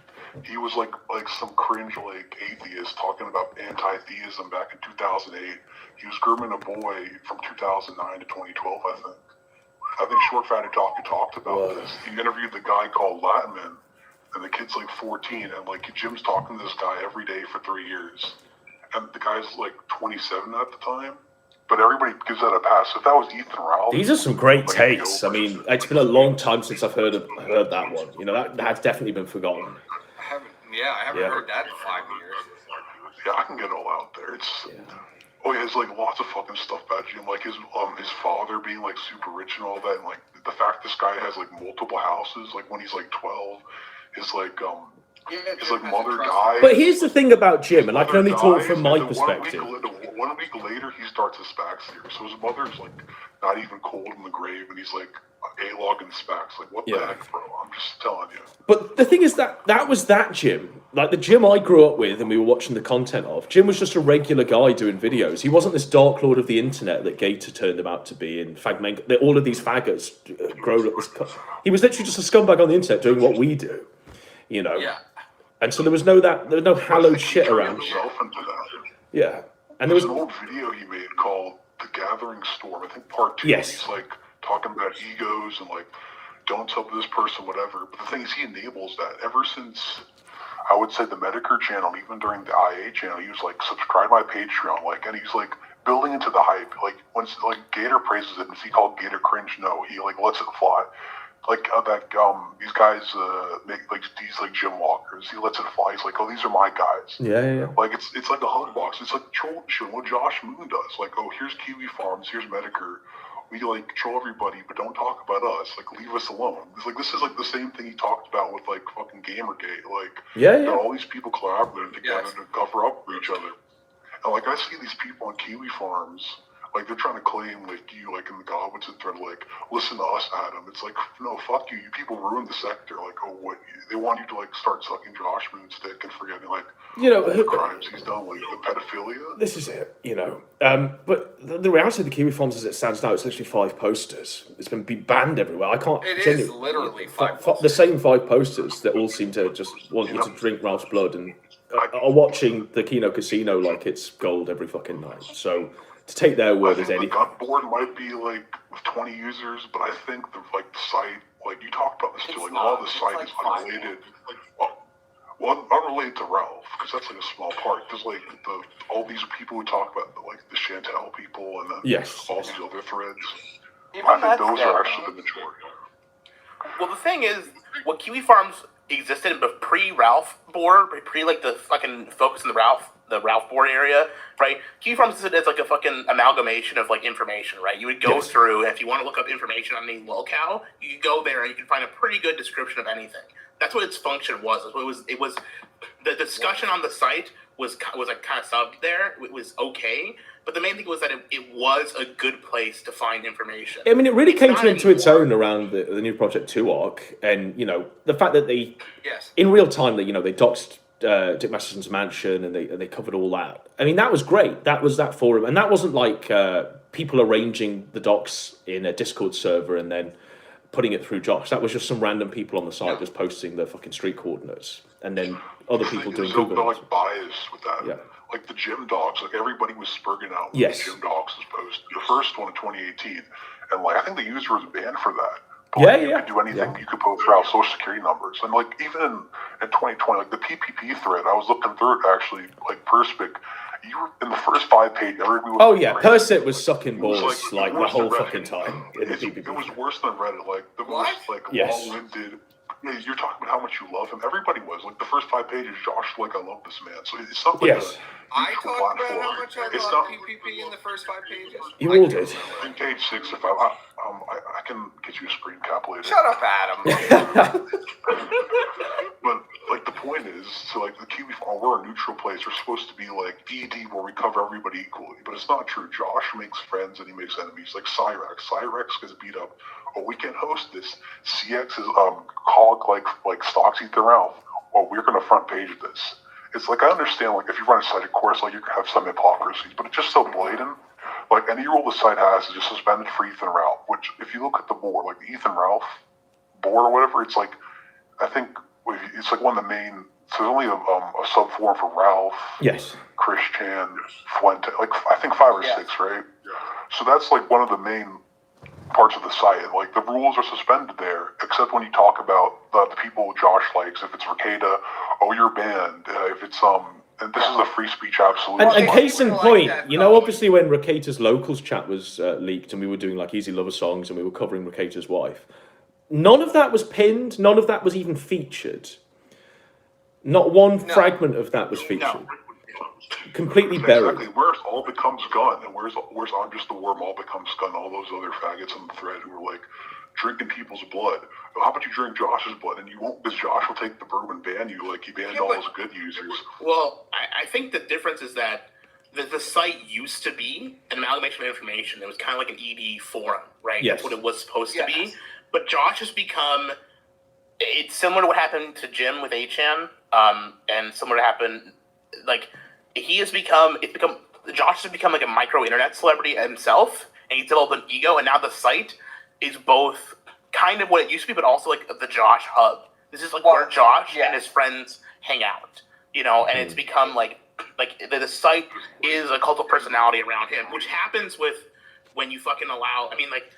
he was like some cringe like atheist talking about anti-theism back in 2008. He was grooming a boy from 2009 to 2012, I think Short Fatty talked about this. He interviewed the guy called Latman, and the kid's like 14, and like Jim's talking to this guy every day for 3 years. And the guy's like 27 at the time. But everybody gives that a pass. If that was Ethan Ralph, these are some great takes. I mean, it's been a long time since I've heard that one. That's definitely been forgotten. I haven't heard that in 5 years. Yeah, I can get all out there. He has like lots of fucking stuff about Jim, like his father being like super rich and all that, and like the fact this guy has like multiple houses, like when he's like 12, his like mother died. But here's the thing about Jim, and I can only talk from my perspective. 1 week later, he starts his SPAC series. So his mother's like not even cold in the grave, and he's like A-Log and SPACs. Like, what the heck, bro? I'm just telling you. But the thing is that was that Jim. Like the Jim I grew up with and we were watching the content of. Jim was just a regular guy doing videos. He wasn't this dark lord of the internet that Gator turned him out to be, and all of these faggots grown up. He was literally just a scumbag on the internet doing what we do. you know. Yeah. And so there was no hallowed shit around. Himself into that. Yeah, and There's an old video he made called "The Gathering Storm." I think part 2. Yes. He's like talking about egos and like, don't tell this person whatever. But the thing is, he enables that. Ever since I would say the Medicare channel, even during the IA channel, he was like, subscribe to my Patreon, like, and he's like building into the hype. Like once like Gator praises it, is he called Gator cringe? No, he like lets it fly. Like these guys make like these like gym walkers. He lets it fly. He's like, oh, these are my guys. Yeah. Like it's like a hug box. It's like troll shit. What Josh Moon does. Like, oh, here's Kiwi Farms. Here's Medicare. We like troll everybody, but don't talk about us. Like, leave us alone. It's like this is like the same thing he talked about with like fucking Gamergate. Like, yeah. All these people collaborating together to cover up for each other. And like I see these people on Kiwi Farms. Like, they're trying to claim, like, you, like, in the Godwinson thread, like, listen to us, Adam. It's like, no, fuck you. You people ruined the sector. Like, oh, what? They want you to, like, start sucking Josh Moon's dick and forgetting, like, all the crimes he's done, like, the pedophilia. This is it, you know. But the reality of the Kiwi Farms as it stands now, it's literally 5 posters. It's been banned everywhere. I can't... It is literally 5 posters. The same 5 posters that all seem to just want you to drink Ralph's blood and are watching the Kino Casino like it's gold every fucking night. So... to take their word as anything. The gut board might be like with 20 users, but I think the site, like you talked about this too, like all the site is unrelated. Well, unrelated to Ralph, because that's like a small part. There's like all these people who talk about the Chantel people and all these other threads. I think those are actually the majority. Well, the thing is, what Kiwi Farms existed pre-Ralph board, like the fucking focus in the Ralph board area, right? Kiwi Farms is like a fucking amalgamation of like information, right? You would go through, and if you want to look up information on any locale, you could go there and you can find a pretty good description of anything. That's what its function was. It was the discussion on the site was like kind of subbed there. It was okay, but the main thing was that it was a good place to find information. I mean, it really came into its own around the new Project 2 arc, and you know the fact that they, in real time, they they doxed Dick Masterson's mansion and they covered all that. I mean, that was great. That was that forum, and that wasn't like people arranging the docs in a Discord server and then putting it through Josh. That was just some random people on the site just posting the fucking street coordinates, and then other people doing Google. There's like bias with that. Yeah. Like the gym docs, like everybody was spurging out when the gym docs was posted. The first one in 2018, and like I think the user was banned for that. But you could do anything. You could post out social security numbers, and like even in 2020, like the PPP thread, I was looking through it actually. Like Perspic, you were in the first 5 pages. Persit was sucking balls like the whole fucking time. It was worse than Reddit. Like the most long-winded. Yeah, you're talking about how much you love him. Everybody was like the first 5 pages. Josh, like I love this man. So it's not like I talked about how much I love PPP in the first 5 pages. You all did. In page 6, if I can get you a screen cap later. Shut up, Adam. But like the point is, so like the Kiwi Farm, we're a neutral place. We're supposed to be like ED where we cover everybody equally, but it's not true. Josh makes friends and he makes enemies. Like Cyrex gets beat up. Oh, we can't host this. CX is called like Stoxy to Ralph. Oh, we're gonna front page this. It's like I understand like if you run a site, of course, like you can have some hypocrisies, but it's just so blatant. Like any rule the site has is just suspended for Ethan Ralph. Which if you look at the board, like the Ethan Ralph board or whatever, it's like I think it's like one of the main. So there's only a sub forum for Ralph. Yes. Christian, Fuente, like I think 5 or 6, right? Yeah. So that's like one of the main parts of the site. Like the rules are suspended there, except when you talk about the people Josh likes. If it's Ricada, oh, you're banned. If it's and this is a free speech absolute. And case in point, obviously when Ricada's locals chat was leaked and we were doing like Easy Lover songs and we were covering Ricada's wife, none of that was pinned. None of that was even featured. Not one fragment of that was featured. Completely buried. Exactly. Where's all becomes gun, and where's I'm just the worm, all becomes gun. All those other faggots on the thread who are like drinking people's blood. How about you drink Josh's blood, and you won't, because Josh will take the bourbon and ban you like he banned all those good users. Well, I think the difference is that the site used to be an amalgamation of information. It was kind of like an ED forum, right? Yes. That's what it was supposed to be. But Josh has become. It's similar to what happened to Jim with HN, and similar to happen like. Josh has become like a micro internet celebrity himself, and he's developed an ego, and now the site is both kind of what it used to be, but also like the Josh hub. This is like where Josh and his friends hang out, you know, and it's become like the site is a cult of personality around him, which happens with when you fucking allow. I mean, like,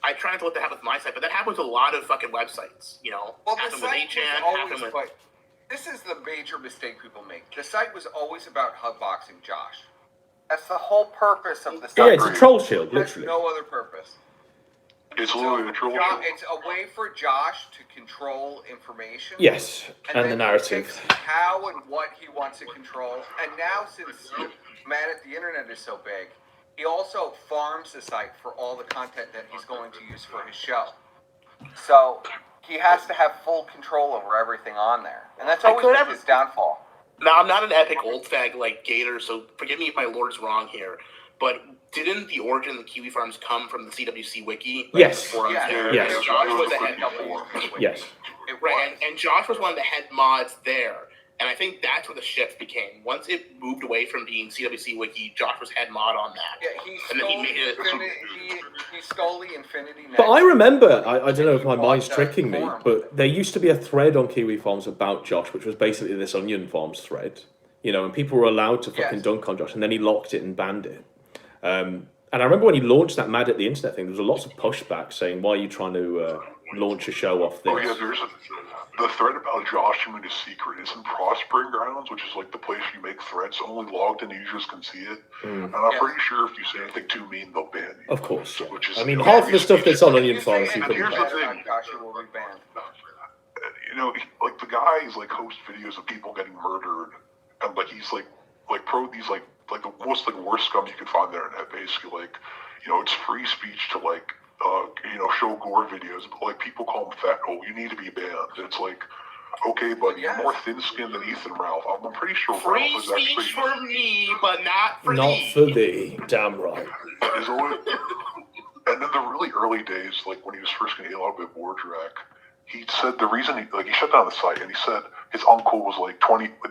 I try not to let that happen with my site, but that happens with a lot of fucking websites, you know. Well, the happened with site 8chan, was always happened with. like, this is the major mistake people make. The site was always about hotboxing Josh. That's the whole purpose of the site. Yeah, it's a troll shield, literally. No other purpose. It's literally a troll shield. It's a way for Josh to control information. Yes, and the then narrative. He picks how and what he wants to control. And now, since Matt at the internet is so big, he also farms the site for all the content that he's going to use for his show. So he has to have full control over everything on there. And that's always been his downfall. Now, I'm not an epic old fag like Gator, so forgive me if my lord's wrong here, but didn't the origin of the Kiwi Farms come from the CWC wiki? Like, Yes. Yes. Yes. Josh was the head Yes. Right, and Josh was one of the head mods there. And I think that's what the shift became. Once it moved away from being CWC Wiki, Josh was head mod on that. Yeah, and then he made it. He stole the Infinity Net. But I remember, I don't know if my mind's tricking me, but there used to be a thread on Kiwi Farms about Josh, which was basically this Onion Farms thread, you know, and people were allowed to fucking dunk on Josh, and then he locked it and banned it. And I remember when he launched that Mad at the Internet thing, there was a lots of pushback saying, why are you trying to launch a show off this? Oh yeah, the thread about Josh doing his secret is in Prospering Grounds, which is like the place you make threads. Only logged in users can see it. And I'm pretty sure if you say anything too mean, they'll ban you. Of course, yeah. Which is, I mean, half of the stuff that's on Onion Farms, you and couldn't here's the ban. thing. Josh will be banned. You know, like the guys like host videos of people getting murdered, and like he's like these like the most like worst scum you could find on the internet. Basically, like, you know, it's free speech to like you know, show gore videos, but like people call him fat. Oh, you need to be banned. It's like, okay, but you're more thin-skinned than Ethan Ralph. I'm pretty sure Free Ralph is actually speech for me, but not for Not thee. for thee, damn right. Is always, and in the really early days, like when he was first getting a lot of Wardrak, he said the reason he shut down the site, and he said his uncle was like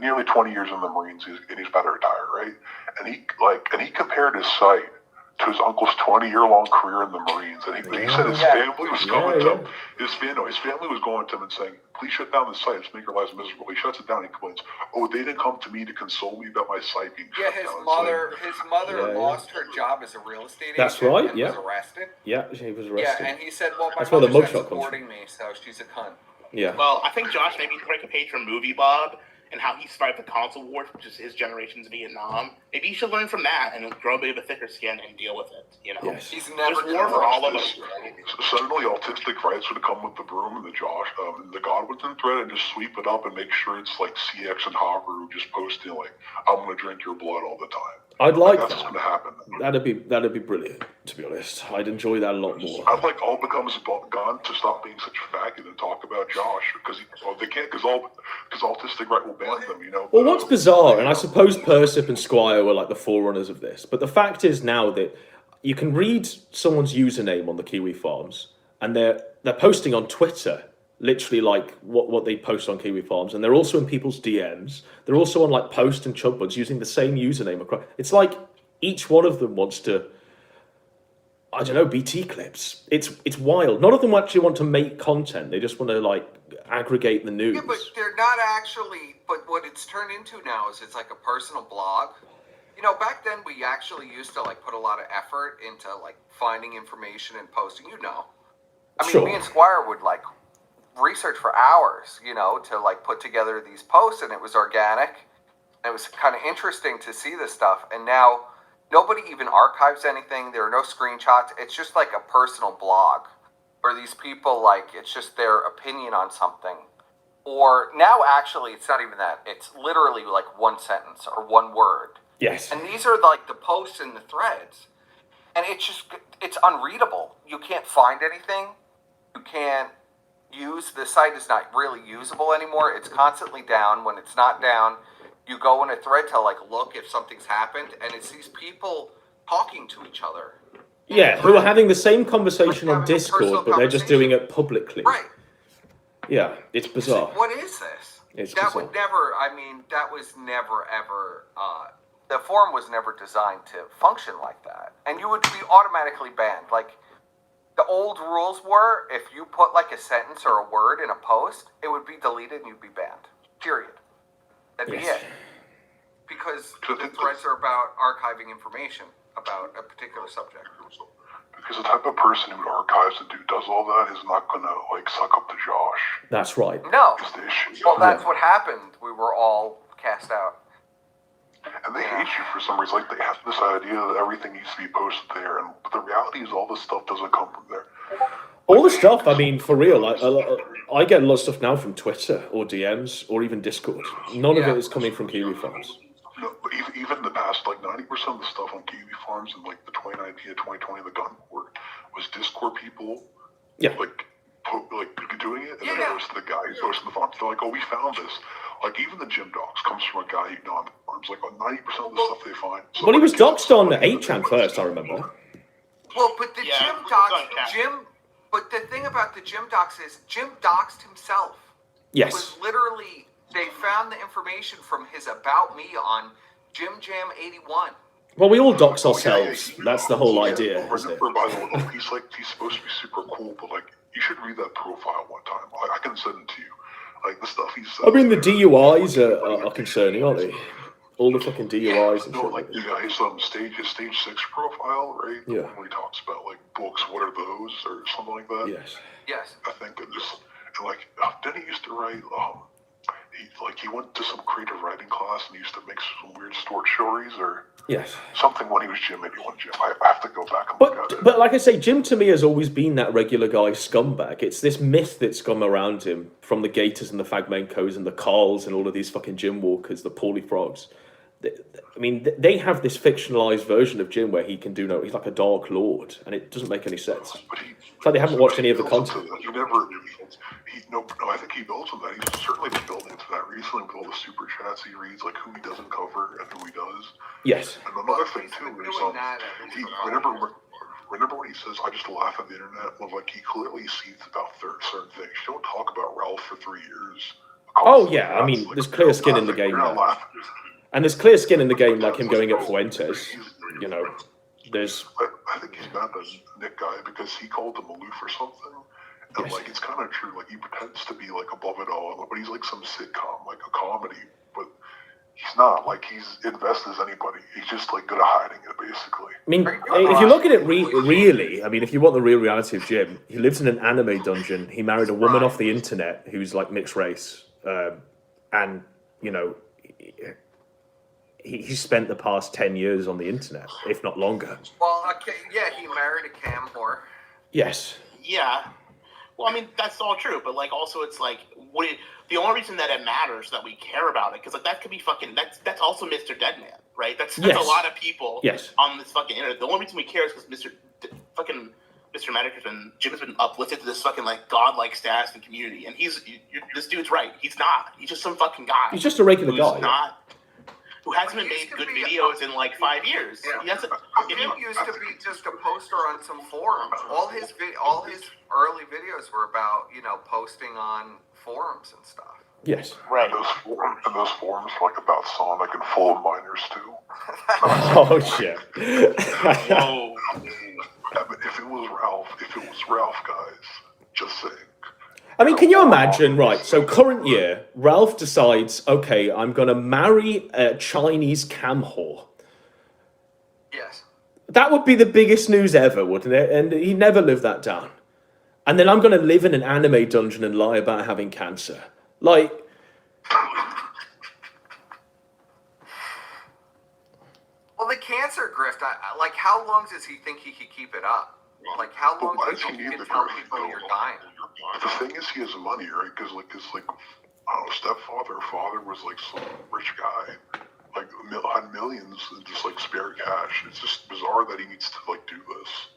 nearly 20 years in the Marines, and he's about to retire, right? And he compared his site to his uncle's 20-year-long career in the Marines, and he said his family was coming to him. His family was going to him and saying, "Please shut down the site. It's making our lives miserable." He shuts it down. He complains, "Oh, they didn't come to me to console me about my site being shut down." His mother lost her job as a real estate agent. That's right. And Yeah. was arrested. Yeah, he was arrested. Yeah, and he said, "Well, my That's where the mother's mugshot not comes supporting me, so she's a cunt." Yeah. Well, I think Josh maybe break a page from Movie Bob and how he survived the console wars, which is his generation's Vietnam. Maybe you should learn from that and grow a bit of a thicker skin and deal with it. You know, Yes. He's never there's war for all of us. Suddenly, autistic rights would come with the broom and the Godwinson thread and just sweep it up and make sure it's like CX and Haru just posting like, "I'm gonna drink your blood all the time." I'd like that's that. what's gonna happen. That'd be brilliant, to be honest. I'd enjoy that a lot more. I'd like all becomes gone to stop being such a faggot and talk about Josh because they can't because autistic right will ban them. You know. Well, what's bizarre, and I suppose Persip and Squire were like the forerunners of this, but the fact is now that you can read someone's username on the Kiwi Farms, and they're posting on Twitter, literally like what they post on Kiwi Farms, and they're also in people's DMs. They're also on like Post and Chugbuds using the same username across. It's like each one of them wants to, I don't know, BT clips. It's wild. None of them actually want to make content. They just want to like aggregate the news. Yeah, but they're not actually. But what it's turned into now is it's like a personal blog. You know, back then we actually used to like put a lot of effort into like finding information and posting. You know, I mean, Sure. me and Squire would like research for hours, you know, to like put together these posts, and it was organic. It was kind of interesting to see this stuff, and now nobody even archives anything. There are no screenshots. It's just like a personal blog where these people like it's just their opinion on something. Or now actually it's not even that. It's literally like one sentence or one word. Yes. And these are like the posts and the threads. And it's unreadable. You can't find anything. You can't use, the site is not really usable anymore. It's constantly down. When it's not down, you go in a thread to like look if something's happened, and it's these people talking to each other. Yeah, who are having the same conversation Like on having a Discord, personal but they're just doing it publicly. Right. Yeah, it's bizarre. What is this? It's that bizarre. would never, I mean, that was never ever, the forum was never designed to function like that. And you would be automatically banned. Like, The old rules were if you put like a sentence or a word in a post, it would be deleted and you'd be banned. Period. That'd be it. Because the threads are about archiving information about a particular subject. Because the type of person who archives and does all that is not gonna like suck up to Josh. That's right. No. Is the issue. Well, that's what happened. We were all cast out. And they hate you for some reason. Like they have this idea that everything needs to be posted there, but the reality is all this stuff doesn't come from there. All the stuff, I mean, for real, I get a lot of stuff now from Twitter or DMs or even Discord. None of it is coming from Kiwi Farms. No, but even the past, like 90% of the stuff on Kiwi Farms in like the 2019 to 2020, the gun war, was Discord people, like doing it, and then it was the guy who's posting the farms. They're like, oh, we found this. Like even the gym docs comes from a guy on the farms. Like 90% of the stuff they find. Well, he was doxed on 8chan first, I remember. Well, but the but the thing about the gym docs is Jim doxed himself. Yes. It was literally, they found the information from his About Me on Jim Jam 81. Well, we all dox ourselves. That's the whole idea, isn't it? By the way, he's supposed to be super cool, but like you should read that profile one time. I can send it to you. Like the stuff he said. I mean, the DUIs are concerning, aren't they? All the fucking DUIs and shit. Like his stage 6 profile, right? Yeah. Where he talks about like books, what are those, or something like that. Yes. Yes. I think it just like then he used to write. He went to some creative writing class and he used to make some weird short stories or something when he was Jim 81 Jim. I have to go back and look at it. But like I say, Jim to me has always been that regular guy scumbag. It's this myth that's come around him from the Gators and the Fagmenkos and the Carls and all of these fucking Jim Walkers, the Paulie Frogs. I mean, they have this fictionalized version of Jim where he can do he's like a Dark Lord, and it doesn't make any sense. It's like they haven't watched any of the content. I think he builds on that. He's certainly been building to that recently with all the super chats he reads, like who he doesn't cover and who he does. Yes. And another thing too is remember when he says, "I just laugh at the internet," well, like he clearly sees about certain things. You don't talk about Ralph for 3 years. Oh yeah, I mean, there's clear skin in the game now. And there's clear skin in the game, like him going at Fuentes. You know, there's. I think he's mad at Nick guy because he called him aloof or something. And like it's kind of true. Like he pretends to be like above it all, but he's like some sitcom, like a comedy. But he's not. Like he's invested as anybody. He's just like good at hiding it, basically. I mean, if you look at it really, I mean, if you want the real reality of Jim, he lives in an anime dungeon. He married a woman off the internet who's like mixed race, and you know. He spent the past 10 years on the internet, if not longer. Well, he married a cam whore. Yes. Yeah. Well, I mean, that's all true, but like, also, it's like, the only reason that it matters that we care about it, because like that could be fucking. That's also Mr. Deadman, right? That's a lot of people. On this fucking internet. The only reason we care is because Mr. Medic and Jim has been uplifted to this fucking like godlike status and community, and this dude's right. He's not. He's just some fucking guy. He's just a regular guy. Who hasn't been made good videos in like 5 years. Yeah. Jim used to be just a poster on some forums. All his early videos were about, posting on forums and stuff. Yes. Right. And those forums were like about Sonic and full of minors too. Oh shit. Whoa. But if it was Ralph, guys, just saying. I mean, can you imagine, right, so current year, Ralph decides, okay, I'm going to marry a Chinese cam whore. Yes. That would be the biggest news ever, wouldn't it? And he never lived that down. And then I'm going to live in an anime dungeon and lie about having cancer. Like... Well, the cancer grift, like, how long does he think he could keep it up? Like, how long do you think you can tell people you're dying? The thing is, he has money, right? Because, his stepfather or father was, some rich guy. Had millions and just, spare cash. It's just bizarre that he needs to, do this.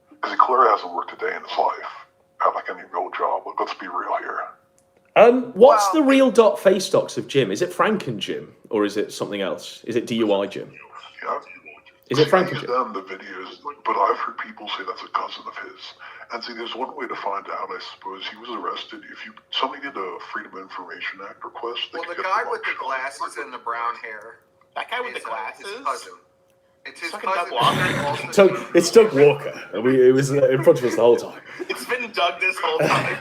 Because he clearly hasn't worked a day in his life. Had, any real job. Let's be real here. What's the real face docs of Jim? Is it Frank and Jim? Or is it something else? Is it DUI Jim? Yeah. Is it Frank and Jim? The videos, but I've heard people say that's a cousin of his. And see, there's one way to find out, I suppose. He was arrested. Somebody did a Freedom of Information Act request. Well, the guy with the glasses and the brown hair. That guy with the glasses? His cousin. It's his Fucking Doug cousin. Walker. It's Doug Walker. It was in front of us the whole time. It's been Doug this whole time.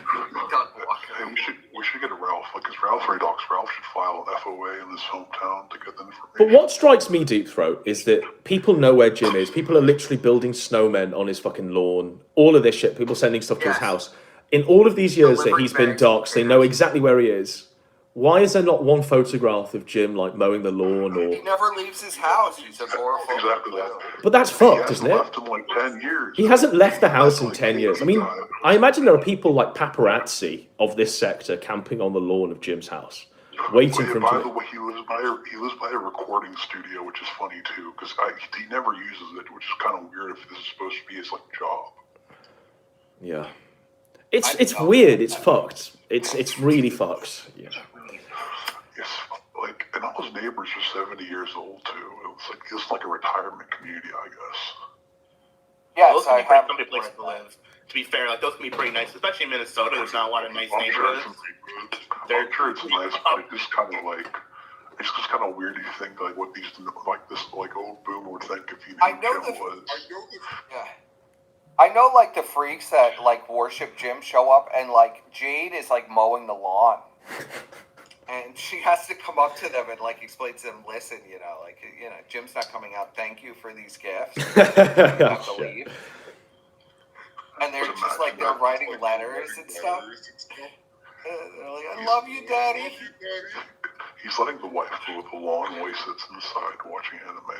Doug Walker. Hey, we should get a Ralph. Like, because Ralph's very dogs. Ralph should file an FOA in his hometown to get the information. But what strikes me, Deep Throat, is that people know where Jim is. People are literally building snowmen on his fucking lawn. All of this shit. People sending stuff to his house. In all of these years that he's been doxxed, they know exactly where he is. Why is there not one photograph of Jim like mowing the lawn or? He never leaves his house. He's agoraphobic. Exactly that. But that's fucked, isn't it? Left in like 10 years. He hasn't left the house in 10 years. I mean, I imagine there are people like paparazzi of this sector camping on the lawn of Jim's house, waiting for him By to. the way, he lives by a recording studio, which is funny too, because he never uses it, which is kind of weird if this is supposed to be his like job. Yeah, it's weird. It's fucked. It's really fucked. Yeah. Yes, like, and all his neighbors are 70 years old too. It's like a retirement community, I guess. Yes, those can be pretty comfy places to live. To be fair, like those can be pretty nice, especially in Minnesota. There's not a lot of nice neighborhoods. I'm sure it's nice, but it's just kind of like it's just kind of weird. You think like what these like this like old boomer would think if he knew Jim was. I know, like the freaks that like worship Jim show up, and like Jade is like mowing the lawn. And she has to come up to them and like explain to them, listen, Jim's not coming out. Thank you for these gifts. You have to leave. And they're just like they're writing letters and stuff. They're like, I love you, Daddy. He's letting the wife go with the lawn while he sits inside watching anime.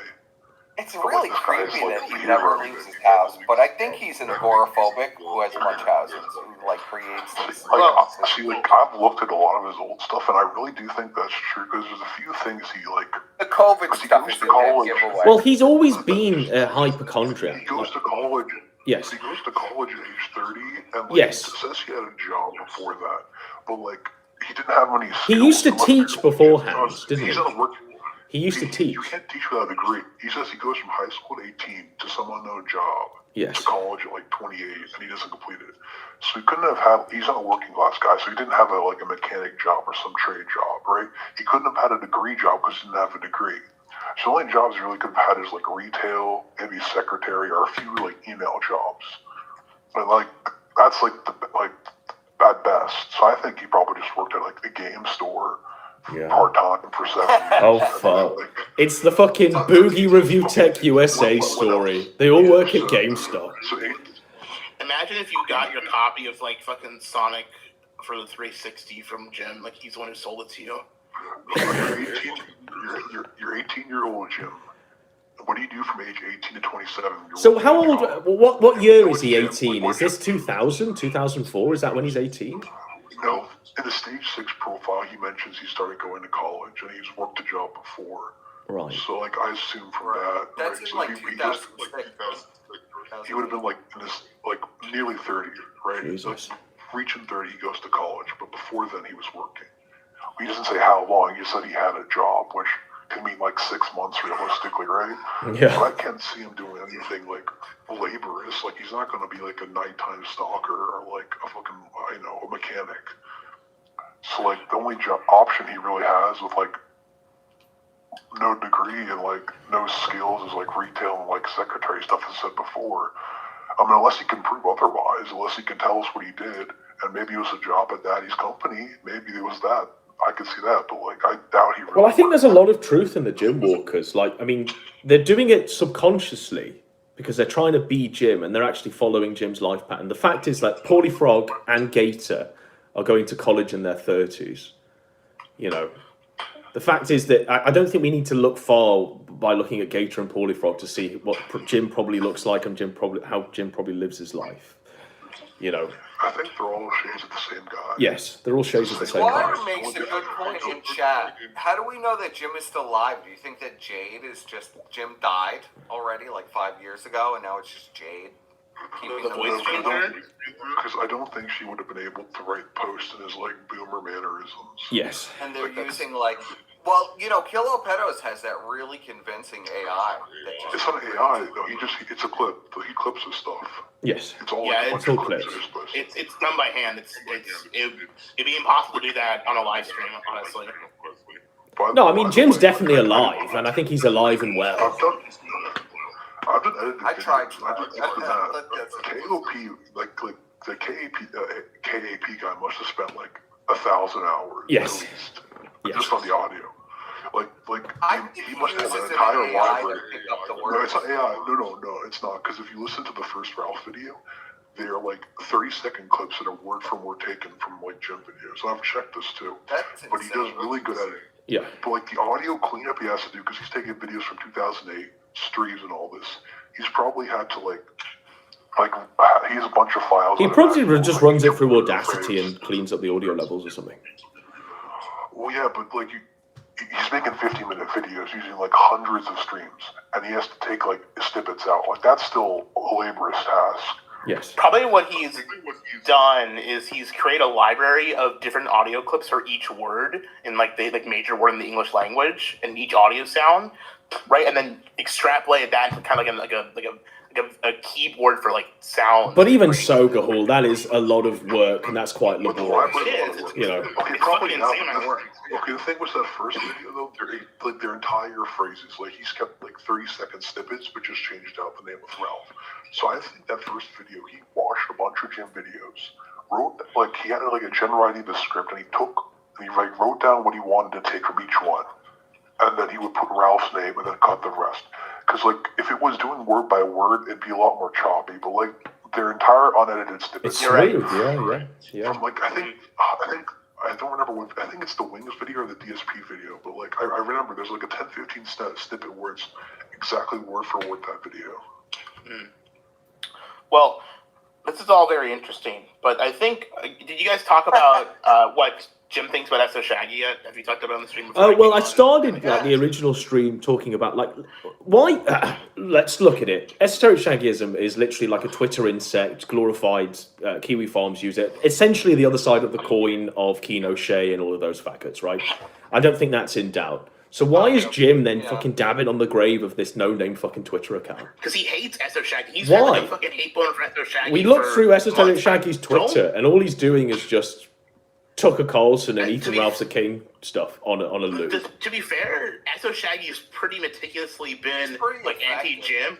It's really creepy that he never leaves his house, but I think he's an agoraphobic who has much houses, who like creates these. I've looked at a lot of his old stuff, and I really do think that's true because there's a few things he like. The COVID stuff is a big giveaway. Well, he's always been a hypochondriac. He goes to college. Yes. He goes to college at age 30, and like, yes. It says he had a job before that, but like he didn't have any skills. He used to teach beforehand, didn't he? He's not working. He used to teach. You can't teach without a degree. He says he goes from high school at 18 to some unknown job to college at like 28, and he doesn't complete it. So he couldn't have had. He's not a working class guy, so he didn't have a mechanic job or some trade job, right? He couldn't have had a degree job because he didn't have a degree. So the only jobs he really could have had is like retail, maybe secretary, or a few like email jobs. And like that's at best. So I think he probably just worked at like a game store. Yeah. Part time for 7 years. Oh fuck! It's the fucking Boogie Review Tech USA story. They all work at GameStop. Imagine if you got your copy of like fucking Sonic for the 360 from Jim. Like he's the one who sold it to you. You're 18-year-old Jim. What do you do from age 18 to 27? So how old? What year is he 18? Is this 2000, 2004? Is that when he's 18? No. In the stage 6 profile, he mentions he started going to college and he's worked a job before. Right. So, like, I assume from that. That's right? in like 2006. He would have been like in this, like nearly 30, right? Jesus. So, reaching 30, he goes to college, but before then, he was working. He doesn't say how long. He just said he had a job, which can mean like 6 months realistically, right? Yeah. But I can't see him doing anything like laborious. Like, he's not going to be like a nighttime stalker or like a fucking, a mechanic. So, like, the only option he really has with, like, no degree and, like, no skills is, like, retail and, like, secretary stuff as I said before. I mean, unless he can prove otherwise, unless he can tell us what he did, and maybe it was a job at Daddy's company, maybe it was that. I could see that, but, like, I doubt he really... Well, I think there's a lot of truth in the Jim Walkers. Like, I mean, they're doing it subconsciously because they're trying to be Jim, and they're actually following Jim's life pattern. The fact is that Paulie Frog and Gator are going to college in their 30s. The fact is that I don't think we need to look far by looking at Gator and Paulie Frog to see what Jim probably looks like and how Jim probably lives his life. I think they're all shades of the same guy. Yes, they're all shades of the same guy. Water makes a good point in chat. How do we know that Jim is still alive? Do you think that Jade is just Jim died already like 5 years ago and now it's just Jade? The voice changer? Because I don't think she would have been able to write posts in his like boomer mannerisms. Yes. And they're using like, well, Kilo Pedos has that really convincing AI. It's not AI though. It's a clip. He clips his stuff. Yes. It's all it's all clips. It's done by hand. It'd be impossible to do that on a live stream, honestly. No, I mean Jim's definitely alive, and I think he's alive and well. I've done edited I videos. tried. I did KOP, like the KAP guy must have spent like 1,000 hours Yes. at least, Yes. just on the audio. Like he must have an uses entire an AI library. to pick up the No, words. it's not AI. No, it's not. Because if you listen to the first Ralph video, they're like 30-second clips that are word for word taken from like Jim videos. And I've checked this too. That's But he does really good editing. Yeah. But like the audio cleanup he has to do, because he's taking videos from 2008, streams and all this, he's probably had to like he has a bunch of files. He on probably Mac, just like, runs it through put Audacity frames. and cleans up the audio levels or something. Well, yeah, but like he's making 50-minute videos using like hundreds of streams, and he has to take like snippets out. Like that's still a laborious task. Yes. Probably what he's done is he's created a library of different audio clips for each word in like the major word in the English language and each audio sound, right? And then extrapolated that into kind of like a keyboard for like sound. But even so, Gahul, that is a lot of work, and that's quite But the laborious. library, It is. You know. okay, It's probably fucking not. insane amount of work. Okay, the thing was that first video though, their entire phrases, like he's kept like 30-second snippets, but just changed out the name of Ralph. So I think that first video, he watched a bunch of Jim videos, he had like a general idea of the script, and he wrote down what he wanted to take from each one, and then he would put Ralph's name and then cut the rest. Because like if it was doing word by word, it'd be a lot more choppy. But like their entire unedited snippets, It's smooth, yeah. from like I think I don't remember what, I think it's the Wings video or the DSP video, but like I remember there's like a 10-15 snippet where it's exactly word for word that video. Mm. Well, this is all very interesting, but I think did you guys talk about what Jim thinks about SO Shaggy yet? Have you talked about it on the stream before? Oh, well, I started like the original stream talking about like why. Let's look at it. Esoteric Shaggyism is literally like a Twitter insect, glorified Kiwi Farms use it. Essentially, the other side of the coin of Keno Shea and all of those faggots, right? I don't think that's in doubt. So why is Jim then fucking dabbing on the grave of this no-name fucking Twitter account? Because he hates SO Shaggy. He's Why? had like a fucking hate bone for SO Shaggy. We looked for through Esoteric months. Shaggy's Twitter, and all he's doing is just Tucker Carlson and Ethan Ralph's a King stuff on a loop. To be fair, SO Shaggy has pretty meticulously been like anti-Jim,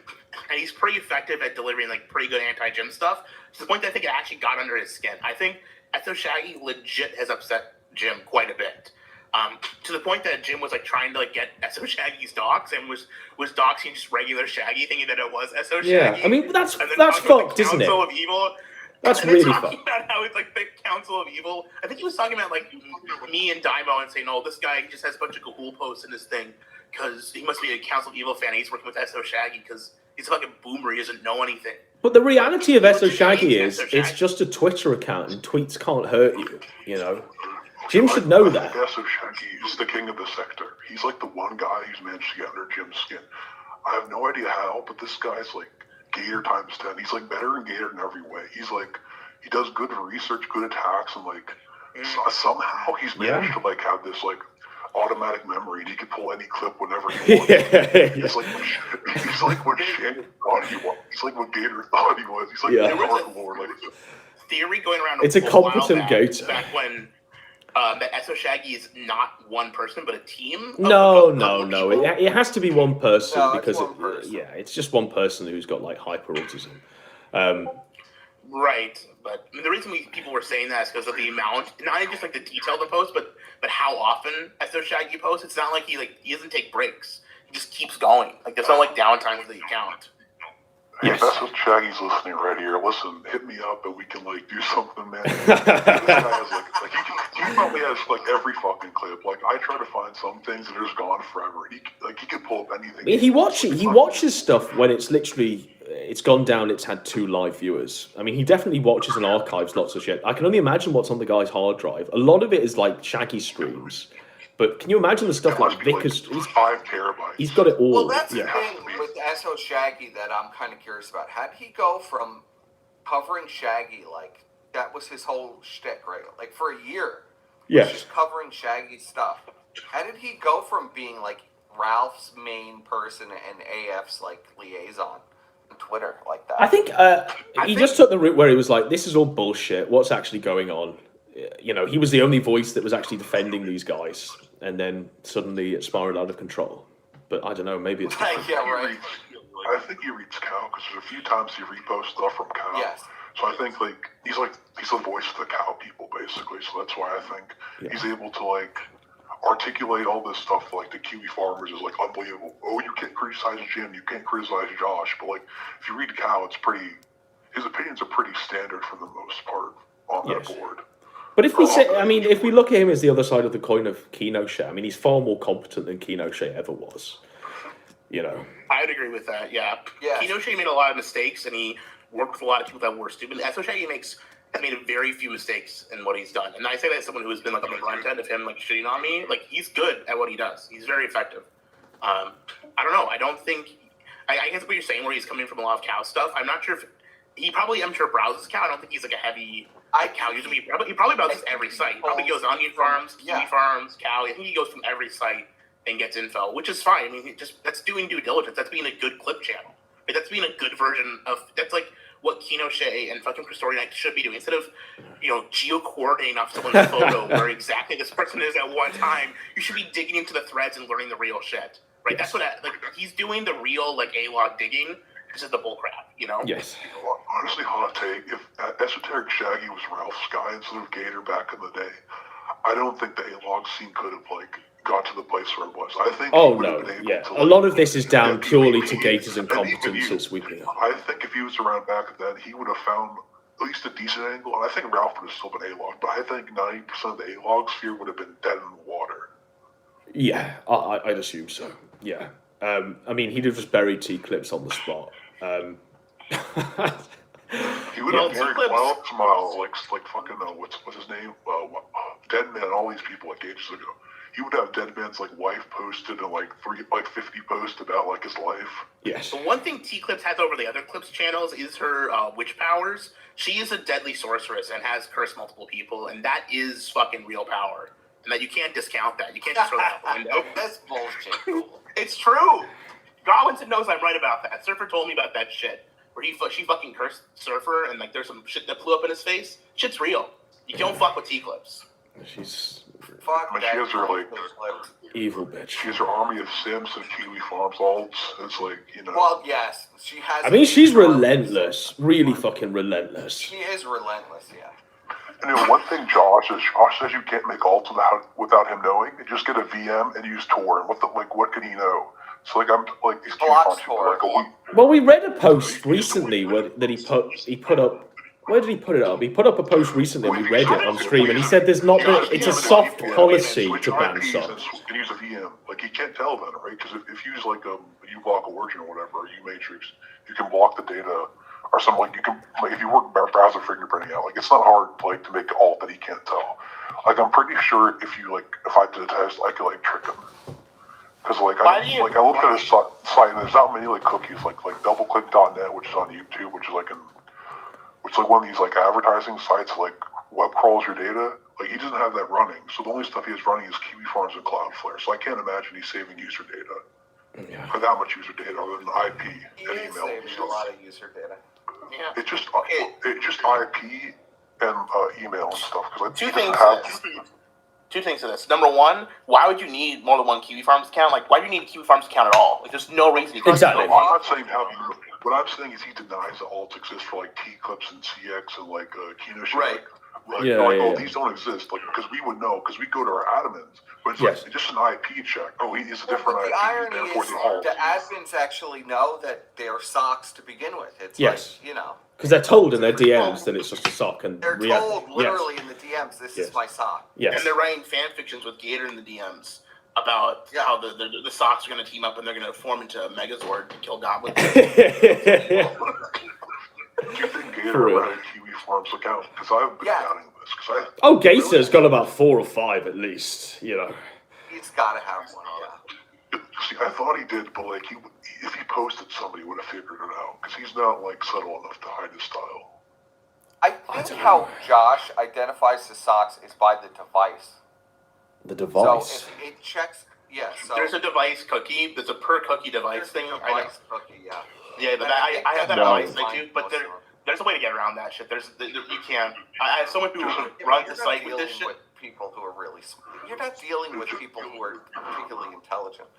and he's pretty effective at delivering like pretty good anti-Jim stuff. To the point that I think it actually got under his skin. I think SO Shaggy legit has upset Jim quite a bit. To the point that Jim was like trying to like get SO Shaggy's docs and was doxing just regular Shaggy, thinking that it was SO Shaggy. Yeah, I mean that's talking fucked, about the isn't it? Council of Evil. That's and then really talking fucked. about how it's like the Council of Evil. I think he was talking about like me and Daimo and saying, "Oh, this guy just has a bunch of Gahul posts in his thing because he must be a Council of Evil fan. And he's working with SO Shaggy because he's a fucking boomer. He doesn't know anything." But the reality of SO Shaggy is it's just a Twitter account, and tweets can't hurt you. You know, Jim should know that. SO Shaggy is the king of the sector. He's like the one guy who's managed to get under Jim's skin. I have no idea how, but this guy's like Gator times 10. He's like better than Gator in every way. He's like, he does good research, good attacks, and like somehow he's managed to like have this like automatic memory, and he can pull any clip whenever he wants. It's like he's like what Shannon thought he was. He's like what Gator thought he was. He's like the Dark Lord. Like theory going around. It's a competent Gator. Back when that SO Shaggy is not one person but a team. No. It has to be one person because it's just one person who's got like hyper autism. Right, but I mean, the reason people were saying that is because of the amount, not even just like the detail of the post, but how often SO Shaggy posts. It's not like he doesn't take breaks. He just keeps going. Like there's no like downtime for the account. Yes. If that's what Shaggy's listening right here, listen, hit me up and we can like do something, man. This guy has he probably has like every fucking clip. Like I try to find some things that are just gone forever. He can pull up anything. I mean, he watches stuff when it's literally gone down. It's had 2 live viewers. I mean, he definitely watches and archives lots of shit. I can only imagine what's on the guy's hard drive. A lot of it is like Shaggy streams. But can you imagine the stuff like Vickers? Like 5 terabytes. He's got it all. Well, that's the thing with SO Shaggy that I'm kind of curious about. How did he go from covering Shaggy, like, that was his whole shtick, right? Like, for a year. Yeah. Just covering Shaggy stuff. How did he go from being, like, Ralph's main person and AF's, like, liaison on Twitter like that? I think he just took the route where he was like, this is all bullshit. What's actually going on? You know, he was the only voice that was actually defending these guys, and then suddenly it spiraled out of control. But I don't know, maybe it's yeah, right. I think he reads cow because there's a few times he reposts stuff from cow. Yes. So I think he's the voice of the cow people basically. So that's why I think he's able to articulate all this stuff the Kiwi farmers is unbelievable. Oh, you can't criticize Jim, you can't criticize Josh, but if you read cow, his opinions are pretty standard for the most part on that board. But if we look at him as the other side of the coin of Kinoshé, he's far more competent than Kinoshé ever was. I'd agree with that. Yeah. Yes. Kinoshé made a lot of mistakes, and he worked with a lot of people that were stupid. Soshay has made very few mistakes in what he's done, and I say that as someone who has been on the front end of him shitting on me. He's good at what he does. He's very effective. I don't know. I don't think. I guess what you're saying, where he's coming from a lot of cow stuff. I'm not sure if he probably. I'm sure browses cow. I don't think he's a heavy cow user. He probably browses every site. He probably goes onion farms, kiwi farms, cow. I think he goes from every site and gets info, which is fine. That's doing due diligence. That's being a good clip channel. That's being a good version of. That's what Kinoshé and fucking Christori Knight should be doing. Instead of, geo-coordinating off someone's photo where exactly this person is at one time, you should be digging into the threads and learning the real shit. Right? That's what, he's doing the real, A-log digging. This is the bullcrap, Yes. Honestly, hot take, if Esoteric Shaggy was Ralph's guy instead of Gator back in the day, I don't think the A-log scene could have, got to the place where it was. I think a lot of this is down purely to Gator's incompetence as we can. I think if he was around back then, he would have found at least a decent angle, and I think Ralph would have still been A-log, but I think 90% of the A-log sphere would have been dead in the water. Yeah, I'd assume so. Yeah. He'd have just buried T-Clips on the spot. He would have buried Wild Smile, fucking, what's his name? Deadman, all these people ages ago. He would have Deadman's wife posted and 50 posts about his life. Yes. The one thing T-Clips has over the other Clips channels is her witch powers. She is a deadly sorceress and has cursed multiple people, and that is fucking real power. And that you can't discount that. You can't just throw that out the window. That's bullshit. It's true. Godwinson knows I'm right about that. Surfer told me about that shit. Where she fucking cursed Surfer and there's some shit that blew up in his face. Shit's real. You don't fuck with T-Clips. She's she has her evil bitch. She has her army of Sims and Kiwi Farms alts. It's Well, yes, she has. She's relentless. Really fucking relentless. She is relentless. Yeah. And one thing Josh says you can't make alts without him knowing. You just get a VM and use Tor. And what can he know? So these Kiwi Farms people Well, we read a post recently that he put up. Where did he put it up? He put up a post recently and we read it on stream and he said it's a soft policy to ban subs. You can use a VM. You can't tell then, right? Because if you use a uBlock Origin or whatever, or uMatrix, you can block the data or something you can, if you work browser fingerprinting out, it's not hard to make an alt that he can't tell. I'm pretty sure if I did a test, I could trick him. Because I looked at his site and there's not many cookies, like doubleclick.net, which is on YouTube, which is which is one of these advertising sites web crawls your data. He doesn't have that running, so the only stuff he has running is Kiwi Farms and Cloudflare. So I can't imagine he's saving user data for that much user data other than IP and email and stuff. A lot of user data. Yeah. It's just IP and email and stuff. Two things to this. Number one, why would you need more than one Kiwi Farms account? Why do you need a Kiwi Farms account at all? There's no reason. Exactly. I'm not saying what I'm saying is he denies that alts exist for T-Clips and CX and Kinoshé. Right. These don't exist. Because we would know, because we go to our admins. But it's just an IP check. Oh, he's a different IP. The irony is the admins actually know that they're socks to begin with. It's because they're told in their DMs that it's just a sock, and they're told literally in the DMs, "This is my sock." Yes. And they're writing fan fictions with Gator in the DMs about how the socks are going to team up and they're going to form into a Megazord to kill goblins. Do you think Gator had a Kiwi Farms account? Because I've been doubting this. Gator's got about 4 or 5 at least. He's got to have one. Yeah. See, I thought he did, but if he posted, somebody would have figured it out. Because he's not subtle enough to hide his style. I think how Josh identifies the socks is by the device. The device. So if it checks, so there's a device cookie. There's a per cookie device thing. Device cookie, Yeah, I have that device thing too. But there's a way to get around that shit. You can't. I have someone who runs the site with this shit. With people who are really. You're not dealing with people who are particularly intelligent.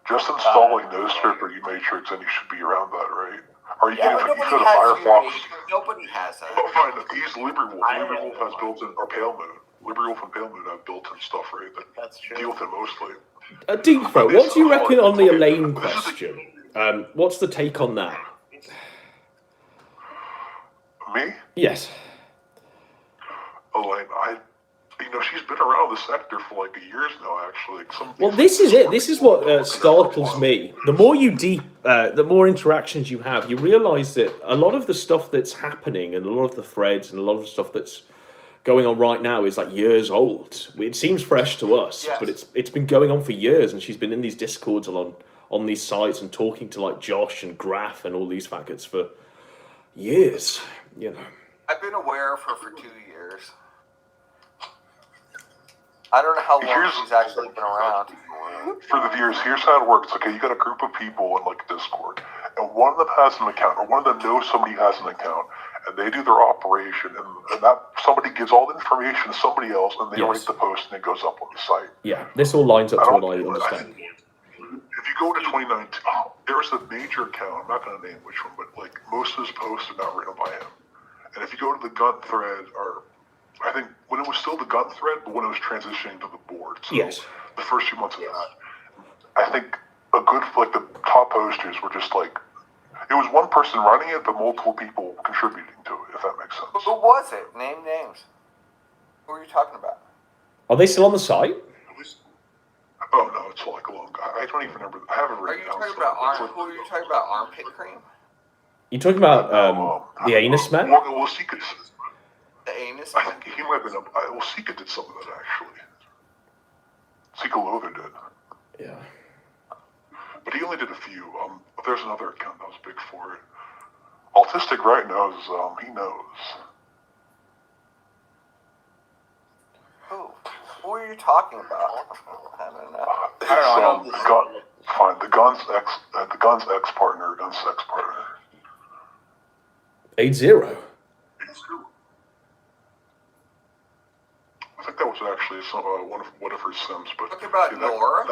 Just install like NoScript or Matrix and you should be around that, right? Or you Yeah, can but you nobody go to has Firefox. Nobody has that. Oh, fine. Use LibriWolf. LibriWolf has built-in, or Pale Moon. LibriWolf and Pale Moon have built-in stuff, right? That's true. Deal with it mostly. Deep Throat, what do you reckon on the Elaine question? What's the take on that? Me? Yes. Elaine, she's been around the sector for like years now, actually. Well, this is it. This is what startles me. The more the more interactions you have, you realise that a lot of the stuff that's happening and a lot of the threads and a lot of the stuff that's going on right now is like years old. It seems fresh to us, Yes. but it's been going on for years, and she's been in these discords on these sites and talking to like Josh and Graf and all these faggots for years. You know. I've been aware of her for 2 years. I don't know how long she's actually been around. For the viewers, here's how it works. Okay, you got a group of people in like Discord, and one of them has an account, or one of them knows somebody has an account, and they do their operation, and that somebody gives all the information to somebody else, and they write the post, and it goes up on the site. Yeah, this all lines up to what I understand. If you go to 2019, there's a major account. I'm not going to name which one, but like most of his posts are not written by him. And if you go to the gun thread, or I think when it was still the gun thread, but when it was transitioning to the board, so the first few months of that, I think a good like the top posters were just like it was one person running it, but multiple people contributing to it. If that makes sense. Who was it? Name names. Who are you talking about? Are they still on the site? Oh no, it's like a long. I don't even remember. I haven't written down. Who are you talking about? Armpit cream? You talking about the anus man? Well, Sika. The anus. I think he might have been. Well, Sika did some of that actually. Sika Logan did. Yeah. But he only did a few. There's another account that was big for it. Autistic Right knows. He knows. Who are you talking about? I don't know. Fine. The Guns ex partner, Guns ex partner. 8-0. I think that was actually one of her sims, but talking about Nora.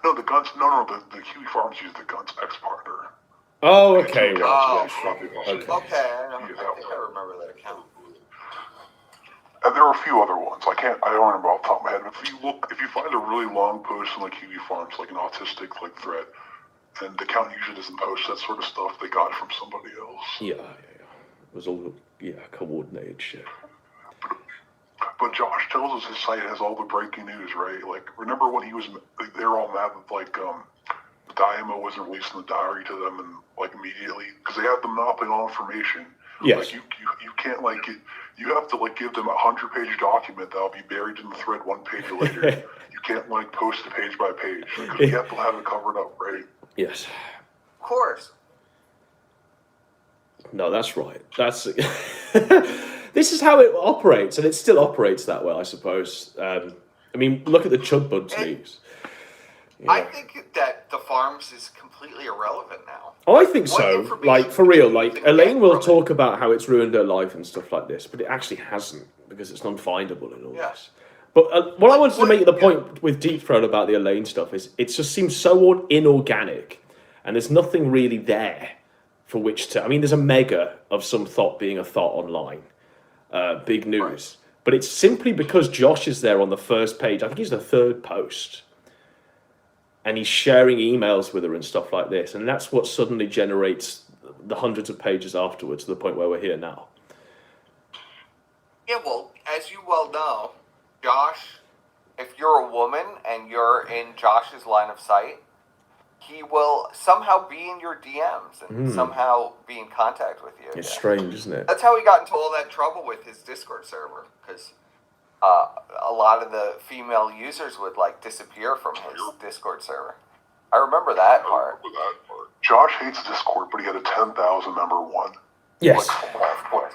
No, the Guns. No, the Huey Farms used the Guns ex partner. Oh, okay. Okay. Okay. I think I remember that account. And there are a few other ones. I don't remember off the top of my head. But if you find a really long post on like Huey Farms, like an autistic like thread, and the account usually doesn't post that sort of stuff, they got it from somebody else. Yeah. It was all coordinated shit. But Josh tells us his site has all the breaking news, right? Like, remember when they were all mad that like Diamo wasn't releasing the diary to them, and like immediately because they have the monopoly on all information. Yes. Like you can't like you have to like give them 100-page document that'll be buried in the thread 1 page later. You can't like post it page by page because you have to have it covered up, right? Yes. Of course. No, that's right. That's this is how it operates, and it still operates that way, I suppose. I mean, look at the Chud Bud tweets. Yeah. I think that the farms is completely irrelevant now. I think so. Like, for real. Like, Elaine will talk about how it's ruined her life and stuff like this, but it actually hasn't, because it's non-findable and all this. But what I wanted to make the point with Deep Throat about the Elaine stuff is it just seems so inorganic, and there's nothing really there for which to... I mean, there's a mega of some thought being a thought online. Big news. Right. But it's simply because Josh is there on the first page. I think he's the third post. And he's sharing emails with her and stuff like this. And that's what suddenly generates the hundreds of pages afterwards to the point where we're here now. Yeah, well, as you well know, Josh, if you're a woman and you're in Josh's line of sight, he will somehow be in your DMs and somehow be in contact with you. It's strange, isn't it? That's how he got into all that trouble with his Discord server, because a lot of the female users would like disappear from his Discord server. I remember that part. Josh hates Discord, but he had a 10,000 member one. Yes. Like,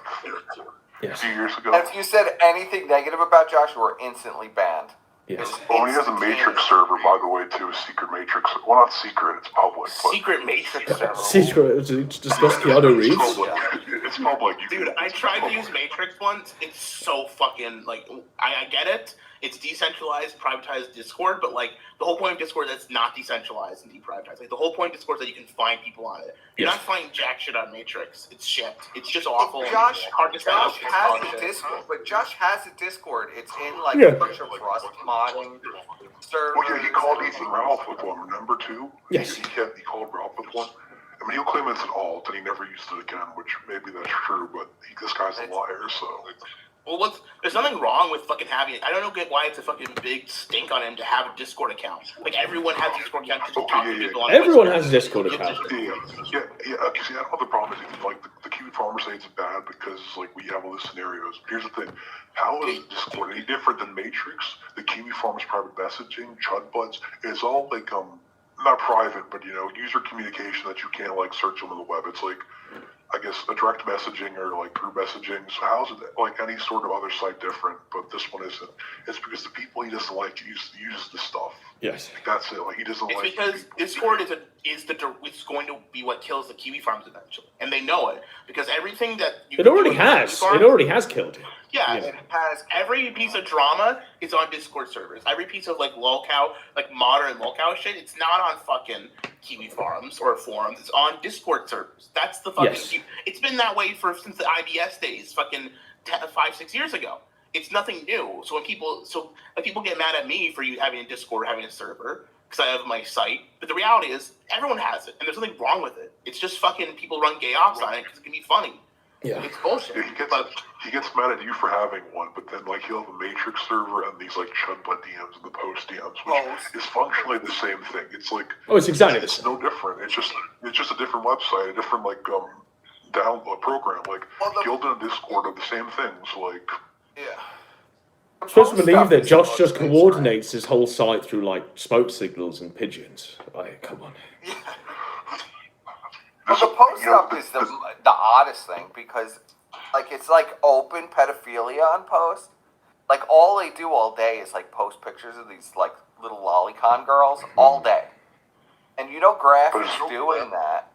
yes. A few years ago. And if you said anything negative about Josh, you were instantly banned. Yes. Oh, he has a Matrix server, by the way, too. A secret Matrix. Well, not secret, it's public. Secret Matrix server. Secret, to discuss Keanu Reeves. It's public. Dude, I tried to use Matrix once. It's so fucking, like, I get it. it's decentralized, privatized Discord, but like the whole point of Discord is that's not decentralized and deprivatized. Like the whole point of Discord is that you can find people on it. You're not finding jack shit on Matrix. It's shit. It's just awful. Josh, hard to Josh stand. has a Discord, but Josh has a Discord. It's in like a bunch of Rust modding servers. Well, yeah, he called Ethan Ralph with one, remember, too? Yes. He called Ralph with one. I mean, he'll claim it's an alt, and he never used it again, which maybe that's true, but this guy's a liar, so... Well, there's nothing wrong with fucking having it. I don't get why it's a fucking big stink on him to have a Discord account. Like, everyone has a Discord account to talk to people on Everyone has a Discord account. Yeah, see, I don't know the problem is, like, the Kiwi farmers say it's bad because, like, we have all these scenarios. Here's the thing. How is Discord any different than Matrix? The Kiwi farmers private messaging, Chud Buds, it's all, like, not private, but, user communication that you can't, like, search on the web. It's like, I guess, a direct messaging or, like, group messaging. So how's it, like, any sort of other site different, but this one isn't? It's because the people he doesn't like to use this stuff. Yes. That's it. Like, he doesn't it's like... because Discord it's going to be what kills the Kiwi farms eventually. And they know it. Because everything that you It already has. It already has killed him. Yeah, it has. Every piece of drama is on Discord servers. Every piece of like lolcow, like modern lolcow shit, it's not on fucking Kiwi farms or forums. It's on Discord servers. That's the fucking. Yes. It's been that way since the IBS days, fucking 5-6 years ago. It's nothing new. So when people get mad at me for you having a Discord or having a server because I have my site, but the reality is everyone has it, and there's nothing wrong with it. It's just fucking people run gay ops on it because it can be funny. Yeah. It's bullshit. Yeah, he gets mad at you for having one, but then like he'll have a Matrix server and these like Chud Butt DMs and the post DMs, which is functionally the same thing. It's like it's exactly the same. It's no different. It's just a different website, a different like download program. Like Guild and Discord are the same things. Like I'm supposed to believe that Josh just coordinates his whole site through like smoke signals and pigeons. Like, come on. Well, the post stuff is the oddest thing because, like, it's like open pedophilia on post. Like, all they do all day is like post pictures of these like little lolicon girls all day, and Graph is doing that,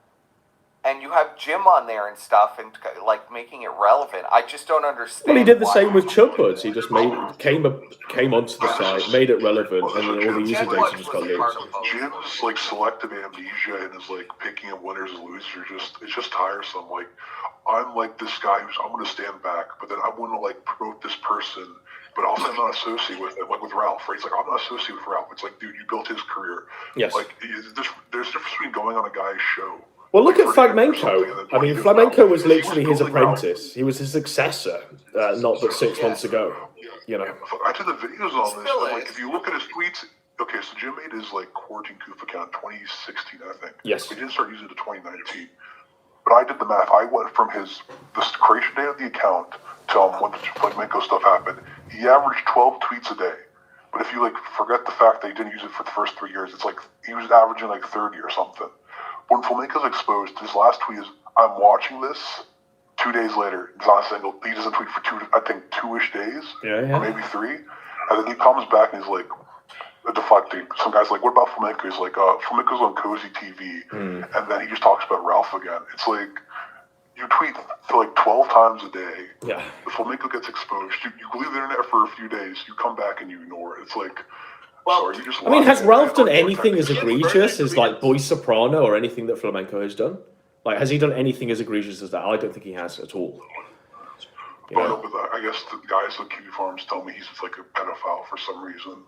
and you have Jim on there and stuff, and like making it relevant. I just don't understand. Well, he did the same with Chudbuds. He just came onto the site, made it relevant, and then all the user data just got leaked. Jim's like selective amnesia and is like picking up winners and losers. It's just tiresome. Like I'm like this guy I'm going to stand back, but then I want to like promote this person, but also I'm not associated with it. Like with Ralph, right? It's like I'm not associated with Ralph. It's like, dude, you built his career. Yes. Like there's a difference between going on a guy's show. Well, look at Flamenco. I mean, Flamenco was literally his apprentice. He was his successor, not but 6 months ago. I did the videos on this. And, like, if you look at his tweets, okay, so Jim made his like quarantine goof account in 2016, I think. Yes. We didn't start using it in 2019. But I did the math. I went from the creation day of the account to when the Flamenco stuff happened. He averaged 12 tweets a day. But if you like forget the fact that he didn't use it for the first 3 years, it's like he was averaging like 30 or something. When Flamenco's exposed, his last tweet is, I'm watching this. 2 days later, it's not a single. He doesn't tweet for 2-ish days, or maybe 3. And then he comes back and he's like, deflecting. Some guy's like, what about Flamenco? He's like, Flamenco's on Cozy TV. And then he just talks about Ralph again. It's like, you tweet for like 12 times a day. Yeah. The Flamenco gets exposed. You leave the internet for a few days. You come back and you ignore it. It's like, I mean, has Ralph done anything as egregious as like Boy Soprano or anything that Flamenco has done? Like, has he done anything as egregious as that? I don't think he has at all. But I guess the guys at Kiwi Farms tell me he's like a pedophile for some reason.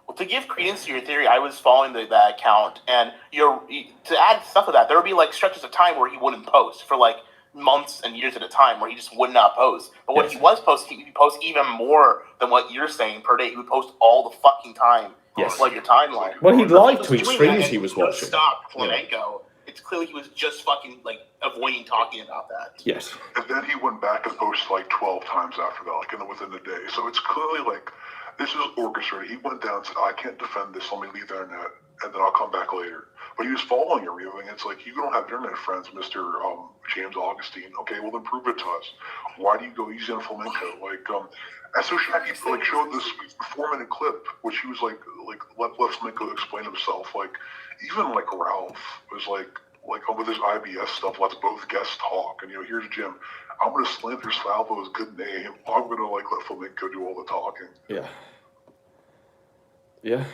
Well, to give credence to your theory, I was following that account, and to add stuff to that, there would be like stretches of time where he wouldn't post for like months and years at a time, where he just would not post. But when he was posting, he would post even more than what you're saying per day. He would post all the fucking time. Yes. Like your timeline. Well, he'd live tweet streams he was watching. Stop Flamenco. It's clearly he was just fucking like avoiding talking about that. Yes. And then he went back and posted like 12 times after that, like within the day. So it's clearly like this is orchestrated. He went down and said, I can't defend this, let me leave the internet, and then I'll come back later. But he was following everything. It's like, you don't have internet friends, Mr. James Augustine. Okay, well then prove it to us. Why do you go easy on Flamenco? Like, Associati like showed this 4-minute clip, which he was like let Flamenco explain himself. Like, even like Ralph was like like with his IBS stuff, lets both guests talk. And here's Jim. I'm gonna slander Salvo's good name. I'm gonna like let Flamenco do all the talking. Yeah. Yeah.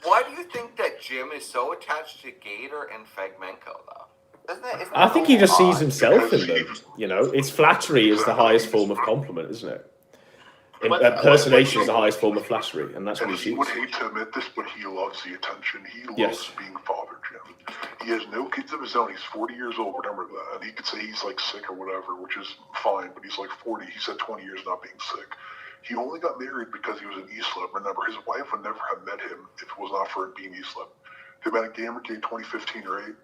Why do you think that Jim is so attached to Gator and Flamenco though? Isn't I think he just sees himself in Because them. It's flattery is the highest form of compliment, isn't it? Impersonation is the highest form of flattery, and that's what he He sees. would hate to admit this, but he loves the attention. He loves Yes. being Father Jim. He has no kids of his own. He's 40 years old, remember that. And he could say he's like sick or whatever, which is fine, but he's like 40. He said 20 years not being sick. He only got married because he was an Islip. Remember, his wife would never have met him if it was not for him being Islip. They met at Gamergate 2015 or 8.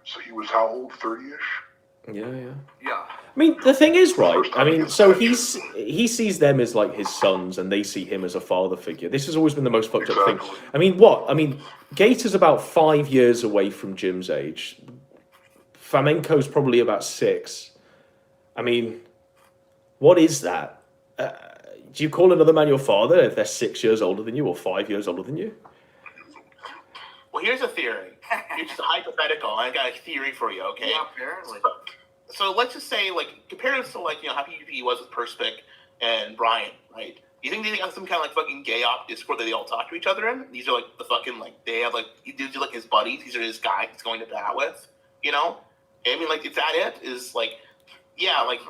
So he was how old? 30-ish? Yeah. Yeah. I mean, the thing is, right? I mean, so he sees them as like his sons, and they see him as a father figure. This has always been the most fucked up thing. I mean, what? I mean, Gator's about 5 years away from Jim's age. Flamenco's probably about 6. I mean, what is that? Do you call another man your father if they're 6 years older than you or 5 years older than you? Well, here's a theory. It's just hypothetical. I got a theory for you, okay? Yeah, apparently. So let's just say, like, compare this to, like, how PvP was with Perspic and Brian, right? You think they have some kind of, like, fucking gay op Discord that they all talk to each other in? These are, like, the fucking, like, they have, like, these are, like, his buddies. These are his guys he's going to bat with, I mean, like, is that it? Is, like, yeah, like...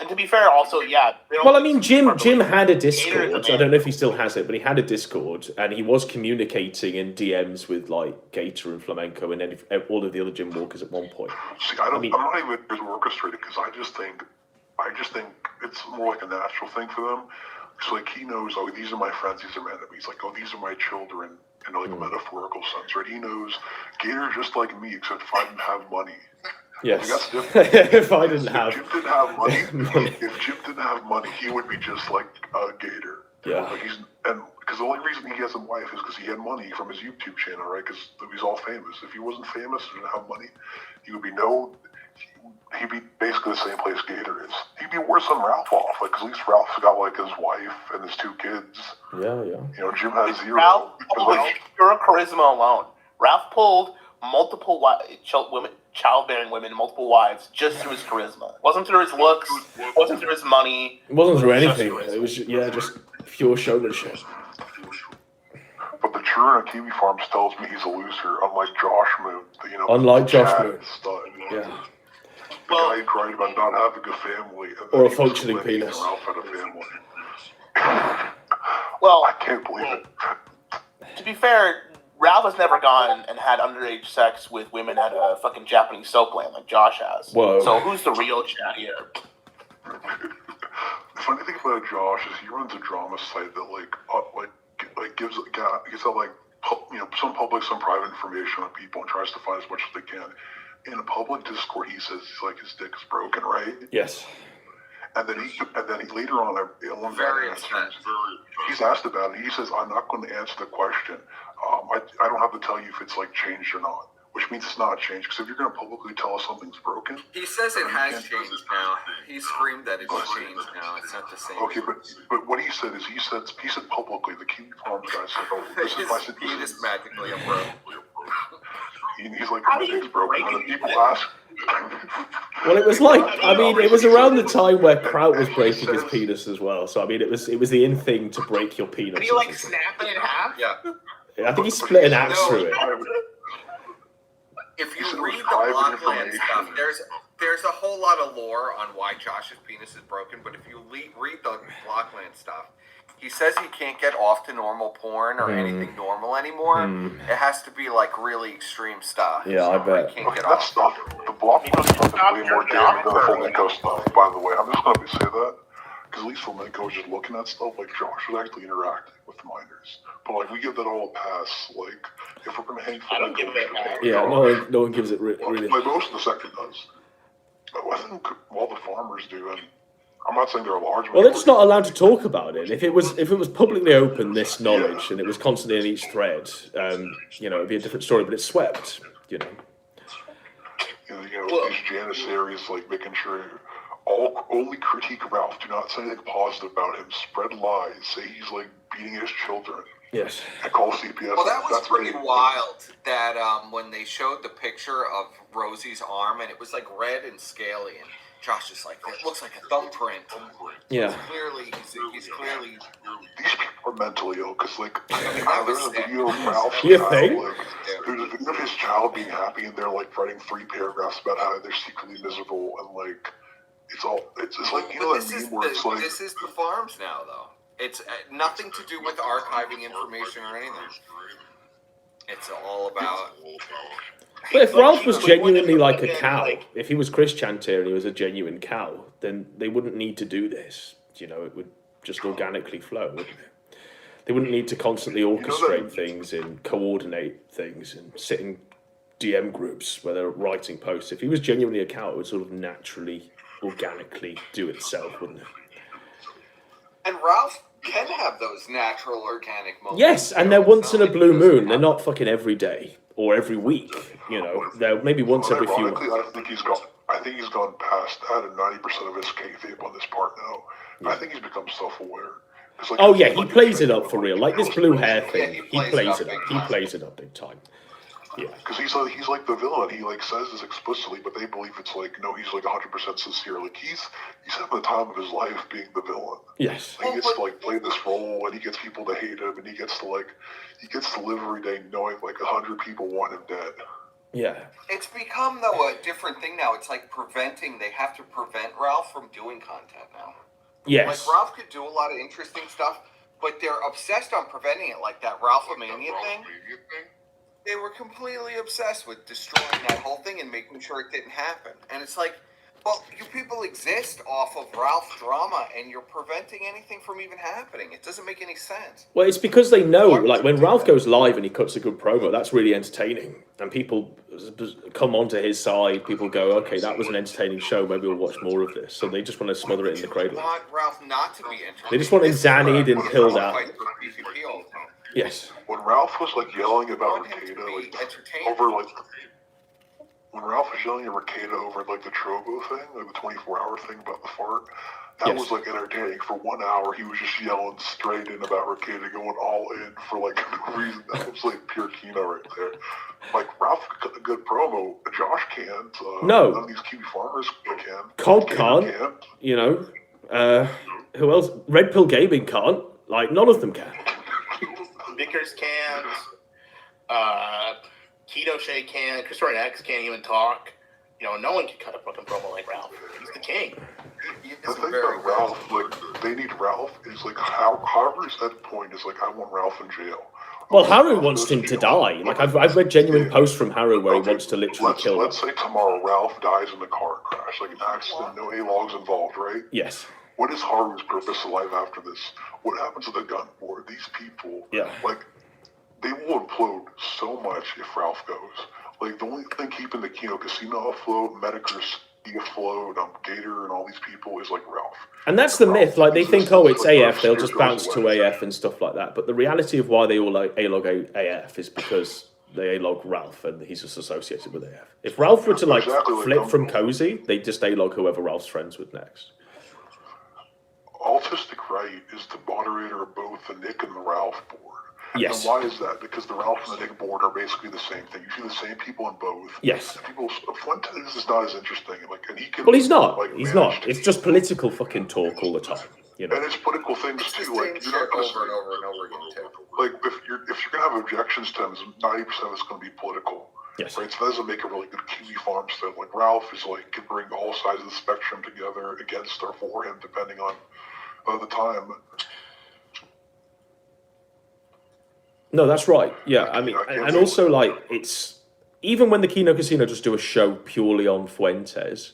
And to be fair, also, yeah. Well, I mean, Jim had a Discord. I don't know if he still has it, but he had a Discord, and he was communicating in DMs with like Gator and Flamenco, and then all of the other Jim Walkers at one point. See, I'm not even as orchestrated because I just think it's more like a natural thing for them. So like he knows, oh, these are my friends, these are my enemies. Like, oh, these are my children in like a metaphorical sense, right? He knows Gator's just like me, except if I didn't have money. Yes. Like, that's different. If I didn't have... If Jim didn't have money, if Jim didn't have money, he would be just like a Gator. Yeah. Like because the only reason he has a wife is because he had money from his YouTube channel, right? Because he's all famous. If he wasn't famous and didn't have money, he would be he'd be basically the same place Gator is. He'd be worse than Ralph off, like, because at least Ralph's got like his wife and his 2 kids. Yeah. Jim has 0. Ralph pulled pure charisma alone. Ralph pulled multiple childbearing women, multiple wives, just through his charisma. Wasn't through his looks, wasn't through his money. It wasn't through anything. It was, just pure showmanship. But the churn at Kiwi Farms tells me he's a loser, unlike Josh Moon. Unlike Josh Moon. Yeah. The guy who cried about not having a family. Or a functioning penis. Ralph had a family. Well, I can't believe it. To be fair, Ralph has never gone and had underage sex with women at a fucking Japanese soap land like Josh has. Whoa. So who's the real chat here? The funny thing about Josh is he runs a drama site that gives out like some public, some private information on people and tries to find as much as they can. In a public Discord, he says his dick is broken, right? Yes. And then he later on, he's asked about it. He says, "I'm not going to answer the question. I don't have to tell you if it's like changed or not." Which means it's not changed. Because if you're going to publicly tell us something's broken, he says it has changed now. He screamed that it's changed now. It's not the same. Okay, but what he said is he said publicly. The Kiwi Farms guy said, "Oh, this is my situation." He just magically broke. He's like, "My dick's broken." And people ask. Well, it was like, it was around the time where Kraut was breaking his penis as well. So, it was the in thing to break your penis. Did he, like, snap it in half? Yeah. I think he split an axe through it. If you read the Blockland stuff, there's a whole lot of lore on why Josh's penis is broken, but if you read the Blockland stuff, he says he can't get off to normal porn or anything normal anymore. It has to be like really extreme stuff. Yeah, I bet. He can't get That off. stuff, the Blockland stuff is way more damning than the Flamenco stuff, by the way. I'm just going to say that. Because at least Flamenco was just looking at stuff, like Josh was actually interacting with minors. But like we give that all a pass. Like if we're going to hang I don't give it a pass. Yeah, no one gives it really. Like most of the sector does. But I think all the farmers do, and I'm not saying they're a large. Well, they're just not allowed to talk about it. If it was publicly open, this knowledge, and it was constantly in each thread, it'd be a different story. But it's swept, these janissaries like making sure only critique Ralph. Do not say anything positive about him. Spread lies. Say he's like beating his children. Yes. And call CPS. Well, that was That's pretty great. wild. That when they showed the picture of Rosie's arm and it was like red and scaly, and Josh is like, it looks like a thumbprint. Yeah. He's clearly. These people are mentally ill because, like, that there's was a video of Ralph's You child. think? Like, there's a video of his child being happy, and they're like writing 3 paragraphs about how they're secretly miserable, and like, it's like, you know that meme where it's like. This is the farms now, though. It's nothing to do with archiving information or anything. It's all about. But if Ralph was genuinely like a cow, if he was Chris Chantier and he was a genuine cow, then they wouldn't need to do this. You know, it would just organically flow, wouldn't it? They wouldn't need to constantly orchestrate things and coordinate things and sit in DM groups where they're writing posts. If he was genuinely a cow, it would sort of naturally, organically do itself, wouldn't it? And Ralph can have those natural, organic moments. Yes, and they're once in a blue moon. They're not fucking every day or every week. You know, they're maybe once every few months. I think he's gone past that, and 90% of his kayfabe on this part now. Yeah. I think he's become self-aware. Like, oh yeah, he plays it up for real. Like this blue hair thing, he plays it up. He plays it up big time. Yeah. Because he's like the villain. He like says this explicitly, but they believe it's like no, he's like 100% sincere. Like he's having the time of his life being the villain. Yes. Like, he gets to like play this role, and he gets people to hate him, and he gets to live every day knowing like 100 people want him dead. Yeah. It's become though a different thing now. It's like preventing. They have to prevent Ralph from doing content now. Yes. Like Ralph could do a lot of interesting stuff, but they're obsessed on preventing it. Like that Ralph-a-mania thing. They were completely obsessed with destroying that whole thing and making sure it didn't happen. And it's like, well, you people exist off of Ralph's drama, and you're preventing anything from even happening. It doesn't make any sense. Well, it's because they know, like, when Ralph goes live and he cuts a good promo, that's really entertaining. And people come onto his side. People go, okay, that was an entertaining show. Maybe we'll watch more of this. So they just want to smother it in the cradle. They want Ralph not to be interesting. They just want him zannied and pilled out. Yes. When Ralph was like yelling about Ricada, like over like when Ralph was yelling at Ricada over like the Trovo thing, like the 24-hour thing about the fart, that was like entertaining. For 1 hour, he was just yelling straight in about Ricada, going all in for like no reason. That was like pure Kino right there. Like Ralph cut a good promo, Josh can't. No. None of these Kiwi farmers can. Cobb can't. You know, who else? Red Pill Gaming can't. Like none of them can. Vickers can't. Keto Shea can't. Christopher X can't even talk. You know, no one can cut a fucking promo like Ralph. He's the king. The thing about Ralph, like, they need Ralph is like, however his end point is like, I want Ralph in jail. Well, Haru wants him to die. Like, I've read genuine posts from Haru where he wants to literally kill him. Let's say tomorrow Ralph dies in a car crash, like an accident, no A-logs involved, right? Yes. What is Haru's purpose of life after this? What happens to the gun board? These people, like, they will implode so much if Ralph goes. Like, the only thing keeping the Kino Casino afloat, Medicare afloat, Gator, and all these people is like Ralph. And that's the myth. Like, they think, oh, it's AF, they'll just bounce to AF and stuff like that. But the reality of why they all like A-log AF is because they A-log Ralph and he's just associated with AF. If Ralph were to, like, flip from Cozy, they'd just A-log whoever Ralph's friends with next. Autistic Right is the moderator of both the Nick and the Ralph board. Yes. And why is that? Because the Ralph and the Nick board are basically the same thing. You see the same people on both. Yes. Fuentes is not as interesting. Like, and he can. Well, he's not. Like, he's not. It's just political fucking talk all the time. You know. And it's political things too. Like, you're not over and over and over again too. Like, if you're gonna have objections to him, 90% of it's gonna be political. Yes. Right. So that doesn't make a really good Kiwi farm stuff. Like Ralph is like can bring all sides of the spectrum together against or for him, depending on the time. No, that's right. Yeah, I mean, and also, like, it's even when the Kino Casino just do a show purely on Fuentes,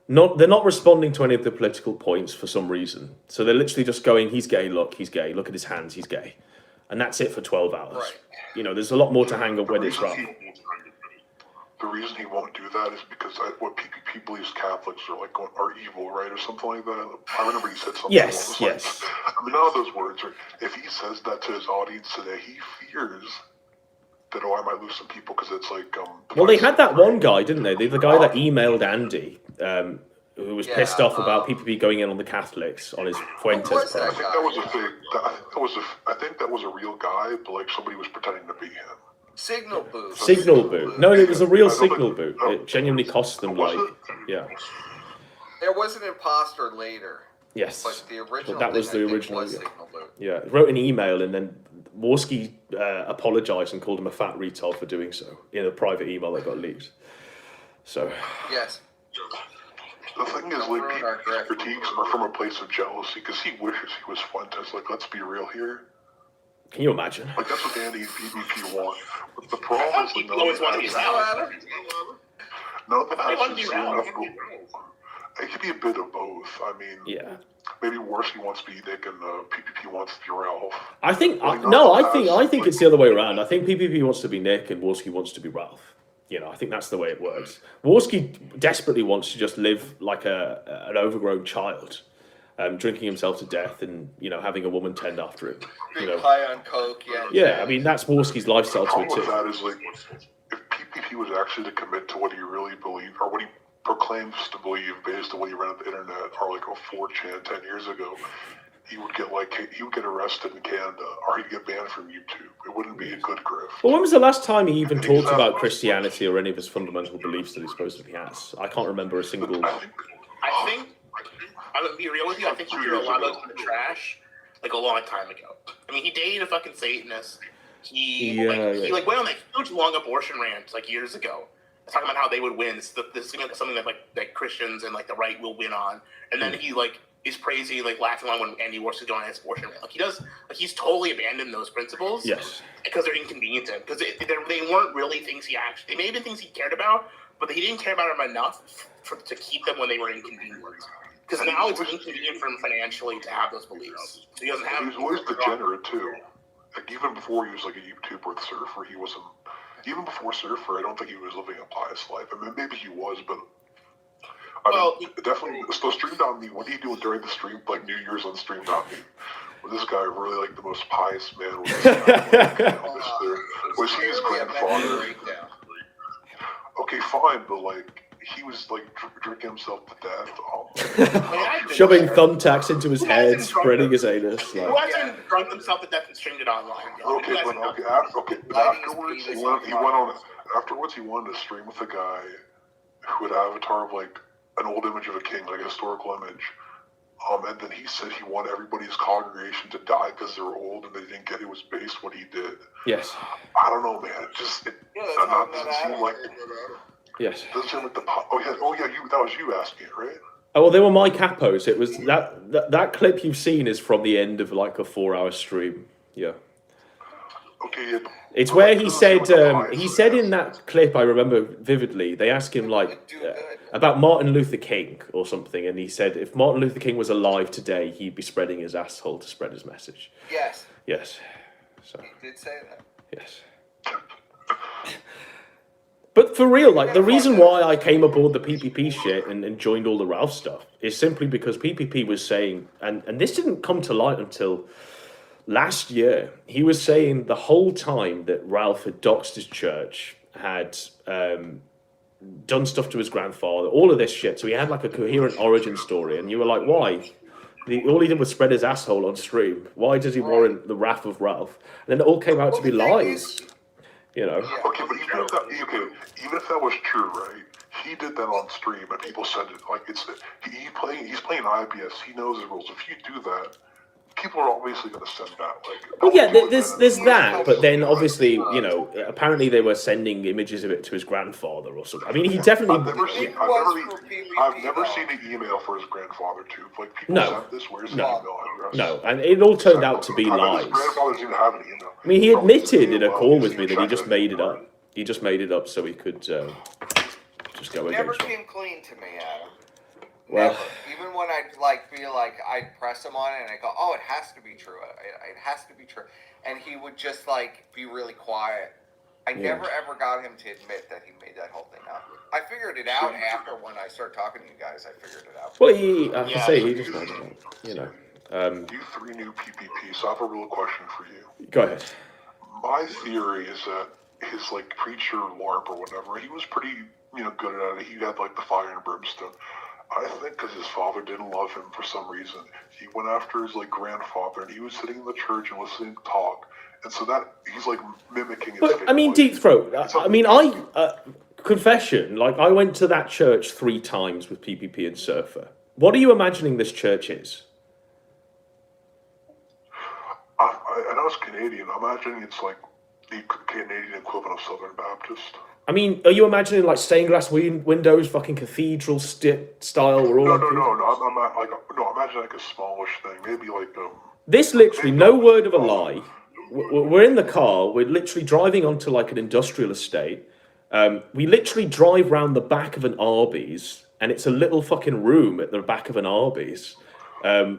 they're not responding to any of the political points for some reason. So they're literally just going, he's gay, look at his hands, he's gay. And that's it for 12 hours. Right. You know, there's a lot more to hang up with this, right? The reason he won't do that is because what PPP believes Catholics are evil, right, or something like that. I remember he said something. Yes. I mean, none of those words are. If he says that to his audience today, he fears that I might lose some people because it's like. Well, they had that one guy, didn't they? The guy that emailed Andy, who was pissed off about PPP going in on the Catholics on his Fuentes I page. think that was a fake. I think that was a real guy, but like somebody was pretending to be him. Signal boot. Signal boot. No, it was a real signal boot. It genuinely cost them yeah. There was an imposter later. Yes. But the original. That was the original. Was Signal boot. Yeah. Wrote an email and then Warski apologized and called him a fat retard for doing so in a private email that got leaked. So. Yes. The thing is, like, people's critiques are from a place of jealousy because he wishes he was Fuentes. Like, let's be real here. Can you imagine? Like, that's what Andy and PvP want. But the problem is, like, none of that has to see enough. It could be a bit of both. I mean, yeah. Maybe Warski wants to be Nick and PvP wants to be Ralph. I think I think it's the other way around. I think PvP wants to be Nick and Warski wants to be Ralph. You know, I think that's the way it works. Warski desperately wants to just live like an overgrown child, drinking himself to death and, you know, having a woman tend after him. You know, high on coke, yeah. Yeah, I mean, that's Warski's lifestyle to The it problem with too. that is, like, if PvP was actually to commit to what he really believed, or what he proclaims to believe based on what he read on the internet, or like a 4chan 10 years ago, he would get arrested in Canada, or he'd get banned from YouTube. It wouldn't be a good grift. Well, when was the last time he even talked about Christianity or any of his fundamental beliefs that he supposedly has? I can't remember a single. I think I'm gonna be real with you. I think he threw a lot of those in the trash like a long time ago. I mean, he dated a fucking Satanist. He went on that huge long abortion rant like years ago, talking about how they would win. This is something that like Christians and like the right will win on. And then he like is crazy, like laughing along when Andy War's going on his abortion rant. Like he does, like he's totally abandoned those principles. Yes. Because they're inconvenient to him. Because they weren't really things he actually. They may have been things he cared about, but he didn't care about them enough to keep them when they were inconvenient. Because now it's inconvenient for him financially to have those beliefs. So he doesn't have. He was always degenerate too. Like even before he was like a YouTuber with Surfer, he wasn't. Even before Surfer, I don't think he was living a pious life. I mean, maybe he was, but I mean, definitely. So Stream.me, what do you do during the stream, like New Year's on Stream.me? Was this guy really like the most pious man? Was he his grandfather? Okay, fine, but like he was like drinking himself to death. Shoving thumbtacks into his head, spreading his anus. Like. Who hasn't drunk himself to death and streamed it online? Okay, but afterwards he went on. Afterwards, he wanted to stream with a guy who had an avatar of like an old image of a king, like a historical image. And then he said he wanted everybody's congregation to die because they were old and they didn't get it was based what he did. Yes. I don't know, man. It doesn't seem like. Yes. Doesn't seem like the. Oh yeah. That was you asking it, right? Oh well, they were my capos. It was that clip you've seen is from the end of like a 4-hour stream. Yeah. Okay. Yeah. It's where he said in that clip, I remember vividly, they asked him like about Martin Luther King or something, and he said if Martin Luther King was alive today, he'd be spreading his asshole to spread his message. Yes. Yes. So. He did say that. Yes. But for real, like the reason why I came aboard the PPP shit and joined all the Ralph stuff is simply because PPP was saying, and this didn't come to light until last year, he was saying the whole time that Ralph had doxed his church, had done stuff to his grandfather, all of this shit. So he had like a coherent origin story, and you were like, why? All he did was spread his asshole on stream. Why does he warrant the wrath of Ralph? And then it all came out to be lies. You know. Okay, but even if that was true, right? He did that on stream, and people said it like he's playing IBS. He knows the rules. If you do that, people are obviously going to send that. Like, well, yeah, there's that, but then obviously, you know, apparently they were sending images of it to his grandfather or something. I mean, he definitely. I've never seen an email for his grandfather too. Like people sent this. Where's his email address? No, and it all turned out to be lies. His grandfather didn't have an email. I mean, he admitted in a call with me that he just made it up. He just made it up so he could just go against Never it. came clean to me, Adam. Well, never. Even when I'd like feel like I'd press him on it and I go, oh, it has to be true. It has to be true. And he would just like be really quiet. I never ever got him to admit that he made that whole thing up. I figured it out after when I started talking to you guys. I figured it out. Well, he just made it up, you know. You three new PPP, so I have a real question for you. Go ahead. My theory is that his like preacher LARP or whatever, he was pretty good at it. He had like the fire and brimstone. I think because his father didn't love him for some reason. He went after his like grandfather, and he was sitting in the church and listening to talk, and so that he's like mimicking his. But I mean, Deep Throat. I mean, confession. Like, I went to that church 3 times with PPP and Surfer. What are you imagining this church is? I know it's Canadian. I'm imagining it's like the Canadian equivalent of Southern Baptist. I mean, are you imagining like stained glass windows, fucking cathedral style? We're all I'm imagining like a smallish thing, maybe like This literally, no word of a lie. We're in the car. We're literally driving onto like an industrial estate. We literally drive round the back of an Arby's, and it's a little fucking room at the back of an Arby's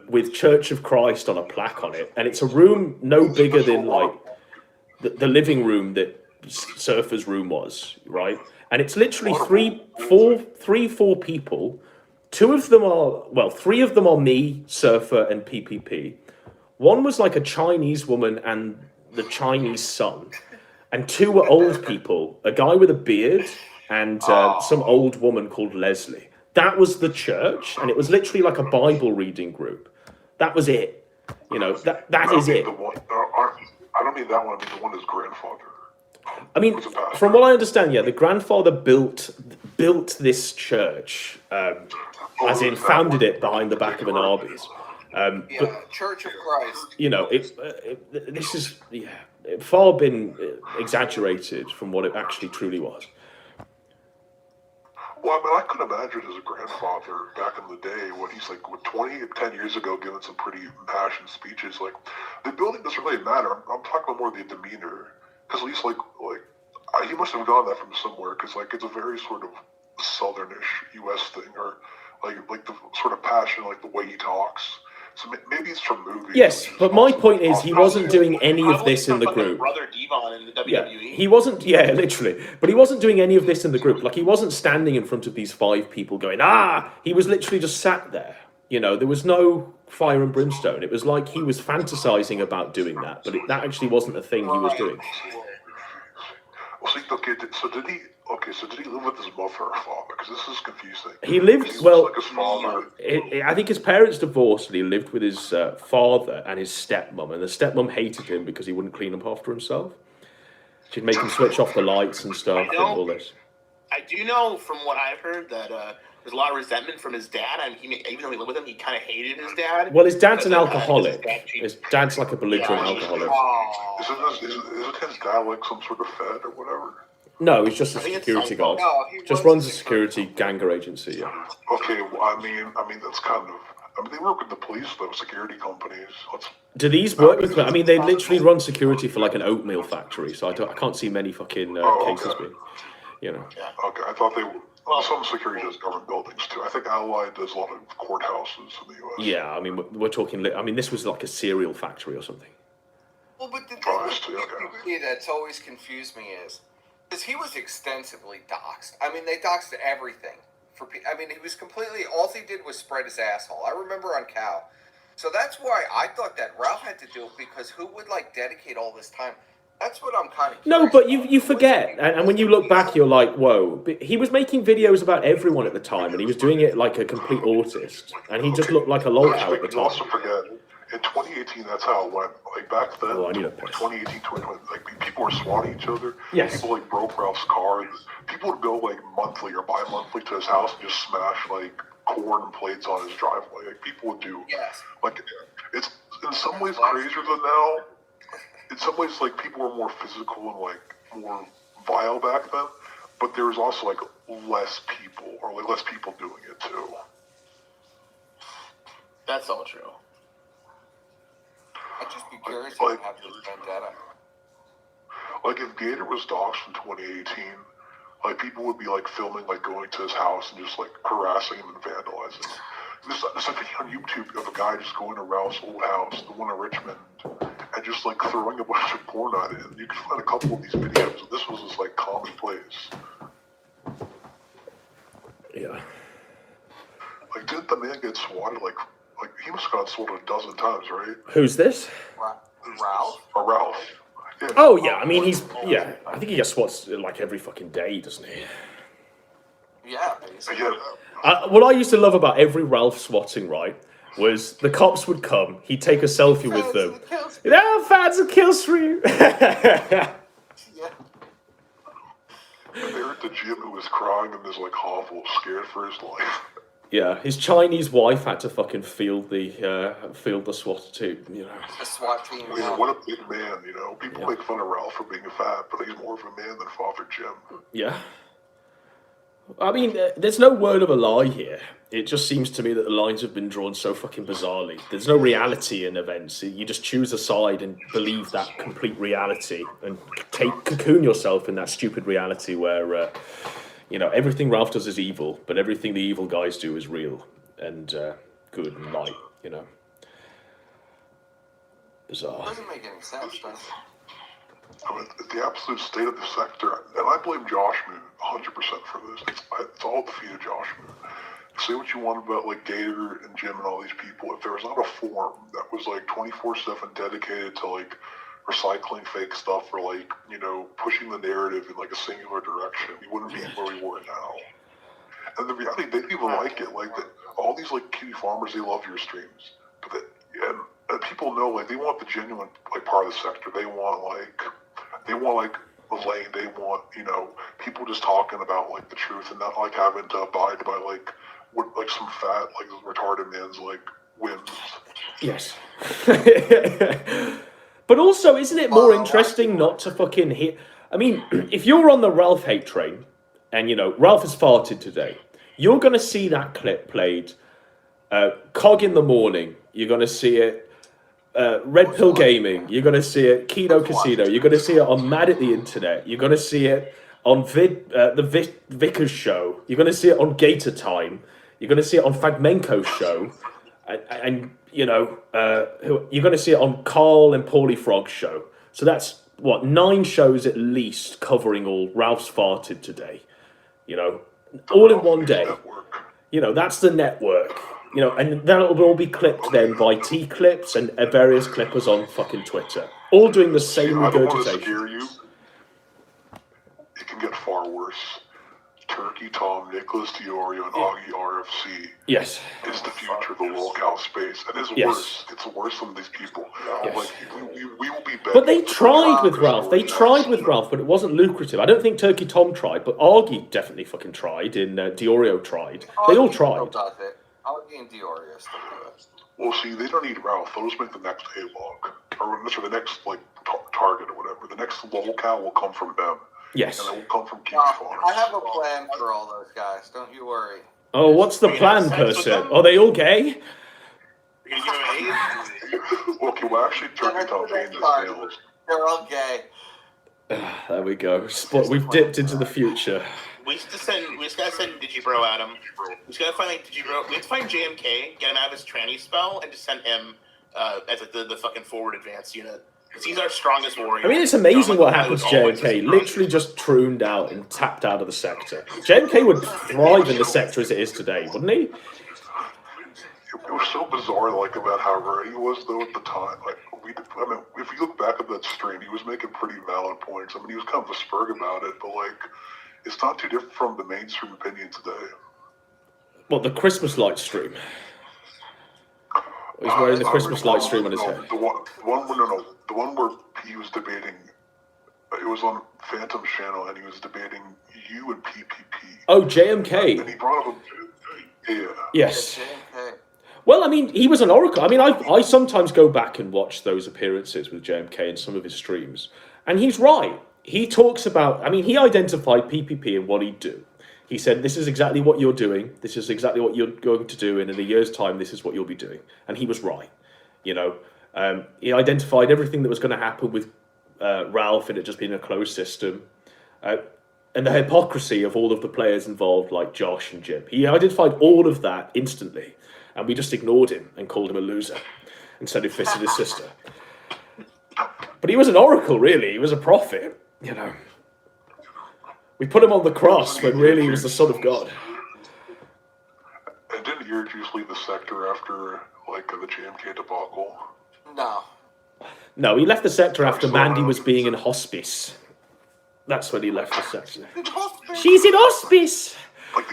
with Church of Christ on a plaque on it, and it's a room no bigger than like the living room that Surfer's room was, right? And it's literally four people. 2 of them are 3 of them are me, Surfer, and PPP. One was like a Chinese woman and the Chinese son, and 2 were old people, a guy with a beard and some old woman called Leslie. That was the church, and it was literally like a Bible reading group. That was it. You know, that is it. I don't mean that one. I mean the one his grandfather. I mean, from what I understand, yeah, the grandfather built this church, as in founded it behind the back of an Arby's. But, Church of Christ. You know, this is far been exaggerated from what it actually truly was. Well, I mean, I could imagine as a grandfather back in the day when he's like 10 years ago giving some pretty impassioned speeches. Like, the building doesn't really matter. I'm talking about more the demeanor. Because at least, he must have gotten that from somewhere. Because, like, it's a very sort of southernish U.S. thing. Or, like the sort of passion, like the way he talks. So maybe it's from movies. Yes, but my point is he wasn't doing any of this in the group. Brother Devon in the WWE. Yeah, he wasn't. Yeah, literally. But he wasn't doing any of this in the group. Like, he wasn't standing in front of these 5 people going, ah! He was literally just sat there. You know, there was no fire and brimstone. It was like he was fantasizing about doing that, but that actually wasn't a thing he was doing. Well, see, so did he live with his mother or father? Because this is confusing. He lived, like his father. I think his parents divorced, and he lived with his father and his stepmom. And the stepmom hated him because he wouldn't clean up after himself. She'd make him switch off the lights and stuff and all this. I do know from what I've heard that there's a lot of resentment from his dad. I mean, even though he lived with him, he kind of hated his dad. Well, his dad's an alcoholic. His dad's like a belligerent alcoholic. Isn't his dad like some sort of fed or whatever? No, he's just a security guard. Just runs a security ganger agency. Yeah. Okay, well, I mean that's kind of. I mean, they work with the police, though, security companies. Do these work with? I mean, they literally run security for like an oatmeal factory, so I can't see many fucking cases being. You know. Okay, I thought they were. Well, some security does government buildings too. I think Allied does a lot of courthouses in the U.S. Yeah, I mean, we're talking. I mean, this was like a cereal factory or something. Well, but the thing that's always confused me is because he was extensively doxxed. I mean, they doxed everything. I mean, he was completely. All he did was spread his asshole. I remember on Cow. So that's why I thought that Ralph had to do it, because who would like dedicate all this time? That's what I'm kind of. No, but you forget, and when you look back, you're like, whoa. But he was making videos about everyone at the time, and he was doing it like a complete autist, and he just looked like a lolcow at the time. Also forget, in 2018, that's how it went. Like back then, I need a piss. 2018, 2020, like people were swatting each other. Yes. People like broke Ralph's car. People would go like monthly or bi-monthly to his house and just smash like corn and plates on his driveway. Like people would do. Yes. Like it's in some ways crazier than now. In some ways, like, people were more physical and, like, more vile back then, but there was also, like, less people, or, like, less people doing it, too. That's all true. I'd just be curious if you have this vendetta. Like, if Gator was doxxed in 2018, like, people would be, like, filming, like, going to his house and just, like, harassing him and vandalizing him. There's a video on YouTube of a guy just going to Ralph's old house, the one in Richmond, and just like throwing a bunch of porn on it. And you can find a couple of these videos, and this was just like commonplace. Yeah. Like, didn't the man get swatted? Like he must have got swatted a dozen times, right? Who's this? Ralph? Or Ralph. Yeah. Oh yeah, I mean I think he gets swats like every fucking day, doesn't he? Yeah, basically. What I used to love about every Ralph swatting, right, was the cops would come, he'd take a selfie with them. Fans of Killstream! And there at the gym who was crying in this like hovel, scared for his life. Yeah, his Chinese wife had to fucking field the SWAT team, you know. The SWAT team. I mean, what a big man, you know. People make fun of Ralph for being fat, but he's more of a man than Father Jim. Yeah. I mean, there's no word of a lie here. It just seems to me that the lines have been drawn so fucking bizarrely. There's no reality in events. You just choose a side and believe that complete reality and cocoon yourself in that stupid reality where... you know, everything Ralph does is evil, but everything the evil guys do is real and good and light, you know. Bizarre. It doesn't make any sense, does it? I mean, the absolute state of the sector, and I blame Josh Moon 100% for this. It's all the feet of Josh Moon. Say what you want about, like, Gator and Jim and all these people. If there was not a forum that was, like, 24/7 dedicated to, like, recycling fake stuff or, like, you know, pushing the narrative in, like, a singular direction, we wouldn't be where we were now. And the reality, they didn't even like it. Like, all these, like, kitty farmers, they love your streams. But and people know, like, they want the genuine, like, part of the sector. They want, like, a lane. They want, you know, people just talking about, like, the truth and not, like, having to abide by, like, what, like, some fat, like, retarded man's, like, whims. Yes. But also, isn't it more interesting not to fucking hit... I mean, if you're on the Ralph hate train, and, you know, Ralph has farted today, you're going to see that clip played, Cog in the morning, you're going to see it, Red Pill Gaming, you're going to see it, Kino Casino, you're going to see it on Mad at the Internet, you're going to see it on the Vickers Show, you're going to see it on Gator Time, you're going to see it on Fagmenko's show, and you know, you're going to see it on Carl and Paulie Frog's show. So that's, what, 9 shows at least covering all Ralph's farted today. You know, all in one day. You know, that's the network. You know, and that'll all be clipped then by T-Clips and various clippers on fucking Twitter. All doing the same regurgitation. I don't want to scare you. It can get far worse. Turkey Tom, Nicholas Diorio, and Augie RFC yes. is the future of the locale space. And it's worse. It's worse than these people. Yes. Like, we will be better. But they tried with Ralph. They tried with Ralph, but it wasn't lucrative. I don't think Turkey Tom tried, but Augie definitely fucking tried, and Diorio tried. They all tried. Augie and Diorio still do it. Well, see, they don't need Ralph. They'll just make the next A-log. Or the next, like, target or whatever. The next locale will come from them. Yes. And it will come from King Farms. I have a plan for all those guys. Don't you worry. Oh, what's the plan, person? Are they all gay? Okay, well, actually, Turkey Tom changed his nails. They're all gay. There we go. We've dipped into the future. We just gotta send Digibro at him. We just gotta find Digibro. We have to find JMK, get him out of his tranny spell, and just send him as like the fucking forward advance unit. Because he's our strongest warrior. I mean, it's amazing what happened to JMK. Literally just trooned out and tapped out of the sector. JMK would thrive in the sector as it is today, wouldn't he? It was so bizarre, like, about how rare he was, though, at the time. Like, if you look back at that stream, he was making pretty valid points. I mean, he was kind of a spurg about it, but, like, it's not too different from the mainstream opinion today. What, the Christmas light stream? He's wearing the Christmas light stream on his head. The one where he was debating, it was on Phantom's channel, and he was debating you and PPP. Oh, JMK. And he brought up Yes. Well, I mean, he was an oracle. I mean, I sometimes go back and watch those appearances with JMK in some of his streams, and he's right. He talks about, I mean, he identified PPP and what he'd do. He said, this is exactly what you're doing. This is exactly what you're going to do. And in a year's time, this is what you'll be doing. And he was right. You know, he identified everything that was going to happen with Ralph and it just being a closed system. And the hypocrisy of all of the players involved, like Josh and Jim. He identified all of that instantly. And we just ignored him and called him a loser and said he fisted his sister. But he was an oracle, really. He was a prophet, you know. We put him on the cross when really he was the son of God. And didn't Earjuice leave the sector after, like, the JMK debacle? No. No, he left the sector after Mandy was being in hospice. That's when he left the sector. She's in hospice! Like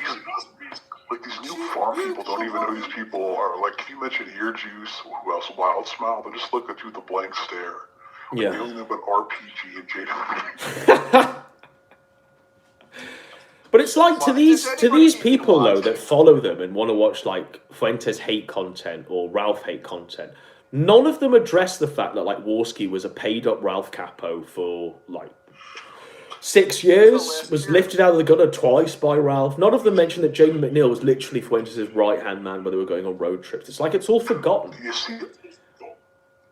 these new farm people don't even know who these people are. Like if you mention Ear Juice, who else? Wild Smile, they just look at you with a blank stare. Like, Yeah. They only know about RPG and Jaden. But it's like to these people though that follow them and want to watch like Fuentes hate content or Ralph hate content, none of them address the fact that like Warski was a paid up Ralph Capo for like 6 years, was lifted out of the gutter twice by Ralph. None of them mention that Jaden McNeil was literally Fuentes' right hand man when they were going on road trips. It's like it's all forgotten. You see,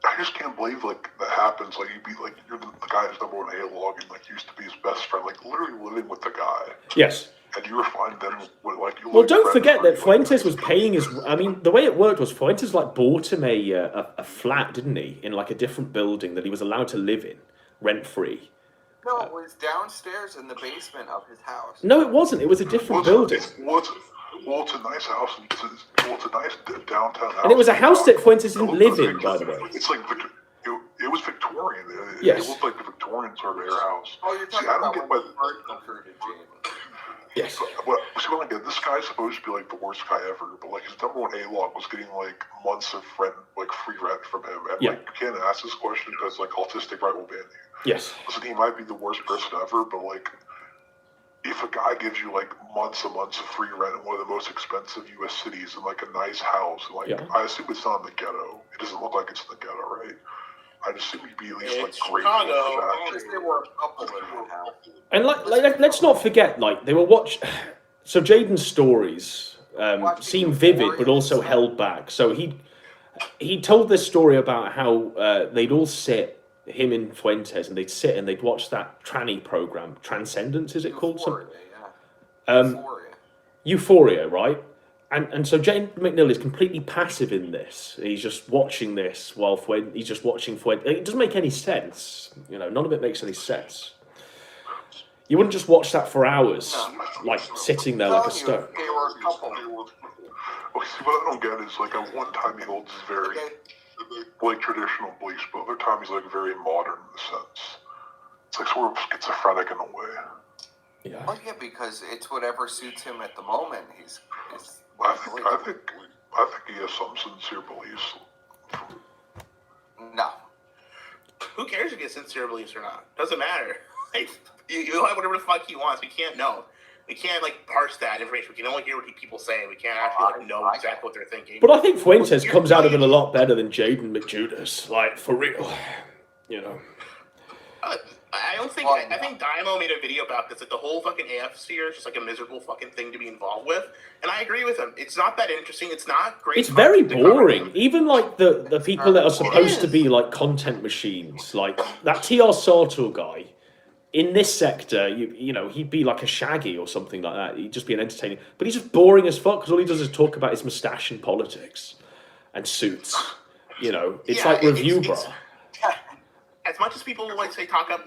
I just can't believe like that happens. Like you'd be like you're the guy who's number one A-log and like used to be his best friend, like literally living with the guy. Yes. And you were fine then with like you. Well, don't forget that Fuentes was paying his. I mean, the way it worked was Fuentes like bought him a flat, didn't he, in like a different building that he was allowed to live in, rent free. No, it was downstairs in the basement of his house. No, it wasn't. It was a different building. Well, it's a nice house. It's a nice downtown house. And it was a house that Fuentes didn't live in, by the way. It's like it was Victorian. Yes. It looked like the Victorian sort of era house. Oh, you're talking about when the bird recruited Jaden. Yes. Like this guy's supposed to be like the worst guy ever, but like his number one A-log was getting like months of free rent from him. And like you can't ask this question because like autistic right will ban you. Yes. Listen, he might be the worst person ever, but like if a guy gives you like months and months of free rent in one of the most expensive U.S. cities and like a nice house, like I assume it's not in the ghetto. It doesn't look like it's in the ghetto, right? I'd assume he'd be at least like grateful for that. There were a couple in the house. And let's not forget, like they were So Jaden's stories seem vivid, but also held back. So he told this story about how they'd all sit, him and Fuentes, and they'd sit and they'd watch that tranny program, Transcendence, is it called? Euphoria, right? And so Jaden McNeil is completely passive in this. He's just watching this while he's just watching Fuentes. It doesn't make any sense. You know, none of it makes any sense. You wouldn't just watch that for hours, like sitting there like a stone. There were a couple. Well, see, what I don't get is like at one time he holds very like traditional beliefs, but other time he's like very modern in the sense. It's like sort of schizophrenic in a way. Yeah. Well, yeah, because it's whatever suits him at the moment. I think he has some sincere beliefs. No. Who cares if he has sincere beliefs or not? Doesn't matter. Like, you have whatever the fuck he wants. We can't know. We can't like parse that information. We can only hear what people say. We can't actually know exactly what they're thinking. But I think Fuentes comes out of it a lot better than Jaden McJudas. Like for real, you know. I don't think. I think Dynamo made a video about this. That the whole fucking AF sphere is just like a miserable fucking thing to be involved with. And I agree with him. It's not that interesting. It's not great. It's very boring. Even like the people that are supposed to be like content machines, like that TR Sartor guy. In this sector, you know, he'd be like a Shaggy or something like that. He'd just be an entertaining. But he's just boring as fuck because all he does is talk about his moustache and politics and suits. You know, it's like review, bro. As much as people like say talk up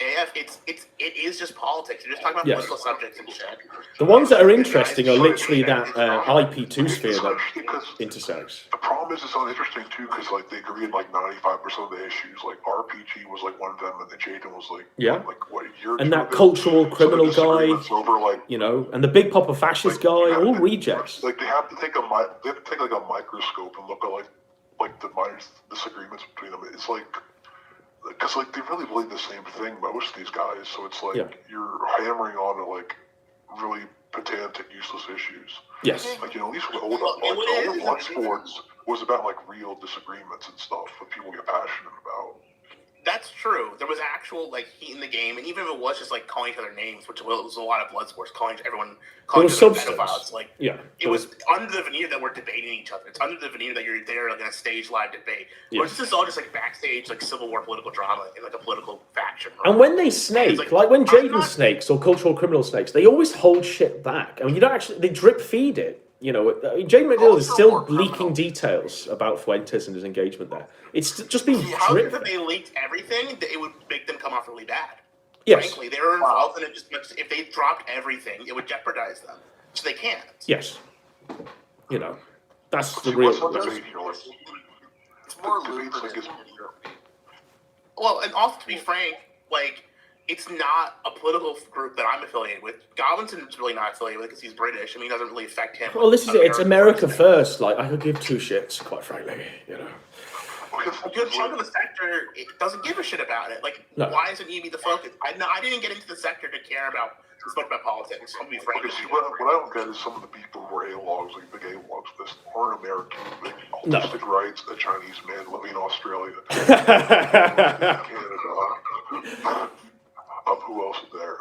AF, it is just politics. You're just talking about political subjects and shit. The ones that are interesting are literally that IP2 sphere that intersects. The problem is it's not interesting too because like they agree in like 95% of the issues. Like RPG was like one of them, and then Jaden was like what a year. And that cultural criminal guy, over, like, you know, and the big Papa fascist guy, all rejects. Like they have to take like a microscope and look at like the minor disagreements between them. It's like. Because like they really believe the same thing, most of these guys. So it's like you're hammering on to like really pedantic, useless issues. Yes. Like at least with older blood sports was about like real disagreements and stuff that people get passionate about. That's true. There was actual like heat in the game, and even if it was just like calling each other names, which was a lot of blood sports, calling each other pedophiles. Like it was under the veneer that we're debating each other. It's under the veneer that you're there like in a stage live debate. Yeah. Or this is all just like backstage like Civil War political drama in like a political faction. Right? And when they snake, like when Jaden snakes or cultural criminal snakes, they always hold shit back. I mean, you don't actually they drip feed it. You know, Jaden McNeil is still leaking details about Fuentes and his engagement there. It's just been dripped. If they leaked everything, it would make them come off really bad. Yes. Frankly, they were involved in it just much. If they dropped everything, it would jeopardize them. So they can't. Yes. You know, that's the real. It's more lucrative. Well, and also to be frank, like it's not a political group that I'm affiliated with. Godwinson's really not affiliated with because he's British. I mean, it doesn't really affect him. Well, this is it. It's America first. Like, I could give two shits, quite frankly, you know. A good chunk of the sector doesn't give a shit about it. Like, why isn't EB the focus? I didn't get into the sector to care about this much about politics. I'll be frank. Okay, see, what I don't get is some of the people who are A-logs, like big A-logs, this aren't American. Like, autistic rights, a Chinese man living in Australia. Canada. Who else is there?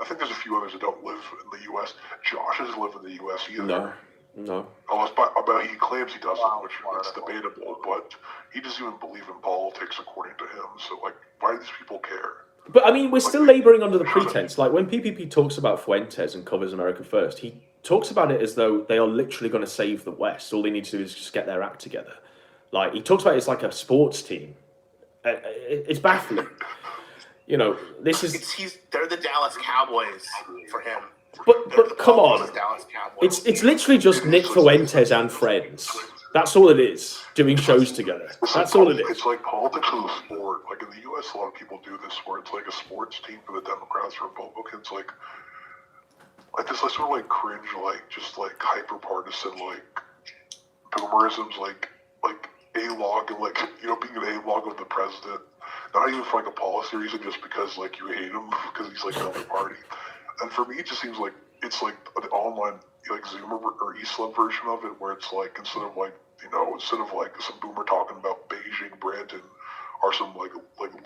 I think there's a few others that don't live in the U.S. Josh doesn't live in the U.S. either. No. Although he claims he doesn't, which is debatable, but he doesn't even believe in politics according to him. So, like, why do these people care? But, I mean, we're still labouring under the pretense. Like, when PPP talks about Fuentes and covers America First, he talks about it as though they are literally going to save the West. All they need to do is just get their act together. Like, he talks about it as like a sports team. It's baffling. You know, this is... They're the Dallas Cowboys for him. But come on. It's literally just Nick Fuentes and friends. That's all it is, doing shows together. That's all it is. It's like politics of the sport. Like in the U.S., a lot of people do this where it's like a sports team for the Democrats or Republicans. Like this sort of like cringe, like just like hyper partisan, like boomerisms, like A-log and like, you know, being an A-log of the president. Not even for like a policy reason, just because like you hate him because he's like another party. And for me, it just seems like it's like the online like Zoomer or Eastland version of it, where it's like instead of like some boomer talking about Beijing Brandon or some like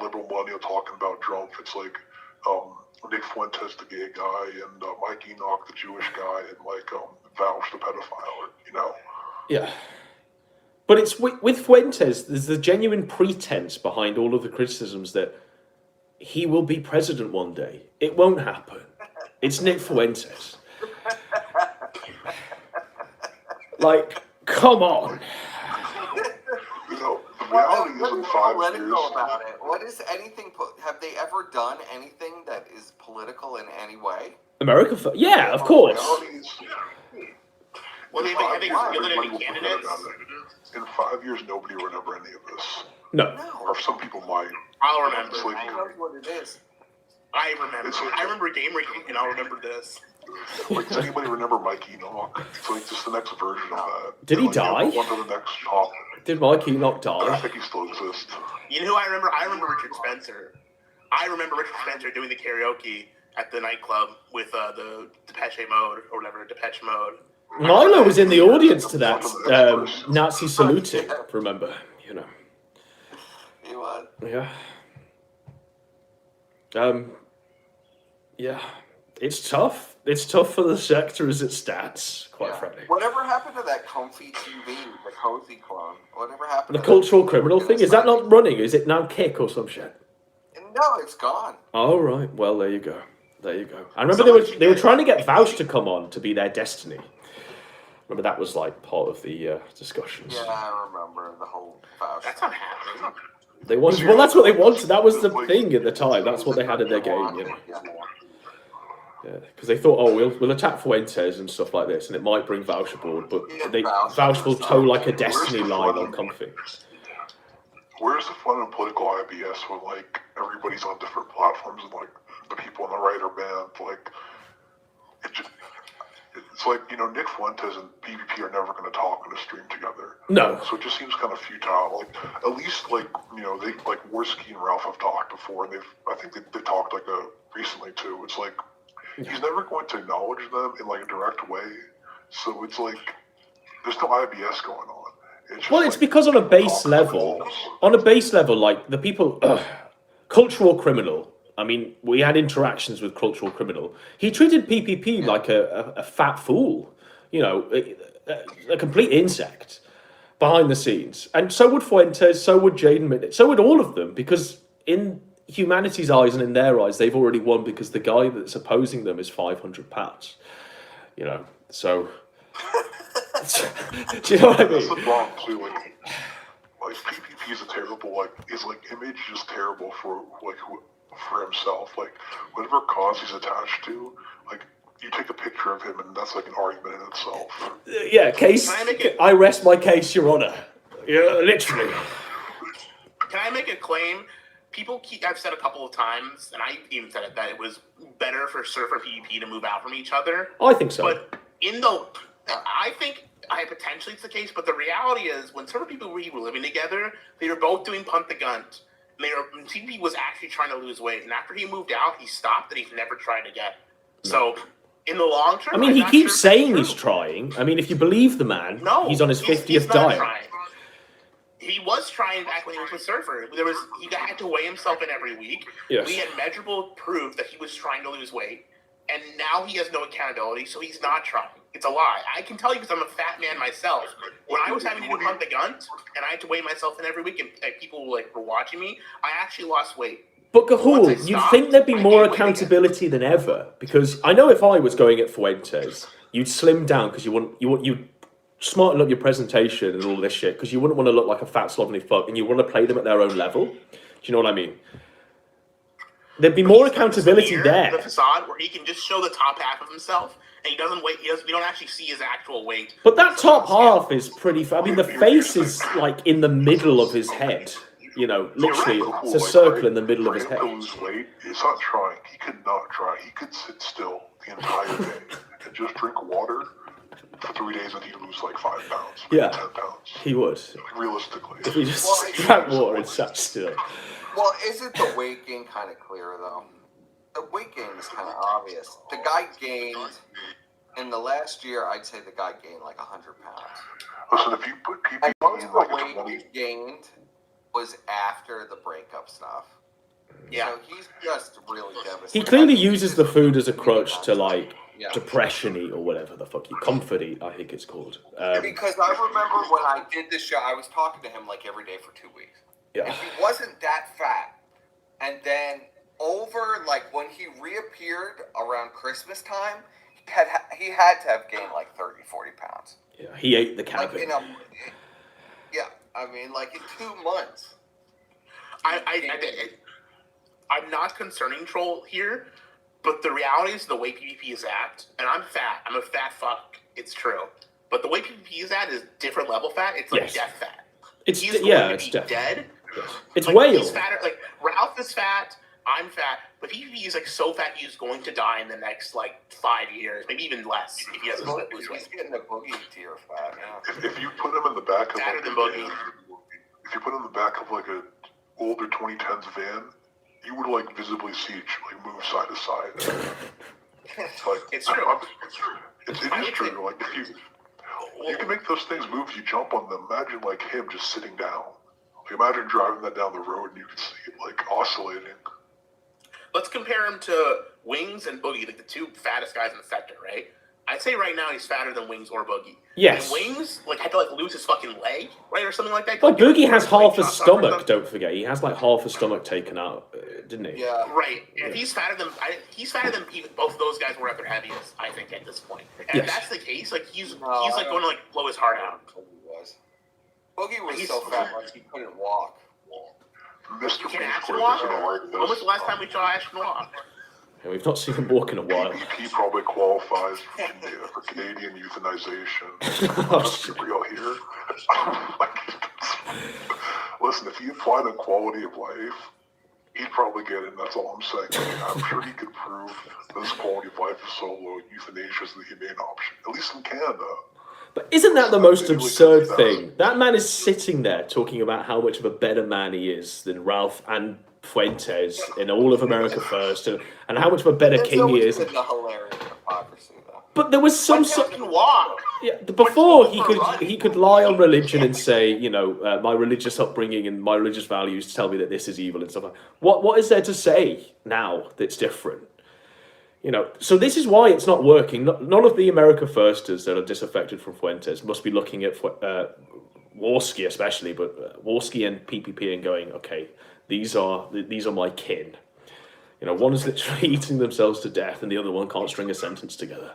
liberal millennial talking about Trump, it's like Nick Fuentes the gay guy and Mike Enoch the Jewish guy and like Vouch the pedophile, you know. Yeah. But it's with Fuentes, there's the genuine pretense behind all of the criticisms that he will be president one day. It won't happen. It's Nick Fuentes. Like, come on. You know, the reality is in 5 Let years... it go about it. What is anything... Have they ever done anything that is political in any way? America first? Yeah, of course. Well, have they fielded any candidates? In 5 years, nobody will remember any of this. No. Or some people might. I'll remember. I know what it is. I remember Gamergate, and I'll remember this. Like, does anybody remember Mike Enoch? It's like just the next version of that. Did he die? On to the next top. Did Mike Enoch die? I think he still exists. You know who I remember? I remember Richard Spencer. I remember Richard Spencer doing the karaoke at the nightclub with the Depeche Mode, or whatever, Depeche Mode. Milo was in the audience to that Nazi saluting, remember, you know. He was. Yeah. Yeah. It's tough. It's tough for the sector as it stands, quite frankly. Whatever happened to that comfy TV, the cozy clone? Whatever happened The to cultural criminal thing? Is that not running? Is it now Kick or some shit? No, it's gone. Oh, right. Well, there you go. There you go. I remember they were trying to get Vouch to come on to be their Destiny. Remember that was like part of the discussions. Yeah, I remember the whole Vouch. That's not happening. They wanted. Well, that's what they wanted. That was the thing at the time. That's what they had in their game, you know. Yeah, because they thought, oh, we'll attack Fuentes and stuff like this, and it might bring Vouch aboard, but Vouch will toe like a Destiny line on Comfy. Where's the fun in political IBS when like everybody's on different platforms and like the people on the right are banned? Like it's like, you know, Nick Fuentes and PvP are never going to talk on a stream together. No. So it just seems kind of futile. Like at least like, you know, they like Worski and Ralph have talked before, and I think they talked like recently too. It's like he's never going to acknowledge them in like a direct way. So it's like there's no IBS going on. It's It's because on a base level, like the people, Cultural Criminal. I mean, we had interactions with Cultural Criminal. He treated PPP like a fat fool, you know, a complete insect behind the scenes. And so would Fuentes, so would Jaden Mitnick, so would all of them, because in humanity's eyes and in their eyes, they've already won because the guy that's opposing them is 500 pounds, you know, so... Do you know what I mean? That's the problem too. Like PPP is a terrible, his image is terrible for himself. Like whatever cause he's attached to, like you take a picture of him and that's like an argument in itself. Yeah, case. I rest my case, Your Honor. Yeah, literally. Can I make a claim? I've said a couple of times, and I even said it, that it was better for Surfer and PvP to move out from each other. I think so. But I think potentially it's the case, but the reality is when Surfer and PvP were living together, they were both doing punt the gun. And PvP was actually trying to lose weight, and after he moved out, he stopped, and he's never tried again. So, in the long term, I mean, he keeps saying he's trying. I mean, if you believe the man, he's on his 50th diet. He was trying back when he was with Surfer. He had to weigh himself in every week. Yes. We had measurable proof that he was trying to lose weight, and now he has no accountability, so he's not trying. It's a lie. I can tell you because I'm a fat man myself. When I was having to do punt the guns, and I had to weigh myself in every week, and people were watching me, I actually lost weight. But Gahul, you'd think there'd be more accountability than ever, because I know if I was going at Fuentes, you'd slim down because you'd smarten up your presentation and all this shit because you wouldn't want to look like a fat slovenly fuck, and you want to play them at their own level. Do you know what I mean? There'd be more accountability there. The facade where he can just show the top half of himself, and he doesn't wait. We don't actually see his actual weight. But that top half is pretty. I mean, the face is in the middle of his head. You know, literally, it's a circle in the middle of his head. Lose weight. It's not trying. He could not try. He could sit still the entire day and just drink water for 3 days, and he'd lose 5 pounds. 10 pounds. He would. Realistically, if he just drank water and sat still. Well, isn't the weight gain kind of clear, though? The weight gain is kind of obvious. The guy gained, in the last year, I'd say the guy gained 100 pounds. Listen, if you put people most in of the weight he gained was after the breakup stuff. Yeah. So he's just really devastated. He clearly uses the food as a crutch to depression eat or whatever the fuck comfort eat, I think it's called. Because I remember when I did this show, I was talking to him every day for 2 weeks. Yeah. And he wasn't that fat. And then over when he reappeared around Christmas time, he had to have gained 30, 40 pounds. Yeah, he ate the cabbage. I mean, in 2 months. I'm not concerning troll here, but the reality is the way PvP is at, and I'm fat. I'm a fat fuck. It's true. But the way PvP is at is different level fat. It's death fat. It's he's going it's to be dead. Yes. It's whale. He's fatter. Ralph is fat. I'm fat. But PvP is so fat he's going to die in the next 5 years, maybe even less if he doesn't lose weight. He's getting a boogie tier fat. Yeah. If you put him in the back of fatter than boogie. If you put him in the back of an older 2010s van, you would visibly see each move side to side. It's true. It is true. If you can make those things move, you jump on them. Imagine him just sitting down. Imagine driving that down the road and you could see it oscillating. Let's compare him to Wings and Boogie, the two fattest guys in the sector, right? I'd say right now he's fatter than Wings or Boogie. Yes. And Wings had to lose his fucking leg, right, or something like that. Boogie has half his stomach. Don't forget, he has half his stomach taken out, didn't he? Yeah. Right. And he's fatter than both of those guys were at their heaviest, I think, at this point. And if that's the case, he's going to blow his heart out. Boogie was so fat he couldn't walk. Mr. Can Ashton walk? When was the last time we saw Ashton walk? Yeah, we've not seen him walk in a while. He probably qualifies for Canadian euthanization. Let's be real here. Listen, if he applied on quality of life, he'd probably get it, and that's all I'm saying. I'm sure he could prove that his quality of life is so low, euthanasia is the humane option, at least in Canada. But isn't that the most absurd thing? That man is sitting there talking about how much of a better man he is than Ralph and Fuentes in all of America First, and how much of a better king he is. It's a hilarious hypocrisy, though. But there was some sort. Walk. Yeah, before he could lie on religion and say, my religious upbringing and my religious values tell me that this is evil and stuff like that. What is there to say now that's different? So this is why it's not working. None of the America Firsters that are disaffected from Fuentes must be looking at Warski especially, but Warski and PPP and going, okay, these are my kin. One is literally eating themselves to death, and the other one can't string a sentence together.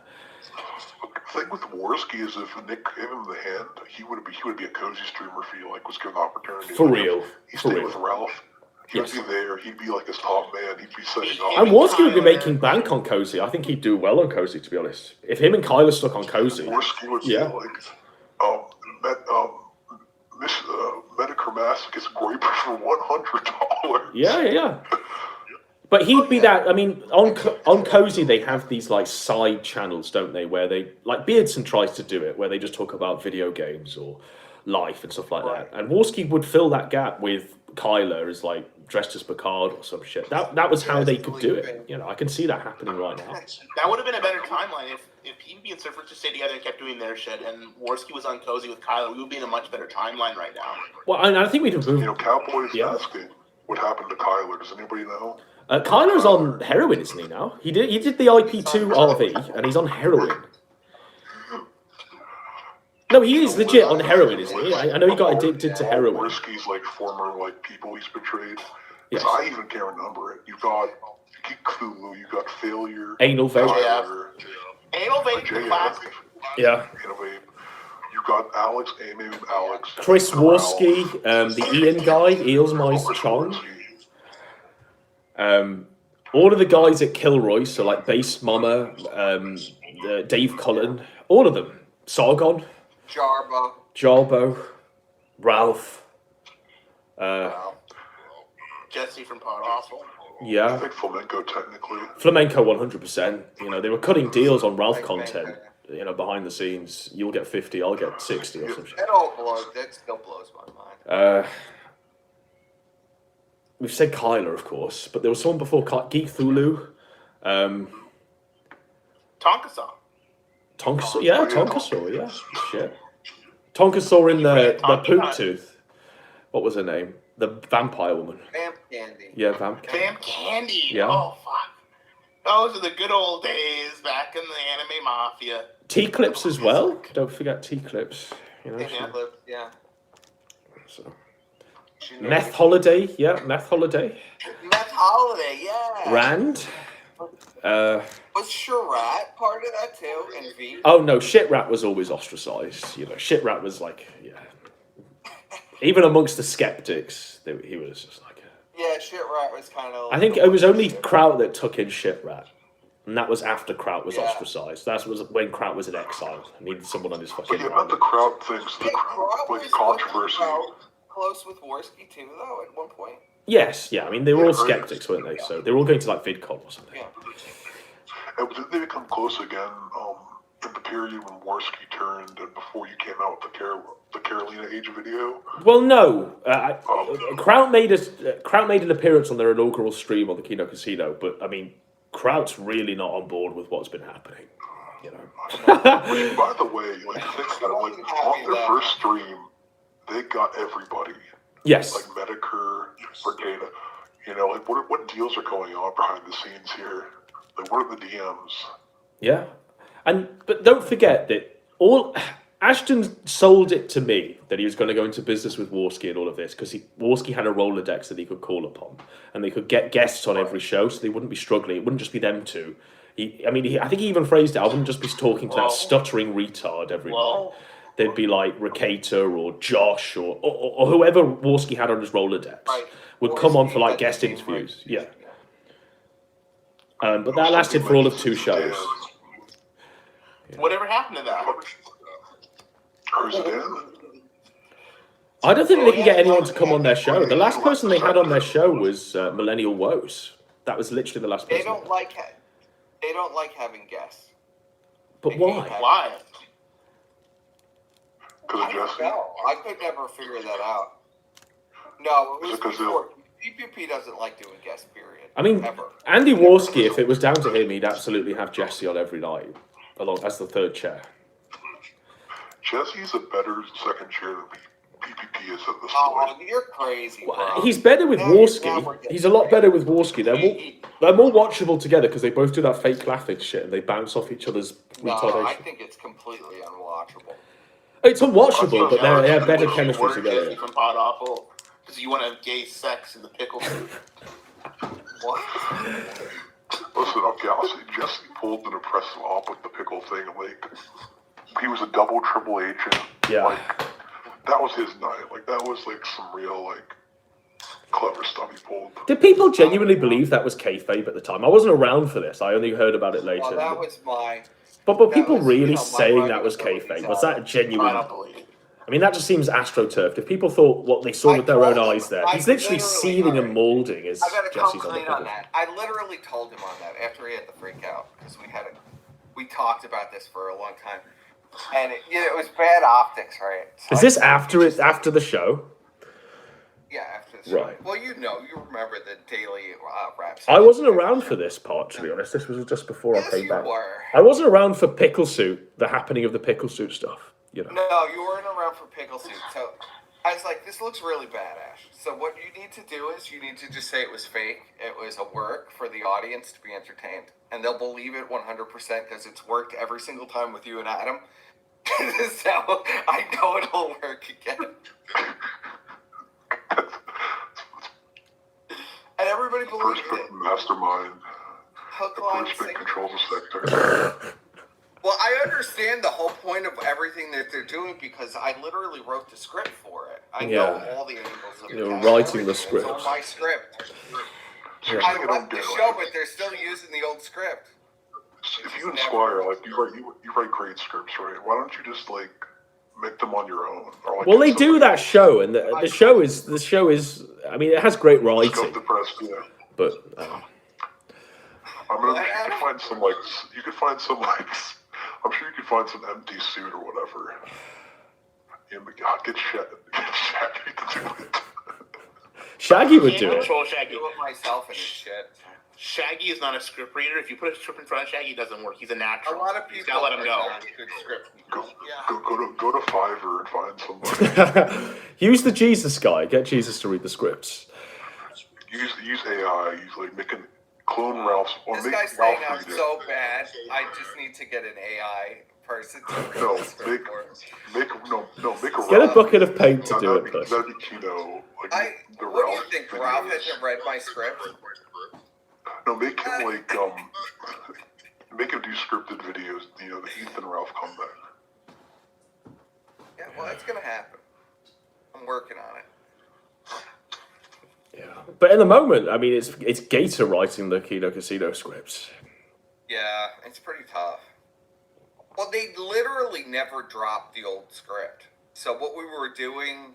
The thing with Warski is if Nick gave him the hand, he would be a cozy streamer if he was given the opportunity. For real. He stayed with Ralph. He'd be there. He'd be his top man. He'd be setting up. And Warski would be making bank on Cozy. I think he'd do well on Cozy, to be honest. If him and Kyle are stuck on Cozy. Warski would be Medicare mask gets Groyper for $100. Yeah. But he'd be that. I mean, on Cozy they have these like side channels, don't they? Where they like Beardson tries to do it, where they just talk about video games or life and stuff like that. And Warski would fill that gap with Kyler as like dressed as Picard or some shit. That was how they could do it. You know, I can see that happening right now. That would have been a better timeline if PvP and Surfer just stayed together and kept doing their shit, and Warski was on Cozy with Kyler. We would be in a much better timeline right now. Well, I think we'd have moved. You know, Cowboys asking what happened to Kyler. Does anybody know? Kyler's on heroin, isn't he now? He did the IP2 RV, and he's on heroin. No, he is legit on heroin, isn't he? I know he got addicted to heroin. Warski's like former like people he's betrayed. Yes. I even can't remember it. You got Cthulhu, you got Failure, Anal Vape. Anal Vape, the classic. Yeah. Anal Vape. You got Alex, maybe Alex. Chris Warski, the Ian guy, Eels Mice Chong. All of the guys at Kilroy, so like Base Mama, Dave Cullen, all of them. Sargon. Jarbo. Ralph. Jesse from Pod Awful. Yeah. I think Flamenco technically. Flamenco 100%. You know, they were cutting deals on Ralph content, you know, behind the scenes. You'll get 50, I'll get 60 or some shit. That still blows my mind. We've said Kyler, of course, but there was someone before Geek Thulu. Tonkasaw. Tonkasaw, yeah. Shit. Tonkasaw in the poop tooth. What was her name? The vampire woman. Vamp Candy. Yeah, Vamp Candy. Vamp Candy. Yeah. Oh, fuck. Those are the good old days back in the anime mafia. T-Clips as well. Don't forget T-Clips. You know, Yeah. So. Meth Holiday. Yeah, Meth Holiday. Meth Holiday, yeah. Rand. Was Sharat part of that too? And V? Oh no, Shit Rat was always ostracized. You know, Shit Rat was like, yeah. Even amongst the skeptics, he was just like. Yeah, Shit Rat was kind of. I think it was only Kraut that took in Shit Rat, and that was after Kraut was ostracized. That was when Kraut was in exile. I needed someone on his fucking. But about the Kraut things, the Kraut like controversy. Close with Warski too, though. At one point. Yes, yeah. I mean, they were all skeptics, weren't they? So they were all going to like VidCon or something. Yeah. And did they become close again in the period when Warski turned and before you came out with the Carolina Age video? Well, no. Kraut made an appearance on their inaugural stream on the Kino Casino, but I mean, Kraut's really not on board with what's been happening. You know. Which, by the way, like think about it, like on their first stream, they got everybody. Yes. Like Medicare, Brigada. You know, like what deals are going on behind the scenes here? Like, what are the DMs? Yeah, but don't forget that Ashton sold it to me that he was going to go into business with Warski and all of this because Warski had a Rolodex that he could call upon, and they could get guests on every show, so they wouldn't be struggling. It wouldn't just be them two. I think he even phrased it. I wouldn't just be talking to that stuttering retard every night. There'd be like Rakata or Josh or whoever Warski had on his Rolodex would come on for like guest interviews. Yeah. But that lasted for all of 2 shows. Whatever happened to that? I don't think they can get anyone to come on their show. The last person they had on their show was Millennial Woes. That was literally the last person. They don't like having guests. But why? Why? I could never figure that out. No, it was before. PPP doesn't like doing guests, period. I mean, ever. Andy Warski, if it was down to him, he'd absolutely have Jesse on every night, as the third chair. Jesse's a better second chair than PPP is at this point. You're crazy, bro. He's better with Warski. He's a lot better with Warski. They're more watchable together because they both do that fake laughing shit and they bounce off each other's retardation. I think it's completely unwatchable. It's unwatchable, but they have better chemistry together. Jesse from Pod Awful. Because you want to have gay sex in the pickle soup. What? Listen, okay, I'll say Jesse pulled an impressive op with the pickle thing. Like, he was a double triple agent. Yeah. Like, that was his night. Like, that was like some real, like, clever stuff he pulled. Did people genuinely believe that was kayfabe at the time? I wasn't around for this. I only heard about it later. Well, that was my... But people really saying that was kayfabe? Was that genuine? I don't believe it. I mean, that just seems astroturfed. If people thought what they saw with their own eyes there, he's literally seething and moulding as I gotta come Jesse's on the clean on pedal. that. I literally told him on that after he had the freak out because we talked about this for a long time, and it was bad optics, right? So Is this after the show? Yeah, after the show. Right. Well, you remember the daily raps. I wasn't around for this part, to be honest. This was just before I came back. Were. I wasn't around for Pickle Suit, the happening of the Pickle Suit stuff. You know. No, you weren't around for Pickle Suit. So I was like, this looks really bad, Ash. So what you need to do is you need to just say it was fake. It was a work for the audience to be entertained. And they'll believe it 100% because it's worked every single time with you and Adam. So I know it'll work again. And everybody believes it. Mastermind. Hook, line, First sinker. controls the sector. Well, I understand the whole point of everything that they're doing because I literally wrote the script for it. I know all the angles of You're it. writing the script. It's on my script. Yeah. I love the show, but they're still using the old script. If you and Squire, like, you write great scripts, right? Why don't you just, like, make them on your own? Or, like, Well, they do that show, and the show is. I mean, it has great writing. Scope the press, yeah. But. I mean, you could find some, like, I'm sure you could find some empty suit or whatever. Yeah, but God, get Shaggy to do it. Shaggy would do it. Control Shaggy. Do it myself and shit. Shaggy is not a script reader. If you put a script in front of Shaggy, it doesn't work. He's a natural. A lot of You people gotta let him go. Good script. Go to Fiverr and find somebody. Use the Jesus guy. Get Jesus to read the scripts. Use AI. Use like making clone Ralph's. Or This make guy's saying Ralph I'm read it. so bad. I just need to get an AI person to read No, the script for us. make a Get a Ralph. bucket of paint to do it, That'd please. be Kino. Like the What do you Ralph think? videos. Ralph hasn't read my script? No, make him like make him do scripted videos. You know, the Ethan Ralph comeback. Yeah, well, that's gonna happen. I'm working on it. Yeah, but in the moment, I mean, it's Gator writing the Kino Casino scripts. Yeah, it's pretty tough. Well, they literally never dropped the old script. So what we were doing,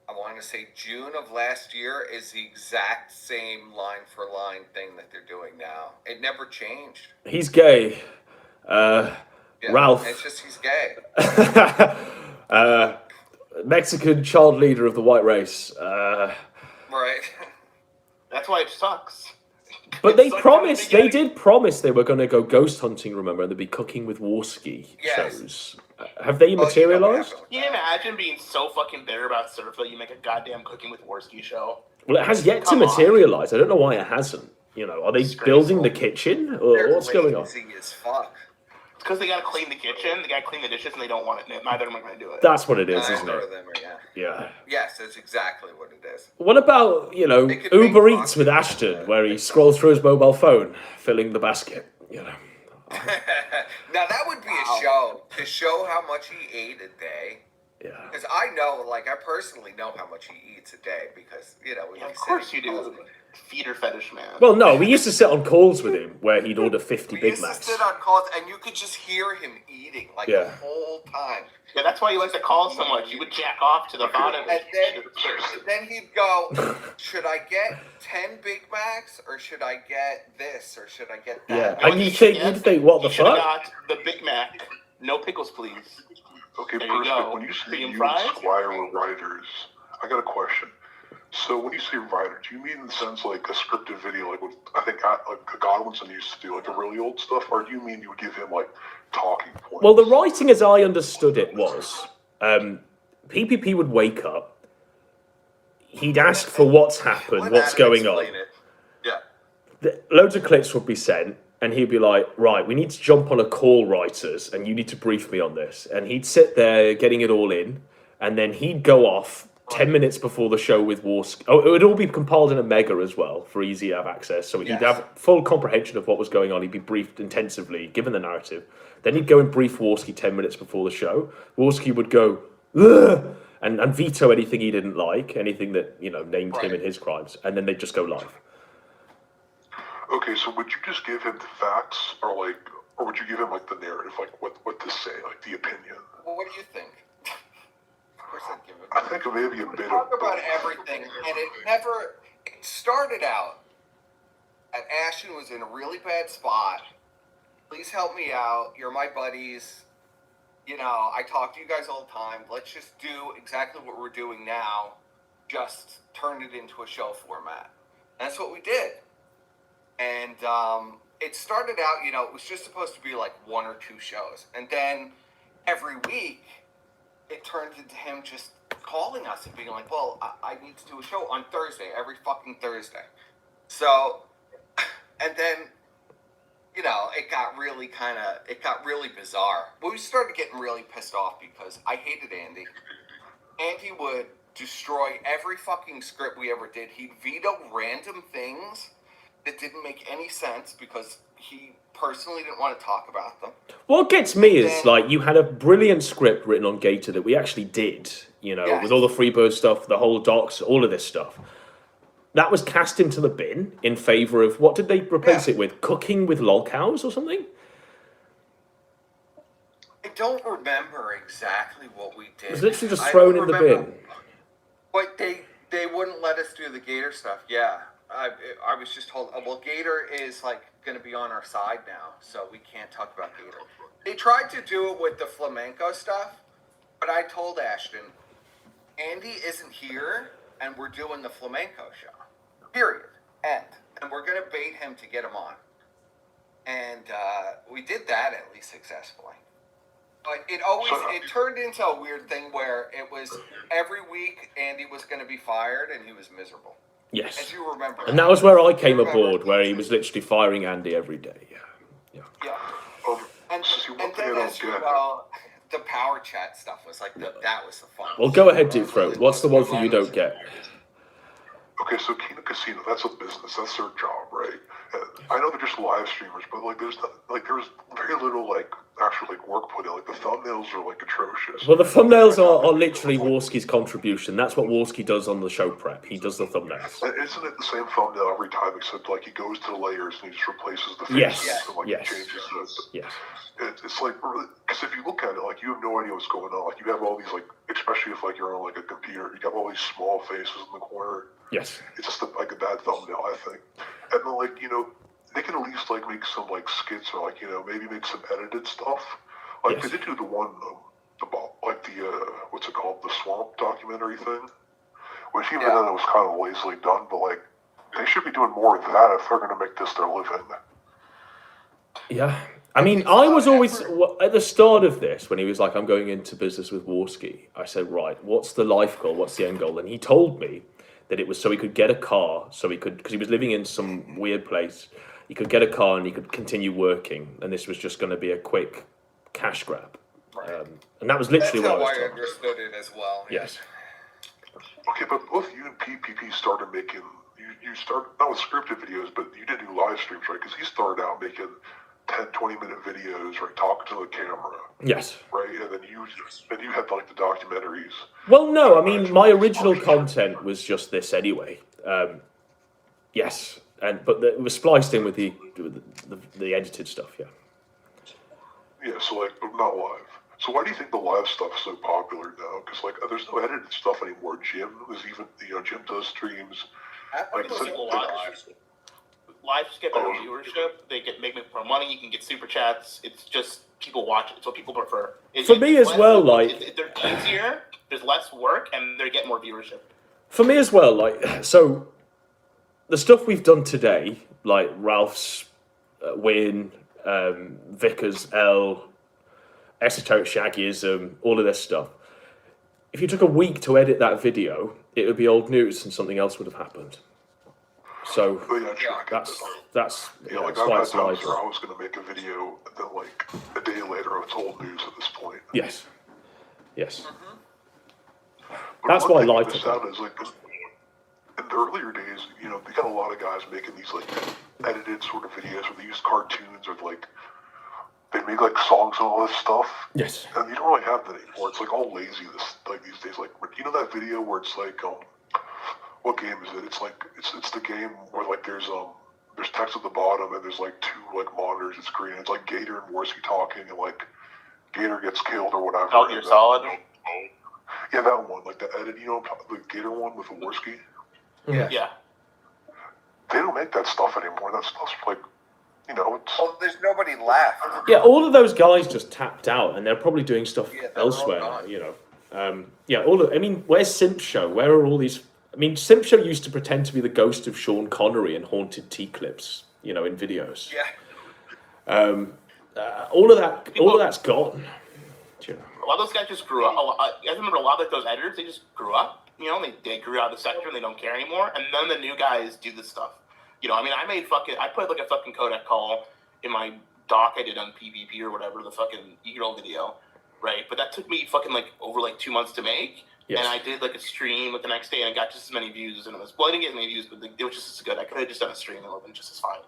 I want to say June of last year, is the exact same line for line thing that they're doing now. It never changed. He's gay. Yeah, Ralph. It's just he's gay. Mexican child leader of the white race. Right. That's why it sucks. But they did promise they were going to go ghost hunting, remember, and they'd be cooking with Warski shows. Have they materialized? Can you imagine being so fucking bitter about surf that you make a goddamn Cooking with Warski show? Well, it has yet to materialize. I don't know why it hasn't. You know, are they building the kitchen, or what's going on? Lazy as fuck. It's because they gotta clean the kitchen, they gotta clean the dishes, and they don't want it. Neither of them are gonna do it. That's what it is, isn't Neither it? of them are, yeah. Yeah. Yes, that's exactly what it is. What about, Uber Eats with Ashton, where he scrolls through his mobile phone, filling the basket, Now that would be a show to show how much he ate a day. Yeah. Because I know, I personally know how much he eats a day because, we of course you do. Feeder fetish man. Well, no, we used to sit on calls with him where he'd order 50 We Big used to Macs. sit on calls and you could just hear him eating the whole time. Yeah, that's why you like to call so much. You would jack off to the bottom. And then he'd go, should I get 10 Big Macs or should I get this or should I get that? Yeah, and you'd think, what the You should have fuck? got the Big Mac, no pickles, please. Okay, There you Perspect, go. when you say Medium you fries? and Squire were writers, I got a question. So when you say writer, do you mean in the sense like a scripted video, like what I think Godwinson used to do, like the really old stuff, or do you mean you would give him like talking points? Well, the writing as I understood it was, PPP would wake up, he'd ask for what's happened, what's going on. Yeah. Loads of clips would be sent, and he'd be like, right, we need to jump on a call, writers, and you need to brief me on this. And he'd sit there getting it all in, and then he'd go off 10 minutes before the show with Warski. Oh, it would all be compiled in a mega as well for easy to have access. So he'd have full comprehension of what was going on. He'd be briefed intensively, given the narrative. Then he'd go and brief Warski 10 minutes before the show. Warski would go, ugh, and veto anything he didn't like, anything that, named him in his crimes. And then they'd just go live. Okay, so would you just give him the facts, or would you give him like the narrative, like what to say, like the opinion? Well, what do you think? course I'd give it. I think maybe a bit of Talk about both. everything, and it started out at Ashton was in a really bad spot. Please help me out. You're my buddies. You know, I talk to you guys all the time. Let's just do exactly what we're doing now. Just turn it into a show format. And that's what we did. And it started out, you know, it was just supposed to be like 1 or 2 shows. And then every week, it turned into him just calling us and being like, well, I need to do a show on Thursday, every fucking Thursday. So, and then, you know, it got really bizarre. We started getting really pissed off because I hated Andy. Andy would destroy every fucking script we ever did. He'd veto random things that didn't make any sense because he personally didn't want to talk about them. What gets me is, like, you had a brilliant script written on Gator that we actually did, you know, with all the Freebird stuff, the whole docs, all of this stuff. That was cast into the bin in favour of, what did they replace it with? Cooking with lolcows or something? I don't remember exactly what we did. It was literally just thrown in the bin. But they wouldn't let us do the Gator stuff, yeah. I was just told, well, Gator is like going to be on our side now, so we can't talk about Gator. They tried to do it with the flamenco stuff, but I told Ashton, Andy isn't here, and we're doing the flamenco show. Period. End. And we're going to bait him to get him on. And we did that at least successfully. But it turned into a weird thing where it was every week Andy was going to be fired and he was miserable. Yes. As you remember. And that was where I came aboard, where he was literally firing Andy every day. Yeah. And then as you know, the power chat stuff was like, that was the fun. Well, go ahead, Deep Throat. What's the one thing you don't get? Okay, so Kino Casino, that's a business. That's their job, right? And I know they're just live streamers, but like there's very little like actual like work put in. Like the thumbnails are like atrocious. Well, the thumbnails are literally Warski's contribution. That's what Warski does on the show prep. He does the thumbnails. And isn't it the same thumbnail every time, except like he goes to the layers and he just replaces the faces and like changes the. Yes. It's like, because if you look at it, like you have no idea what's going on. Like you have all these like, especially if like you're on like a computer, you have all these small faces in the corner. Yes. It's just like a bad thumbnail, I think. And then like, you know, they can at least like make some like skits or like, you know, maybe make some edited stuff. Like they did do the one about like the what's it called, the swamp documentary thing, which even then it was kind of lazily done. But like they should be doing more of that if they're going to make this their living. Yeah. I mean, I was always, at the start of this, when he was like, I'm going into business with Warski, I said, right, what's the life goal? What's the end goal? And he told me that it was so he could get a car, so he could, because he was living in some weird place, he could get a car and he could continue working. And this was just going to be a quick cash grab. Right. And that was literally what I was That's how I told. understood it as well. Yes. Okay, but both you and PPP started making, you started, not with scripted videos, but you did do live streams, right? Because he started out making 10, 20-minute videos, right, talking to the camera. Yes. Right, and then you had like the documentaries. Well, no, I mean, my original content was just this anyway. Yes, but it was spliced in with the edited stuff, yeah. Yeah, so like, not live. So why do you think the live stuff is so popular now? Because like, there's no edited stuff anymore. Jim does streams. Like, live just get better viewership. They make more money. You can get super chats. It's just people watch it. It's what people prefer. For me as well, like they're easier. There's less work, and they get more viewership. For me as well, like so, the stuff we've done today, like Ralph's win, Vickers L, Esoteric Shaggyism, all of this stuff. If you took a week to edit that video, it would be old news, and something else would have happened. So that's yeah, like I've had times where I was going to make a video, and then like a day later, it's old news at this point. Yes. Yes. But that's why I like it. Is like in the earlier days, you know, they got a lot of guys making these like edited sort of videos where they use cartoons or like they make like songs and all this stuff. Yes. And you don't really have that anymore. It's like all lazy these days. Like, you know that video where it's like what game is it? It's like it's the game where like there's text at the bottom and there's like 2 like monitors. It's green. It's like Gator and Warski talking and like Gator gets killed or whatever. Metal Gear Solid. Yeah, that one, like the edit, the Gator one with Jaworski. Yeah. They don't make that stuff anymore. That stuff's like, it's... Well, there's nobody left. Yeah, all of those guys just tapped out, and they're probably doing stuff elsewhere. Where's Simp Show? Where are all these? I mean, Simp Show used to pretend to be the ghost of Sean Connery and haunted tea clips, in videos. Yeah. All of that's gone. A lot of those guys just grew up. I remember a lot of those editors. They just grew up. They grew out of the sector and they don't care anymore. And then the new guys do this stuff. I put like a fucking codec call in my doc I did on PvP or whatever, the fucking e-girl video, right? But that took me fucking over 2 months to make. Yes. And I did a stream the next day and I got just as many views and I didn't get as many views, but it was just as good. I could have just done a stream and it would have been just as fine.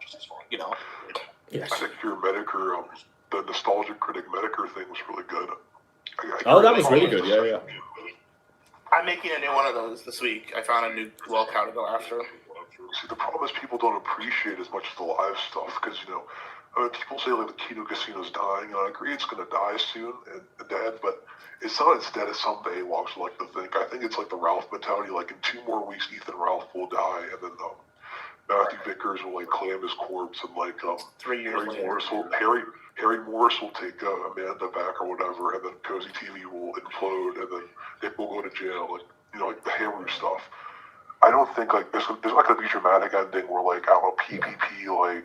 Yes. I think your Medicare, the Nostalgic Critic Medicare thing was really good. That was really good, yeah. I'm making a new one of those this week. I found a new cow to go after. See, the problem is people don't appreciate as much of the live stuff because, people say the Kino Casino's dying, and I agree it's going to die soon and dead, but it's not as dead as some Baylogs like to think. I think it's like the Ralph mentality, in 2 more weeks, Ethan Ralph will die, and then Matthew Vickers will claim his corpse, and 3 years later, Harry Morris will take Amanda back or whatever, and then Cozy TV will implode, and then Nick will go to jail, the Haru stuff. I don't think there's not going to be a dramatic ending where PPP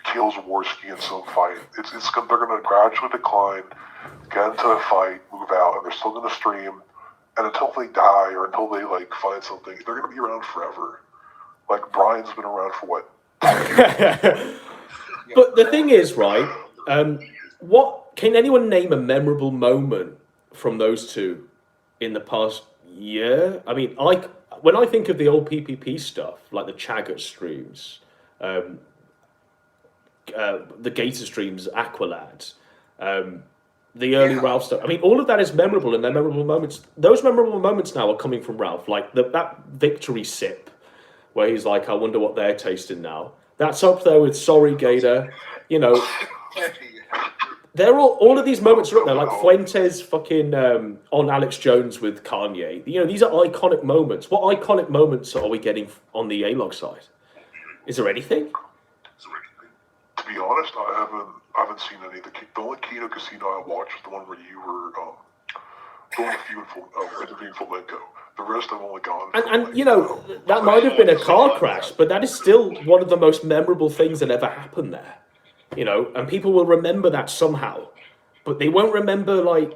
kills Jaworski in some fight. They're going to gradually decline, get into a fight, move out, and they're still going to stream. And until they die or until they find something, they're going to be around forever. Brian's been around for what? But the thing is, right? What can anyone name a memorable moment from those two in the past year? I mean, when I think of the old PPP stuff, like the Chaggot streams, the Gator streams, Aqualad, the early Ralph stuff. I mean, all of that is memorable, and they're memorable moments. Those memorable moments now are coming from Ralph, that victory sip, where he's like, I wonder what they're tasting now. That's up there with Sorry Gator, They're all of these moments are up there, like Fuentes fucking on Alex Jones with Kanye. These are iconic moments. What iconic moments are we getting on the A-Log side? Is there anything? To be honest, I haven't seen any. The only Kino Casino I watched was the one where you were going with you interviewing Flamenco. The rest I've only gone. And that might have been a car crash, but that is still one of the most memorable things that ever happened there. And people will remember that somehow, but they won't remember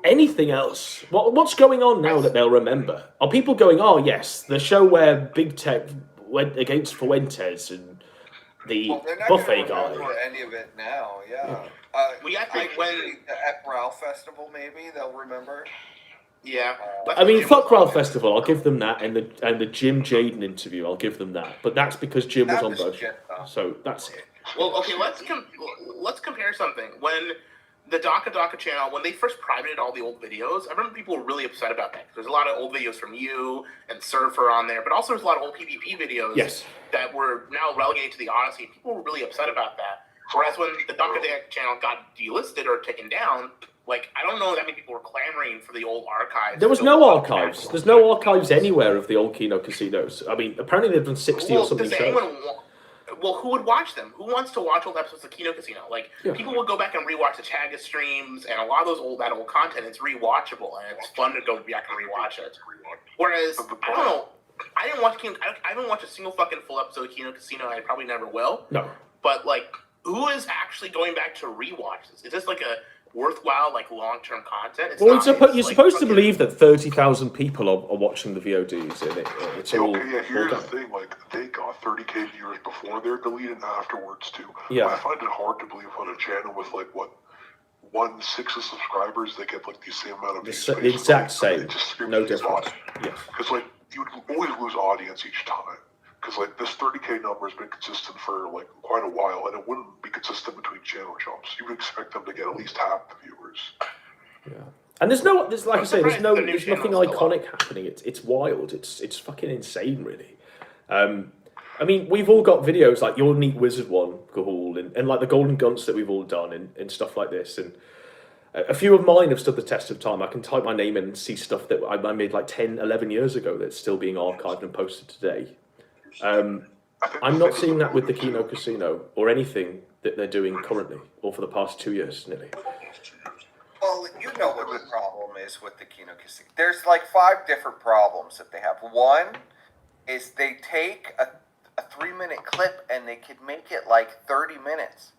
anything else. What's going on now that they'll remember? Are people going, oh yes, the show where Big Tech went against Fuentes and the buffet guy? Any of it now, yeah. We actually went at Ralph Festival. Maybe they'll remember. Yeah. I mean, fuck Ralph Festival. I'll give them that, and the Jim Jaden interview. I'll give them that, but that's because Jim was on both. So that's it. Well, okay, let's compare something. When the Daka channel, when they first privated all the old videos, I remember people were really upset about that. There's a lot of old videos from you and Surfer on there, but also there's a lot of old PvP videos that were now relegated to the Odyssey. People were really upset about that. Whereas when the Daka channel got delisted or taken down, I don't know that many people were clamoring for the old archives. There was no archives. There's no archives anywhere of the old Kino casinos. I mean, apparently they've done 60 or something shows. Well, who would watch them? Who wants to watch old episodes of Kino Casino? People would go back and rewatch the Chaga streams, and a lot of that old content is rewatchable, and it's fun to go back and rewatch it. Whereas, I don't know, I haven't watched a single fucking full episode of Kino Casino, and I probably never will. No. But, who is actually going back to rewatch this? Is this a worthwhile, long-term content? You're supposed to believe that 30,000 people are watching the VODs, and it's all... Here's the thing, they got 30K viewers before they're deleted afterwards, too. Yeah. I find it hard to believe on a channel with, 1/6 of subscribers, they get, the same amount of views. The exact same. No difference. Yes. Because, you would always lose audience each time. Because, this 30K number has been consistent for, quite a while, and it wouldn't be consistent between channel jumps. You would expect them to get at least half the viewers. Yeah. And there's like I say, there's nothing iconic happening. It's wild. It's fucking insane, really. I mean, we've all got videos like your Neat Wizard one, Gahul, and the Golden Guns that we've all done and stuff like this. And A few of mine have stood the test of time. I can type my name in and see stuff that I made like 10, 11 years ago that's still being archived and posted today. I'm not seeing that with the Kino Casino or anything that they're doing currently or for the past 2 years, nearly. Well, you know what the problem is with the Kino Casino. There's like 5 different problems that they have. One is they take a 3-minute clip and they could make it like 30 minutes.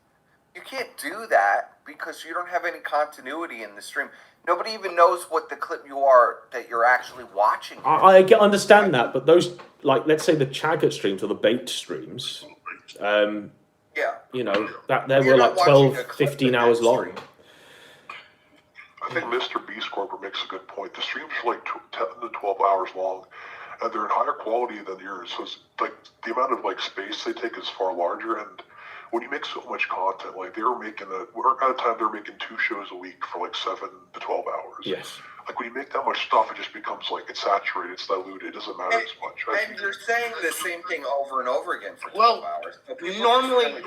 You can't do that because you don't have any continuity in the stream. Nobody even knows what the clip that you're actually watching. I understand that, but those, like, let's say the Chaggot streams or the bait streams, you know, that they were like 12, 15 hours long. I think Mr. Beast Corporate makes a good point. The streams are like 10 to 12 hours long, and they're in higher quality than yours. So it's like the amount of like space they take is far larger, and when you make so much content, like they were making at a time they're making 2 shows a week for like 7 to 12 hours. Yes. Like when you make that much stuff, it just becomes like it's saturated, it's diluted, it doesn't matter as much. And you're saying the same thing over and over again for 12 hours. Normally,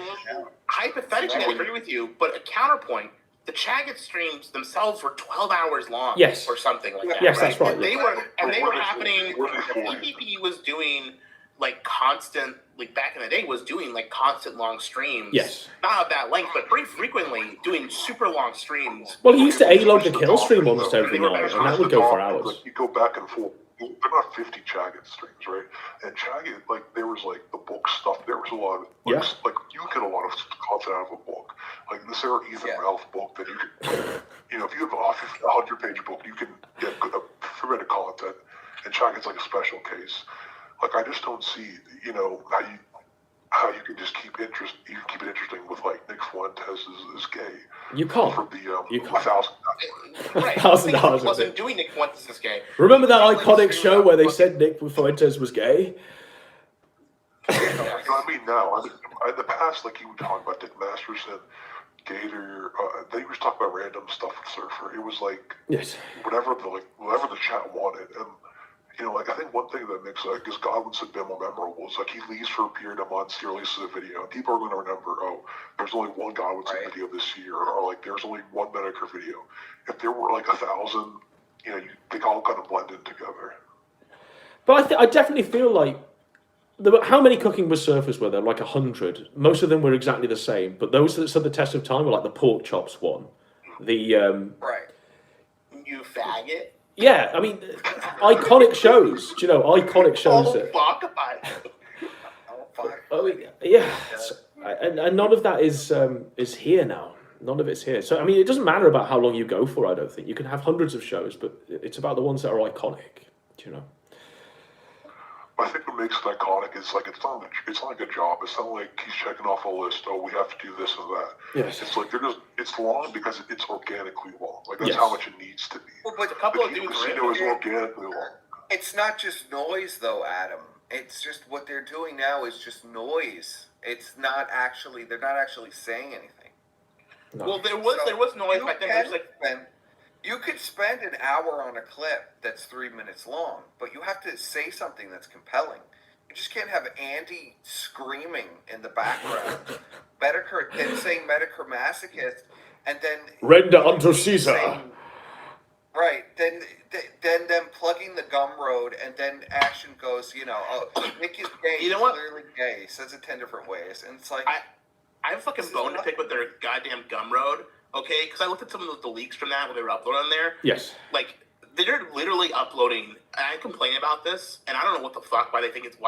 hypothetically, I agree with you, but a counterpoint, the Chaggot streams themselves were 12 hours long, yes, or something like that. Yes, that's right. They were happening. EPP was doing like constant, like back in the day, was doing like constant long streams. Yes. Not of that length, but pretty frequently doing super long streams. Well, he used to A-load the kill stream almost every night, and that would go for hours. Like, you go back and forth. They're not 50 Chaggot streams, right? And Chaggot, like, there was like the book stuff. There was a lot of, like you get a lot of content out of a book. Like the Sarah Ethan Ralph book that you can, you know, if you have a 100-page book, you can get good amount of content. And Chaggot's like a special case. Like, I just don't see, you know, how you can just keep it interesting with like Nick Fuentes is gay. You can't. For the you can't. Right. $1,000 wasn't doing Nick Fuentes is gay. Remember that iconic show where they said Nick Fuentes was gay? I mean, now, in the past, like you were talking about Dick Masterson, Gator, they was talking about random stuff with Surfer. It was like whatever the chat wanted, and you know, like I think one thing that makes like is Godwinson been more memorable is like he leaves for a period of months, he releases a video, and people are going to remember, oh, there's only one Godwinson video this year, or like there's only one Medicare video. If there were like 1,000, you know, they all kind of blend in together. But I definitely feel like how many Cooking with Surfers were there? Like 100. Most of them were exactly the same, but those that stood the test of time were like the pork chops one, the right. You faggot. Yeah, I mean, iconic shows. Do you know, iconic shows that... I mean, yeah. And none of that is here now. None of it's here. So, I mean, it doesn't matter about how long you go for, I don't think. You can have hundreds of shows, but it's about the ones that are iconic, do you know? I think what makes it iconic is like it's not like a job. It's not like he's checking off a list. Oh, we have to do this or that. Yes. It's like it's long because it's organically long. Like that's how much it needs to be. Well, but a couple of dudes is organically long. It's not just noise, though, Adam. It's just what they're doing now is just noise. It's not actually. They're not actually saying anything. No. Well, there was noise back then. You could spend an hour on a clip that's 3 minutes long, but you have to say something that's compelling. You just can't have Andy screaming in the background, saying Medicare masochist, and then render unto Caesar. Then them plugging the gum road, and then action goes, you know, oh, Nick is gay. You know what? Clearly gay. Says it 10 different ways, and it's like I have a fucking bone to pick with their goddamn gum road. Okay, because I looked at some of the leaks from that when they were uploading there. Yes. Like, they're literally uploading, and I complain about this, and I don't know what the fuck, why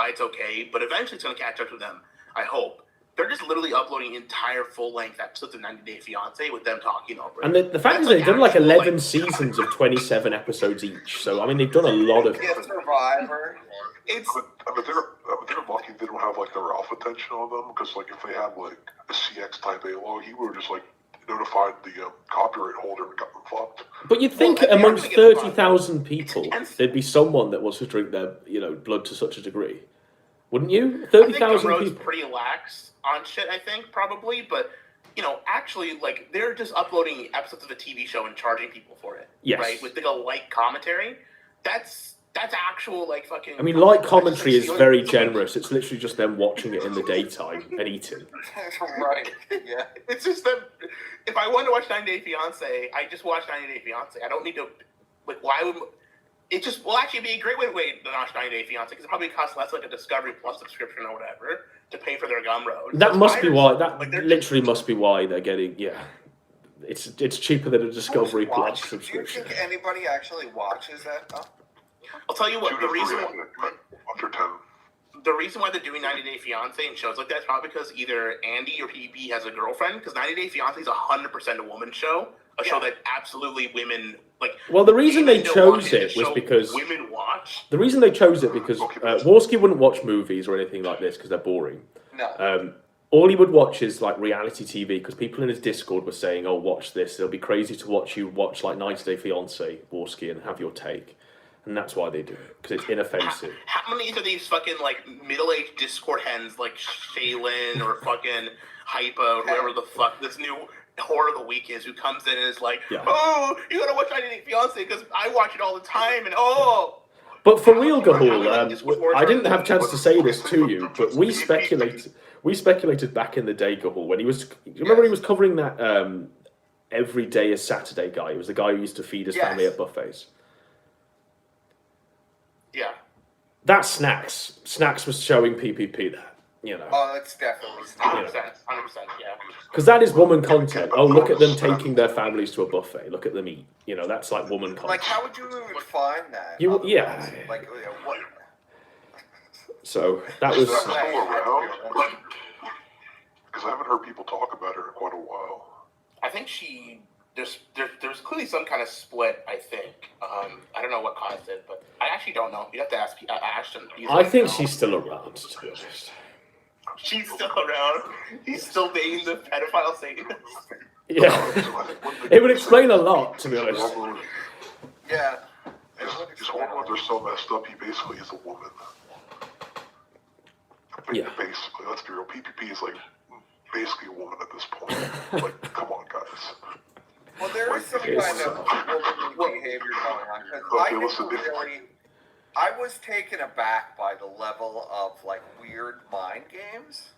it's okay, but eventually it's going to catch up to them, I hope. They're just literally uploading entire full-length episodes of 90 Day Fiancé with them talking over it. And the fact is they've done like 11 seasons of 27 episodes each, so, I mean, they've done a lot of... Survivor. But they're lucky they don't have, like, their alpha attention on them, because, like, if they had, like, a CX-type A-log, he would have just, like, notified the copyright holder and got them fucked. But you'd think amongst 30,000 people, there'd be someone that wants to drink their, you know, blood to such a degree. Wouldn't you? 30,000 people. Pretty lax on shit, I think, probably, but, you know, actually, like, they're just uploading episodes of a TV show and charging people for it. Yes. Right? With, like, a light commentary. That's That's actual like fucking. I mean, light commentary is very generous. It's literally just them watching it in the daytime and eating. Right. Yeah. It's just them. If I want to watch 90 Day Fiance, I just watch 90 Day Fiance. I don't need to. Like, why would? It just will actually be a great way to watch 90 Day Fiance because it probably costs less like a Discovery Plus subscription or whatever to pay for their Gumroad. That must be why. That literally must be why they're getting. Yeah. It's cheaper than a Discovery Plus subscription. Do you think anybody actually watches that? Huh? I'll tell you what, the reason why they're doing 90 Day Fiance and shows like that is probably because either Andy or PB has a girlfriend, because 90 Day Fiance is 100% a woman show, show that absolutely women like. Well, the reason they chose it was because women watch. The reason they chose it because Warski wouldn't watch movies or anything like this because they're boring. No. All he would watch is like reality TV because people in his Discord were saying, "Oh, watch this. It'll be crazy to watch you watch like 90 Day Fiance, Warski, and have your take." And that's why they do it, because it's inoffensive. How many of these fucking, like, middle-aged Discord hens, like Shaylin or fucking Hypo, whoever the fuck this new whore of the week is, who comes in and is like, oh, you gotta watch 90 Day Fiance, because I watch it all the time, and oh... But for real, Gahul, I didn't have a chance to say this to you, but we speculated back in the day, Gahul, when he was... Do you remember he was covering that Every Day is Saturday guy? He was the guy who used to feed his family at buffets. Yeah. That's Snacks. Snacks was showing PPP that, you know. Oh, that's definitely 100%, yeah. Because that is woman content. Oh, look at them taking their families to a buffet. Look at them eat. You know, that's like woman content. Like, how would you even find that? Yeah. Like, what? So, that was... Because I haven't heard people talk about her in quite a while. I think there's clearly some kind of split, I think. I don't know what caused it, but I actually don't know. You'd have to ask Ashton. I think she's still around, to be honest. She's still around. He's still dating the pedophile Satanist. Yeah. It would explain a lot, to be honest. Yeah. His hormones are so messed up, he basically is a woman. Yeah. Basically, let's be real. PPP is like basically a woman at this point. Like, come on, guys. Well, there is some kind of womanly behavior going on. I was taken aback by the level of like weird mind games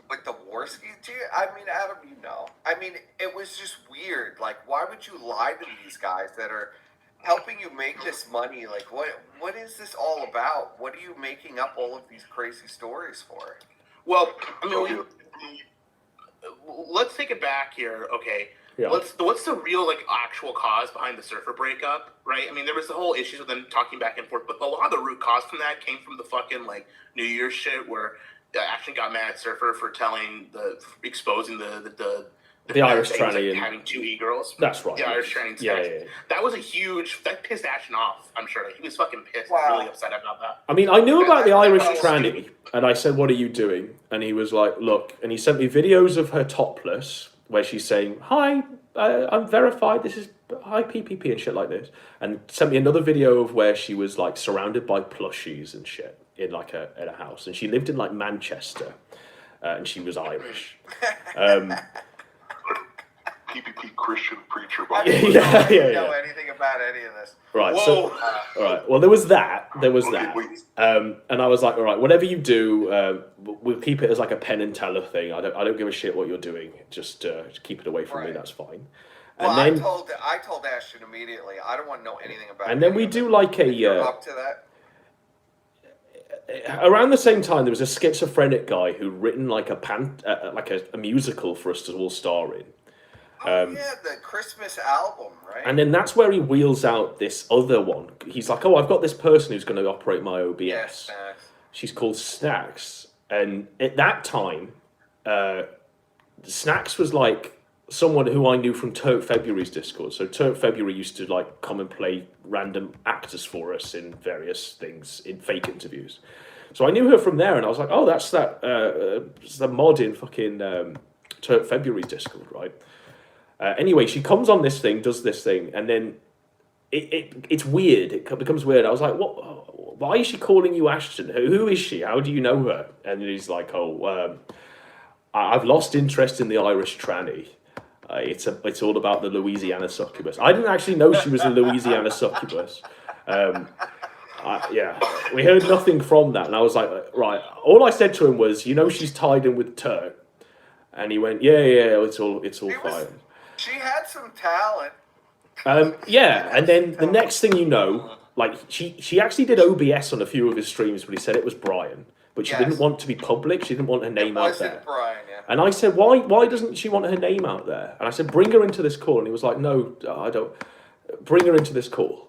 with the Warski. I mean, Adam, you know. I mean, it was just weird. Like, why would you lie to these guys that are helping you make this money? Like, what is this all about? What are you making up all of these crazy stories for? Well, I mean, let's take it back here, okay? Yeah. What's the real like actual cause behind the Surfer breakup, right? I mean, there was the whole issues with them talking back and forth, but a lot of the root cause from that came from the fucking like New Year's shit where Action got mad at Surfer for exposing the Irish tranny and having two e-girls. That's right. The Irish tranny. Yeah. That was that pissed Ashton off. I'm sure he was fucking pissed, really upset about that. I mean, I knew about the Irish tranny, and I said, "What are you doing?" And he was like, "Look," and he sent me videos of her topless, where she's saying, "Hi, I'm verified. This is hi PPP and shit like this," and sent me another video of where she was like surrounded by plushies and shit in like in a house, and she lived in like Manchester, and she was Irish. PPP Christian preacher. I don't know anything about any of this. Right. Whoa. So, all right. Well, there was that. And I was like, all right, whatever you do, we'll keep it as like a Penn and Teller thing. I don't give a shit what you're doing. Just keep it away from me. That's fine. Well, and then, I told Ashton immediately. I don't want to know anything about it. And then we do like up to that. Around the same time, there was a schizophrenic guy who'd written like a musical for us to all star in. Yeah, the Christmas album, right? And then that's where he wheels out this other one. He's like, "Oh, I've got this person who's going to operate my OBS. Yeah, Snacks. She's called Snacks." And at that time, Snacks was like someone who I knew from Turk February's Discord. So Turk February used to like come and play random actors for us in various things, in fake interviews. So I knew her from there, and I was like, "Oh, that's the mod in fucking Turk February's Discord, right?" Anyway, she comes on this thing, does this thing, and then it's weird. It becomes weird. I was like, "What? Why is she calling you Ashton? Who is she? How do you know her?" And he's like, "Oh, I've lost interest in the Irish tranny. It's all about the Louisiana succubus." I didn't actually know she was a Louisiana succubus. Yeah, we heard nothing from that, and I was like, right. All I said to him was, she's tied in with Turk, and he went, yeah, it's all fine. She had some talent. Yeah, and then the next thing you know, like she actually did OBS on a few of his streams, but he said it was Brian, but she didn't want to be public. She didn't want her name out there. Brian, yeah. And I said, why doesn't she want her name out there? And I said, bring her into this call, and he was like, no, I don't. Bring her into this call.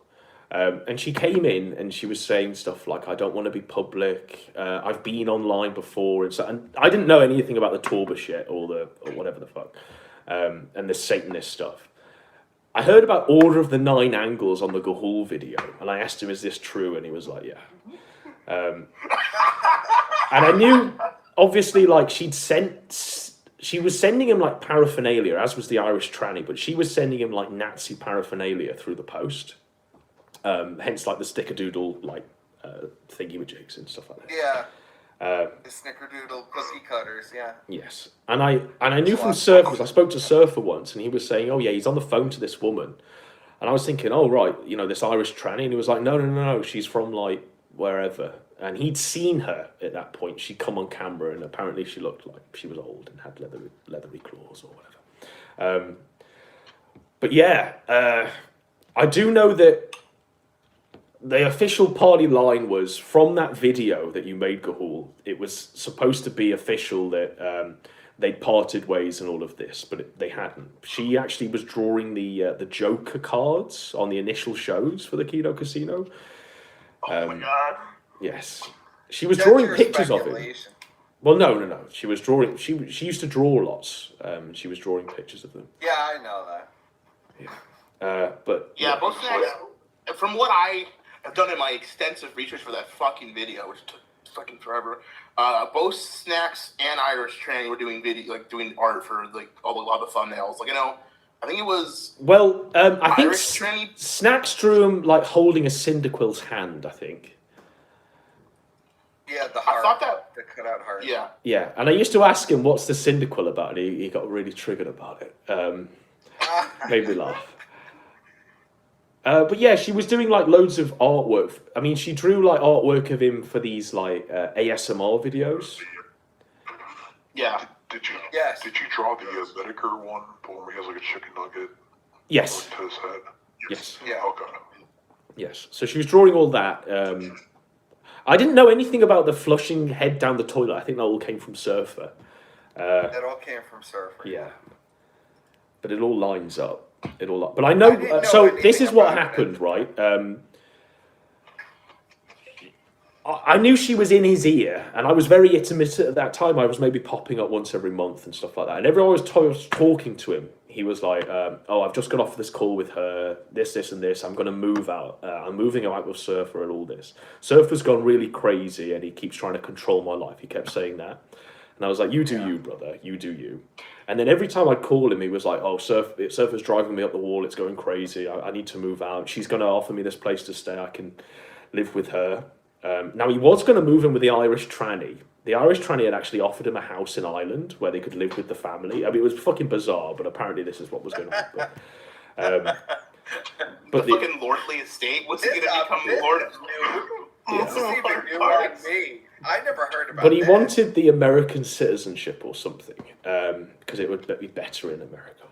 And she came in and she was saying stuff like, I don't want to be public. I've been online before. And I didn't know anything about the Torba shit or whatever the fuck. And the Satanist stuff. I heard about Order of the Nine Angles on the Gahul video. And I asked him, is this true? And he was like, yeah. And I knew, obviously, like she was sending him like paraphernalia, as was the Irish tranny. But she was sending him like Nazi paraphernalia through the post. Hence, like the snickerdoodle, like thingy-majigs and stuff like that. Yeah. The snickerdoodle cookie cutters, yeah. Yes, and I knew from Surfer, because I spoke to Surfer once, and he was saying, oh yeah, he's on the phone to this woman, and I was thinking, oh right, this Irish tranny, and he was like, no, she's from like wherever, and he'd seen her at that point. She'd come on camera, and apparently she looked like she was old and had leathery claws or whatever. But yeah, I do know that. The official party line was, from that video that you made, Gahul, it was supposed to be official that they'd parted ways and all of this, but they hadn't. She actually was drawing the Joker cards on the initial shows for the Kino Casino. Oh my god. Yes. She was drawing pictures of him. Well, no. She was drawing... She used to draw lots. She was drawing pictures of them. Yeah, I know that. Yeah. But... Yeah, both snacks... From what I've done in my extensive research for that fucking video, which took fucking forever. Both Snacks and Irish Tranny were doing doing art for like a lot of the thumbnails. Like I think it was. Well, I think Tranny... Snacks drew him like holding a Cyndaquil's hand. I think. Yeah, the heart. I thought that the cutout heart. Yeah. Yeah, and I used to ask him what's the Cyndaquil about, and he got really triggered about it. Made me laugh. But yeah, she was doing like loads of artwork. I mean, she drew like artwork of him for these like ASMR videos. Yeah. Did you? Yes. Did you draw the Medicare one, the one where he has like a chicken nugget? Yes. To his head. Yes. Yeah. Okay. Yes. So she was drawing all that. I didn't know anything about the flushing head down the toilet. I think that all came from Surfer. It all came from Surfer. Yeah. But it all lines up. But I know. So this is what happened, right? I knew she was in his ear, and I was very intermittent at that time. I was maybe popping up once every month and stuff like that. And everyone was talking to him. He was like, "Oh, I've just got off this call with her. This, and this. I'm going to move out. I'm moving out with Surfer and all this. Surfer's gone really crazy, and he keeps trying to control my life." He kept saying that, and I was like, "You do you, brother. You do you." And then every time I'd call him, he was like, "Oh, Surfer's driving me up the wall. It's going crazy. I need to move out. She's going to offer me this place to stay. I can live with her." Now, he was going to move in with the Irish tranny. The Irish tranny had actually offered him a house in Ireland where they could live with the family. I mean, it was fucking bizarre, but apparently this is what was going to happen. But the fucking lordly estate? Was he going to become lord? This is even newer than me. I never heard about But he that. wanted the American citizenship or something, because it would be better in America or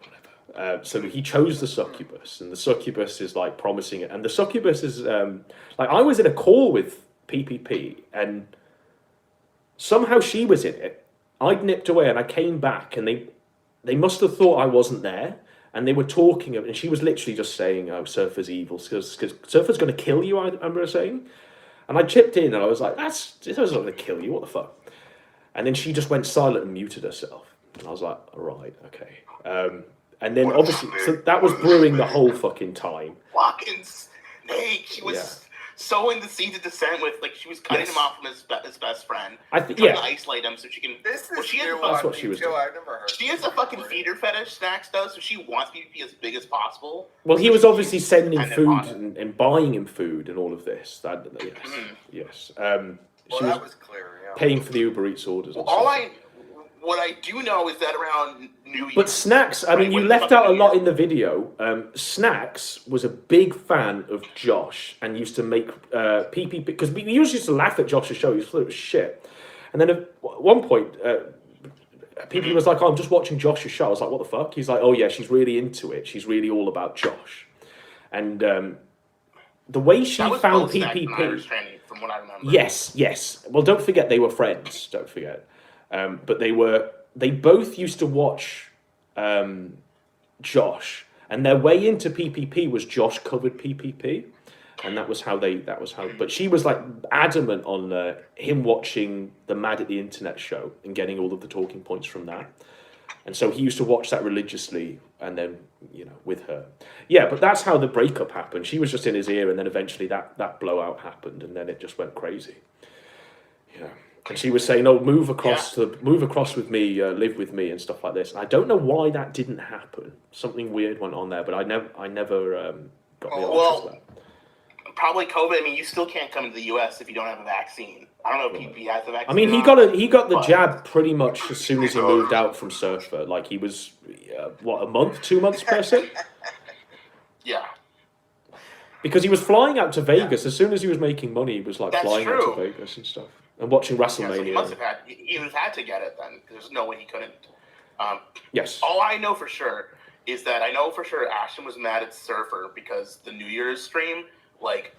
whatever. So he chose the succubus, and the succubus is like promising it. And the succubus is, like, I was in a call with PPP, and somehow she was in it. I'd nipped away, and I came back, and they must have thought I wasn't there. And they were talking, and she was literally just saying, "Oh, Surfer's evil, because Surfer's going to kill you," I remember saying. And I chipped in, and I was like, "It's not going to kill you, what the fuck?" And then she just went silent and muted herself. And I was like, "All right, okay." And then obviously, so that was brewing the whole fucking time. Fucking snake. She was sowing the seeds of dissent with, like, she was cutting him off from his best friend. I think, trying to isolate him so she can. This is she new that's what she was doing. I've never heard. She has a fucking feeder fetish, Snacks does, so she wants PvP as big as possible. Well, he was obviously sending food and buying him food and all of this. Yes. Well, She that was clear, yeah. paying for the Uber Eats orders. Well, and stuff. What I do know is that around New Year's... But Snacks, I mean, you left out a lot in the video. Snacks was a big fan of Josh and used to make PPP... Because we usually used to laugh at Josh's show. He thought it was shit. And then at one point, PPP was like, oh, I'm just watching Josh's show. I was like, what the fuck? He's like, oh, yeah, she's really into it. She's really all about Josh. And the way she found PPP... From what I remember. Yes. Well, don't forget they were friends. Don't forget. But they both used to watch Josh, and their way into PPP was Josh covered PPP, and that was how. But she was like adamant on him watching the Mad at the Internet show and getting all of the talking points from that, and so he used to watch that religiously, and then with her. Yeah, but that's how the breakup happened. She was just in his ear, and then eventually that blowout happened, and then it just went crazy. Yeah. And she was saying, "Oh, move across with me, live with me, and stuff like this." And I don't know why that didn't happen. Something weird went on there, but I never got the answer to that. Probably COVID. I mean, you still can't come to the U.S. if you don't have a vaccine. I don't know if he has the vaccine. I mean, he got the jab pretty much as soon as he moved out from Surfer. Like he was, 2 months person. Yeah. Because he was flying out to Vegas as soon as he was making money. He was like flying out to Vegas and stuff. And watching WrestleMania. So he must have had. He would have had to get it then, because there's no way he couldn't. Yes. All I know for sure is that Ashton was mad at Surfer because the New Year's stream, like,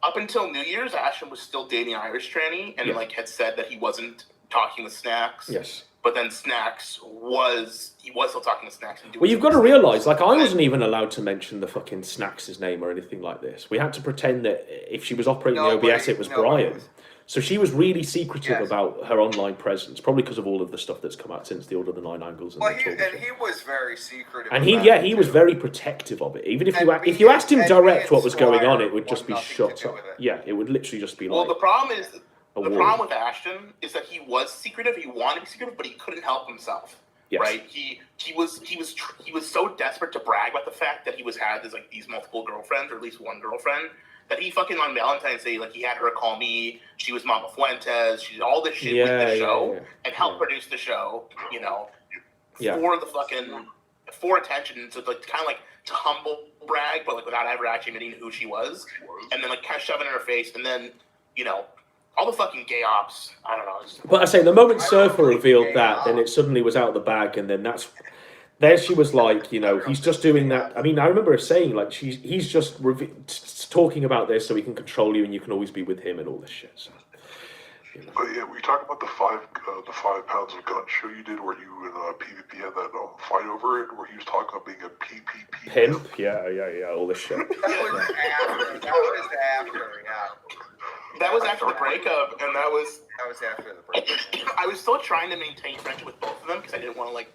up until New Year's, Ashton was still dating Irish Tranny and had said that he wasn't talking with Snacks. Yes. But then Snacks was still talking to Snacks. And well, you've got to realise, like, I wasn't even allowed to mention the fucking Snacks' name or anything like this. We had to pretend that if she was operating the OBS, it was Brian. So she was really secretive about her online presence, probably because of all of the stuff that's come out since the Order of the Nine Angles. And he was very secretive. And he was very protective of it. Even if you asked him direct what was going on, it would just be shut up. Yeah, it would literally just be like. Well, the problem with Ashton is that he was secretive. He wanted to be secretive, but he couldn't help himself. Yes. Right? He was so desperate to brag about the fact that he had these multiple girlfriends, or at least one girlfriend. That he fucking on Valentine's Day, he had her call me. She was Mama Fuentes. She did all this shit with the show and helped produce the show. For the fucking attention, so kind of to humble brag, but without ever actually admitting who she was, and then kind of shoving in her face, and then all the fucking gay ops. I don't know. But I say the moment Surfer revealed that, then it suddenly was out of the bag, and then there she was like, he's just doing that. I mean, I remember her saying, like, he's just talking about this so he can control you and you can always be with him and all this shit. So, But yeah, we talk about the 5 pounds of gun show you did where you and PvP had that fight over it, where he was talking about being a PPP pimp. Yeah, all this shit. That was after, That was after the breakup, and that was after the breakup. I was still trying to maintain friendship with both of them because I didn't want to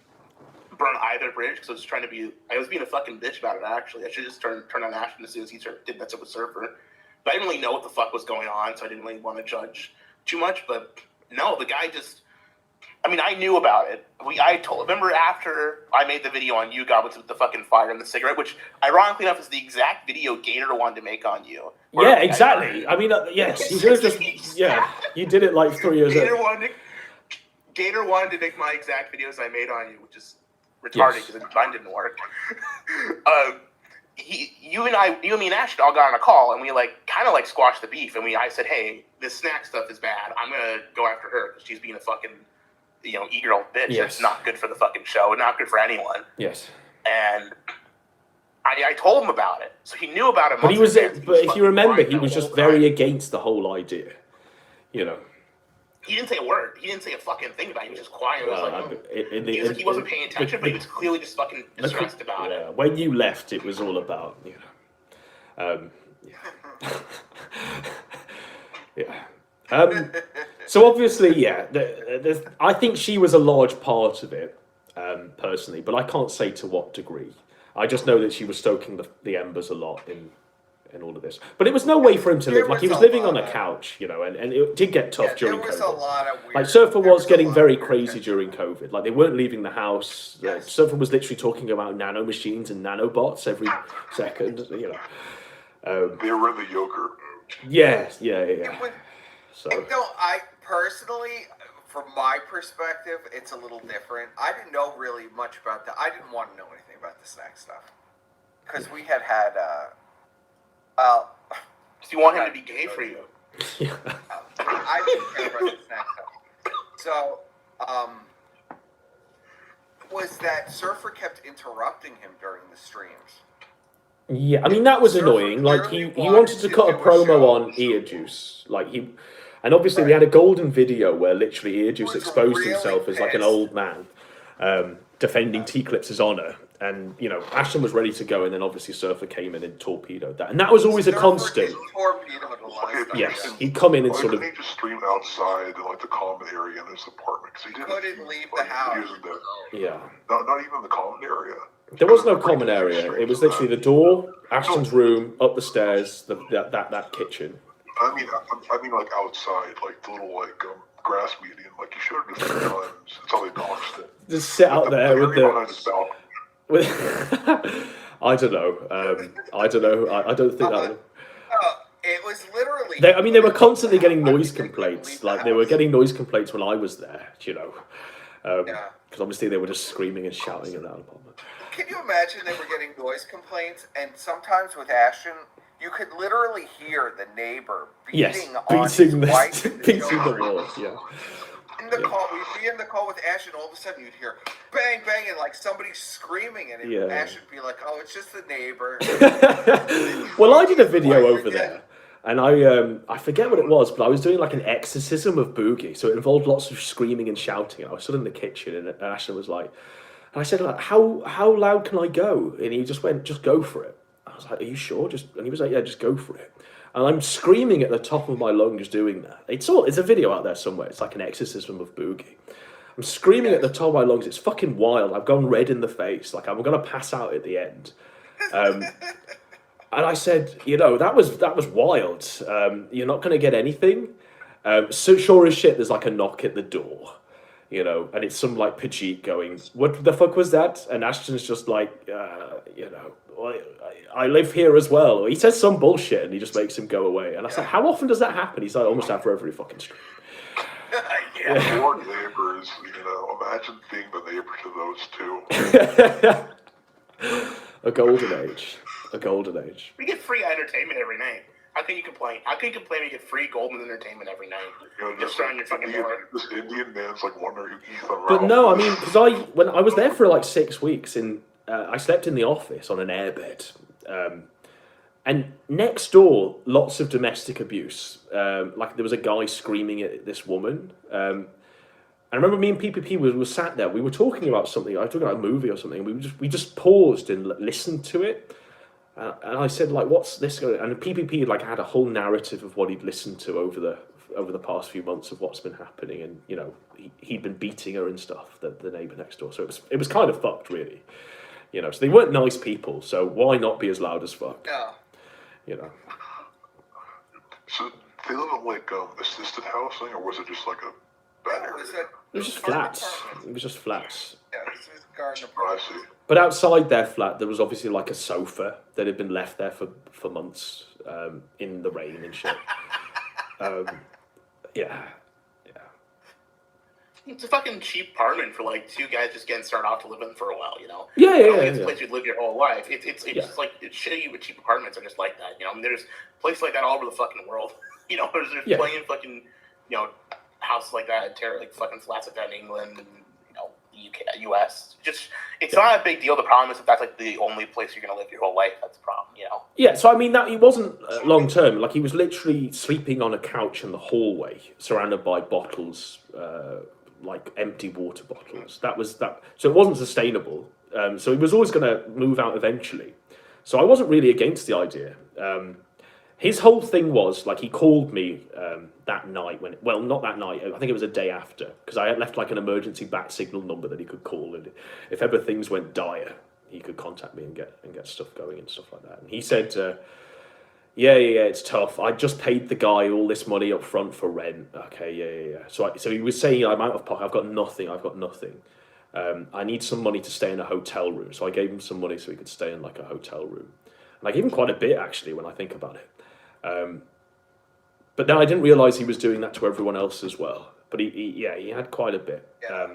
burn either bridge, because I was being a fucking bitch about it. Actually, I should just turn on Ashton as soon as he did that with Surfer. But I didn't really know what the fuck was going on, so I didn't really want to judge too much. But no, the guy just. I mean, I knew about it. Remember after I made the video on you, Godwinson, with the fucking fire and the cigarette, which ironically enough is the exact video Gator wanted to make on you. Yeah, exactly. I mean, yes, you could have just you did it 3 years ago. Gator wanted to make my exact videos I made on you, which is retarded because mine didn't work. You and me and Ashton all got on a call and we kind of squashed the beef, and I said, hey, this snack stuff is bad. I'm gonna go after her because she's being a fucking e-girl bitch. Yes. It's not good for the fucking show, not good for anyone. Yes. And I told him about it, so he knew about it. But if you remember, he was just very against the whole idea. He didn't say a word. He didn't say a fucking thing about it. He was just quiet. He wasn't paying attention, but he was clearly just fucking distressed about it. When you left, it was all about, so obviously, I think she was a large part of it, personally, but I can't say to what degree. I just know that she was stoking the embers a lot in all of this. But it was no way for him to live. He was living on a couch, and it did get tough during COVID. There was a lot of weird... Surfer was getting very crazy during COVID. They weren't leaving the house. Yes. Surfer was literally talking about nano machines and nanobots every second, they were the yogurt. Yeah. So I personally, from my perspective, it's a little different. I didn't know really much about that. I didn't want to know anything about the snack stuff because we had So you want him to be gay for you? I didn't care about the snack stuff. So, was that Surfer kept interrupting him during the streams? Yeah, I mean that was annoying. Like he wanted to cut a promo on Ear Juice, like and obviously we had a golden video where literally Ear Juice exposed himself as like an old man, defending T-Clips's honor, and you know Ashton was ready to go, and then obviously Surfer came in and torpedoed that, and that was always a constant. Yes, he'd come in and sort of. He just streamed outside like the common area in his apartment because he couldn't leave the house. Yeah, not even the common area. There was no common area. It was literally the door, Ashton's room, up the stairs, that kitchen. I mean, like outside, like the little grass median. Like you showed it a few times. That's how they doxed it. Just sit out there with I don't know. I don't know. I don't think that. It was literally. They were constantly getting noise complaints. Like they were getting noise complaints when I was there. You know, because obviously they were just screaming and shouting in that apartment. Can you imagine they were getting noise complaints, and sometimes with Ashton, you could literally hear the neighbor beating the walls. Yeah. In the call, we'd be in the call with Ashton. All of a sudden, you'd hear bang, bang, and like somebody screaming, and Ashton would be like, "Oh, it's just the neighbor." Well, I did a video over there. And I forget what it was, but I was doing like an exorcism of Boogie. So it involved lots of screaming and shouting. And I was stood in the kitchen, and Ashton was like, and I said, like, how loud can I go? And he just went, just go for it. I was like, are you sure? And he was like, yeah, just go for it. And I'm screaming at the top of my lungs doing that. It's a video out there somewhere. It's like an exorcism of Boogie. I'm screaming at the top of my lungs. It's fucking wild. I've gone red in the face. Like I'm going to pass out at the end. And I said, you know, that was wild. You're not going to get anything. So sure as shit, there's like a knock at the door, you know, and it's some like Pajit going, what the fuck was that? And Ashton's just like, you know, I live here as well. Or he says some bullshit and he just makes him go away. And I said, how often does that happen? He's like, almost after every fucking stream. More neighbors, you know, imagine being the neighbor to those two. A golden age. A golden age. We get free entertainment every night. How can you complain? How can you complain we get free golden entertainment every night? Just on your fucking board. This Indian man's like wondering who Ethan But no, I mean, because when I was there for like 6 weeks, I slept in the office on an airbed. And next door, lots of domestic abuse. Like there was a guy screaming at this woman. I remember me and PPP were sat there. We were talking about something. I was talking about a movie or something. We just paused and listened to it. And I said, like, what's this? And PPP like had a whole narrative of what he'd listened to over the past few months of what's been happening, and you know he'd been beating her and stuff. The neighbor next door. So it was kind of fucked, really. You know, so they weren't nice people. So why not be as loud as fuck? Yeah. You know. So they live in like assisted housing, or was it just like a bad area? It was just flats. It was just flats. Yeah, it was garden I see. But outside their flat, there was obviously like a sofa that had been left there for months in the rain and shit. Yeah. It's a fucking cheap apartment for like two guys just getting started off to live in for a while, you know? Yeah. It's a place you'd live your whole life. It's just like, it's shitty, but cheap apartments are just like that, you know? I mean, there's places like that all over the fucking world. You know, there's plenty of fucking, you know, houses like that, like fucking flats like that in England and, you know, the UK, US. Just, it's not a big deal. The problem is if that's like the only place you're going to live your whole life, that's the problem, you know? Yeah, so I mean, that it wasn't long term. Like, he was literally sleeping on a couch in the hallway, surrounded by bottles, like empty water bottles. That was that. So it wasn't sustainable. So he was always going to move out eventually. So I wasn't really against the idea. His whole thing was, like, he called me that night well, not that night, I think it was a day after, because I had left, like, an emergency bat signal number that he could call, and if ever things went dire, he could contact me and get stuff going and stuff like that. And he said, yeah, it's tough. I just paid the guy all this money up front for rent. Okay, yeah. So he was saying, I'm out of pocket, I've got nothing. I need some money to stay in a hotel room. So I gave him some money so he could stay in, like, a hotel room. And I gave him quite a bit, actually, when I think about it. But then I didn't realise he was doing that to everyone else as well. But he had quite a bit. Yeah.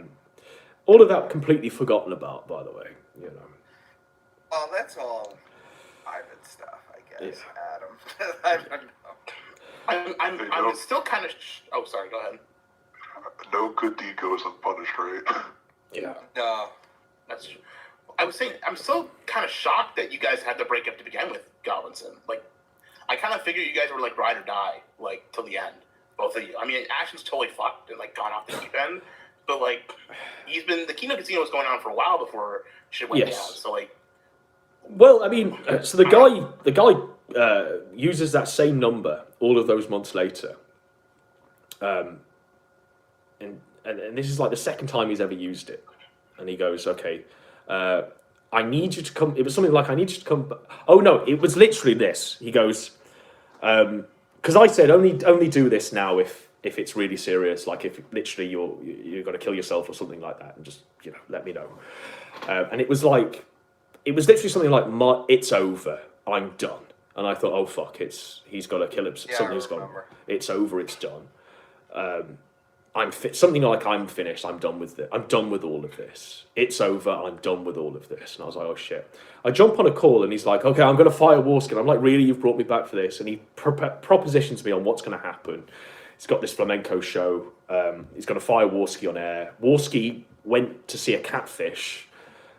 All of that completely forgotten about, by the way. You know. Well, that's all Ivan stuff, I guess. Adam, I don't know. I'm still kind of. Oh, sorry. Go ahead. No good deed goes unpunished, right? Yeah. No. That's true. I was saying, I'm still kind of shocked that you guys had to break up to begin with, Godwinson. Like, I kind of figured you guys were like ride or die, like till the end, both of you. I mean, Ashton's totally fucked and like gone off the deep end, but like the Kino Casino was going on for a while before shit went down. So like, well, I mean, so the guy uses that same number all of those months later, and this is like the second time he's ever used it, and he goes, okay. I need you to come. It was something like, I need you to come. Oh no, it was literally this. He goes, because I said only do this now if it's really serious, like if literally you're going to kill yourself or something like that, and just let me know. And it was literally something like, it's over, I'm done. And I thought, oh fuck, he's got to kill himself. Yeah, Something's gone. It's over. It's done. Something like, I'm finished. I'm done with it. I'm done with all of this. It's over. I'm done with all of this. And I was like, oh shit. I jump on a call and he's like, okay, I'm going to fire Warskin. I'm like, really? You've brought me back for this? And he propositions me on what's going to happen. He's got this flamenco show. He's going to fire Warski on air. Warski went to see a catfish.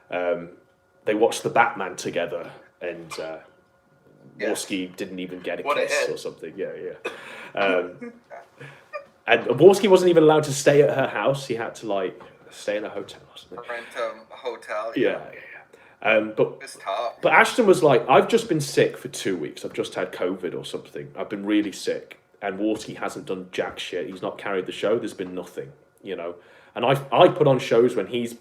They watched the Batman together, and Warski didn't even get a kiss or something. Yeah. And Warski wasn't even allowed to stay at her house. He had to like stay in a hotel or something. Rent a hotel. Yeah. But it's tough. But Ashton was like, I've just been sick for 2 weeks. I've just had COVID or something. I've been really sick. And Warski hasn't done jack shit. He's not carried the show. There's been nothing, And I put on shows when he's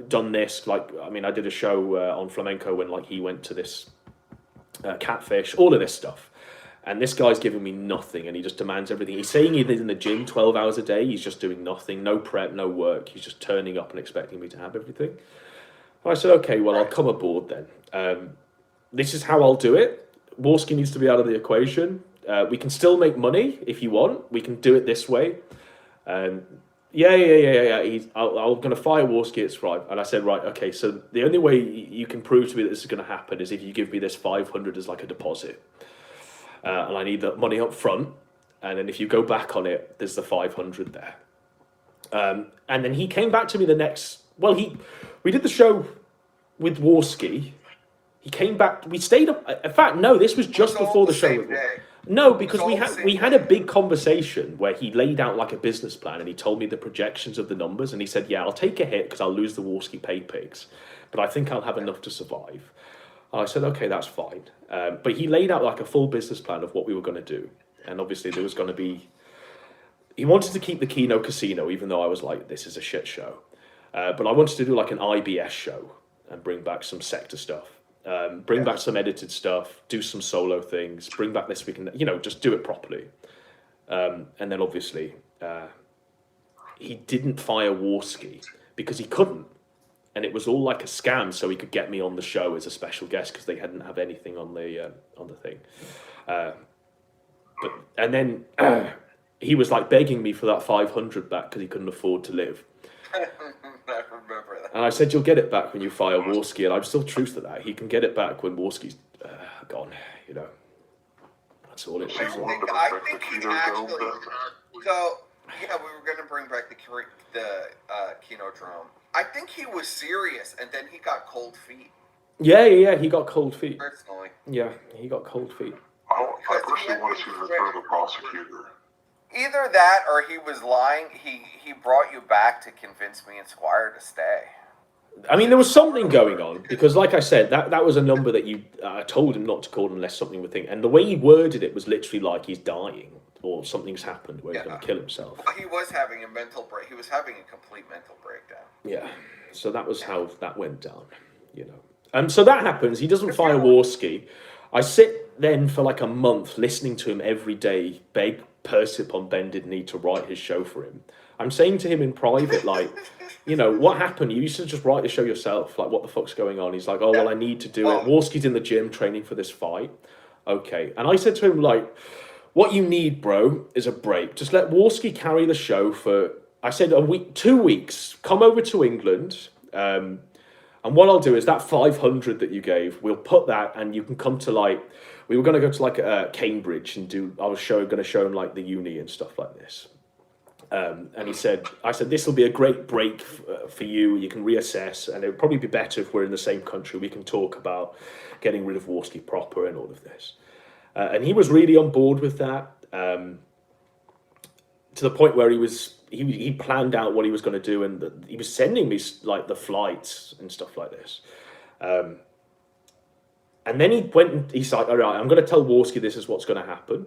done this. Like, I mean, I did a show on flamenco when like he went to this catfish, all of this stuff. And this guy's giving me nothing, and he just demands everything. He's saying he's in the gym 12 hours a day. He's just doing nothing, no prep, no work. He's just turning up and expecting me to have everything. And I said, okay, well, I'll come aboard then. This is how I'll do it. Warski needs to be out of the equation. We can still make money if you want. We can do it this way. Yeah. I'm going to fire Warski at Stripe. And I said, right, okay, so the only way you can prove to me that this is going to happen is if you give me this 500 as like a deposit. And I need the money up front, and then if you go back on it, there's the 500 there. And then he came back to me the next. Well, we did the show with Warski. He came back. We stayed up. In fact, no, this was just before the show. No, because we had a big conversation where he laid out like a business plan, and he told me the projections of the numbers, and he said, "Yeah, I'll take a hit because I'll lose the Warski pay pigs, but I think I'll have enough to survive." I said, okay, that's fine. But he laid out like a full business plan of what we were going to do. And obviously there was going to be... He wanted to keep the Kino Casino, even though I was like, this is a shit show. But I wanted to do like an IBS show and bring back some sector stuff. Bring back some edited stuff, do some solo things, bring back This Week, and just do it properly. And then obviously he didn't fire Warski because he couldn't. And it was all like a scam, so he could get me on the show as a special guest because they hadn't have anything on the thing. And then he was like begging me for that 500 back because he couldn't afford to live. I remember that. And I said, you'll get it back when you fire Warski, and I'm still true to that. He can get it back when Warski's gone. That's all it was. I think he actually. So yeah, we were going to bring back the Kinodrome. I think he was serious, and then he got cold feet. Yeah, he got cold feet. Personally. Yeah, he got cold feet. I personally want to see the return of the prosecutor. Either that, or he was lying. He brought you back to convince me and Squire to stay. I mean, there was something going on, because like I said, that was a number that you told him not to call unless something would think. And the way he worded it was literally like he's dying or something's happened where he's going to kill himself. Well, he was having a mental break. He was having a complete mental breakdown. Yeah, so that was how that went down, So that happens. He doesn't fire Warski. I sit then for like a month listening to him every day, beg Persip on bended knee to write his show for him. I'm saying to him in private, like, what happened? You used to just write the show yourself. Like, what the fuck's going on? He's like, oh, well, I need to do it. Warski's in the gym training for this fight. Okay. And I said to him, like, what you need, bro, is a break. Just let Warski carry the show for, I said, a week, 2 weeks. Come over to England. And what I'll do is that 500 that you gave, we'll put that, and you can come to like, we were going to go to like Cambridge and do, I was going to show him like the uni and stuff like this. And I said, this will be a great break for you. You can reassess, and it would probably be better if we're in the same country. We can talk about getting rid of Warski proper and all of this. And he was really on board with that, to the point where he planned out what he was going to do, and he was sending me like the flights and stuff like this. And then he's like, all right, I'm going to tell Warski this is what's going to happen.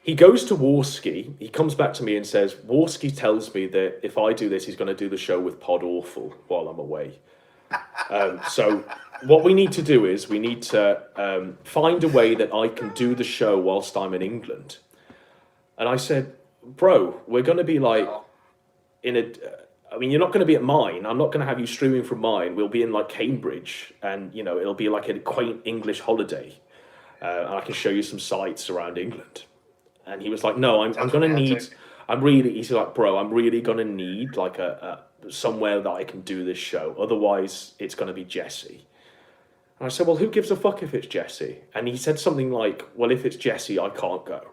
He goes to Warski, he comes back to me and says, Warski tells me that if I do this, he's going to do the show with Pod Awful while I'm away. So what we need to do is we need to find a way that I can do the show whilst I'm in England. And I said, bro, we're going to be like in a... I mean, you're not going to be at mine. I'm not going to have you streaming from mine. We'll be in like Cambridge, and, you know, it'll be like a quaint English holiday. And I can show you some sights around England. And he was like, no, I'm going to need... he's like, bro, I'm really going to need like somewhere that I can do this show. Otherwise, it's going to be Jesse. And I said, well, who gives a fuck if it's Jesse? And he said something like, well, if it's Jesse, I can't go.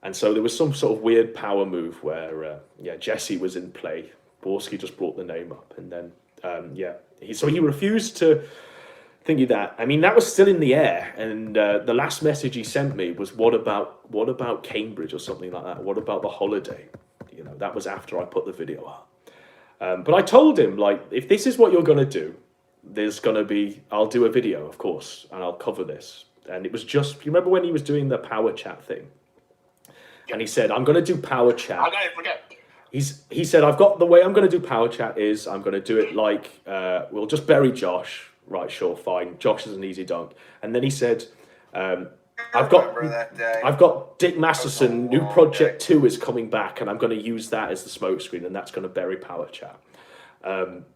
And so there was some sort of weird power move where, Jesse was in play. Borski just brought the name up. And then, he refused to think of that. I mean, that was still in the air. And the last message he sent me was, what about Cambridge or something like that? What about the holiday? You know, that was after I put the video out. But I told him, like, if this is what you're going to do, I'll do a video, of course, and I'll cover this. And it was just, you remember when he was doing the power chat thing? And he said, I'm going to do power chat. I gotta forget. He said, the way I'm going to do power chat is I'm going to do it like, we'll just bury Josh. Right, sure, fine. Josh is an easy dunk. And then he said, I've got Dick Masterson, new Project 2 is coming back, and I'm going to use that as the smokescreen, and that's going to bury power chat. And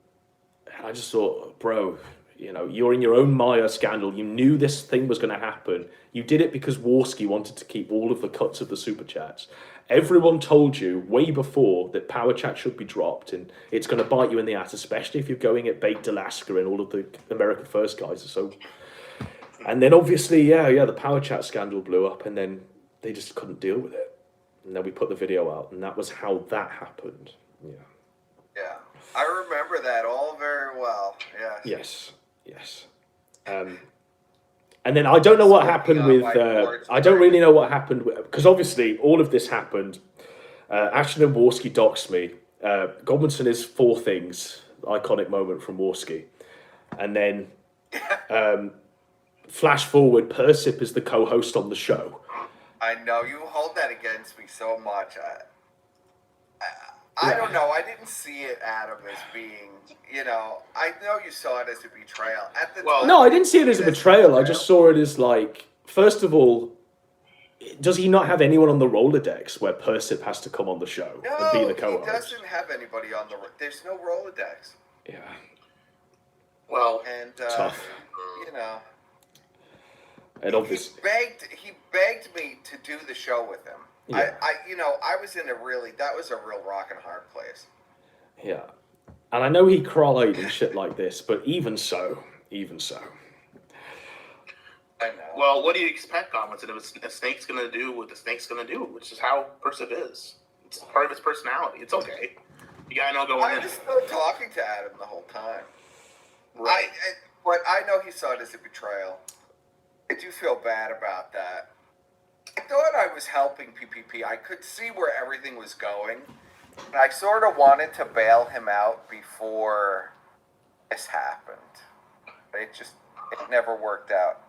I just thought, bro, you know, you're in your own Maya scandal. You knew this thing was going to happen. You did it because Warski wanted to keep all of the cuts of the super chats. Everyone told you way before that power chat should be dropped, and it's going to bite you in the ass, especially if you're going at Baked Alaska and all of the American First guys. So, and then obviously, the power chat scandal blew up, and then they just couldn't deal with it. And then we put the video out, and that was how that happened. Yeah. Yeah, I remember that all very well. Yeah. Yes. And then I don't know what happened with... I don't really know what happened because obviously all of this happened. Ashton and Warski doxed me. Godwinson is 4 things. Iconic moment from Warski. And then flash forward, Persip is the co-host on the show. I know, you hold that against me so much. I don't know. I didn't see it, Adam, as being, you know, I know you saw it as a betrayal. No, I didn't see it as a betrayal. I just saw it as like, first of all, does he not have anyone on the Rolodex where Persip has to come on the show and be the co-host? No, he doesn't have anybody on the... There's no Rolodex. Yeah. Well, and, tough. You know... And obviously... He begged me to do the show with him. Yeah. I was in that was a real rock and hard place. Yeah. And I know he cried and shit like this, but even so. I know. Well, what do you expect, Godwinson? If a snake's going to do what the snake's going to do, which is how Persip is. It's part of his personality. It's okay. You got to know going in. I was still talking to Adam the whole time. Right. But I know he saw it as a betrayal. I do feel bad about that. I thought I was helping PPP. I could see where everything was going. And I sort of wanted to bail him out before this happened. It never worked out.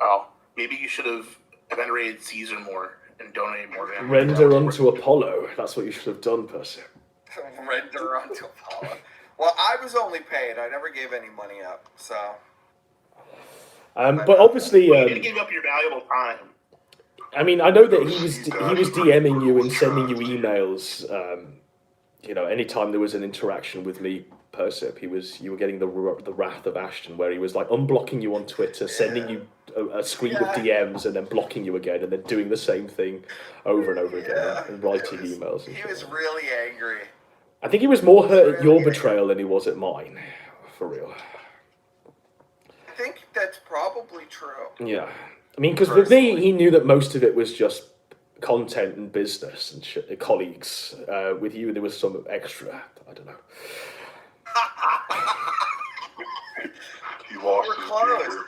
Oh, maybe you should have venerated Caesar more and donated more to him. Render unto Apollo. That's what you should have done, Percy. Render unto Apollo. Well, I was only paid. I never gave any money up, so... but obviously, you didn't give up your valuable time. I mean, I know that he was DMing you and sending you emails you know, anytime there was an interaction with me, Persip, you were getting the wrath of Ashton, where he was like unblocking you on Twitter, sending you a screen of DMs, and then blocking you again, and then doing the same thing over and over again, and writing emails. And He shit. was really angry. I think he was more hurt at your betrayal than he was at mine, for real. I think that's probably true. Yeah, I mean, because with me, he knew that most of it was just content and business and shit, colleagues. With you, there was some extra. I don't know. He lost his gator.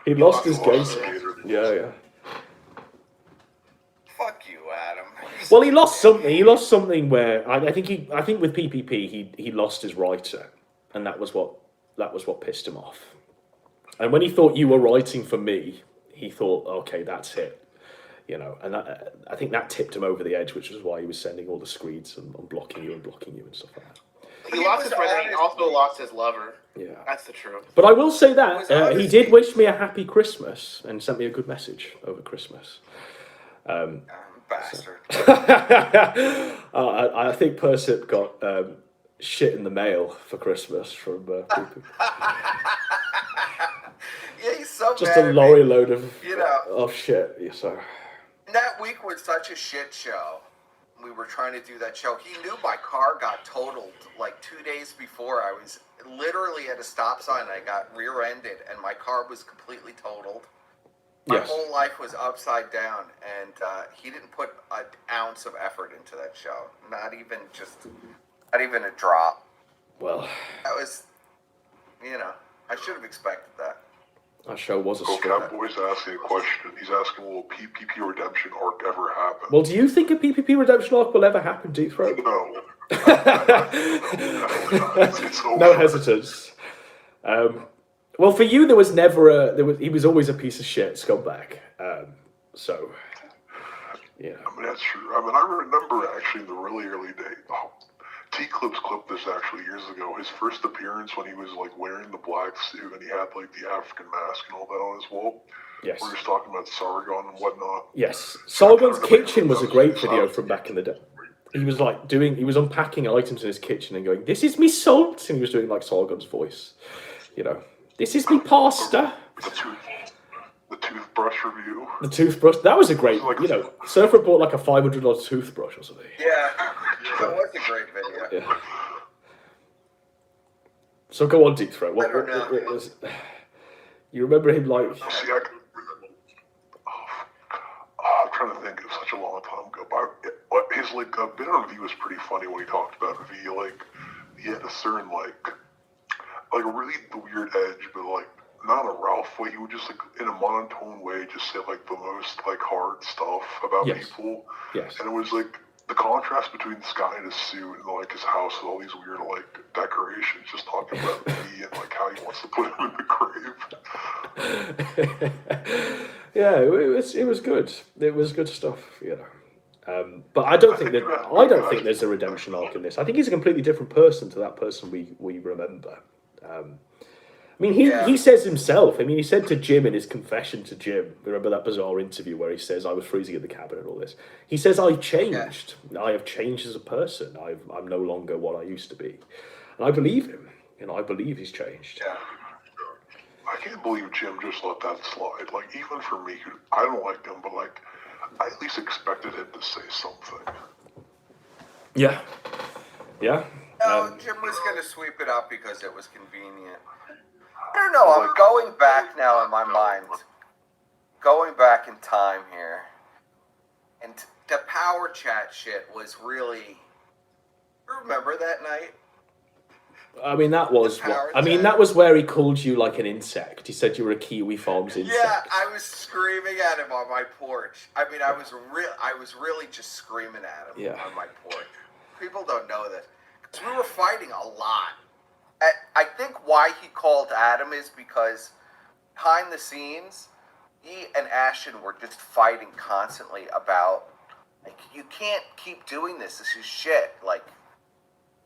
He lost his gator. Yeah. Fuck you, Adam. Well, he lost something. He lost something where I think with PPP he lost his writer, and that was what pissed him off. And when he thought you were writing for me, he thought, okay, that's it, you know. And I think that tipped him over the edge, which was why he was sending all the screeds and blocking you and stuff like that. He lost his brother. He also lost his lover. Yeah, that's the truth. But I will say that he did wish me a happy Christmas and sent me a good message over Christmas. Bastard. I think Persip got shit in the mail for Christmas from people. Yeah, he's so Just mad a at lorry me. load of shit. So That week was such a shit show. We were trying to do that show. He knew my car got totaled like 2 days before. I was literally at a stop sign. I got rear-ended, and my car was completely totaled. My whole life was upside down, and he didn't put an ounce of effort into that show. Not even a drop. Well, that was, I should have expected that. That show was a Okay, struggle. that boy's asking a question. He's asking, will a PPP redemption arc ever happen? Well, do you think a PPP redemption arc will ever happen, Deep Throat? No. No hesitance. Well, for you, there was never he was always a piece of shit scumbag. So, yeah. I mean, that's true. I mean, I remember actually in the really early days. T-Clips clipped this actually years ago. His first appearance when he was like wearing the black suit and he had like the African mask and all that on his wall. Yes. Where he was talking about Sargon and whatnot. Yes. Sargon's Kitchen was a great video from back in the day. He was like he was unpacking items in his kitchen and going, "This is me salt," and he was doing like Sargon's voice. You know, "This is me pasta." The toothbrush review. The toothbrush. That was a great, Surfer bought like a $500 toothbrush or something. Yeah, that was a great video. Yeah. So go on, Deep Throat. What was? You remember him like? See, I'm trying to think. It was such a long time ago. But his bit on V was pretty funny when he talked about V. Like he had a certain like a really weird edge, but like not a Ralph way. He would just like in a monotone way just say like the most like hard stuff about people. Yes. And it was like the contrast between this guy in his suit and like his house with all these weird like decorations, just talking about me and like how he wants to put him in the grave. Yeah, it was good. It was good stuff, But I don't think there's a redemption arc in this. I think he's a completely different person to that person we remember. I mean, he says himself. I mean, he said to Jim in his confession to Jim. Remember that bizarre interview where he says, "I was freezing in the cabin and all this." He says, "I've changed. Yeah. I have changed as a person. I'm no longer what I used to be," and I believe him. I believe he's changed. Yeah. I can't believe Jim just let that slide. Like, even for me, I don't like him, but like, I at least expected him to say something. Yeah. Yeah. No, Jim was going to sweep it up because it was convenient. I don't know. I'm going back now in my mind. Going back in time here. And the power chat shit was really... Remember that night? I mean, that was that was where he called you like an insect. He said you were a Kiwi Farms insect. Yeah, I was screaming at him on my porch. I mean, I was really just screaming at him on my porch. People don't know this. Because we were fighting a lot. I think why he called Adam is because behind the scenes, he and Ashton were just fighting constantly about, like, you can't keep doing this. This is shit. Like,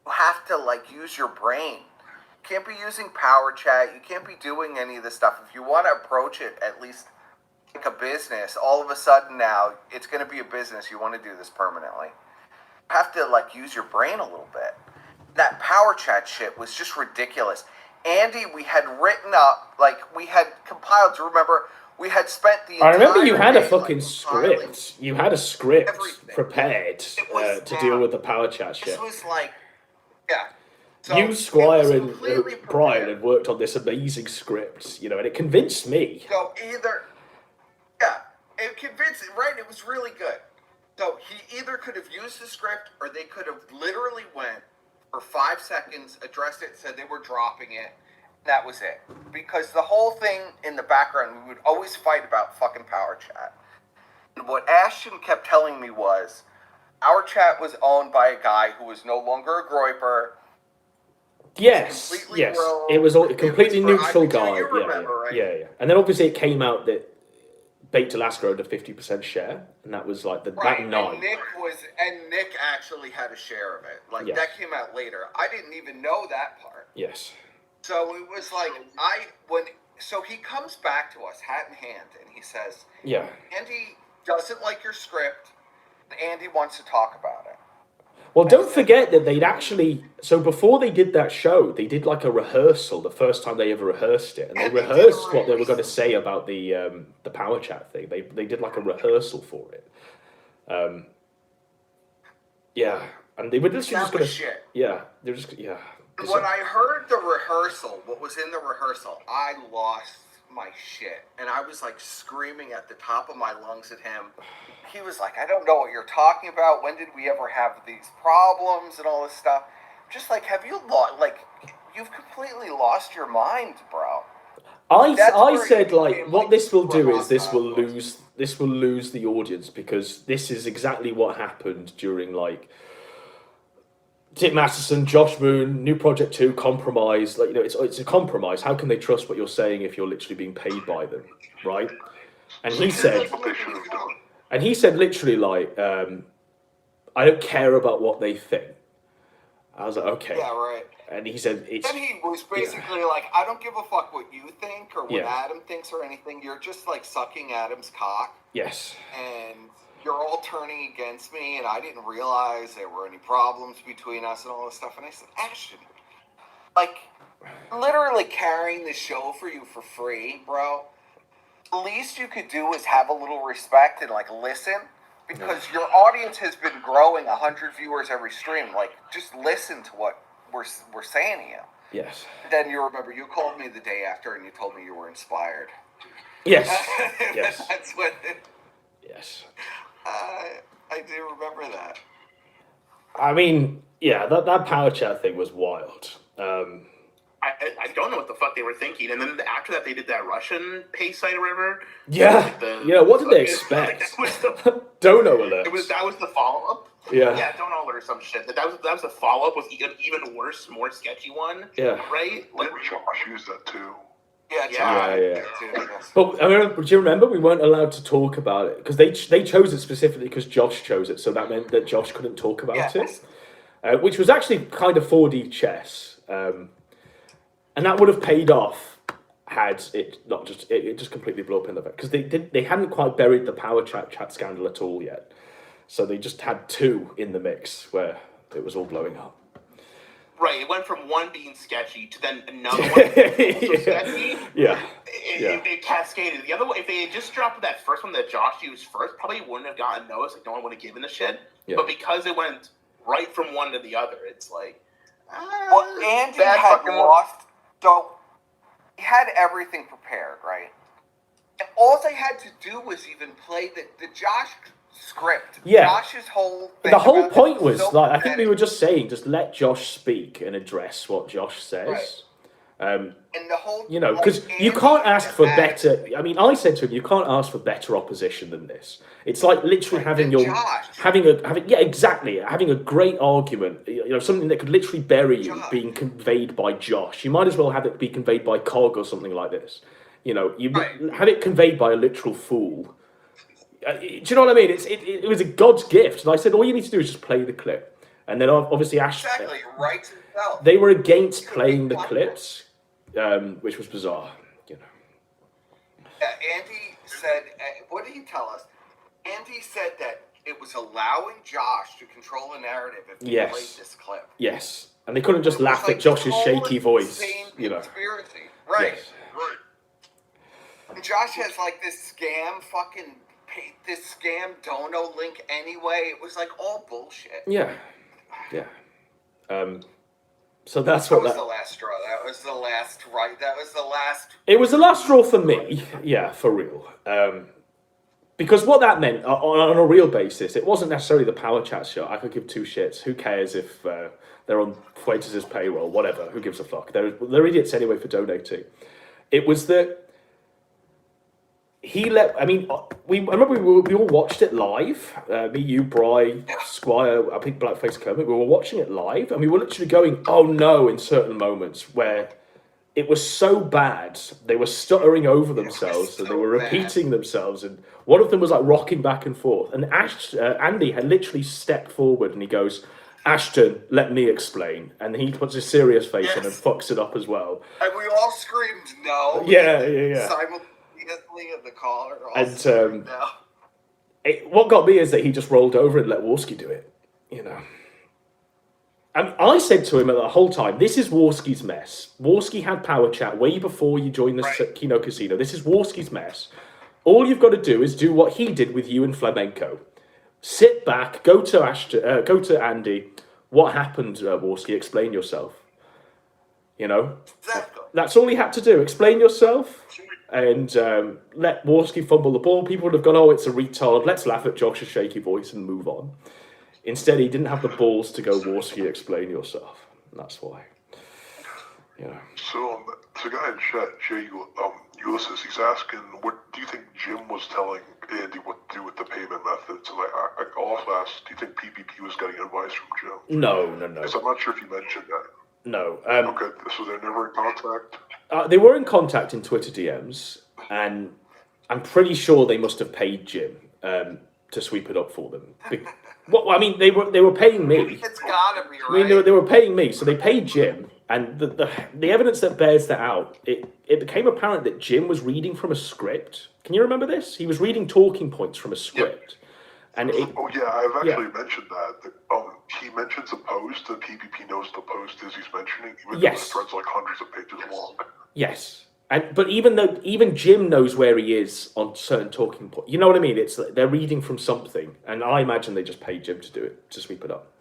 you have to, like, use your brain. You can't be using power chat. You can't be doing any of this stuff. If you want to approach it at least like a business, all of a sudden now, it's going to be a business. You want to do this permanently. have to like use your brain a little bit. That power chat shit was just ridiculous. Andy, we had written up, like we had compiled. Remember, we had spent the. I remember you had a day, fucking like, script. You had a script everything. prepared to deal with the power chat shit. This was like, yeah. So you, Squire, and completely Brian had worked on this amazing script, you know, and it convinced me. So it convinced, right? It was really good. So he either could have used the script, or they could have literally went for 5 seconds, addressed it, said they were dropping it. That was it. Because the whole thing in the background, we would always fight about fucking power chat. And what Ashton kept telling me was, our chat was owned by a guy who was no longer a groiper. Yes, yes. It was a completely neutral guy. Remember, right? Yeah. And then obviously it came out that Bait Alaska had a 50% share, and that was like that night. And Nick actually had a share of it. Like that came out later. I didn't even know that part. Yes. So it was like so he comes back to us, hat in hand, and he says, "Yeah, Andy doesn't like your script, and Andy wants to talk about it." Well, don't forget that they'd actually... So before they did that show, they did like a rehearsal, the first time they ever rehearsed it. And they rehearsed what they were going to say about the power chat thing. They did like a rehearsal for it. Yeah. And they were literally just going to... shit. Yeah. They're just... Yeah. When I heard the rehearsal, what was in the rehearsal, I lost my shit. And I was like screaming at the top of my lungs at him. He was like, I don't know what you're talking about. When did we ever have these problems and all this stuff? Just like, have you lost, like, you've completely lost your mind, bro. I said, like, what this will do is this will lose the audience, because this is exactly what happened during, like, Tim Masterson, Josh Moon, New Project 2, Compromise. Like, you know, it's a compromise. How can they trust what you're saying if you're literally being paid by them, right? And he said... And he said literally, like, I don't care about what they think. I was like, okay. Yeah, right. And he said, it's... Then he was basically like, I don't give a fuck what you think or what Yeah. Adam thinks or anything. You're just, like, sucking Adam's cock. Yes. And you're all turning against me, and I didn't realize there were any problems between us and all this stuff. And I said, Ashton, like, literally carrying the show for you for free, bro. The least you could do is have a little respect and, like, listen, because your audience has been growing 100 viewers every stream. Like, just listen to what we're saying to you. Yes. Then you remember, you called me the day after and you told me you were inspired. Yes. Yes. That's what... Yes. I do remember that. I mean, yeah, that power chat thing was wild. I don't know what the fuck they were thinking. And then after that, they did that Russian pay site or whatever. Yeah. What did they expect? Dono alert. That was the follow-up. Yeah. Yeah, Dono alert or some shit. That was the follow-up with an even worse, more sketchy one. Yeah. Right? Like, Josh used that too. Yeah. But I mean, do you remember we weren't allowed to talk about it because they chose it specifically because Josh chose it, so that meant that Josh couldn't talk about it, which was actually kind of 4D chess, and that would have paid off had it not just it just completely blew up in the back, because they hadn't quite buried the power chat scandal at all yet, so they just had two in the mix where it was all blowing up. Right, it went from one being sketchy to then another one being also sketchy. Yeah. It cascaded. The other one, if they had just dropped that first one that Josh used first, probably wouldn't have gotten noticed. Like, no one would have given a shit. Yeah. But because it went right from one to the other, it's like... well, Andy had lost... So, he had everything prepared, right? And all they had to do was even play the Josh... script. Yeah. Josh's whole thing. The whole point was like, I think we were just saying, just let Josh speak and address what Josh says. Right. And the whole, you know, because you can't ask for better. I mean, I said to him, you can't ask for better opposition than this. It's like literally having having a great argument. You know, something that could literally bury you being conveyed by Josh. You might as well have it be conveyed by Cog or something like this. You know, you have it conveyed by a literal fool. Do you know what I mean? It was a God's gift. And I said, all you need to do is just play the clip. And then obviously Ash... Exactly, right himself. They were against playing the clips, which was bizarre, you know. Andy said, what did he tell us? Andy said that it was allowing Josh to control the narrative if he Yes. played this clip. Yes. And they couldn't just It was laugh like at Josh's this whole shaky voice, insane you know. conspiracy. Right. Yes. Right. And Josh has like this scam dono link anyway. It was like all bullshit. Yeah. Yeah. So that's That what was the last straw. That was the last. It was the last straw for me. Yeah, for real. Because what that meant on a real basis, it wasn't necessarily the Power Chat show. I could give two shits. Who cares if they're on Fuentes' payroll? Whatever. Who gives a fuck? They're idiots anyway for donating. It was that he let. I mean, I remember we all watched it live. Me, you, Bry, Squire, I think Blackface Kermit. We were watching it live, and we were literally going, "Oh no!" in certain moments where it was so bad. They were stuttering over themselves, and they were repeating themselves. And one of them was like rocking back and forth. And Andy had literally stepped forward, and he goes, "Ashton, let me explain." And he puts a serious face on and fucks it up as well. And we all screamed no. Yeah. Simultaneously in the car. And what got me is that he just rolled over and let Warski do it. You know. And I said to him the whole time, this is Warski's mess. Warski had Power Chat way before you joined the Kino Casino. This is Warski's mess. All you've got to do is do what he did with you and Flamenco. Sit back, go to Andy. What happened, Warski? Explain yourself. You know? Exactly. That's all he had to do. Explain yourself and let Warski fumble the ball. People would have gone, oh, it's a retard. Let's laugh at Josh's shaky voice and move on. Instead, he didn't have the balls to go, Warski, explain yourself. And that's why. You know. So, the guy in chat, Jay Ulysses, he's asking, what do you think Jim was telling Andy what to do with the payment methods? And I also asked, do you think PPP was getting advice from Jim? No. Because I'm not sure if you mentioned that. No. Okay, so they're never in contact? They were in contact in Twitter DMs, and I'm pretty sure they must have paid Jim to sweep it up for them. Well, I mean, they were paying me. It's gotta be right. I mean, they were paying me, so they paid Jim, and the evidence that bears that out, it became apparent that Jim was reading from a script. Can you remember this? He was reading talking points from a script. And I've actually mentioned that. He mentions a post, and PPP knows the post is he's mentioning, even though the thread's like hundreds of pages long. Yes. But even Jim knows where he is on certain talking points. You know what I mean? It's they're reading from something, and I imagine they just paid Jim to do it, to sweep it up.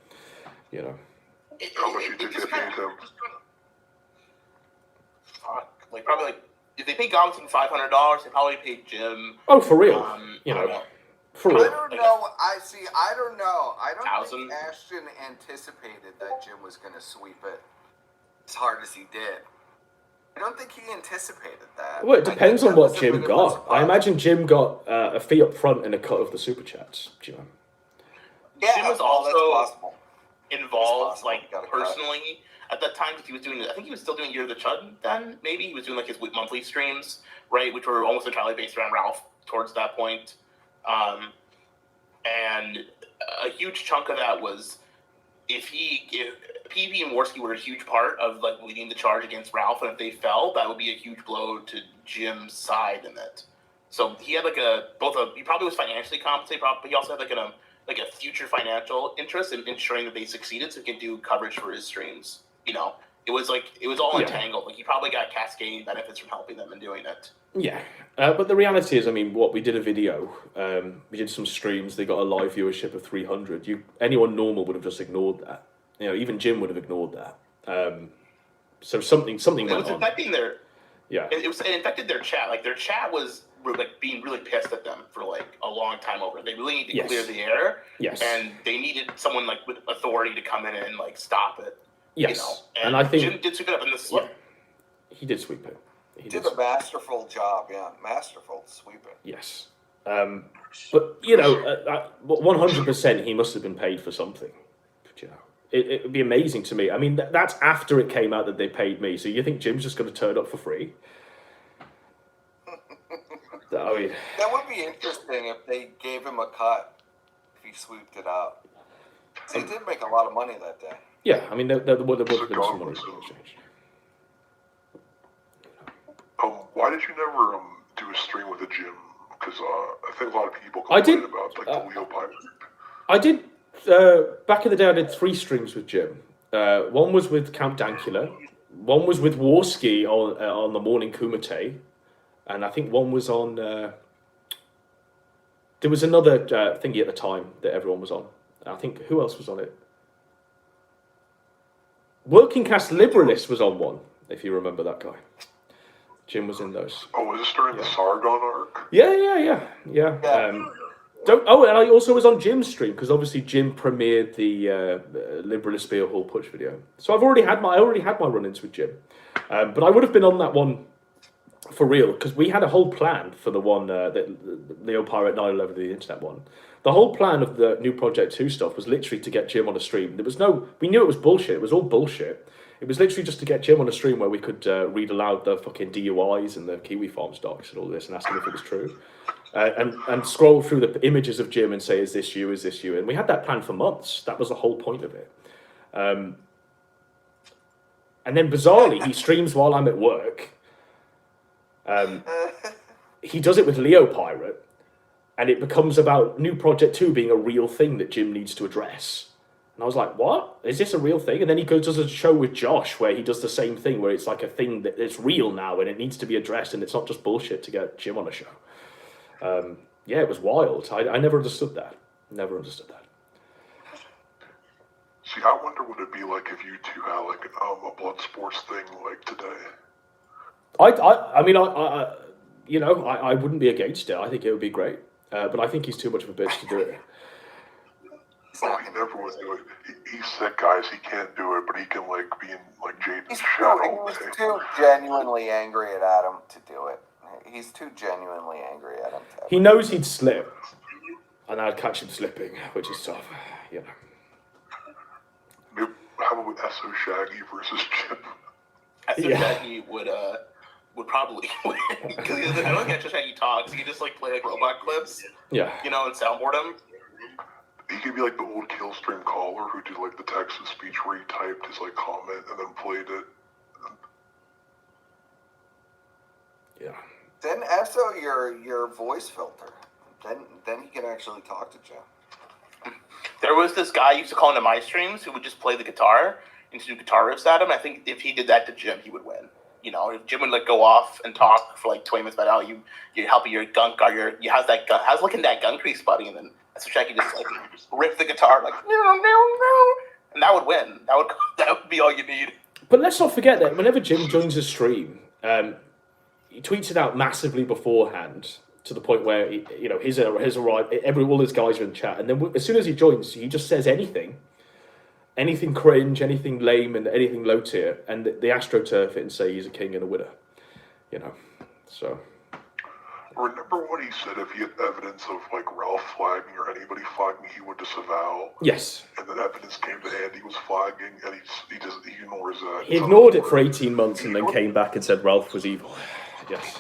You know. How much you think they paid him? Probably if they paid Godwinson $500, they probably paid Jim. Oh, for real? You know. For real. I don't know. I don't know. I don't think Ashton anticipated that Jim was going to sweep it as hard as he did. I don't think he anticipated that. Well, it depends on what Jim got. I imagine Jim got a fee up front and a cut of the super chats. You know. Yeah, Jim was also involved, personally at that time because he was doing. I think he was still doing Year of the Chud then. Maybe he was doing his monthly streams, right, which were almost entirely based around Ralph towards that point. And a huge chunk of that was if PB and Warski were a huge part of leading the charge against Ralph, and if they fell, that would be a huge blow to Jim's side in it. So he had he probably was financially compensated, but he also had a future financial interest in ensuring that they succeeded, so he could do coverage for his streams. You know, it was all entangled. He probably got cascading benefits from helping them and doing it. Yeah, but the reality is, I mean, we did a video, we did some streams, they got a live viewership of 300. Anyone normal would have just ignored that. You know, even Jim would have ignored that. So something went on. It was affecting their... Yeah. It infected their chat. Their chat was being really pissed at them for a long time over. They really need to clear the air. Yes. And they needed someone with authority to come in and stop it. Yes. You know? And I think Jim did sweep it up in the slip. Yeah. He did sweep it. He did a masterful job, masterful sweeping. Yes. But, you know, 100% he must have been paid for something. But, you know, it would be amazing to me. I mean, that's after it came out that they paid me. So you think Jim's just going to turn up for free? That would be interesting if they gave him a cut if he sweeped it out. So he did make a lot of money that day. Yeah, I mean, there would have been some money to exchange. Why did you never do a stream with a Jim? Because I think a lot of people complain about the Leo Pipe. I did, back in the day, I did 3 streams with Jim. One was with Count Dankula, one was with Warski on the Morning Kumite, and I think one was on... there was another thingy at the time that everyone was on. I think, who else was on it? Working Class Liberalist was on one, if you remember that guy. Jim was in those. Oh, was this during the Sargon arc? Yeah. And I also was on Jim's stream because obviously Jim premiered the Liberalist Beer Hall Putsch video. So I already had my run-ins with Jim, but I would have been on that one for real because we had a whole plan for the one that Leo Pirate 911, the internet one. The whole plan of the new Project 2 stuff was literally to get Jim on a stream. We knew it was bullshit. It was all bullshit. It was literally just to get Jim on a stream where we could read aloud the fucking DUIs and the Kiwi Farms docs and all this and ask him if it was true. And scroll through the images of Jim and say, is this you, is this you? And we had that plan for months. That was the whole point of it. And then bizarrely, he streams while I'm at work. He does it with Leo Pirate. And it becomes about New Project 2 being a real thing that Jim needs to address. And I was like, what? Is this a real thing? And then he does a show with Josh where he does the same thing, where it's like a thing that it's real now and it needs to be addressed and it's not just bullshit to get Jim on a show. Yeah, it was wild. I never understood that. Never understood that. See, I wonder what it'd be like if you two had like a blood sports thing like today. I wouldn't be against it. I think it would be great. But I think he's too much of a bitch to do it. Oh, he never would do it. He's sick, guys. He can't do it, but he can like be in like Jaden's shadow. He's too genuinely angry at Adam to do it. He's too genuinely angry at him. He knows he'd slip, and I'd catch him slipping, which is tough, How about SO Shaggy versus Chip? SO Shaggy would probably win because I don't get Shaggy talks. He can just like play like robot clips, and soundboard him. He could be like the old Killstream caller who did like the text to speech where he typed his like comment and then played it. Yeah. Then ESO your voice filter. Then he can actually talk to Jim. There was this guy I used to call into my streams who would just play the guitar and do guitar riffs at him. I think if he did that to Jim, he would win. If Jim would like go off and talk for like 20 minutes about how you help your gunk or you how's looking that gun crease, buddy, and then that's what Jackie just like rip the guitar like no, and that would win. That would be all you need. But let's not forget that whenever Jim joins a stream, he tweets it out massively beforehand to the point where his arrived. All his guys are in chat, and then as soon as he joins, he just says anything cringe, anything lame, and anything low tier, and the AstroTurf it and say he's a king and a winner. So. Remember what he said? If he had evidence of like Ralph flagging or anybody flagging, he would disavow. Yes. And then evidence came to hand, he was flagging, and he ignores that. He ignored it for 18 months and then came back and said Ralph was evil. Yes.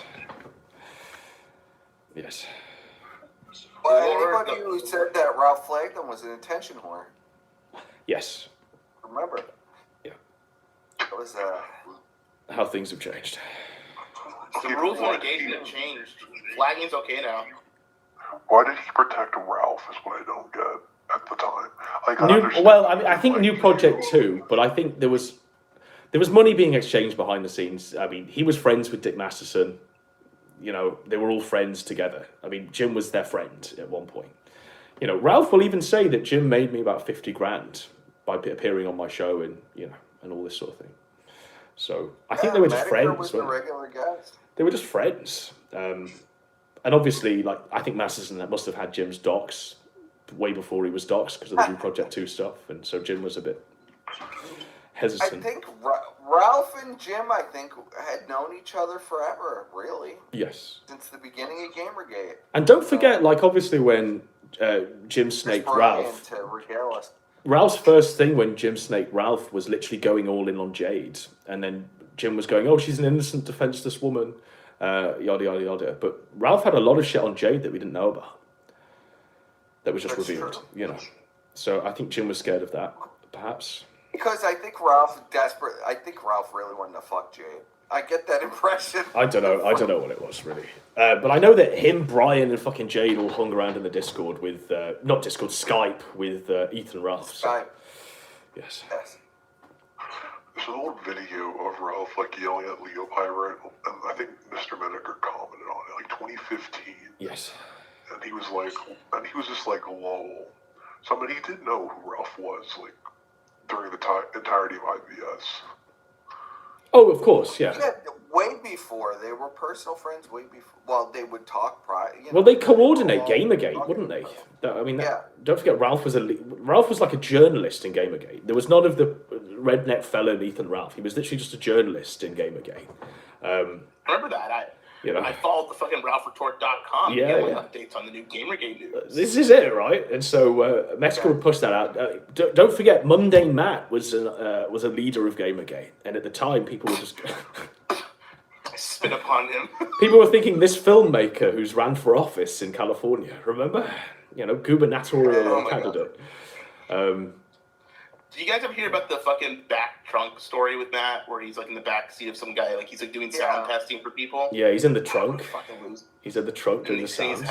Well, anybody who said that Ralph flagged them was an attention whore. Yes. Remember? Yeah. That was how things have changed. The rules of engagement have changed. Flagging's okay now. Why did he protect Ralph is what I don't get at the time. I think New Project 2, but I think there was money being exchanged behind the scenes. I mean, he was friends with Dick Masterson. They were all friends together. I mean, Jim was their friend at one point. Ralph will even say that Jim made me about 50 grand by appearing on my show and all this sort of thing. So I think they were just friends. Was the regular guys. They were just friends. And obviously, I think Masterson must have had Jim's docs way before he was docs because of the New Project 2 stuff. And so Jim was a bit hesitant. I think Ralph and Jim, had known each other forever, really. Yes. Since the beginning of Gamergate. And don't forget, obviously when Jim snaked Ralph... Ralph's first thing when Jim snaked Ralph was literally going all in on Jade. And then Jim was going, oh, she's an innocent, defenseless woman, yada, yada, yada. But Ralph had a lot of shit on Jade that we didn't know about. That was just revealed, So I think Jim was scared of that, perhaps. Because I think Ralph really wanted to fuck Jade. I get that impression. I don't know what it was really. But I know that him, Brian, and fucking Jade all hung around in the Discord with not Discord, Skype with Ethan Ralph. So. Skype. Yes. There's an old video of Ralph like yelling at Leo Pirate, and I think Mr. Medeker commented on it, like 2015. Yes. And he was just like, lol. So I mean, he did know who Ralph was, like, during the entirety of IBS. Oh, of course, yeah. Way before. They were personal friends way before. Well, they would talk prior. Well, they coordinate Gamergate, wouldn't they? I mean, don't forget, Ralph was like a journalist in Gamergate. There was none of the redneck fella in Ethan Ralph. He was literally just a journalist in Gamergate. Remember that? I followed the fucking RalphRetort.com. Yeah. Updates on the new Gamergate news. This is it, right? And so Mexico would push that out. Don't forget, Mundane Matt was a leader of Gamergate, and at the time, people were just spit upon him. People were thinking this filmmaker who's ran for office in California. Remember, gubernatorial candidate. Did you guys ever hear about the fucking back trunk story with Matt, where he's like in the back seat of some guy, like he's like doing sound testing for people? Yeah, he's in the trunk. He's in the trunk doing the sounds.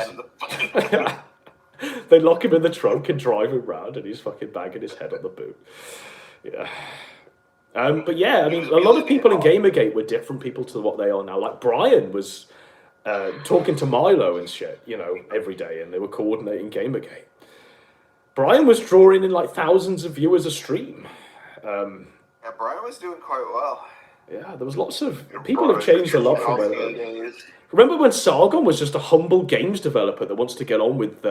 They lock him in the trunk and drive him around, and he's fucking banging his head on the boot. Yeah. But yeah, I mean, a lot of people in Gamergate were different people to what they are now. Like Brian was talking to Milo and shit, every day, and they were coordinating Gamergate. Brian was drawing in like thousands of viewers a stream. Brian was doing quite well. Yeah, there was lots of people have changed a lot from where. Remember when Sargon was just a humble games developer that wants to get on with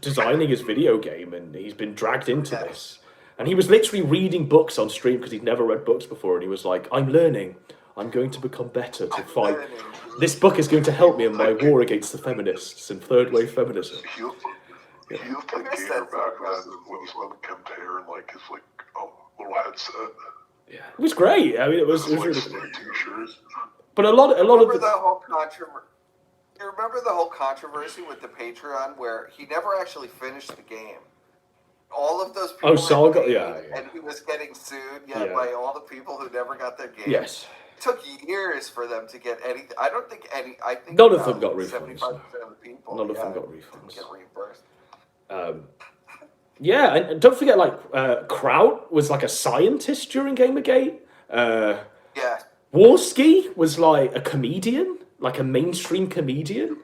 designing his video game, and he's been dragged into this. And he was literally reading books on stream because he'd never read books before, and he was like, "I'm learning. I'm going to become better to fight. This book is going to help me in my war against the feminists and third wave feminism." He looked like Gator back then with his unkempt hair and like his little headset. Yeah, it was great. I mean, it was really cool. T-shirts. But a lot of the whole controversy. You remember the whole controversy with the Patreon where he never actually finished the game. All of those people. Oh, Sargon, yeah. And he was getting sued, by all the people who never got their game. Yes. It took years for them to get anything. I don't think any. I think none of them got refunds. 75% of the people. None of them got refunds. Get reimbursed. Yeah, and don't forget, Kraut was like a scientist during Gamergate. Yeah. Warski was like a comedian, like a mainstream comedian.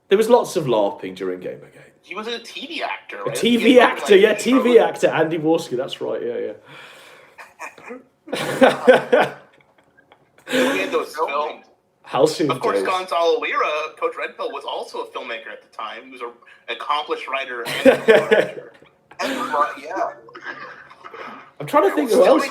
There was lots of LARPing during Gamergate. He was a TV actor, right? A TV actor, TV actor, Andy Warski, that's right, yeah. We had those filmed. Halcyon Of course, days. Gonzalo Lira, Coach Redpill, was also a filmmaker at the time. He was an accomplished writer and a director. I'm trying to think who else.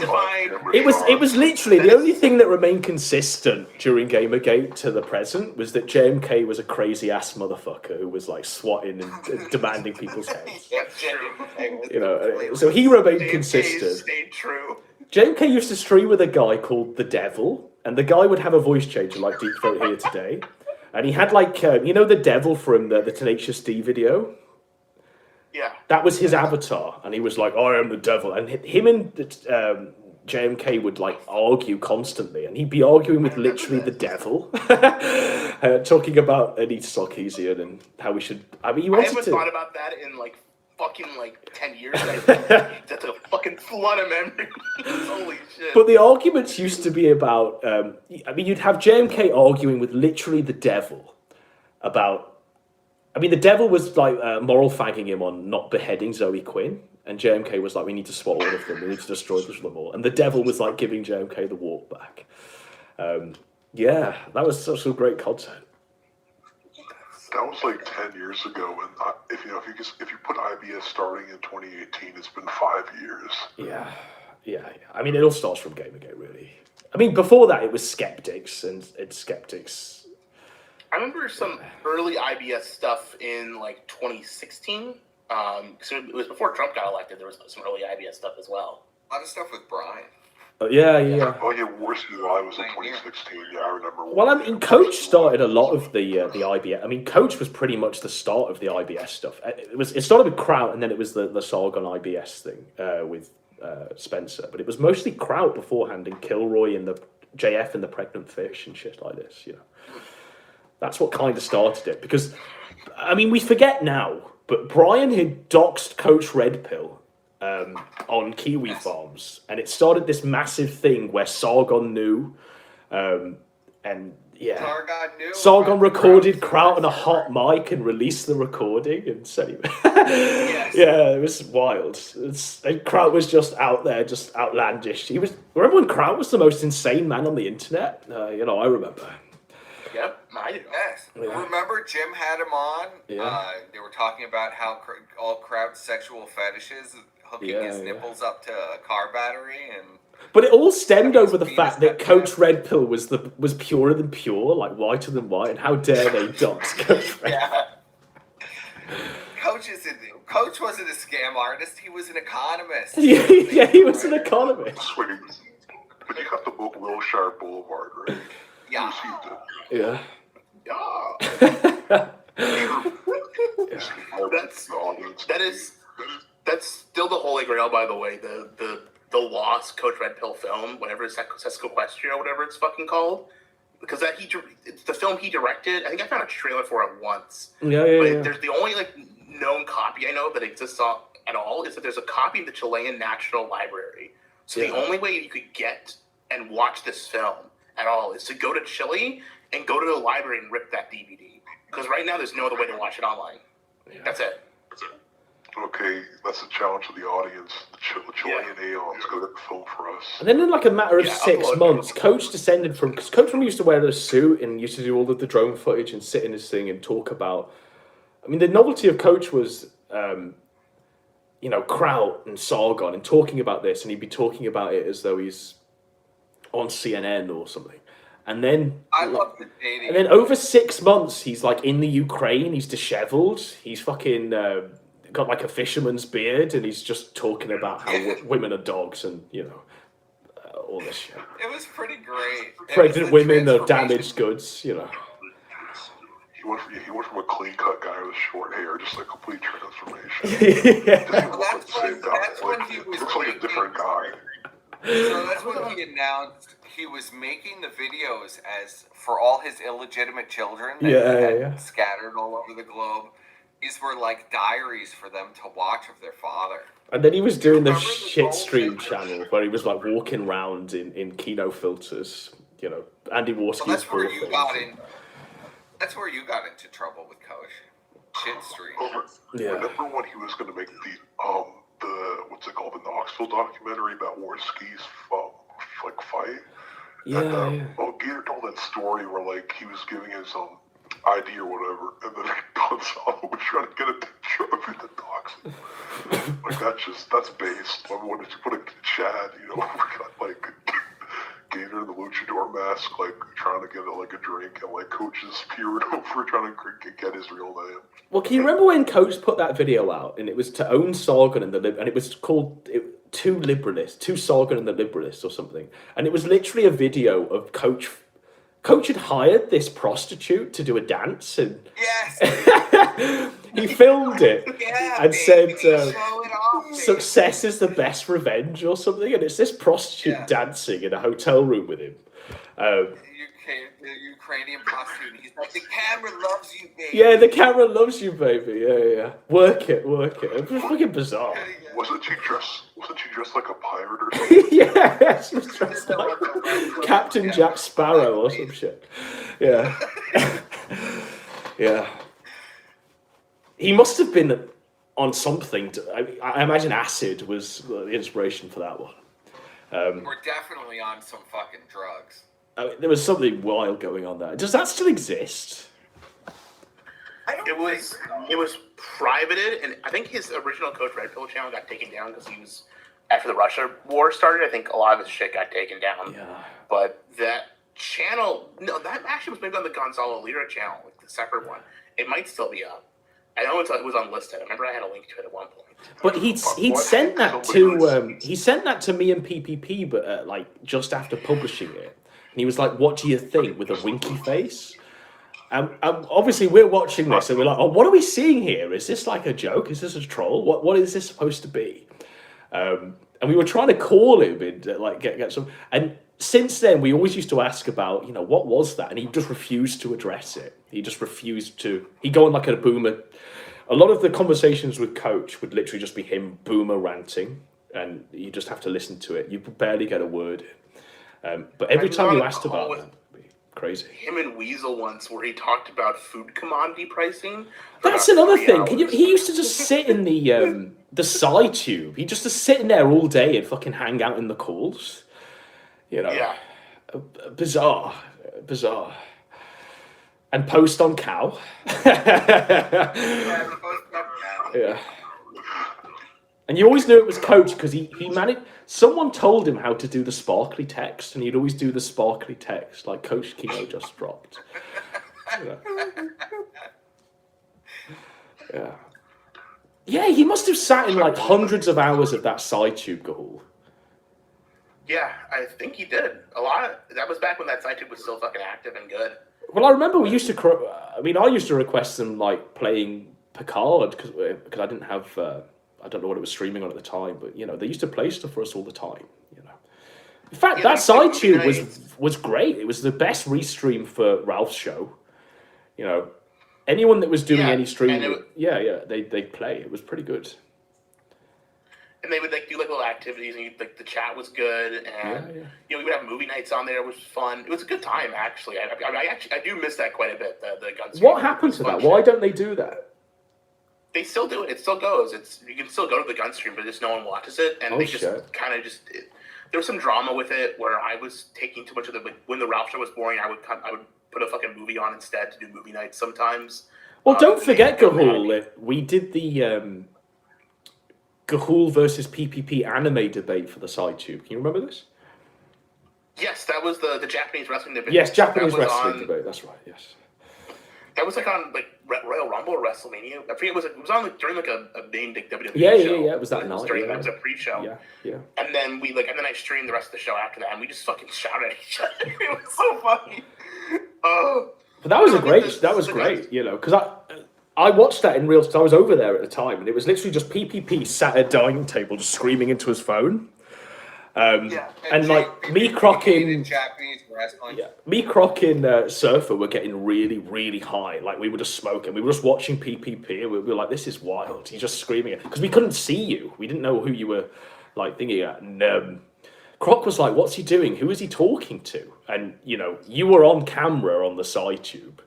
It was literally the only thing that remained consistent during Gamergate to the present was that JMK was a crazy ass motherfucker who was like swatting and demanding people's heads. So he remained consistent. Stayed true. JMK used to stream with a guy called The Devil, and the guy would have a voice changer like Deep Throat here today. And he had the Devil from the Tenacious D video? Yeah. That was his avatar, and he was like, "I am the devil." And him and JMK would like argue constantly, and he'd be arguing with literally the devil, talking about Anita Sarkeesian and how we should. I mean, I haven't thought about that in fucking 10 years. That's a fucking flood of memories. Holy shit. But the arguments used to be about. You'd have JMK arguing with literally the devil about. The devil was moral fagging him on not beheading Zoe Quinn, and JMK was like, "We need to swallow all of them. We need to destroy them all." And the devil was like giving JMK the walk back. That was such a great content. That was 10 years ago, and if you put IBS starting in 2018, it's been 5 years. Yeah. I mean, it all starts from Gamergate, really. I mean, before that, it was Skeptics and Skeptics. I remember some early IBS stuff in 2016. So it was before Trump got elected. There was some early IBS stuff as well. A lot of stuff with Brian. Yeah. Oh yeah, Warski Live was in 2016. Yeah, I remember. Well, Coach started a lot of the IBS. I mean, Coach was pretty much the start of the IBS stuff. It started with Kraut, and then it was the Sargon IBS thing with Spencer. But it was mostly Kraut beforehand, and Kilroy in the JF and the pregnant fish and shit like this. You know, that's what kind of started it. Because, I mean, we forget now, but Brian had doxed Coach Red Pill on Kiwi Farms, and it started this massive thing where Sargon knew, and yeah, Sargon recorded Kraut on a hot mic and released the recording and said, yeah, it was wild. And Kraut was just out there, just outlandish. Remember when Kraut was the most insane man on the internet? You know, I remember. Yep, I do. Yes. Yeah. Remember Jim had him on? Yeah. They were talking about how all Kraut's sexual fetishes, hooking his nipples up to a car battery and... But it all stemmed over the fact that Coach Red Pill was purer than pure, like whiter than white, and how dare they dox Coach Red Pill? Coach wasn't a scam artist, he was an economist. Yeah, he was an economist. Sweet. But you got the book Wilshire Boulevard, right? Yeah. Yeah. That's still the holy grail, by the way. The lost Coach Red Pill film, whatever it's Sequestria or whatever it's fucking called, because it's the film he directed. I think I found a trailer for it once. Yeah. There's the only known copy I know that exists at all is that there's a copy of the Chilean National Library. So the only way you could get and watch this film at all is to go to Chile and go to the library and rip that DVD. Because right now there's no other way to watch it online. Yeah. That's it. Okay, that's a challenge to the audience. The Chilean Aeons go get the film for us. And then in like a matter of 6 months, Coach descended from... Because Coach used to wear a suit and used to do all of the drone footage and sit in his thing and talk about... I mean, the novelty of Coach was, Kraut and Sargon and talking about this, and he'd be talking about it as though he's on CNN or something. And then... I love the dating. And then over 6 months, he's like in the Ukraine, he's disheveled, he's fucking... got like a fisherman's beard, and he's just talking about how women are dogs and, all this shit. It was pretty great. Pregnant women are damaged goods, He went from a clean-cut guy with short hair, just a complete transformation. That's when he was looks like a different guy. So that's when he announced he was making the videos as for all his illegitimate children that he had scattered all over the globe. These were like diaries for them to watch of their father. And then he was doing the shit stream channel where he was like walking around in Kino filters, Andy Warski's that's where you got in. That's where you got into trouble with Coach. Shit stream. Remember when he was going to make the what's it called, the Knoxville documentary about Warski's fight? Gator told that story where like he was giving his ID or whatever, and then Gonzalo was trying to get a picture of it to dox. Like that's based. When you put a Chad, we got like Gator in the luchador mask, like trying to get a drink, and like Coach is peering over trying to get his real name. Well, can you remember when Coach put that video out, and it was to own Sargon and it was called Two Sargon and the Liberalists or something, and it was literally a video of Coach had hired this prostitute to do a dance, and he filmed it and said, "Success is the best revenge" or something, and it's this prostitute dancing in a hotel room with him. The Ukrainian prostitute. He's like, the camera loves you, baby. Yeah, the camera loves you, baby. Yeah. Work it. It was fucking bizarre. Wasn't she dressed like a pirate or something? Yeah, she was dressed like Captain Jack Sparrow or some shit. Yeah. Yeah. He must have been on something. I imagine acid was the inspiration for that one. We're definitely on some fucking drugs. There was something wild going on there. Does that still exist? It was privated, and I think his original Coach Red Pill channel got taken down because he was, after the Russia war started, I think a lot of his shit got taken down. Yeah. But that channel, that actually was maybe on the Gonzalo Lira channel, like the separate one. It might still be up. I know it was unlisted. I remember I had a link to it at one point. But he'd sent that to me and PPP, but just after publishing it. And he was like, "What do you think?" with a winky face. And obviously we're watching this and we're like, "Oh, what are we seeing here? Is this like a joke? Is this a troll? What is this supposed to be?" And we were trying to call him and get some. And since then, we always used to ask about, what was that? And he just refused to address it. He just refused to. He'd go on like a boomer. A lot of the conversations with Coach would literally just be him boomer ranting, and you just have to listen to it. You barely get a word in. But every time you asked about it, crazy. Him and Weasel once, where he talked about food commodity pricing. That's another thing. He used to just sit in the side tube. He just sit in there all day and fucking hang out in the calls. Yeah. Bizarre. And post on Cow. Yeah. And you always knew it was Coach because he managed. Someone told him how to do the sparkly text, and he'd always do the sparkly text like Coach Kino just dropped. Yeah. Yeah, he must have sat in like hundreds of hours of that side tube, Gahul. Yeah, I think he did a lot. That was back when that side tube was still fucking active and good. Well, I remember we used to. I used to request them like playing Picard because I didn't have. I don't know what it was streaming on at the time, but they used to play stuff for us all the time. In fact, that side tube was great. It was the best restream for Ralph's show. Anyone that was doing any streaming, they'd play. It was pretty good. And they would do little activities, and the chat was good, and we would have movie nights on there, which was fun. It was a good time, actually. I do miss that quite a bit. The Guns. What happened to that? Why don't they do that? They still do it. It still goes. You can still go to the gun stream, but just no one watches it, and they just kind of just. There was some drama with it where I was taking too much of the. When the Ralph show was boring, I would put a fucking movie on instead to do movie nights sometimes. Well, don't forget, Gahul. We did the Gahul versus PPP anime debate for the side tube. Can you remember this? Yes, that was the Japanese wrestling debate. Yes, Japanese wrestling debate. That's right. Yes. That was on Royal Rumble or WrestleMania. I forget. It was on during a main WWE show. Yeah. It was that night. It was a pre-show. Yeah. And then and then I streamed the rest of the show after that, and we just fucking shouted at each other. It was so funny. But that was great. Because I watched that in real time. I was over there at the time, and it was literally just PPP sat at a dining table, just screaming into his phone. And like me, Croc, and Japanese wrestling. Yeah, me, Croc, and Surfer were getting really, really high. Like we were just smoking. We were just watching PPP, and we were like, "This is wild." He's just screaming it because we couldn't see you. We didn't know who you were like thinking at. And Croc was like, "What's he doing? Who is he talking to?" And you were on camera on the side tube,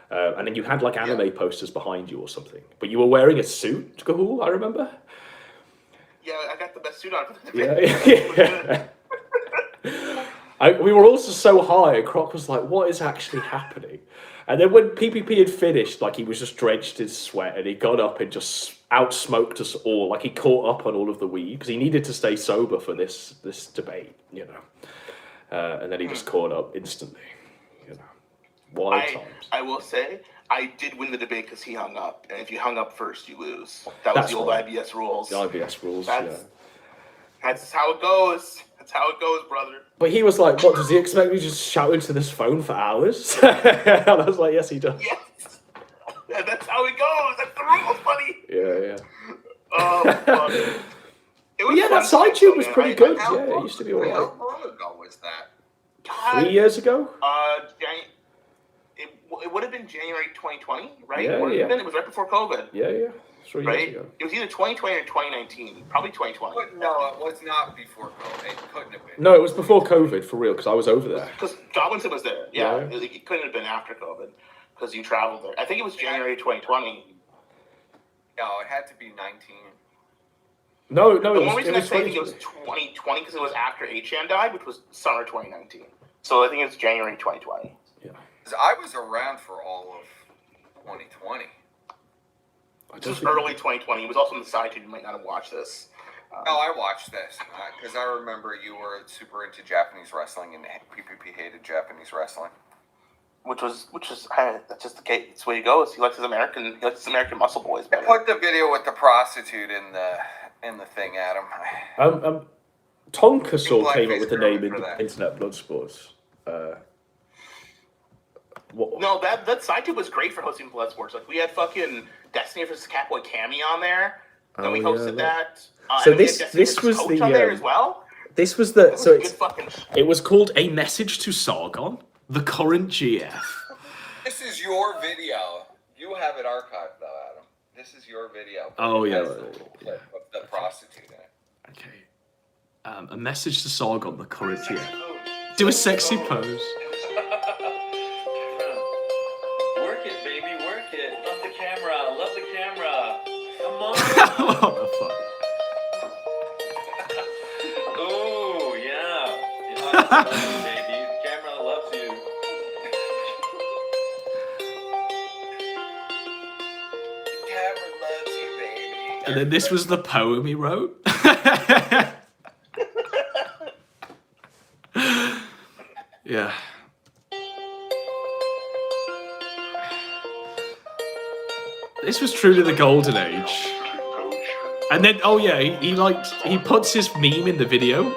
and then you had like anime posters behind you or something. But you were wearing a suit, Gahul, I remember. Yeah, I got the best suit on. We were also so high, and Croc was like, "What is actually happening?" And then when PPP had finished, like he was just drenched in sweat, and he got up and just outsmoked us all. Like he caught up on all of the weed because he needed to stay sober for this debate, And then he just caught up instantly, Wild times. I will say, I did win the debate because he hung up, and if you hung up first, you lose. That was the old IBS rules. The IBS rules, That's how it goes. That's how it goes, brother. But he was like, "What, does he expect me to just shout into this phone for hours?" And I was like, "Yes, he does." Yes. That's how it goes. That's the rules, buddy. Yeah. Oh, fuck. That side tube was pretty good. It used to be alright. How long ago was that? 3 years ago? It would have been January 2020, right? Yeah. It was right before COVID. Yeah. 3 years ago. It was either 2020 or 2019. Probably 2020. No, it was not before COVID. It couldn't have been. No, it was before COVID, for real, because I was over there. Because Godwinson was there. Yeah. It couldn't have been after COVID, because you traveled there. I think it was January 2020. No, it had to be 19. No, the only reason I think it was 2020 because it was after H-Chan died, which was summer 2019. So I think it's January 2020. Yeah. I was around for all of 2020. This was early 2020. It was also on the side too. You might not have watched this. No, I watched this because I remember you were super into Japanese wrestling and PPP hated Japanese wrestling. Which is that's just the case. That's the way he goes. He likes his American muscle boys better. I put the video with the prostitute in the thing, Adam. Tonkasol came up with the name in Internet Bloodsports. No, that side tube was great for hosting Bloodsports. Like we had fucking Destiny vs. Catboy Cammy on there. Then we hosted that. So this was on there as well. This was the so Good it's fucking. it was called A Message to Sargon, the current GF. This is your video. You have it archived though, Adam. This is your video. Oh, It yeah. has the little clip of the prostitute in it. Okay. A Message to Sargon, the current GF. Do a sexy pose. Work it, baby, work it. Love the camera, love the camera. Come on. What the fuck? Oh, yeah. The audience loves you, baby. The camera loves you. The camera loves you, baby. And then this was the poem he wrote. Yeah. This was truly the golden age. And then, oh yeah, he puts his meme in the video.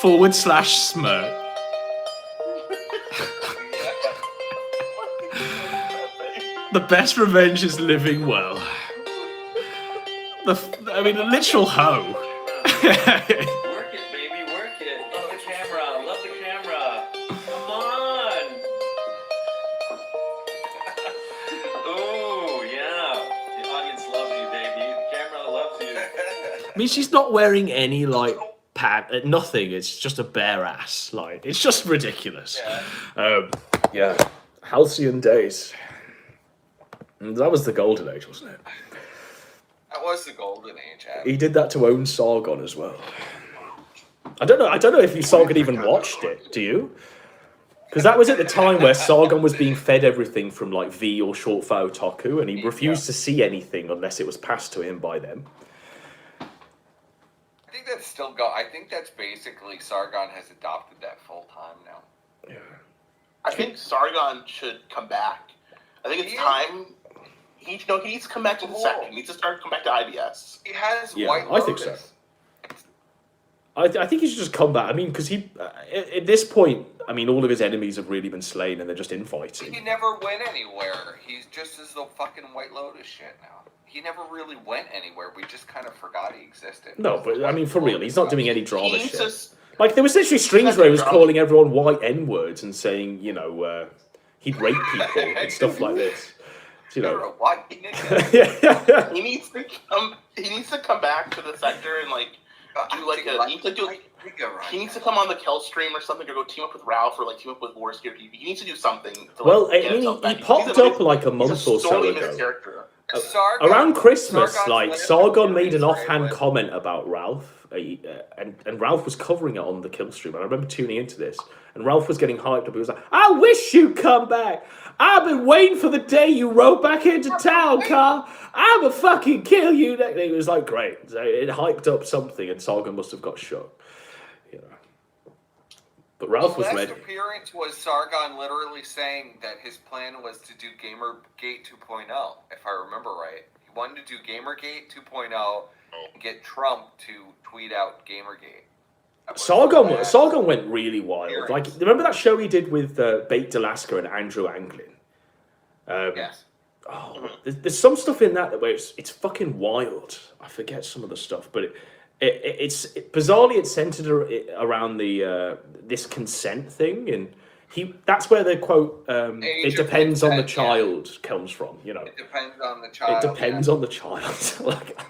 /smirk. The best revenge is living well. I mean, a literal hoe. Work it, baby, work it. Love the camera, love the camera. Come on. Oh, yeah. The audience loves you, baby. The camera loves you. I mean, she's not wearing any, like, nothing. It's just a bare ass. Like, it's just ridiculous. Yeah. Halcyon days. And that was the golden age, wasn't it? That was the golden age, Adam. He did that to own Sargon as well. I don't know if Sargon even watched it. Do you? Because that was at the time where Sargon was being fed everything from like V or Short File Otaku, and he refused to see anything unless it was passed to him by them. I think that's still I think that's basically Sargon has adopted that full time now. Yeah. I think Sargon should come back. I think it's time. He needs to come back to the sector. He needs to come back to IBS. He has Yeah, White I think Lotus. so. I think he should just come back. I mean, because at this point, I mean, all of his enemies have really been slain, and they're just infighting. He never went anywhere. He's just as the fucking White Lotus shit now. He never really went anywhere. We just kind of forgot he existed. No, but I mean, for real, he's not doing any drama He needs shit. to- Like, there was literally streams where he was calling everyone white N-words and saying, you know, he'd rape people and stuff like this. You You're a know. white nigga. Yeah. He needs to come back to the sector and like do like he needs to come on the Kill stream or something, or go team up with Ralph, or like team up with Warscape TV. He needs to do something. To, like, Well, I get mean, himself he back. popped He's a- up like a month he's or so sorely ago. missed character. Sargon, Around Christmas, Sargon's like last Sargon video made an is offhand great, comment about Ralph, and Ralph was covering it on the Kill stream. And I remember tuning into this, and Ralph was getting hyped up. He was like, "I wish you'd come back. I've been waiting for the day you rode back into town, Carl. I'ma fucking kill you." And it was like great. So it hyped up something, and Sargon must have got shook. You know. But Ralph was last ready. appearance was Sargon literally saying that his plan was to do Gamergate 2.0, if I remember right. He wanted to do Gamergate 2.0 and get Trump to tweet out Gamergate. Sargon went really wild. Like, remember that show he did with Bate Delaska and Andrew Anglin? Yes. Oh, there's some stuff in that where it's fucking wild. I forget some of the stuff, but it's bizarrely it's centered around the this consent thing, and that's where the quote "it depends on the child" comes from. You know, It depends on the child. it depends on the child. Like,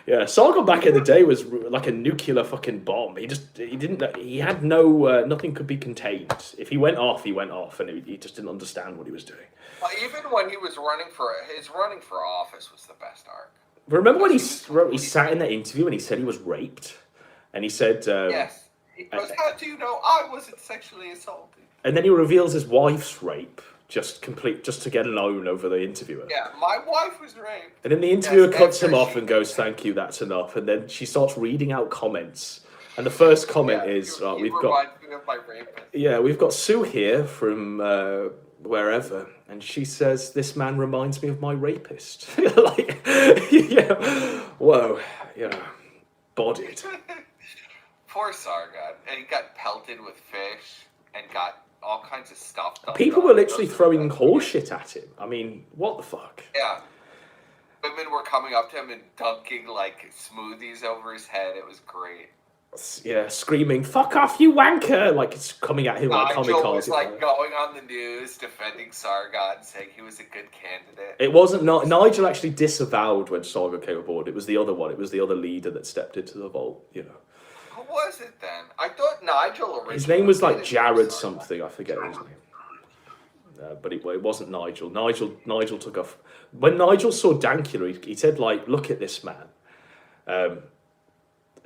yeah, Sargon back in the day was like a nuclear fucking bomb. He had no nothing could be contained. If he went off, and he just didn't understand what he was doing. Even when he was running for office was the best arc. Remember when he sat in that interview and he said he was raped, and he said Yes. He goes, "How do you know I wasn't sexually assaulted?" And then he reveals his wife's rape just to get an own over the interviewer. Yeah, my wife was raped. And then the interviewer Yes, cuts him after off she- and goes, "Thank you, that's enough." And then she starts reading out comments, and the first comment is, he "We've got reminds me of my rapist. we've got Sue here from wherever," and she says, "This man reminds me of my rapist." Like, yeah, whoa, bodied. Poor Sargon. And he got pelted with fish and got all kinds of stuff done. People were literally throwing horseshit at him. I mean, what the fuck? Yeah. Women were coming up to him and dunking like smoothies over his head. It was great. screaming "fuck off, you wanker!" like it's coming at him like Nigel kamikaze. was like going on the news defending Sargon, saying he was a good candidate. It wasn't Nigel actually disavowed when Sargon came aboard. It was the other one. It was the other leader that stepped into the vault. You know. Who was it then? I thought Nigel originally. His name was like Jared something. I forget his name. But it wasn't Nigel. Nigel took off. When Nigel saw Dankula, he said like, "Look at this man.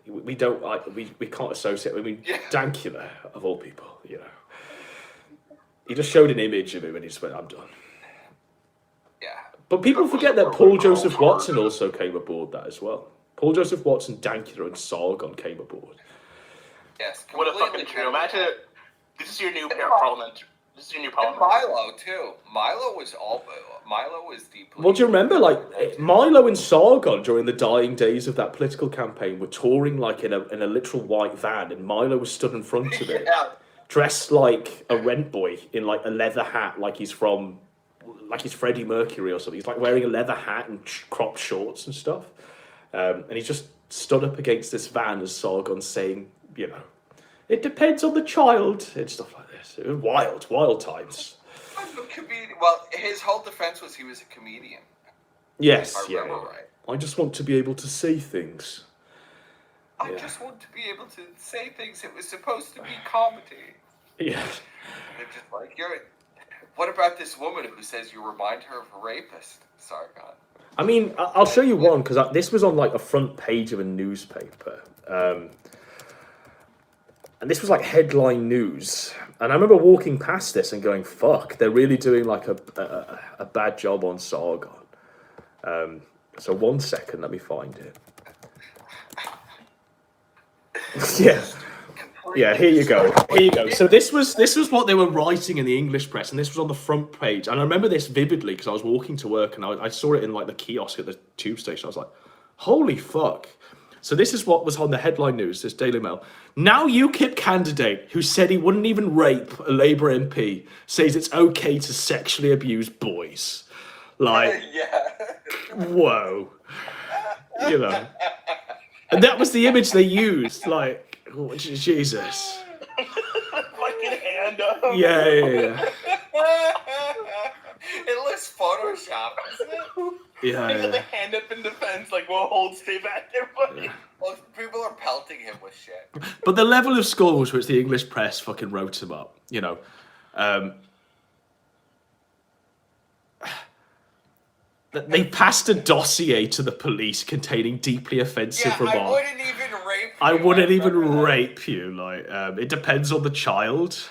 We can't associate. I mean, Dankula of all people, you know." He just showed an image of him and he just went, "I'm done." Yeah. But people forget that Paul Joseph Watson also came aboard that as well. Paul Joseph Watson, Dankula, and Sargon came aboard. Yes. What a fucking true. Imagine this is your new parliament. This is your new parliament. And Milo too. Milo was deeply. Well, do you remember, like Milo and Sargon during the dying days of that political campaign were touring like in a literal white van, and Milo was stood in front of it, dressed like a rent boy in like a leather hat, like he's Freddie Mercury or something. He's like wearing a leather hat and cropped shorts and stuff, and he just stood up against this van as Sargon saying, you know, "It depends on the child," and stuff like this. It was wild times. Well, his whole defense was he was a comedian. Yes, if I remember right. I just want to be able to say things. I just want to be able to say things. It was supposed to be comedy. Yeah. They're just like, what about this woman who says you remind her of a rapist, Sargon? I mean, I'll show you one, because this was on like a front page of a newspaper. And this was like headline news. And I remember walking past this and going, fuck, they're really doing like a bad job on Sargon. So 1 second, let me find it. Yeah, here you go. So this was what they were writing in the English press, and this was on the front page. And I remember this vividly because I was walking to work and I saw it in like the kiosk at the tube station. I was like, holy fuck. So this is what was on the headline news, this Daily Mail. Now UKIP candidate who said he wouldn't even rape a Labour MP says it's okay to sexually abuse boys. Like, whoa. You know. And that was the image they used. Like, oh, Jesus. Fucking hand up. Yeah. It looks Photoshopped, isn't it? Yeah. The hand up in defense, like, we'll hold stay back there, buddy. Yeah. Well, people are pelting him with shit. But the level of scores which the English press fucking wrote him up, you know. They passed a dossier to the police containing deeply offensive remarks. I wouldn't even rape you. I wouldn't even rape you. Like, it depends on the child.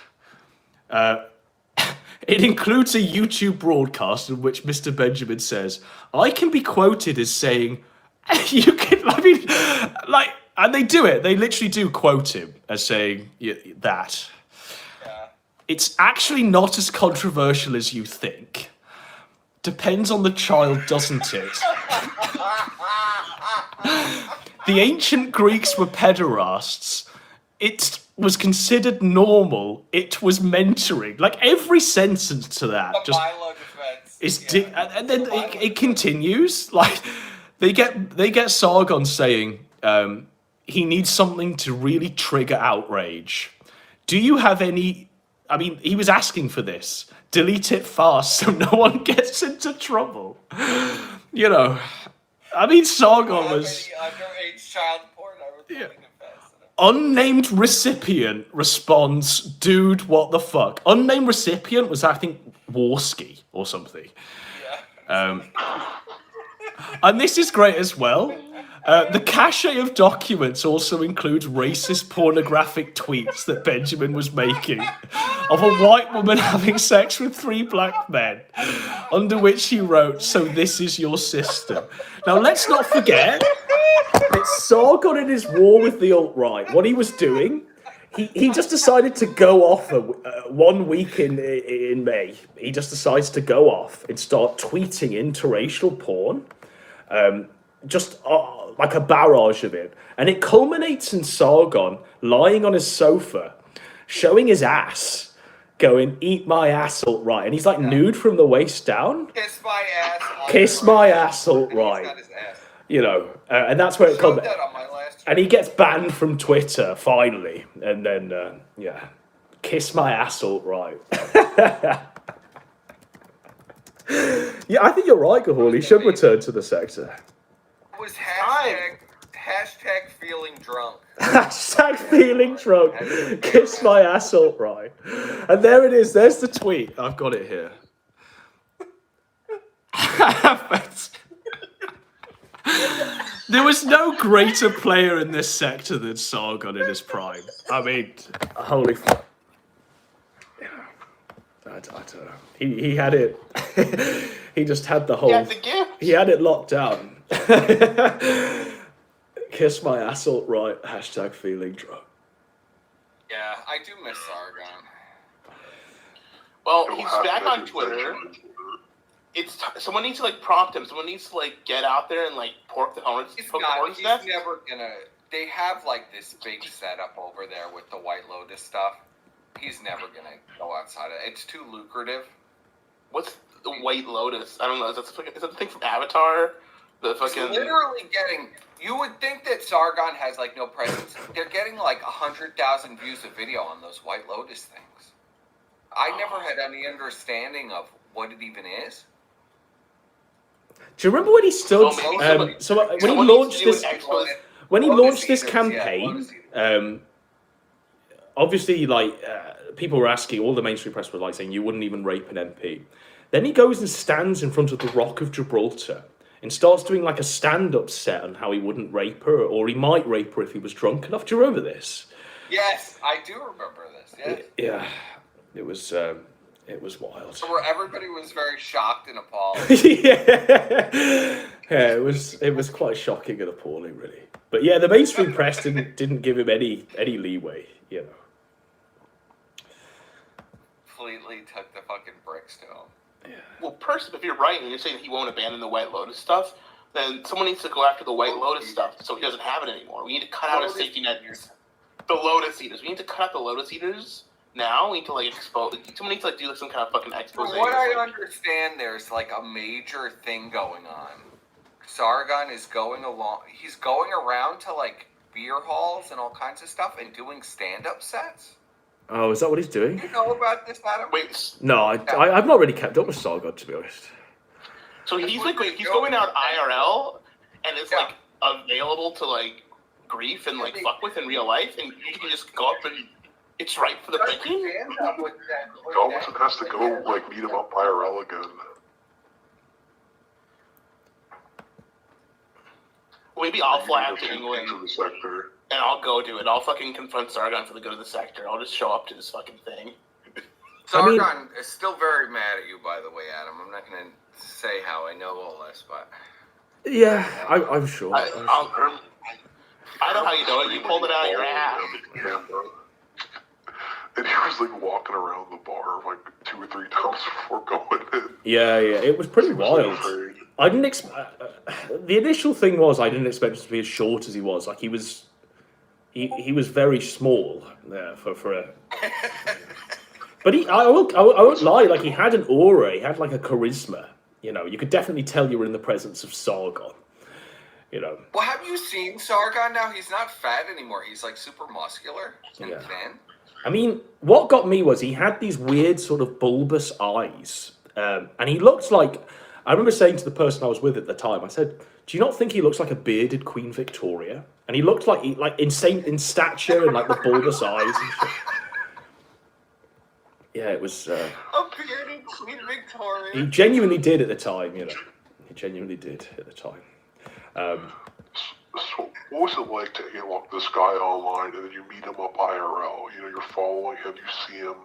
It includes a YouTube broadcast in which Mr. Benjamin says, I can be quoted as saying, you can, I mean, like, and they do it. They literally do quote him as saying that. Yeah. It's actually not as controversial as you think. Depends on the child, doesn't it? The ancient Greeks were pederasts. It was considered normal. It was mentoring. Like every sentence to that the just Milo defense. is and then it continues. Like they get Sargon saying he needs something to really trigger outrage. Do you have any? I mean, he was asking for this. Delete it fast so no one gets into trouble. You know, I mean, Sargon was underage child porn. Unnamed recipient responds, dude, what the fuck? Unnamed recipient was, I think, Warski or something. Yeah. And this is great as well. The cache of documents also includes racist pornographic tweets that Benjamin was making of a white woman having sex with 3 black men, under which he wrote, so this is your system. Now, let's not forget that Sargon in his war with the alt-right, what he was doing, he just decided to go off 1 week in May. He just decides to go off and start tweeting interracial porn. Like a barrage of it. And it culminates in Sargon lying on his sofa, showing his ass, going, eat my ass alt-right. And he's like nude from the waist down. Kiss my ass. Kiss my ass alt-right. You know, and that's where it comes. That on my last And he gets banned from Twitter finally, and then yeah, kiss my ass alt-right. Yeah, I think you're right, Gahul. He should return to the sector. It was hashtag feeling drunk. Hashtag feeling drunk. Kiss my ass alt-right. And there it is. There's the tweet. I've got it here. There was no greater player in this sector than Sargon in his prime. I mean, holy fuck. I don't know. He had it. He just had the whole. He had it locked down. Kiss my ass alt-right. Hashtag feeling drunk. Yeah, I do miss Sargon. Well, he's back on Twitter. Someone needs to like prompt him. Someone needs to like get out there and like pork the horns. He's never gonna. They have like this big setup over there with the White Lotus stuff. He's never gonna go outside of it. It's too lucrative. What's the White Lotus? I don't know. Is that the thing from Avatar? The fucking. He's literally getting. You would think that Sargon has like no presence. They're getting like 100,000 views a video on those White Lotus things. I never had any understanding of what it even is. Do you remember when he stood? When he launched this campaign, obviously, like people were asking, all the mainstream press were like saying you wouldn't even rape an MP. Then he goes and stands in front of the Rock of Gibraltar and starts doing like a stand-up set on how he wouldn't rape her, or he might rape her if he was drunk enough. Do you remember this? Yes, I do remember this. Yes. Yeah, it was wild. So where everybody was very shocked and appalled. Yeah, it was quite shocking and appalling, really. But yeah, the mainstream press didn't give him any leeway, you know. Completely took the fucking bricks to him. Yeah. Well, personally, if you're right and you're saying that he won't abandon the White Lotus stuff, then someone needs to go after the White Lotus stuff so he doesn't have it anymore. We need to cut out his safety net. The Lotus Eaters. We need to cut out the Lotus Eaters. Now we need to like expose. Someone needs to like do some kind of fucking expose. From what I understand, there's like a major thing going on. Sargon is going along. He's going around to like beer halls and all kinds of stuff and doing stand-up sets. Oh, is that what he's doing? Do you know about this, Adam? Wait. No, I've not really kept up with Sargon, to be honest. So he's like he's going out IRL and it's like available to like grief and like fuck with in real life, and you can just go up and. It's right for the picking. Godwinson has to go like meet him up IRL again. Maybe I'll fly out to England and I'll go do it. I'll fucking confront Sargon for the good of the sector. I'll just show up to this fucking thing. Sargon is still very mad at you, by the way, Adam. I'm not going to say how I know all this, but... Yeah, I'm sure. I know how you know it. You pulled it out of your ass. And he was like walking around the bar like 2 or 3 times before going in. Yeah, it was pretty wild. I didn't expect. The initial thing was I didn't expect him to be as short as he was. Like he was very small for a. But I won't lie. Like he had an aura. He had like a charisma. You know, you could definitely tell you were in the presence of Sargon. You know. Well, have you seen Sargon now? He's not fat anymore. He's like super muscular and thin. I mean, what got me was he had these weird sort of bulbous eyes. And he looked like... I remember saying to the person I was with at the time, I said, do you not think he looks like a bearded Queen Victoria? And he looked like insane in stature and like the bulbous eyes and shit. Yeah, it was... a bearded Queen Victoria. He genuinely did at the time, you know. He genuinely did at the time. So what was it like to unlock this guy online and then you meet him up IRL? You know, you're following him, you see him.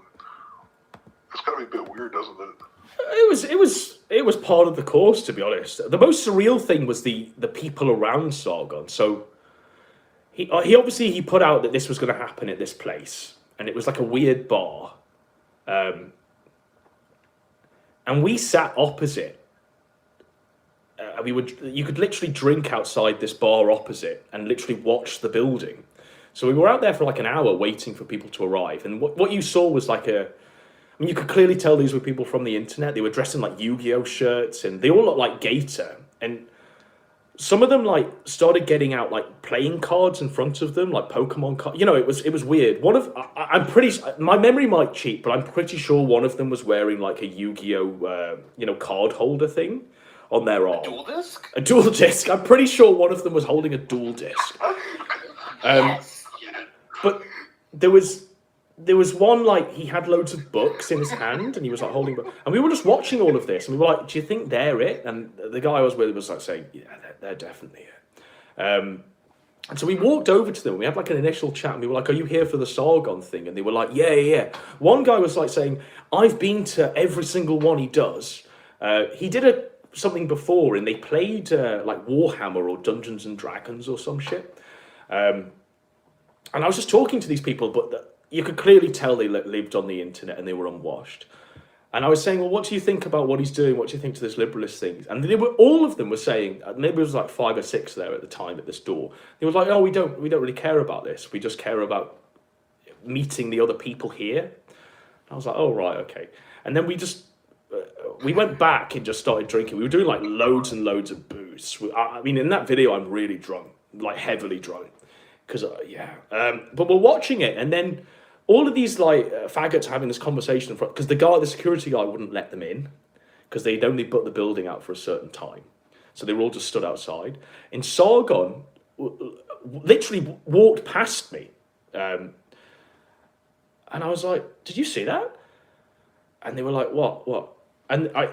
It's gotta be a bit weird, doesn't it? It was part of the course, to be honest. The most surreal thing was the people around Sargon. So he obviously put out that this was going to happen at this place, and it was like a weird bar, and we sat opposite. You could literally drink outside this bar opposite and literally watch the building. So we were out there for like an hour waiting for people to arrive. And what you saw was like I mean, you could clearly tell these were people from the internet. They were dressed in like Yu-Gi-Oh shirts and they all looked like Gator. And some of them like started getting out like playing cards in front of them, like Pokemon cards. You know, it was weird. I'm pretty. My memory might cheat, but I'm pretty sure one of them was wearing like a Yu-Gi-Oh, card holder thing on their arm. Dual disc. A dual disc. I'm pretty sure one of them was holding a dual disc. But there was one like he had loads of books in his hand and he was like holding books. And we were just watching all of this and we were like, do you think they're it? And the guy I was with was like saying, yeah, they're definitely it. And so we walked over to them and we had like an initial chat and we were like, are you here for the Sargon thing? And they were like, yeah. One guy was like saying, I've been to every single one he does. He did something before and they played like Warhammer or Dungeons and Dragons or some shit. And I was just talking to these people, but you could clearly tell they lived on the internet and they were unwashed. And I was saying, well, what do you think about what he's doing? What do you think to this liberalist thing? And all of them were saying, maybe it was like 5 or 6 there at the time at this door. They were like, oh, we don't really care about this. We just care about meeting the other people here. And I was like, oh, right, okay. And then we went back and just started drinking. We were doing like loads and loads of booze. I mean, in that video, I'm really drunk, like heavily drunk. Because, but we're watching it, and then all of these like faggots having this conversation in front, because the security guy wouldn't let them in, because they'd only put the building out for a certain time. So they were all just stood outside. And Sargon literally walked past me. And I was like, did you see that? And they were like, what? And I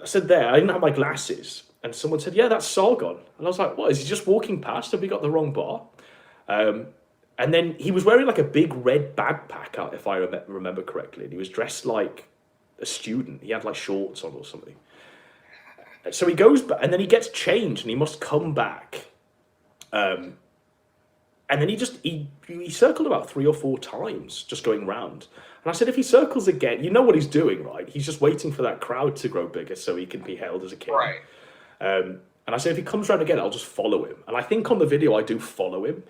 said there, I didn't have my glasses. And someone said, yeah, that's Sargon. And I was like, what, is he just walking past? Have we got the wrong bar? And then he was wearing like a big red backpack out, if I remember correctly. And he was dressed like a student. He had like shorts on or something. So he goes back, and then he gets changed, and he must come back. And then he circled about 3 or 4 times, just going round. And I said, if he circles again, you know what he's doing, right? He's just waiting for that crowd to grow bigger so he can be hailed as a king. Right. And I said, if he comes around again, I'll just follow him. And I think on the video I do follow him.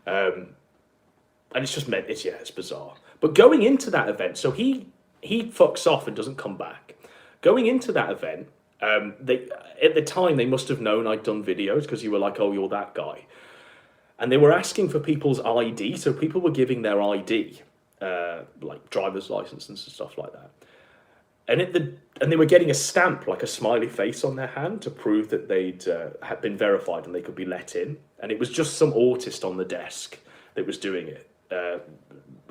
And it's just it's bizarre. But going into that event, so he fucks off and doesn't come back. Going into that event, at the time they must have known I'd done videos because you were like, oh, you're that guy. And they were asking for people's ID, so people were giving their ID, like driver's license and stuff like that. And they were getting a stamp, like a smiley face on their hand to prove that they'd had been verified and they could be let in. And it was just some autist on the desk that was doing it,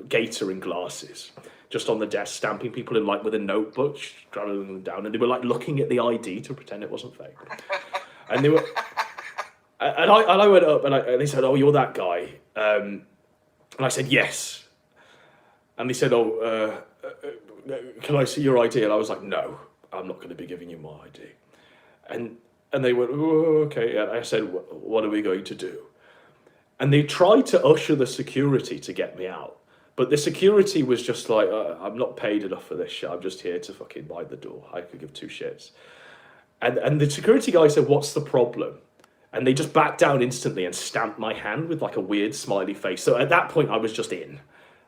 gaiter in glasses, just on the desk, stamping people in like with a notebook, driving them down. And they were like looking at the ID to pretend it wasn't fake. And they were, and I went up and they said, oh, you're that guy. And I said, yes. And they said, oh, can I see your ID? And I was like, no, I'm not going to be giving you my ID. And they went, oh, okay. And I said, what are we going to do? And they tried to usher the security to get me out. But the security was just like, I'm not paid enough for this shit. I'm just here to fucking mind the door. I could give 2 shits. And the security guy said, what's the problem? And they just backed down instantly and stamped my hand with like a weird smiley face. So at that point, I was just in.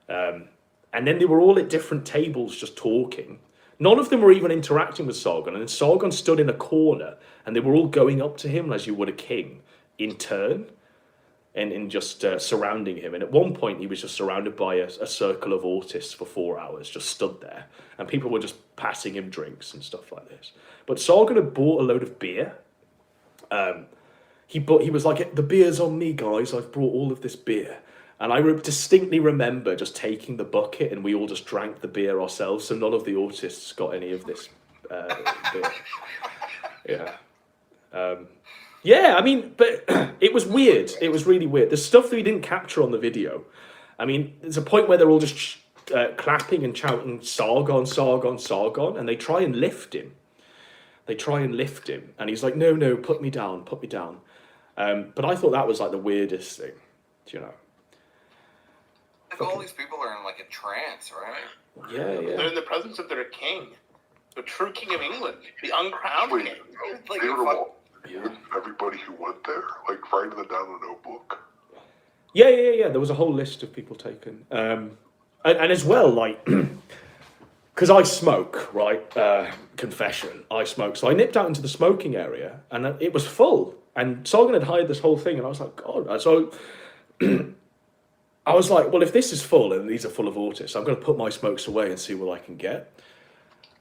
And then they were all at different tables just talking. None of them were even interacting with Sargon. And Sargon stood in a corner and they were all going up to him as you would a king in turn and just surrounding him. And at one point he was just surrounded by a circle of autists for 4 hours, just stood there. And people were just passing him drinks and stuff like this. But Sargon had bought a load of beer. He was like, the beer's on me, guys. I've brought all of this beer. And I distinctly remember just taking the bucket and we all just drank the beer ourselves. So none of the autists got any of this beer. Yeah. Yeah, I mean, but it was weird. It was really weird. The stuff that we didn't capture on the video. I mean, there's a point where they're all just clapping and shouting, Sargon, Sargon, Sargon. And they try and lift him. And he's like, no, put me down. But I thought that was like the weirdest thing, you know. Like all these people are in like a trance, right? Yeah. They're in the presence of their king, the true king of England, the uncrowned king. Like, everybody who went there, like writing it down in a notebook. Yeah. There was a whole list of people taken, and as well, like, because I smoke, right? Confession, I smoke. So I nipped out into the smoking area, and it was full. And Sargon had hired this whole thing, and I was like, God. So I was like, well, if this is full and these are full of autists, I'm going to put my smokes away and see what I can get.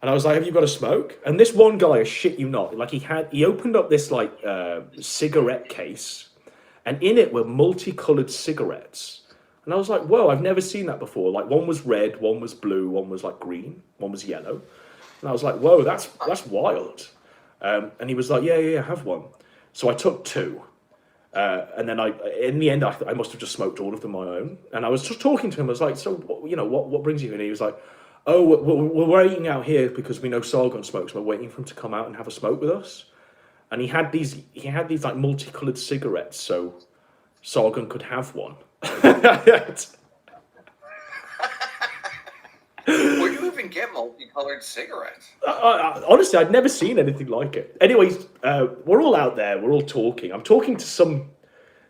And I was like, have you got a smoke? And this one guy, I shit you not, like he opened up this like cigarette case, and in it were multicolored cigarettes. And I was like, whoa, I've never seen that before. Like one was red, one was blue, one was like green, one was yellow. And I was like, whoa, that's wild. And he was like, yeah, have one. So I took 2. And then in the end, I must have just smoked all of them on my own. And I was just talking to him. I was like, so, what brings you here? And he was like, oh, we're waiting out here because we know Sargon smokes. We're waiting for him to come out and have a smoke with us. And he had these like multicolored cigarettes, so Sargon could have one. Where do you even get multicolored cigarettes? Honestly, I'd never seen anything like it. Anyways, we're all out there. We're all talking. I'm talking to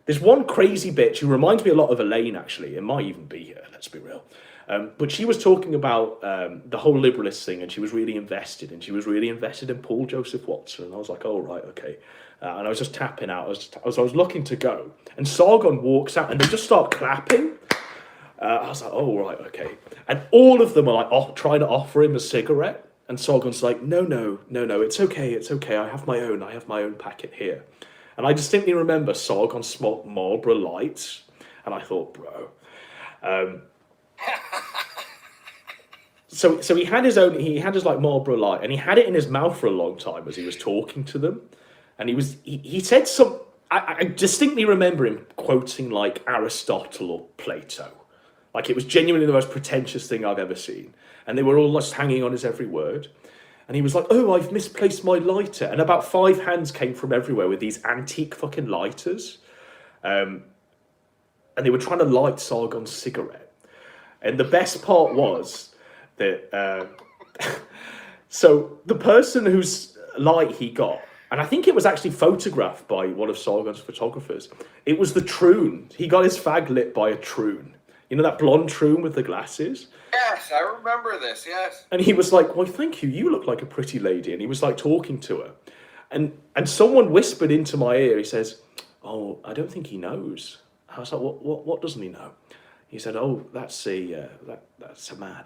there's one crazy bitch who reminds me a lot of Elaine, actually. It might even be her, let's be real. But she was talking about the whole liberalist thing, and she was really invested. And she was really invested in Paul Joseph Watson. And I was like, oh, right, okay. And I was just tapping out. I was looking to go. And Sargon walks out, and they just start clapping. I was like, oh, right, okay. And all of them are like trying to offer him a cigarette. And Sargon's like, no, it's okay. I have my own packet here. And I distinctly remember Sargon smoked Marlboro Lights. And I thought, bro. So he had his like Marlboro Light, and he had it in his mouth for a long time as he was talking to them. And he said I distinctly remember him quoting like Aristotle or Plato. Like it was genuinely the most pretentious thing I've ever seen. And they were all just hanging on his every word. And he was like, oh, I've misplaced my lighter. And about 5 hands came from everywhere with these antique fucking lighters. And they were trying to light Sargon's cigarette. And the best part was that... so the person whose light he got, and I think it was actually photographed by one of Sargon's photographers, it was the troon. He got his fag lit by a troon. You know that blonde troon with the glasses? Yes, I remember this, yes. And he was like, well, thank you. You look like a pretty lady. And he was like talking to her. And someone whispered into my ear, he says, oh, I don't think he knows. I was like, what doesn't he know? He said, oh, that's a man.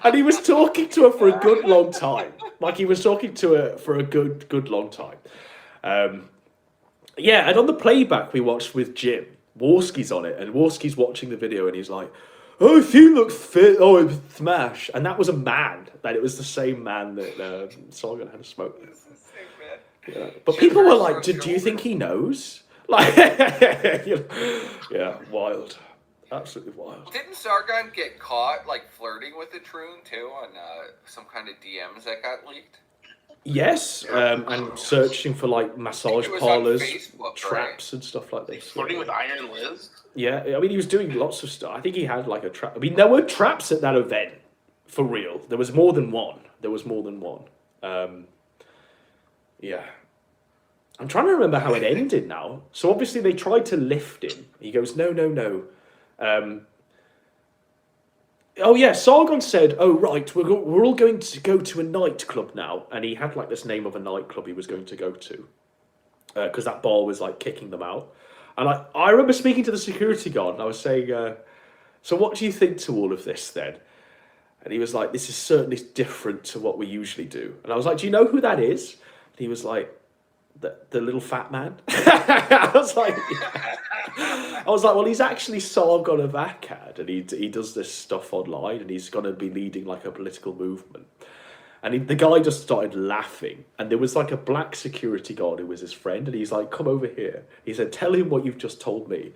And he was talking to her for a good long time. Like he was talking to her for a good long time. Yeah, and on the playback we watched with Jim, Warski's on it, and Warski's watching the video, and he's like, oh, if you look fit, oh, it's smash. And that was a man. That it was the same man that Sargon had a smoke with. Yeah. But people were like, do you think he knows? Like, yeah, wild. Absolutely wild. Didn't Sargon get caught, like, flirting with the troon, too, on some kind of DMs that got leaked? Yes, and searching for like massage parlors, traps, and stuff like this. Flirting with Iron Liz? Yeah, I mean, he was doing lots of stuff. I think he had like a trap. I mean, there were traps at that event, for real. There was more than one. Yeah. I'm trying to remember how it ended now. So obviously they tried to lift him. He goes, no. Oh yeah, Sargon said, oh right, we're all going to go to a nightclub now. And he had like this name of a nightclub he was going to go to. Because that bar was like kicking them out. And I remember speaking to the security guard and I was saying, so what do you think to all of this then? And he was like, this is certainly different to what we usually do. And I was like, do you know who that is? And he was like, the little fat man. I was like, well, he's actually Sargon of Akkad, and he does this stuff online, and he's going to be leading like a political movement. And the guy just started laughing, and there was like a black security guard who was his friend, and he's like, come over here. He said, tell him what you've just told me.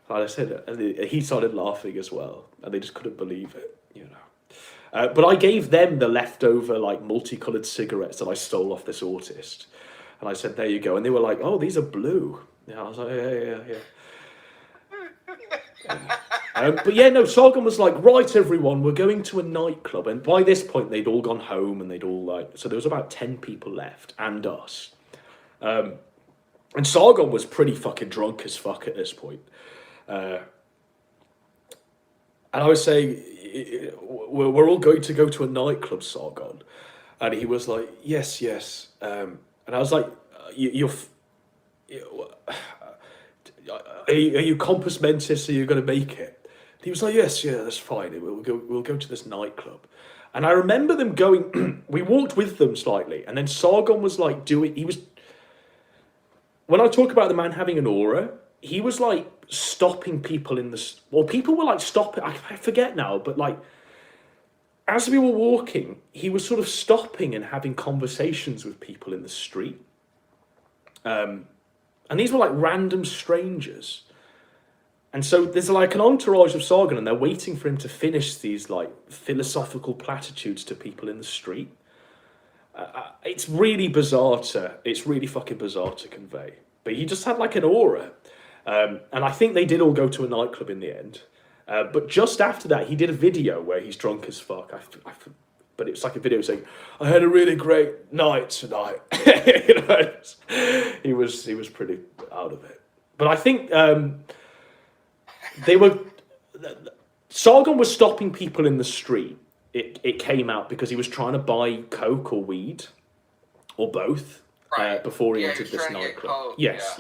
And I said, and he started laughing as well, and they just couldn't believe it, you know. But I gave them the leftover like multicolored cigarettes that I stole off this autist. And I said, there you go. And they were like, oh, these are blue. Yeah, I was like, yeah. But yeah, no, Sargon was like, right, everyone, we're going to a nightclub. And by this point, they'd all gone home and they'd all like, so there was about 10 people left and us. And Sargon was pretty fucking drunk as fuck at this point. And I was saying, we're all going to go to a nightclub, Sargon. And he was like, yes, yes. And I was like, are you compos mentis? Are you going to make it? And he was like, yes, yeah, that's fine. We'll go to this nightclub. And I remember them going, we walked with them slightly. And then Sargon was like when I talk about the man having an aura, he was like stopping people people were like stopping, I forget now, but like, as we were walking, he was sort of stopping and having conversations with people in the street. And these were like random strangers. And so there's like an entourage of Sargon, and they're waiting for him to finish these like philosophical platitudes to people in the street. It's really fucking bizarre to convey. But he just had like an aura. And I think they did all go to a nightclub in the end. But just after that, he did a video where he's drunk as fuck. But it's like a video saying, "I had a really great night tonight." You know, he was pretty out of it. But I think Sargon was stopping people in the street. It came out because he was trying to buy coke or weed, or both, before he entered this nightclub. Yes.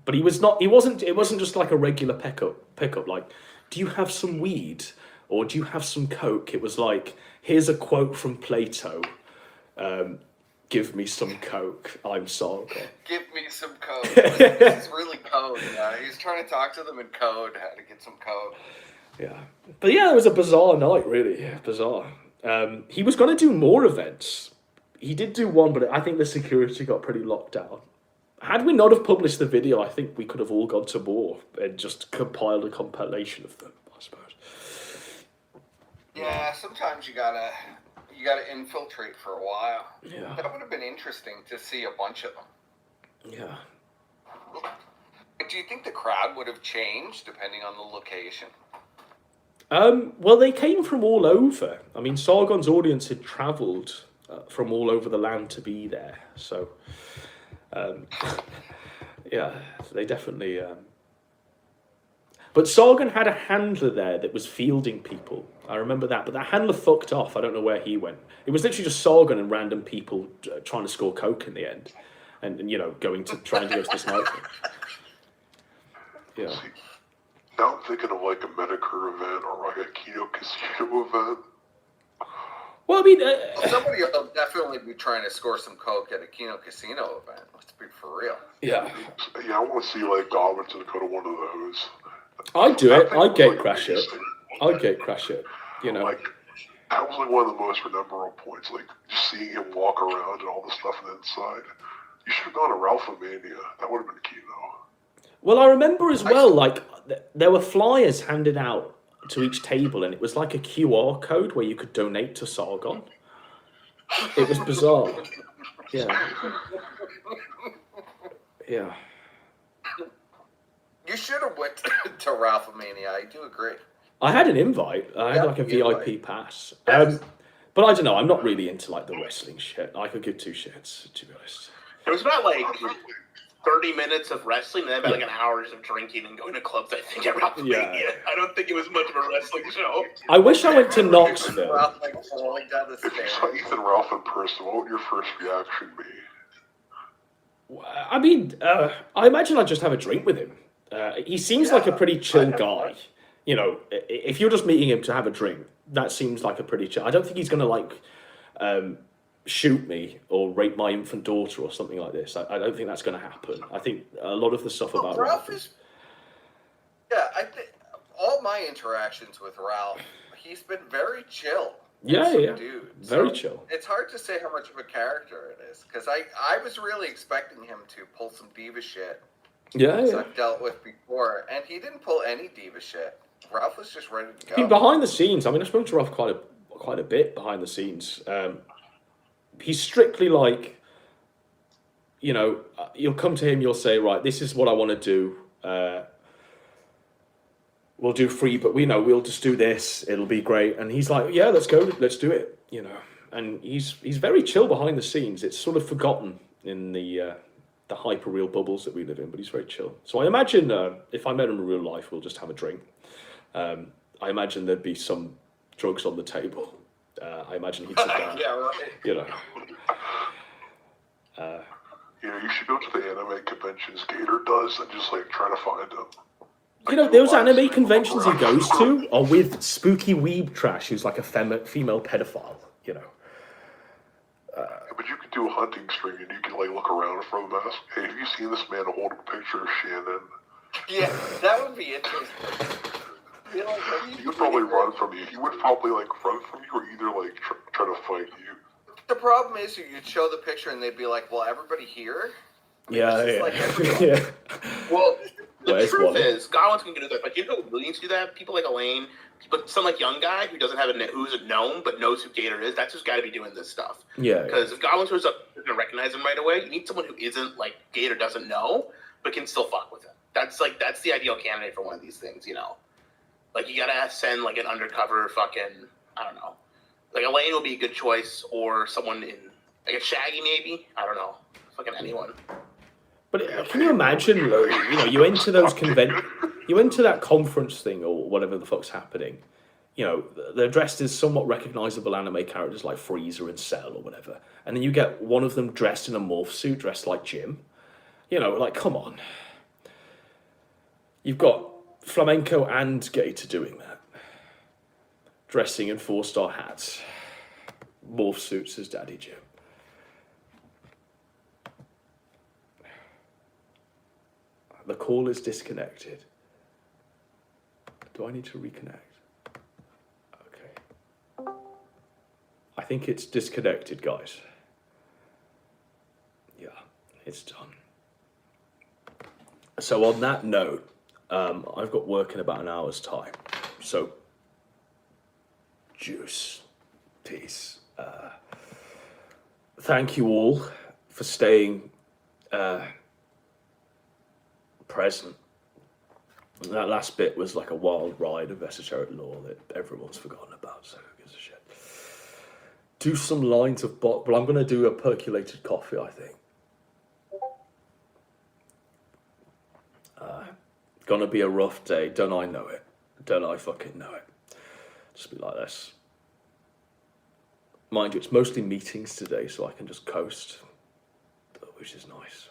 But he wasn't. It wasn't just like a regular pickup. Like, do you have some weed or do you have some coke? It was like, here's a quote from Plato. Give me some coke. I'm Sargon. Give me some code. This is really code. Yeah, he's trying to talk to them in code how to get some code. Yeah, but yeah, it was a bizarre night. Really, bizarre. He was going to do more events. He did do one, but I think the security got pretty locked down. Had we not have published the video, I think we could have all gone to more and just compiled a compilation of them, I suppose. Yeah, sometimes you gotta infiltrate for a while. Yeah. That would have been interesting to see a bunch of them. Yeah. Do you think the crowd would have changed depending on the location? Well, they came from all over. I mean, Sargon's audience had travelled from all over the land to be there, so... yeah, they definitely... But Sargon had a handler there that was fielding people. I remember that. But that handler fucked off. I don't know where he went. It was literally just Sargon and random people trying to score coke in the end. And you know, trying to go to this nightclub. Yeah. Now I'm thinking of like a Medicare event or like a Kino Casino event. Well, I mean... somebody will definitely be trying to score some coke at a Kino Casino event. Let's be for real. Yeah. Yeah, I want to see like Godwinson go to one of those. I'd do it. I'd gate crash it. I'd gate crash it. You know. Like, that was like one of the most memorable points. Like, just seeing him walk around and all the stuff on the inside. You should have gone to Ralph-A-Mania. That would have been Kino. Well, I remember as well, like, there were flyers handed out to each table, and it was like a QR code where you could donate to Sargon. It was bizarre. Yeah. Yeah. You should have went to Ralph-A-Mania. I do agree. I had an invite. I had like a VIP pass. But I don't know. I'm not really into like the wrestling shit. I could give two shits, to be honest. It was about like 30 minutes of wrestling and then about like an hour of drinking and going to clubs, I think, at Ralph-A-Mania. Yeah. I don't think it was much of a wrestling show. I wish I went to Knoxville. If you saw Ethan Ralph in person, what would your first reaction be? I mean, I imagine I'd just have a drink with him. He seems like a pretty chill guy. You know, if you're just meeting him to have a drink, that seems like a pretty chill. I don't think he's going to like shoot me or rape my infant daughter or something like this. I don't think that's going to happen. I think a lot of the stuff about Ralph is... Yeah, I think all my interactions with Ralph, he's been very chill. Yeah, Dude. Very chill. It's hard to say how much of a character it is, because I was really expecting him to pull some diva shit. Yeah. I've dealt with before, and he didn't pull any diva shit. Ralph was just ready to go. I mean, behind the scenes, I mean, I spoke to Ralph quite a bit behind the scenes. He's strictly like, you know, you'll come to him, you'll say, right, this is what I want to do. We'll do free, but we'll just do this. It'll be great. And he's like, yeah, let's go, let's do it. You know, and he's very chill behind the scenes. It's sort of forgotten in the hyper-real bubbles that we live in, but he's very chill. So I imagine if I met him in real life, we'll just have a drink. I imagine there'd be some drugs on the table. I imagine he'd sit down. Yeah, right. You know. You should go to the anime conventions Gator does and just like try to find them. You know, those anime conventions he goes to are with spooky weeb trash who's like a female pedophile, you know. But you could do a hunting stream and you can like look around for them and ask, hey, have you seen this man holding a picture of Shannon? Yeah, that would be interesting. He would probably run from you. He would probably like run from you or either like try to fight you. The problem is you'd show the picture and they'd be like, well, everybody here? I mean, Yeah, this is yeah. like everyone. Yeah. Well, the Where's truth one? is, Godwinson can do that. Like, you know, Williams do that. People like Elaine, but some like young guy who doesn't have who's known but knows who Gator is. That's who's got to be doing this stuff. Yeah. Because if Godwinson was going to recognize him right away, you need someone who isn't like Gator doesn't know but can still fuck with him. That's the ideal candidate for one of these things. You know, like you gotta send like an undercover fucking I don't know. Like Elaine would be a good choice, or someone in like a Shaggy maybe. I don't know. Fucking anyone. But can you imagine, you know, you enter that conference thing or whatever the fuck's happening, you know, they're dressed as somewhat recognizable anime characters like Freezer and Cell or whatever, and then you get one of them dressed in a morph suit, dressed like Jim. You know, like, come on. You've got Flamenco and Gator doing that. Dressing in 4-star hats. Morph suits as Daddy Jim. The call is disconnected. Do I need to reconnect? Okay. I think it's disconnected, guys. Yeah, it's done. So on that note, I've got work in about an hour's time. So, juice, peace. Thank you all for staying present. That last bit was like a wild ride of esoteric lore that everyone's forgotten about, so who gives a shit. Do some lines of but I'm going to do a percolated coffee, I think. Gonna be a rough day, don't I know it? Don't I fucking know it? Just be like this. Mind you, it's mostly meetings today, so I can just coast, which is nice.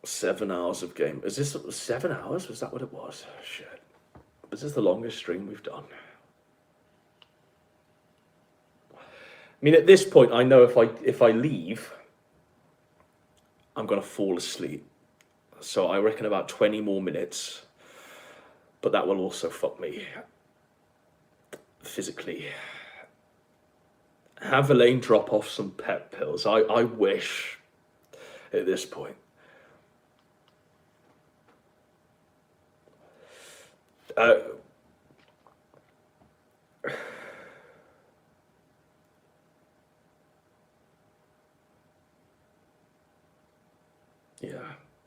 7 hours of game. Is this 7 hours? Was that what it was? Shit. Is this the longest stream we've done? I mean, at this point, I know if I leave, I'm going to fall asleep. So I reckon about 20 more minutes. But that will also fuck me physically. Have Elaine drop off some pep pills. I wish at this point. Yeah,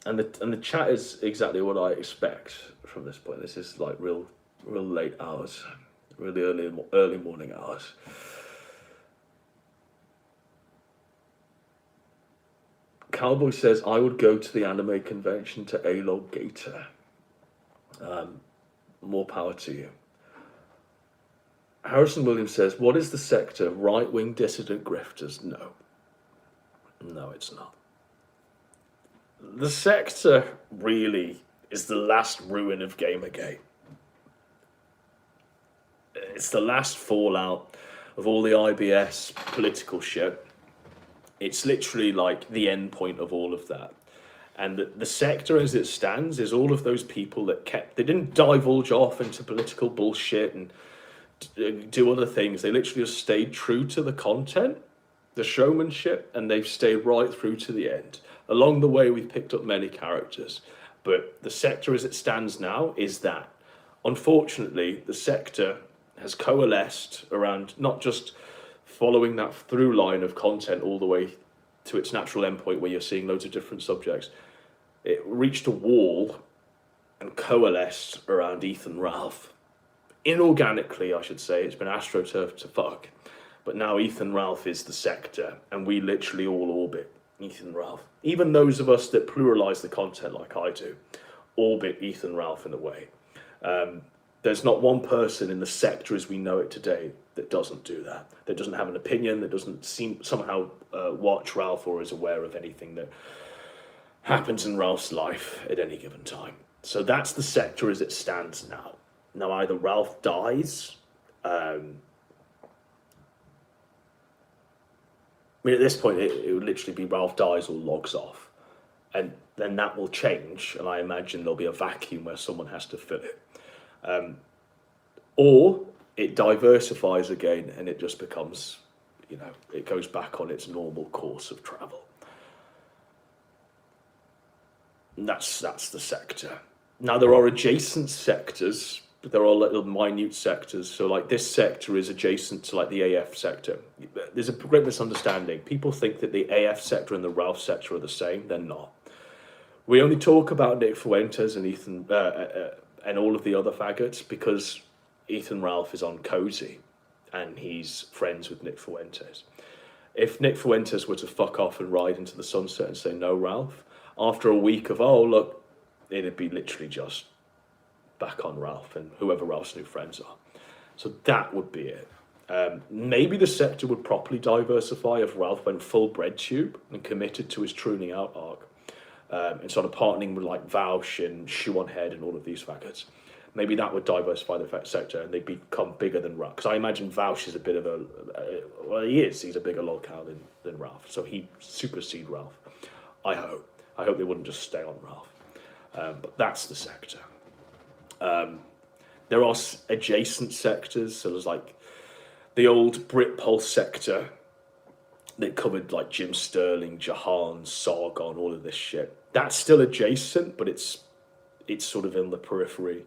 and the chat is exactly what I expect from this point. This is like real late hours, really early morning hours. Cowboy says, I would go to the anime convention to A-Log Gator. More power to you. Harrison Williams says, what is the sector? Right-wing dissident grifters? No. No, it's not. The sector really is the last ruin of Gamergate. It's the last fallout of all the IBS political shit. It's literally like the end point of all of that. And the sector as it stands is all of those people that they didn't divulge off into political bullshit and do other things. They literally just stayed true to the content, the showmanship, and they've stayed right through to the end. Along the way, we've picked up many characters, but the sector as it stands now is that. Unfortunately, the sector has coalesced around not just following that through line of content all the way to its natural endpoint where you're seeing loads of different subjects. It reached a wall and coalesced around Ethan Ralph. Inorganically, I should say, it's been astroturf to fuck. But now Ethan Ralph is the sector, and we literally all orbit Ethan Ralph. Even those of us that pluralize the content like I do, orbit Ethan Ralph in a way. There's not one person in the sector as we know it today that doesn't do that, that doesn't have an opinion, that doesn't somehow watch Ralph or is aware of anything that happens in Ralph's life at any given time. So that's the sector as it stands now. Now either Ralph dies, I mean, at this point, it would literally be Ralph dies or logs off. And then that will change, and I imagine there'll be a vacuum where someone has to fill it. Or it diversifies again, and it just becomes, it goes back on its normal course of travel. And that's the sector. Now, there are adjacent sectors. There are little minute sectors. So like this sector is adjacent to like the AF sector. There's a great misunderstanding. People think that the AF sector and the Ralph sector are the same. They're not. We only talk about Nick Fuentes and Ethan and all of the other faggots because Ethan Ralph is on Cozy and he's friends with Nick Fuentes. If Nick Fuentes were to fuck off and ride into the sunset and say no Ralph, after a week of, oh look, it'd be literally just back on Ralph and whoever Ralph's new friends are. So that would be it. Maybe the sector would properly diversify if Ralph went full bread tube and committed to his Truning Out arc and started partnering with like Vaush and Shoe on Head and all of these faggots. Maybe that would diversify the sector and they'd become bigger than Ralph. Because I imagine Vaush is a bit of a, well, he's a bigger lolcow than Ralph. So he'd supersede Ralph. I hope. I hope they wouldn't just stay on Ralph. But that's the sector. There are adjacent sectors, so there's like the old Britpulse sector that covered like Jim Sterling, Jahan, Sargon, all of this shit. That's still adjacent, but it's sort of in the periphery.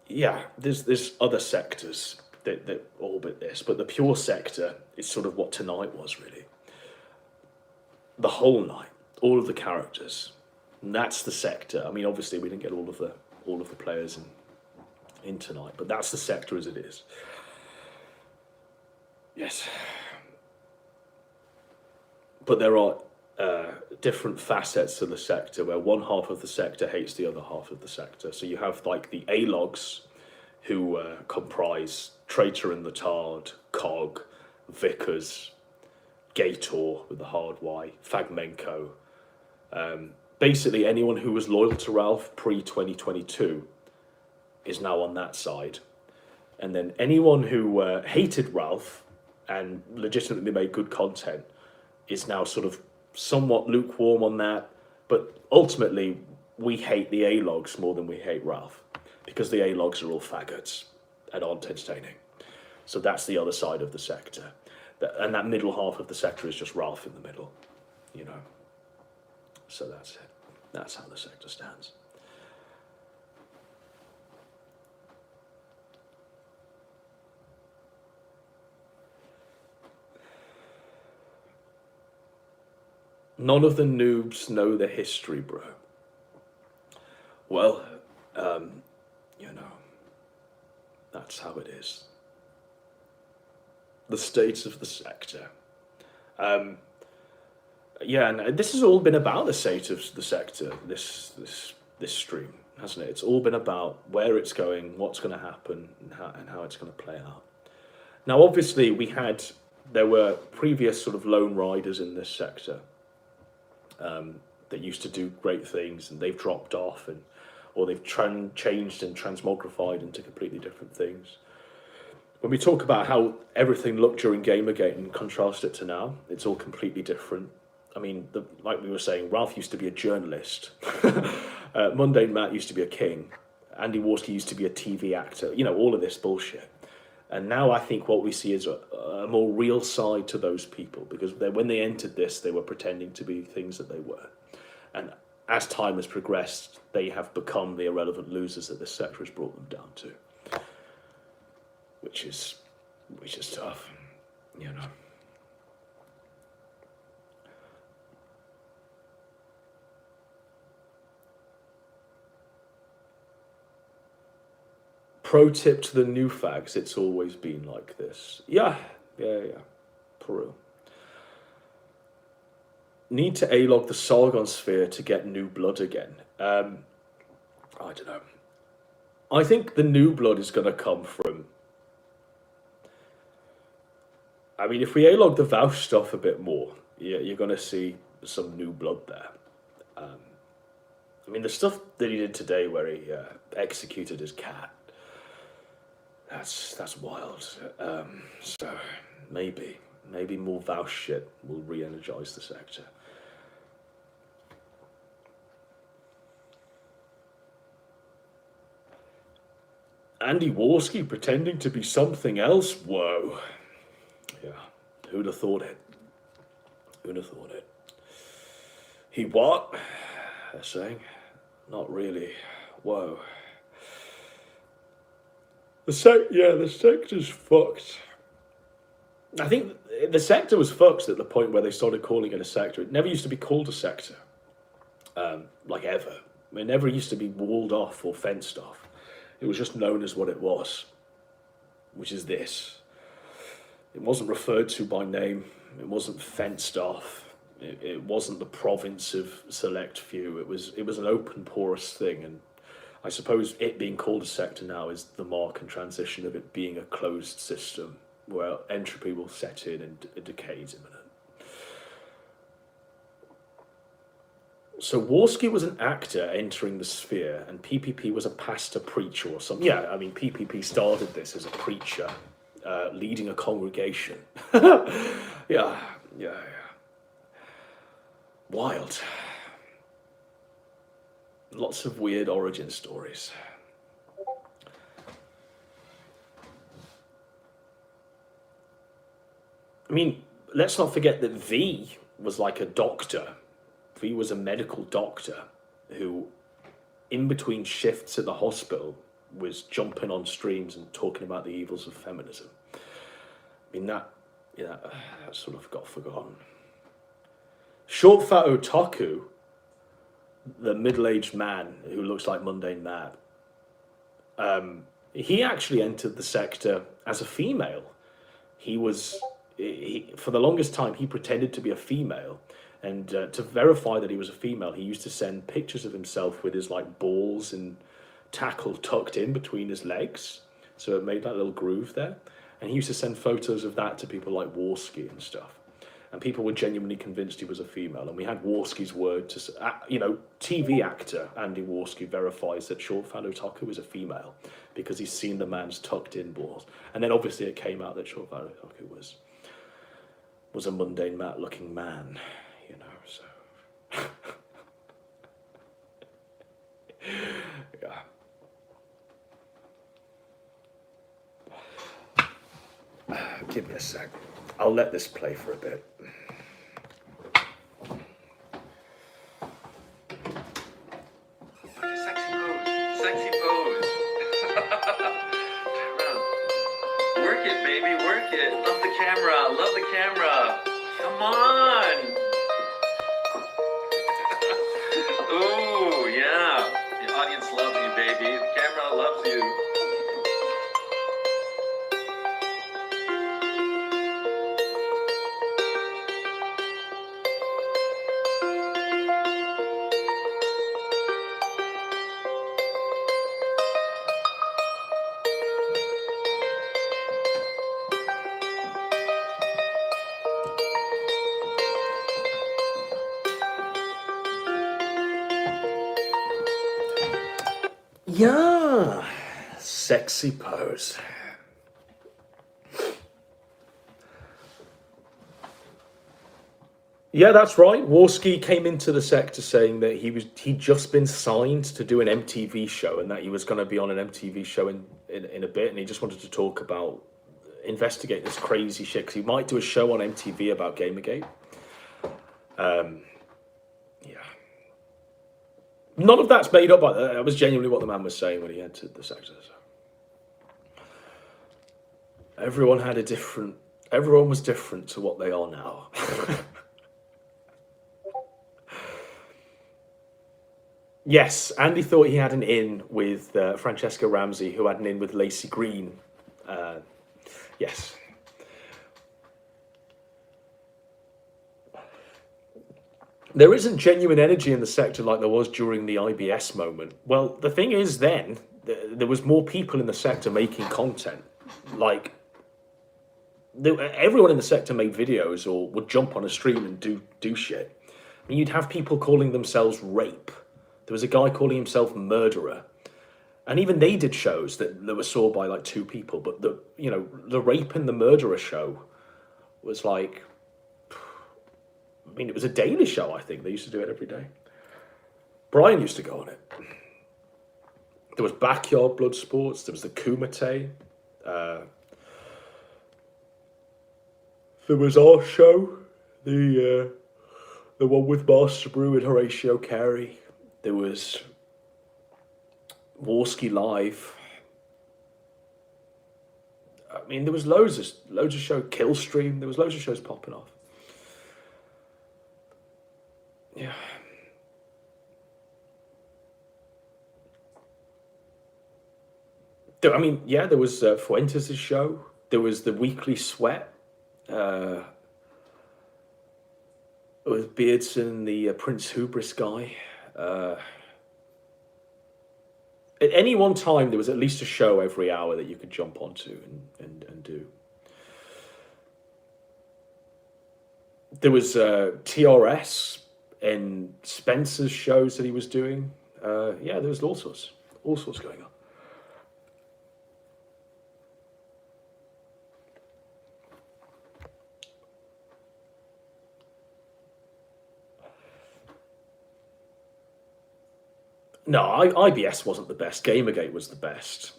There's other sectors that orbit this, but the pure sector is sort of what tonight was really. The whole night, all of the characters. And that's the sector. I mean, obviously, we didn't get all of the players in tonight, but that's the sector as it is. Yes. But there are different facets to the sector where one half of the sector hates the other half of the sector. So you have like the A-logs who comprise Traitor and the Tard, Cog, Vickers, Gator with the hard Y, Fagmenko. Basically, anyone who was loyal to Ralph pre-2022 is now on that side. And then anyone who hated Ralph and legitimately made good content is now sort of somewhat lukewarm on that. But ultimately, we hate the A-logs more than we hate Ralph because the A-logs are all faggots and aren't entertaining. So that's the other side of the sector. And that middle half of the sector is just Ralph in the middle, So that's it. That's how the sector stands. None of the noobs know the history, bro. Well, that's how it is. The state of the sector. And this has all been about the state of the sector, this stream, hasn't it? It's all been about where it's going, what's going to happen, and how it's going to play out. Now, obviously, there were previous sort of lone riders in this sector that used to do great things, and they've dropped off, or they've changed and transmogrified into completely different things. When we talk about how everything looked during Gamergate and contrast it to now, it's all completely different. I mean, like we were saying, Ralph used to be a journalist. Mundane Matt used to be a king. Andy Warski used to be a TV actor. All of this bullshit. And now I think what we see is a more real side to those people, because when they entered this, they were pretending to be things that they were. And as time has progressed, they have become the irrelevant losers that this sector has brought them down to. Which is tough, Pro tip to the new fags, it's always been like this. Yeah. For real. Need to A-log the Sargon sphere to get new blood again. I don't know. I think the new blood is going to come from. I mean, if we A-log the Vouch stuff a bit more, you're going to see some new blood there. I mean, the stuff that he did today where he executed his cat, that's wild. So maybe more Vouch shit will re-energize the sector. Andy Warski pretending to be something else? Whoa. Yeah, who'd have thought it? Who'd have thought it? He what? They're saying. Not really. Whoa. The sector's fucked. I think the sector was fucked at the point where they started calling it a sector. It never used to be called a sector. Like ever. It never used to be walled off or fenced off. It was just known as what it was, which is this. It wasn't referred to by name. It wasn't fenced off. It wasn't the province of select few. It was an open, porous thing. And I suppose it being called a sector now is the mark and transition of it being a closed system where entropy will set in and decay is imminent. So Warski was an actor entering the sphere, and PPP was a pastor preacher or something. Yeah, I mean, PPP started this as a preacher, leading a congregation. Yeah. Wild. Lots of weird origin stories. I mean, let's not forget that V was like a doctor. V was a medical doctor who, in between shifts at the hospital, was jumping on streams and talking about the evils of feminism. I mean, that sort of got forgotten. Short Fat Otaku, the middle-aged man who looks like Mundane Mad, he actually entered the sector as a female. For the longest time, he pretended to be a female. And to verify that he was a female, he used to send pictures of himself with his balls and tackle tucked in between his legs. So it made that little groove there. And he used to send photos of that to people like Warski and stuff. And people were genuinely convinced he was a female. And we had Warski's word to, TV actor Andy Warski verifies that Short Fat Otaku is a female because he's seen the man's tucked in balls. And then obviously it came out that Short Fat Otaku was a mundane Matt looking man. So yeah. Give me a sec. I'll let this play for a bit. Sexy pose. Work it, baby, work it. Love the camera. Come on. Ooh, yeah. The audience loves you, baby. The camera loves you. Yeah, sexy pose. Yeah, that's right. Warski came into the sector saying that he'd just been signed to do an MTV show and that he was going to be on an MTV show in a bit, and he just wanted to talk about, investigate this crazy shit, because he might do a show on MTV about Gamergate. Yeah. None of that's made up by that. That was genuinely what the man was saying when he entered the sector. So. Everyone was different to what they are now. Yes, Andy thought he had an in with Francesca Ramsey, who had an in with Lacey Green. Yes. There isn't genuine energy in the sector like there was during the IBS moment. Well, the thing is then, there was more people in the sector making content. Like, everyone in the sector made videos or would jump on a stream and do shit. I mean, you'd have people calling themselves rape. There was a guy calling himself murderer. And even they did shows that were saw by like 2 people. But the rape and the murderer show was like, I mean, it was a daily show, I think. They used to do it every day. Brian used to go on it. There was Backyard Blood Sports. There was the Kumite. There was our show, the one with Master Brew and Horatio Carey. There was Warski Live. I mean, there was loads of shows. Killstream. There was loads of shows popping off. Yeah. I mean, yeah, there was Fuentes' show. There was the Weekly Sweat. With Beardson, the Prince Hubris guy. At any one time, there was at least a show every hour that you could jump onto and do. There was TRS and Spencer's shows that he was doing. Yeah, there was all sorts going on. No, IBS wasn't the best. Gamergate was the best.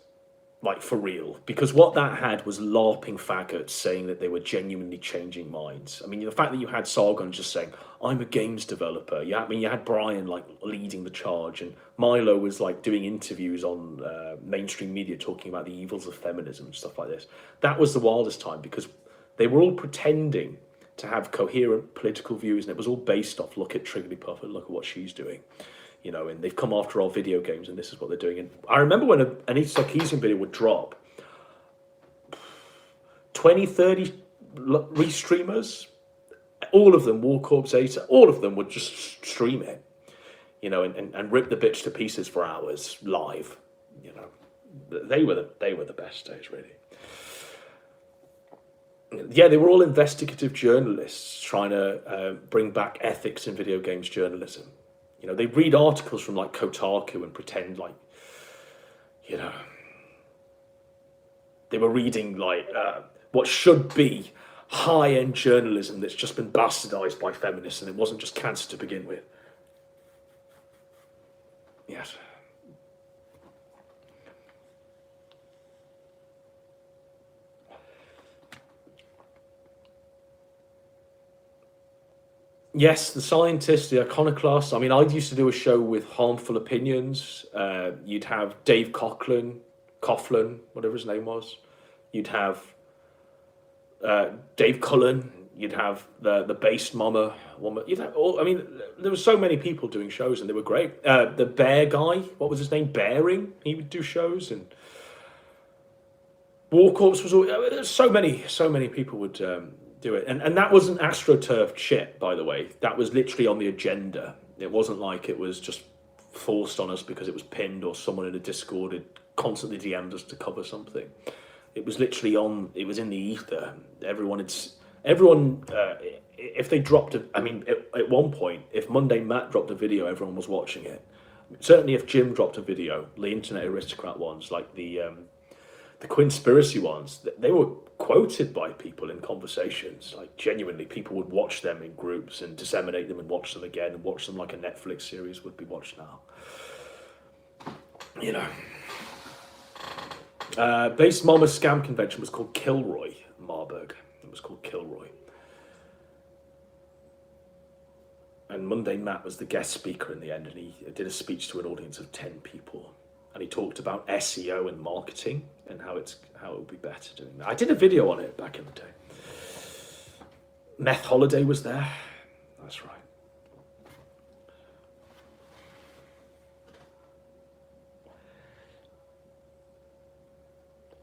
Like, for real. Because what that had was LARPing faggots saying that they were genuinely changing minds. I mean, the fact that you had Sargon just saying, I'm a games developer. Yeah, I mean, you had Brian, like, leading the charge. And Milo was, like, doing interviews on mainstream media talking about the evils of feminism and stuff like this. That was the wildest time because they were all pretending to have coherent political views. And it was all based off, look at Trigglypuff and look at what she's doing. You know, and they've come after our video games, and this is what they're doing. And I remember when an Sarkeesian video would drop, 20, 30 restreamers, all of them, War Corps Zeta, all of them would just stream it, you know, and rip the bitch to pieces for hours live. You know, they were the best days, really. Yeah, they were all investigative journalists trying to bring back ethics in video games journalism. You know, they read articles from like Kotaku and pretend like, you know, they were reading like what should be high-end journalism that's just been bastardized by feminists, and it wasn't just cancer to begin with. Yes. Yes, the scientists, the iconoclasts. I mean, I used to do a show with Harmful Opinions. You'd have Dave Coughlin, whatever his name was. You'd have Dave Cullen. You'd have the Based Mama woman. You'd have all. I mean, there were so many people doing shows, and they were great. The Bear guy, what was his name? Bearing. He would do shows, and War Corps was all. There's so many people would. Do it. And that wasn't astroturfed shit, by the way. That was literally on the agenda. It wasn't like it was just forced on us because it was pinned or someone in a Discord had constantly DM'd us to cover something. It was literally it was in the ether. Everyone, if they dropped it, I mean, at one point, if Monday Matt dropped a video, everyone was watching it. Certainly if Jim dropped a video, the Internet Aristocrat ones, like the Quinspiracy ones, they were quoted by people in conversations. Like, genuinely, people would watch them in groups and disseminate them and watch them again and watch them like a Netflix series would be watched now. You know. Base Mama Scam Convention was called Kilroy, Marburg. It was called Kilroy. And Monday Matt was the guest speaker in the end, and he did a speech to an audience of 10 people. And he talked about SEO and marketing and how it would be better doing that. I did a video on it back in the day. Meth Holiday was there. That's right.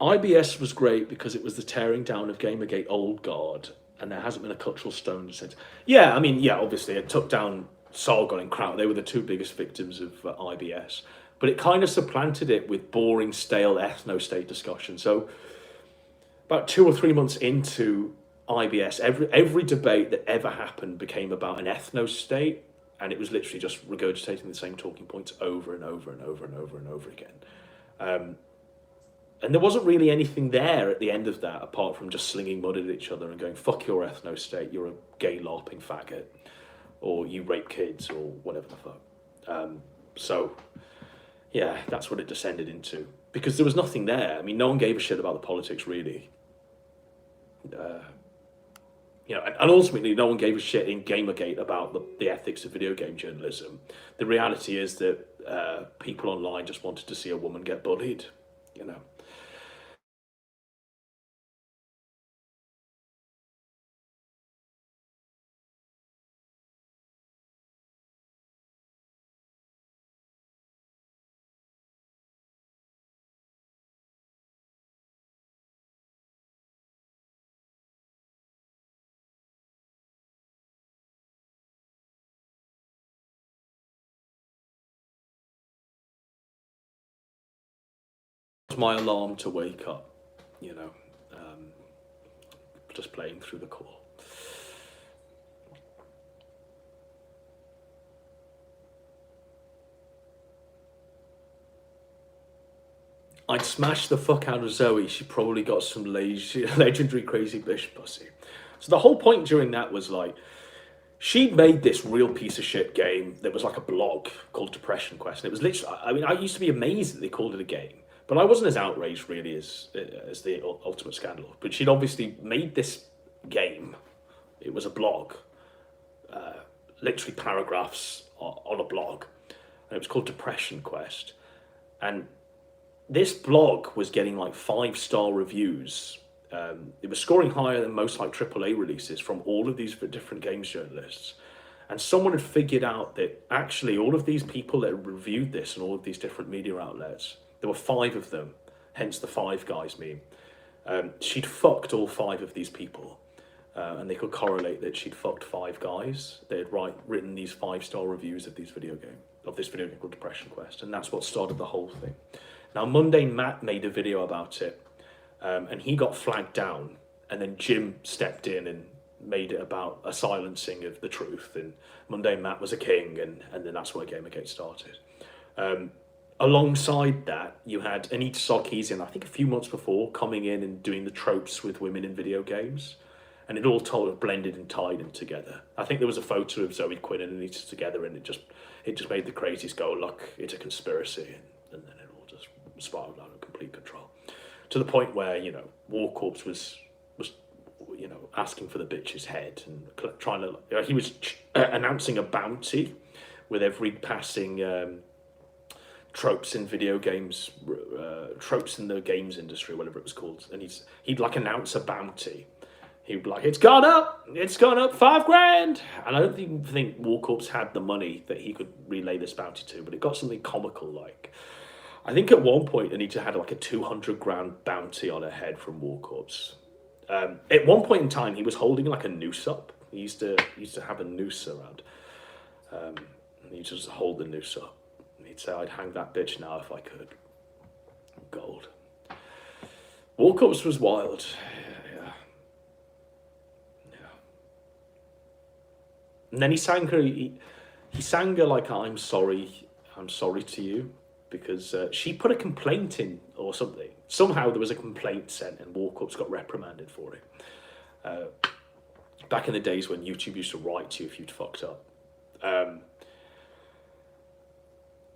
IBS was great because it was the tearing down of Gamergate old guard, and there hasn't been a cultural stone since. Yeah, I mean, yeah, obviously it took down Sargon and Kraut. They were the 2 biggest victims of IBS. but it kind of supplanted it with boring, stale ethno-state discussion. So about 2 or 3 months into IBS, every debate that ever happened became about an ethno-state, and it was literally just regurgitating the same talking points over and over and over and over and over again. And there wasn't really anything there at the end of that, apart from just slinging mud at each other and going, fuck your ethno-state, you're a gay LARPing faggot, or you rape kids, or whatever the fuck. So, yeah, that's what it descended into. Because there was nothing there. I mean, no one gave a shit about the politics, really. You know, and ultimately, no one gave a shit in Gamergate about the ethics of video game journalism. The reality is that people online just wanted to see a woman get bullied, you know. My alarm to wake up, you know, just playing through the call. I'd smash the fuck out of Zoe. She probably got some legendary crazy bitch pussy. So the whole point during that was like, she'd made this real piece of shit game that was like a blog called Depression Quest. And it was literally, I mean, I used to be amazed that they called it a game. But I wasn't as outraged, really, as the ultimate scandal. But she'd obviously made this game. It was a blog. Literally paragraphs on a blog. And it was called Depression Quest. And this blog was getting like 5-star reviews. It was scoring higher than most like AAA releases from all of these different games journalists. And someone had figured out that actually all of these people that had reviewed this and all of these different media outlets, there were 5 of them, hence the Five Guys meme. She'd fucked all 5 of these people, and they could correlate that she'd fucked 5 guys. They had written these 5-star reviews of this video game called Depression Quest, and that's what started the whole thing. Now, Mundane Matt made a video about it, and he got flagged down, and then Jim stepped in and made it about a silencing of the truth, and Mundane Matt was a king, and then that's where Gamergate started. Alongside that, you had Anita Sarkeesian, I think a few months before, coming in and doing the tropes with women in video games. And it all blended and tied in together. I think there was a photo of Zoe Quinn and Anita together, and it just made the crazies go, look, it's a conspiracy. And then it all just spiraled out of complete control. To the point where, you know, War Corps was you know, asking for the bitch's head and trying to, he was announcing a bounty with every passing tropes in video games, tropes in the games industry, whatever it was called, and he'd like announce a bounty. He'd be like, it's gone up $5,000, and I don't even think War Corps had the money that he could relay this bounty to, but it got something comical like, I think at one point Anita had like a $200,000 bounty on her head from War Corps. At one point in time, he was holding like a noose up. He used to have a noose around, and he used to just hold the noose up. He'd say, I'd hang that bitch now if I could. Gold. War Corps was wild. Yeah. And then he sang her like, I'm sorry to you, because she put a complaint in or something. Somehow there was a complaint sent and War Corps got reprimanded for it. Back in the days when YouTube used to write to you if you'd fucked up.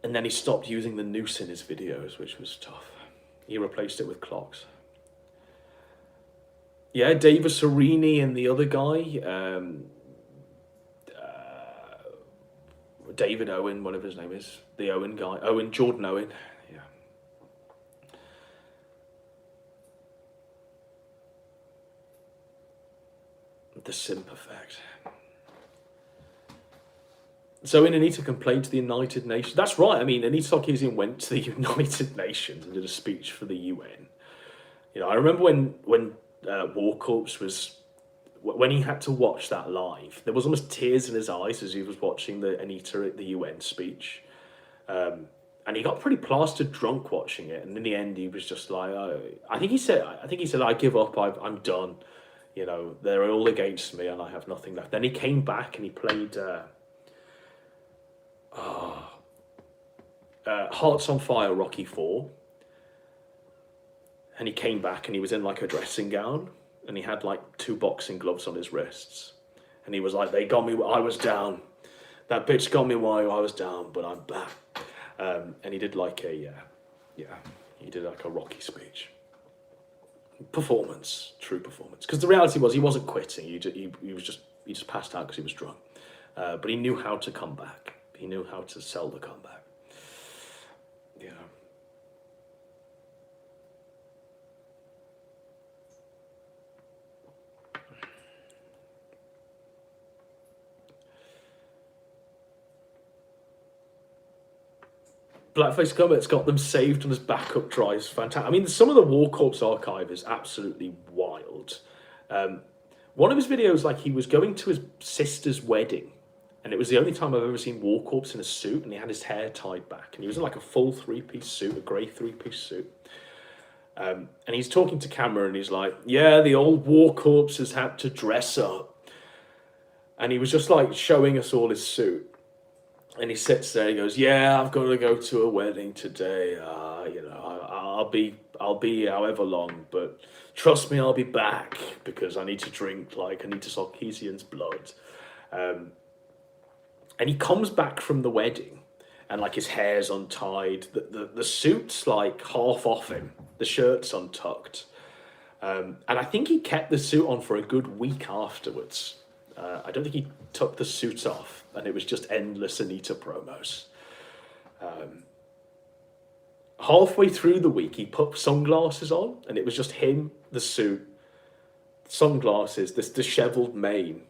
And then he stopped using the noose in his videos, which was tough. He replaced it with clocks. Yeah, David Serini and the other guy, David Owen, whatever his name is, the Owen guy, Jordan Owen, yeah. The simp effect. So Anita complained to the United Nations. That's right. I mean, Anita Sarkeesian went to the United Nations and did a speech for the UN. You know, I remember when War Corps was, when he had to watch that live, there was almost tears in his eyes as he was watching the Anita at the UN speech. And And he got pretty plastered drunk watching it. And in the end, he was just like, I think he said, I give up. I'm done. You know, they're all against me, and I have nothing left. Then he came back and he played Hearts on Fire, Rocky 4. And he came back and he was in like a dressing gown, and he had like 2 boxing gloves on his wrists. And he was like, they got me, I was down. That bitch got me while I was down, but I'm back. And he did like he did like a Rocky speech. Performance, true performance. Because the reality was he wasn't quitting. He just passed out because he was drunk. But he knew how to come back. He knew how to sell the comeback. Yeah. Blackface Combat's got them saved on his backup drives. Fantastic. I mean, some of the War Corps archive is absolutely wild. One of his videos, like he was going to his sister's wedding, and it was the only time I've ever seen War Corps in a suit, and he had his hair tied back, and he was in like a full 3-piece suit, a grey 3-piece suit. And he's talking to camera, and he's like, yeah, the old War Corps has had to dress up. And he was just like showing us all his suit. And he sits there. He goes, "Yeah, I've got to go to a wedding today. You know, I'll be however long, but trust me, I'll be back because I need to drink. Like I need to suck Sarkeesian's blood." And he comes back from the wedding, and like his hair's untied. The suit's like half off him. The shirt's untucked. And I think he kept the suit on for a good week afterwards. I don't think he took the suit off, and it was just endless Anita promos. Halfway through the week, he put sunglasses on, and it was just him, the suit, sunglasses, this dishevelled mane,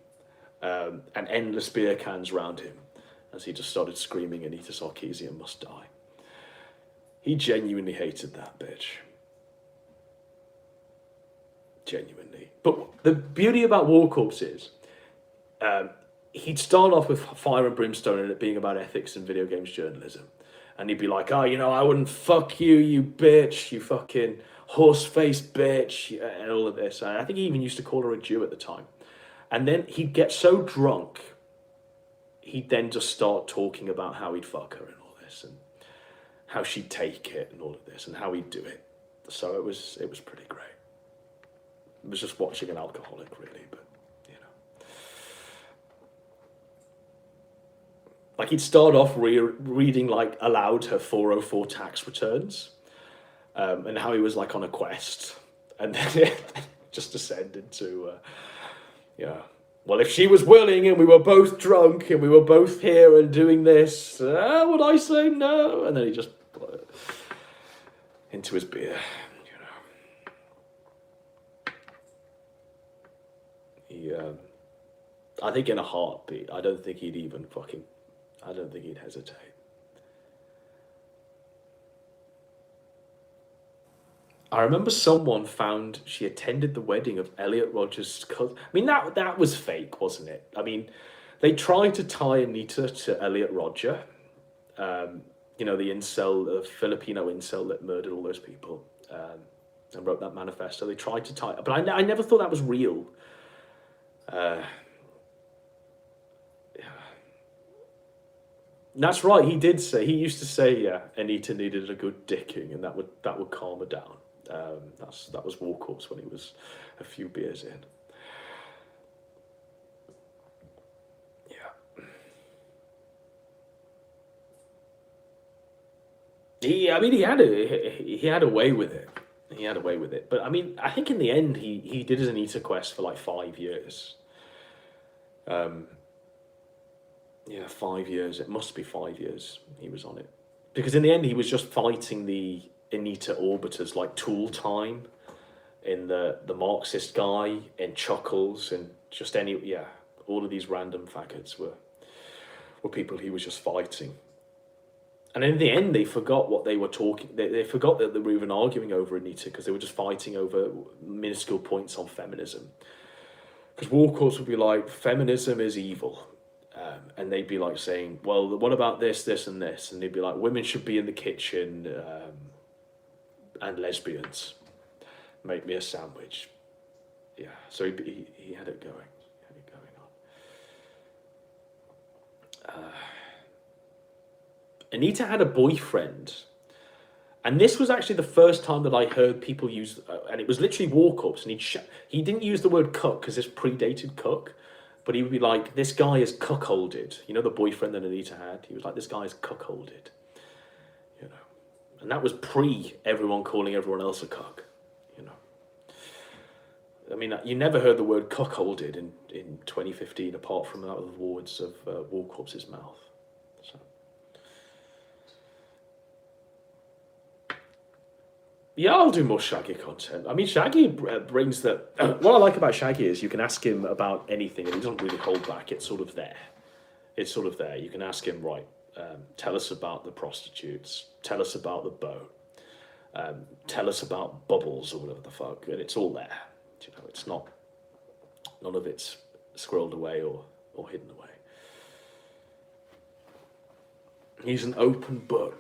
and endless beer cans round him, as he just started screaming, Anita Sarkeesian must die. He genuinely hated that bitch. Genuinely. But the beauty about War Corps is, he'd start off with Fire and Brimstone and it being about ethics and video games journalism. And he'd be like, oh, you know, I wouldn't fuck you, you bitch, you fucking horse-faced bitch, and all of this. And I think he even used to call her a Jew at the time. And then he'd get so drunk, he'd then just start talking about how he'd fuck her and all this, and how she'd take it and all of this, and how he'd do it. So it was pretty great. It was just watching an alcoholic, really, but like he'd start off reading like aloud her 404 tax returns, and how he was like on a quest, and then just descended to, well, if she was willing and we were both drunk and we were both here and doing this, would I say no? And then he just into his beer, I think in a heartbeat, I don't think he'd hesitate. I remember someone found she attended the wedding of Elliot Rodgers' cousin. I mean, that was fake, wasn't it? I mean, they tried to tie Anita to Elliot Rodger, the incel, the Filipino incel that murdered all those people, and wrote that manifesto. They tried to tie, but I never thought that was real. That's right. He used to say, yeah, Anita needed a good dicking, and that would calm her down. That was War Corps when he was a few beers in. Yeah. He had a way with it. He had a way with it. But I mean, I think in the end he did his Anita quest for like 5 years. 5 years. It must be 5 years he was on it. Because in the end, he was just fighting the Anita orbiters like Tool Time, in the Marxist guy, in Chuckles, and just all of these random faggots were people he was just fighting. And in the end, they forgot what they were talking. They forgot that they were even arguing over Anita because they were just fighting over minuscule points on feminism. Because War Corps would be like, feminism is evil. And they'd be like saying, well, what about this, this, and this? And they'd be like, women should be in the kitchen, and lesbians. Make me a sandwich. Yeah, so he had it going. Anita had a boyfriend, and this was actually the first time that I heard people use, and it was literally walk-ups, and he didn't use the word cuck because this predated cuck, but he would be like, this guy is cuckolded. You know, the boyfriend that Anita had? He was like, this guy is cuckolded. You know, and that was pre everyone calling everyone else a cuck. You know, I mean, you never heard the word cuckolded in 2015 apart from out of the words of Walkorps's mouth. So. Yeah, I'll do more Shaggy content. I mean, Shaggy brings that... what I like about Shaggy is you can ask him about anything and he doesn't really hold back. It's sort of there. It's sort of there. You can ask him, right, tell us about the prostitutes. Tell us about the boat. Tell us about Bubbles or whatever the fuck. And it's all there. You know, it's not... None of it's squirreled away or hidden away. He's an open book.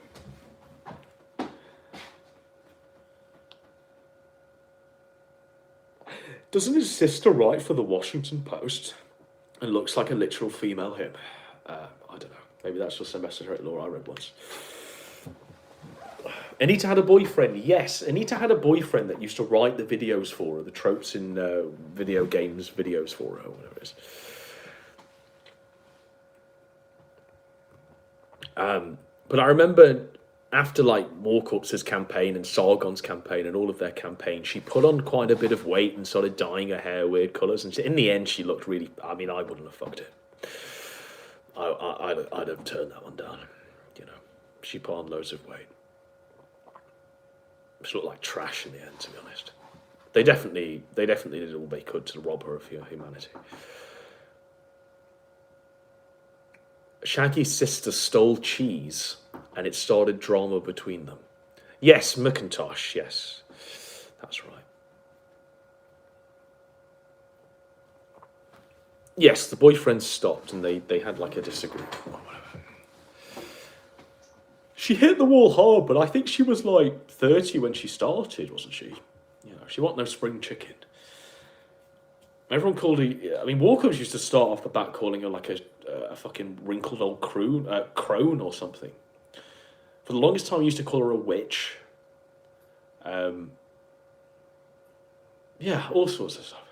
Doesn't his sister write for the Washington Post and looks like a literal female him? I don't know. Maybe that's just a message at law I read once. Anita had a boyfriend. Yes, Anita had a boyfriend that used to write the videos for her, the tropes in video games videos for her, or whatever it is. But I remember after like Walkorps's campaign and Sargon's campaign and all of their campaigns, she put on quite a bit of weight and started dyeing her hair weird colours. And in the end, she looked really... I mean, I wouldn't have fucked it. I'd have turned that one down. You know, she put on loads of weight. She looked like trash in the end, to be honest. They definitely did all they could to rob her of her humanity. Shaggy's sister stole cheese, and it started drama between them. Yes, McIntosh, yes. That's right. Yes, the boyfriend stopped, and they had like a disagreement or whatever. She hit the wall hard, but I think she was like 30 when she started, wasn't she? You know, she wasn't no spring chicken. Everyone called her... I mean, Walkorps used to start off the bat calling her like a fucking wrinkled old crone or something. For the longest time, I used to call her a witch. Yeah, all sorts of stuff.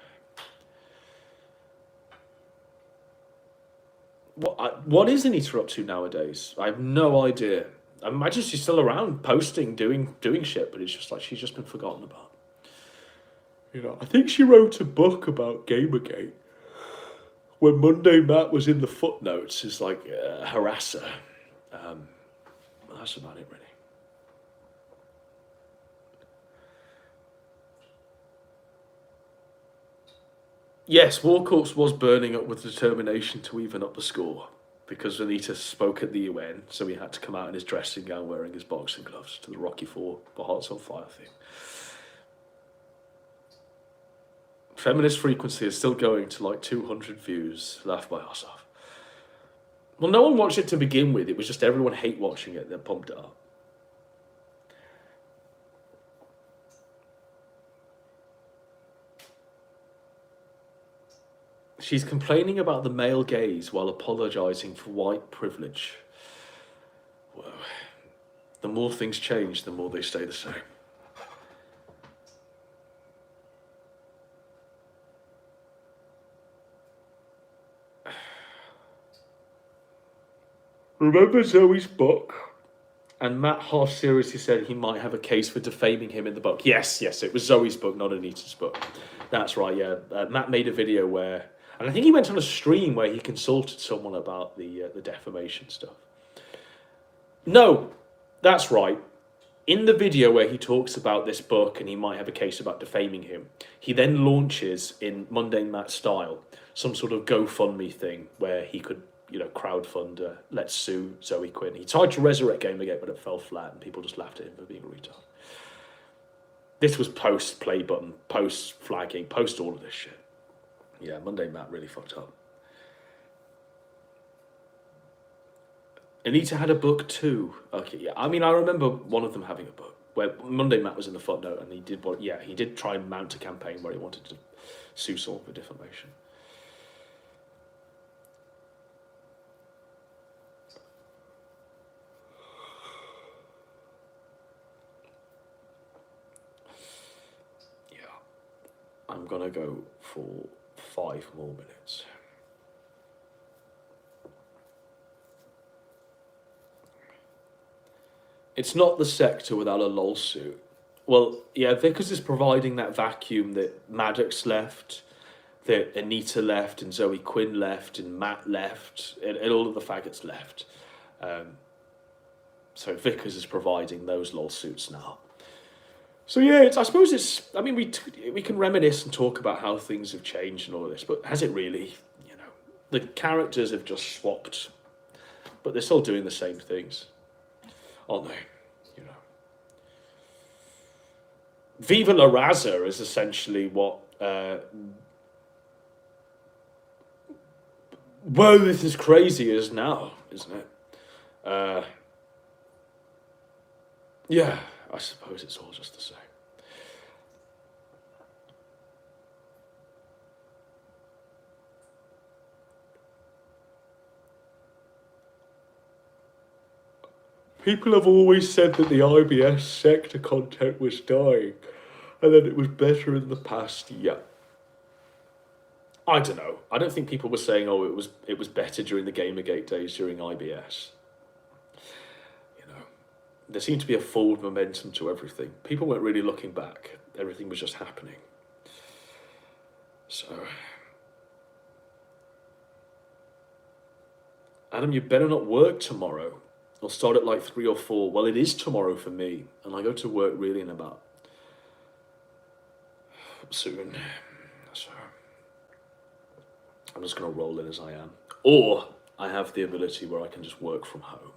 What is Anita up to nowadays? I have no idea. I imagine she's still around, posting, doing shit, but it's just like she's just been forgotten about. You know, I think she wrote a book about Gamergate. When Monday Matt was in the footnotes as like a harasser. That's about it, really. Yes, Walkorps was burning up with determination to even up the score because Anita spoke at the UN, so he had to come out in his dressing gown wearing his boxing gloves to the Rocky IV, the Hearts on Fire theme. Feminist Frequency is still going to like 200 views. Laugh my ass off. Well, no one watched it to begin with. It was just everyone hate watching it, then pumped it up. She's complaining about the male gaze while apologising for white privilege. Whoa. The more things change, the more they stay the same. Remember Zoe's book? And Matt half seriously said he might have a case for defaming him in the book. Yes, it was Zoe's book, not Anita's book. That's right, yeah. Matt made a video where... And I think he went on a stream where he consulted someone about the defamation stuff. No, that's right. In the video where he talks about this book and he might have a case about defaming him, he then launches, in Mundane Matt style, some sort of GoFundMe thing where he could... you know, crowdfund, let's sue Zoe Quinn. He tried to resurrect Gamergate, but it fell flat, and people just laughed at him for being a retard. This was post play button, post flagging, post all of this shit. Yeah, Monday Matt really fucked up. Anita had a book too. Okay, yeah. I mean, I remember one of them having a book where Monday Matt was in the footnote, and he did try and mount a campaign where he wanted to sue someone for defamation. Yeah, I'm gonna go for 5 more minutes. It's not the sector without a lawsuit. Well, yeah, Vickers is providing that vacuum that Maddox left, that Anita left, and Zoe Quinn left, and Matt left, and all of the faggots left. So Vickers is providing those lawsuits now. So yeah, I suppose it's. I mean, we can reminisce and talk about how things have changed and all of this, but has it really? You know, the characters have just swapped, but they're still doing the same things, aren't they? You know, Viva la Raza is essentially what. Well, this is crazy is now, isn't it? Yeah, I suppose it's all just the same. People have always said that the IBS sector content was dying, and that it was better in the past. Yeah. I don't know. I don't think people were saying, "Oh, it was better during the Gamergate days during IBS." You know, there seemed to be a forward momentum to everything. People weren't really looking back. Everything was just happening. So, Adam, you better not work tomorrow. I'll start at like 3 or 4. Well, it is tomorrow for me, and I go to work really in about soon. So I'm just going to roll in as I am. Or I have the ability where I can just work from home.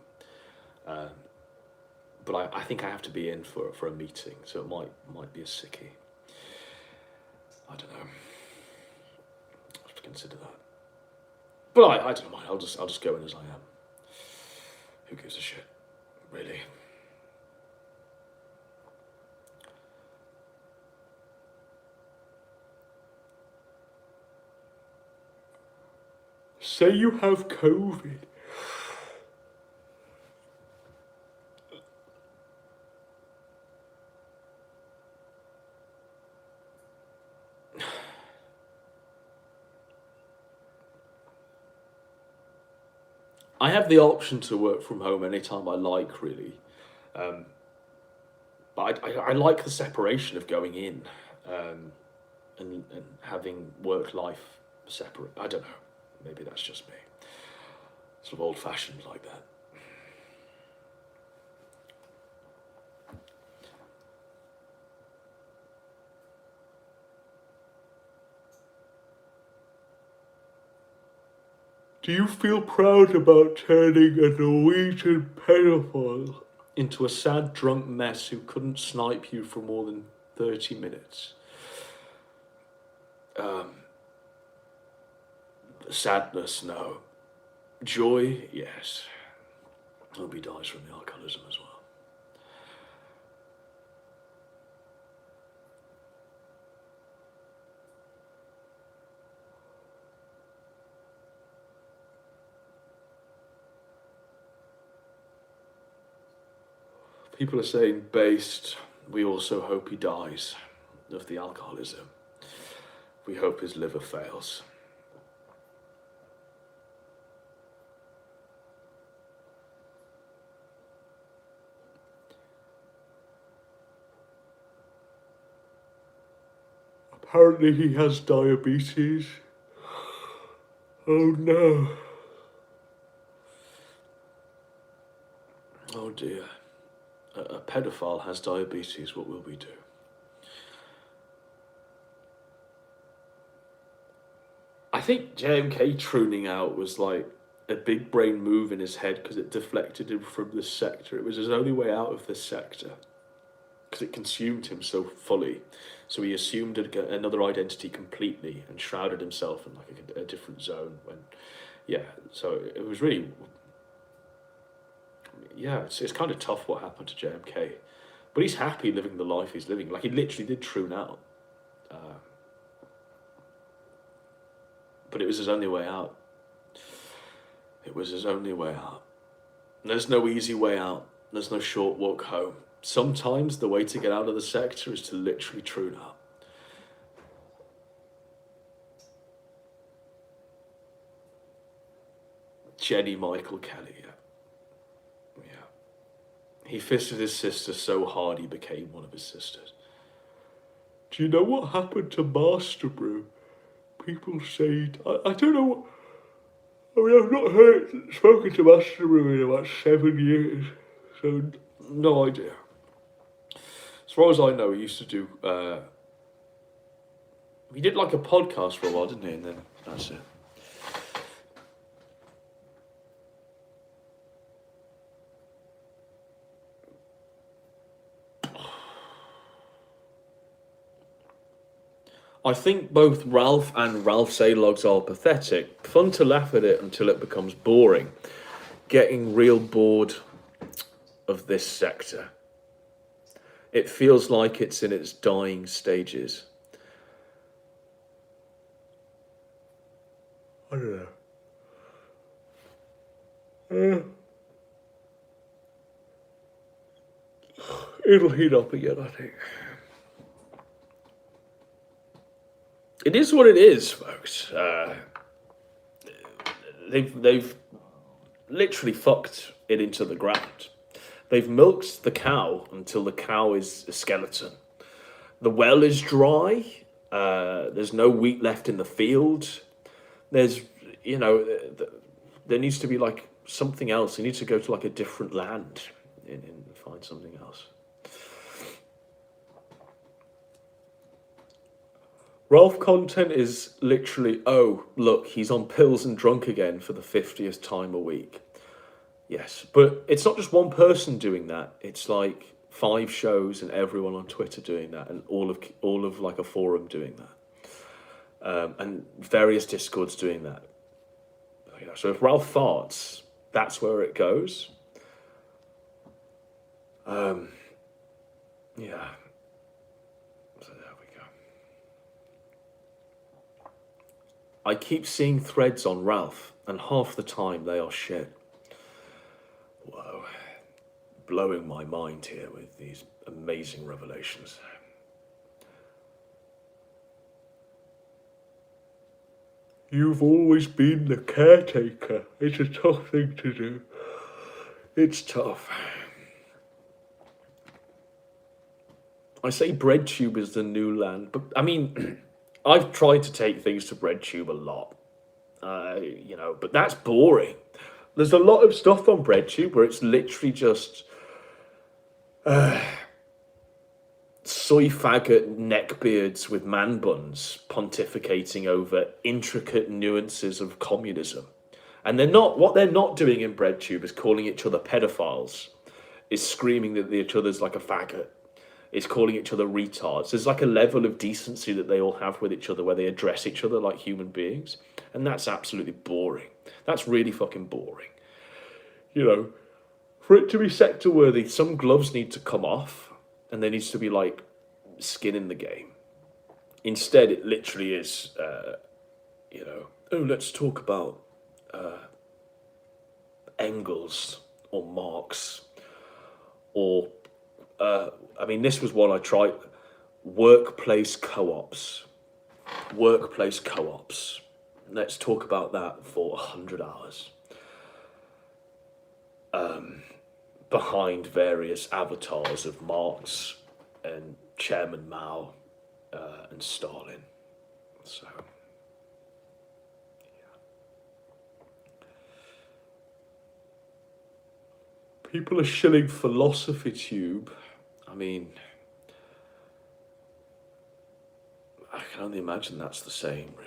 But I think I have to be in for a meeting, so it might be a sickie. I don't know. I'll have to consider that. But I don't mind. I'll just go in as I am. Who gives a shit, really? Say you have COVID. I have the option to work from home anytime I like, really. But I like the separation of going in and having work-life separate. I don't know. Maybe that's just me. Sort of old-fashioned like that. Do you feel proud about turning a Norwegian pedophile into a sad drunk mess who couldn't snipe you for more than 30 minutes? Sadness, no. Joy, yes. Hope he dies from the alcoholism as well. People are saying based, we also hope he dies of the alcoholism. We hope his liver fails. Apparently he has diabetes. Oh no. Oh dear. A pedophile has diabetes, what will we do? I think JMK pruning out was like a big brain move in his head because it deflected him from this sector. It was his only way out of this sector because it consumed him so fully. So he assumed another identity completely and shrouded himself in like a different zone. So it was really yeah, it's kind of tough what happened to JMK. But he's happy living the life he's living. Like, he literally did tune out. But it was his only way out. It was his only way out. There's no easy way out. There's no short walk home. Sometimes the way to get out of the sector is to literally tune out. Jenny Michael Kelly, yeah. He fisted his sister so hard he became one of his sisters. Do you know what happened to Master Brew? People say... I don't know... I mean, I've not spoken to Master Brew in about 7 years, so no idea. As far as I know, he used to do... he did like a podcast for a while, didn't he? And then that's it. I think both Ralph and Ralph's A-logs are pathetic. Fun to laugh at it until it becomes boring. Getting real bored of this sector. It feels like it's in its dying stages. I don't know. It'll heat up again, I think. It is what it is, folks. They've literally fucked it into the ground. They've milked the cow until the cow is a skeleton. The well is dry. There's no wheat left in the field. There's, there needs to be like something else. You need to go to like a different land and find something else. Ralph content is literally, oh, look, he's on pills and drunk again for the 50th time a week. Yes, but it's not just one person doing that. It's like 5 shows and everyone on Twitter doing that, and all of like a forum doing that, and various Discords doing that. So if Ralph farts, that's where it goes. Yeah. So there we go. I keep seeing threads on Ralph, and half the time they are shit. Whoa. Blowing my mind here with these amazing revelations. You've always been the caretaker. It's a tough thing to do. It's tough. I say BreadTube is the new land, but I mean, I've tried to take things to BreadTube a lot, but that's boring. There's a lot of stuff on BreadTube where it's literally just soy faggot neckbeards with man buns pontificating over intricate nuances of communism. And what they're not doing in BreadTube is calling each other pedophiles, is screaming that each other's like a faggot, is calling each other retards. There's like a level of decency that they all have with each other where they address each other like human beings. And that's absolutely boring. That's really fucking boring. For it to be sector worthy, some gloves need to come off and there needs to be like skin in the game. Instead, it literally is, let's talk about Engels or Marx or, this was one I tried, workplace co-ops. Workplace co-ops. Let's talk about that for 100 hours. Behind various avatars of Marx and Chairman Mao and Stalin. So, yeah. People are shilling Philosophy Tube. I mean, I can only imagine that's the same, really.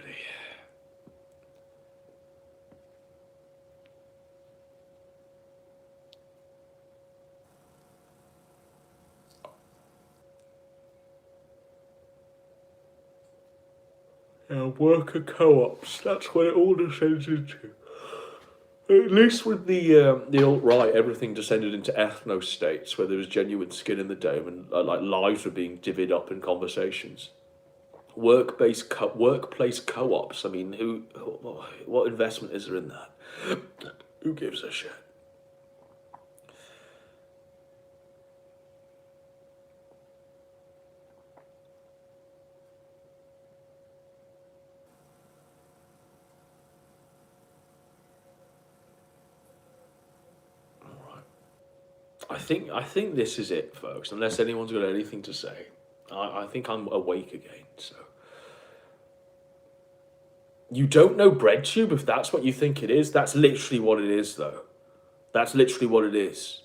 Worker co-ops, that's what it all descends into. At least with the alt-right, everything descended into ethno-states where there was genuine skin in the game and like lives were being divvied up in conversations. Workplace co-ops. I mean, what investment is there in that? Who gives a shit? I think this is it, folks. Unless anyone's got anything to say, I think I'm awake again. So you don't know BreadTube if that's what you think it is. That's literally what it is, though. That's literally what it is.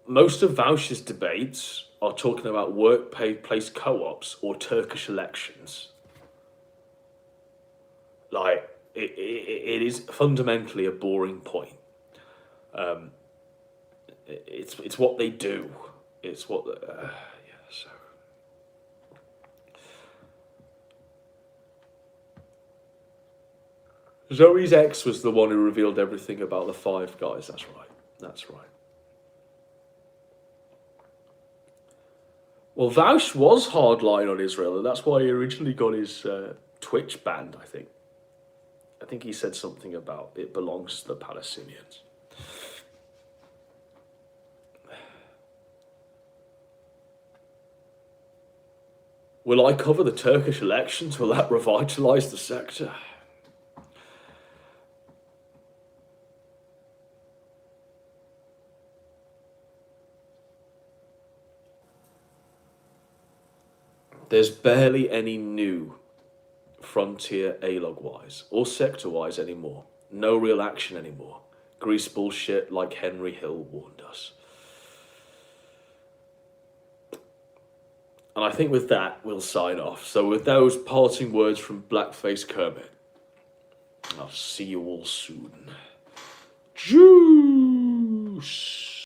Most of Vaush's debates are talking about workplace co-ops or Turkish elections. Like it is fundamentally a boring point. It's what they do. It's what so. Zoe's ex was the one who revealed everything about the Five Guys. That's right. That's right. Well, Vaush was hardline on Israel, and that's why he originally got his Twitch banned, I think. I think he said something about it belongs to the Palestinians. Will I cover the Turkish elections? Will that revitalise the sector? There's barely any new frontier A-log-wise or sector-wise anymore. No real action anymore. Grease bullshit like Henry Hill warned us. And I think with that, we'll sign off. So with those parting words from Blackface Kermit, I'll see you all soon. Jew!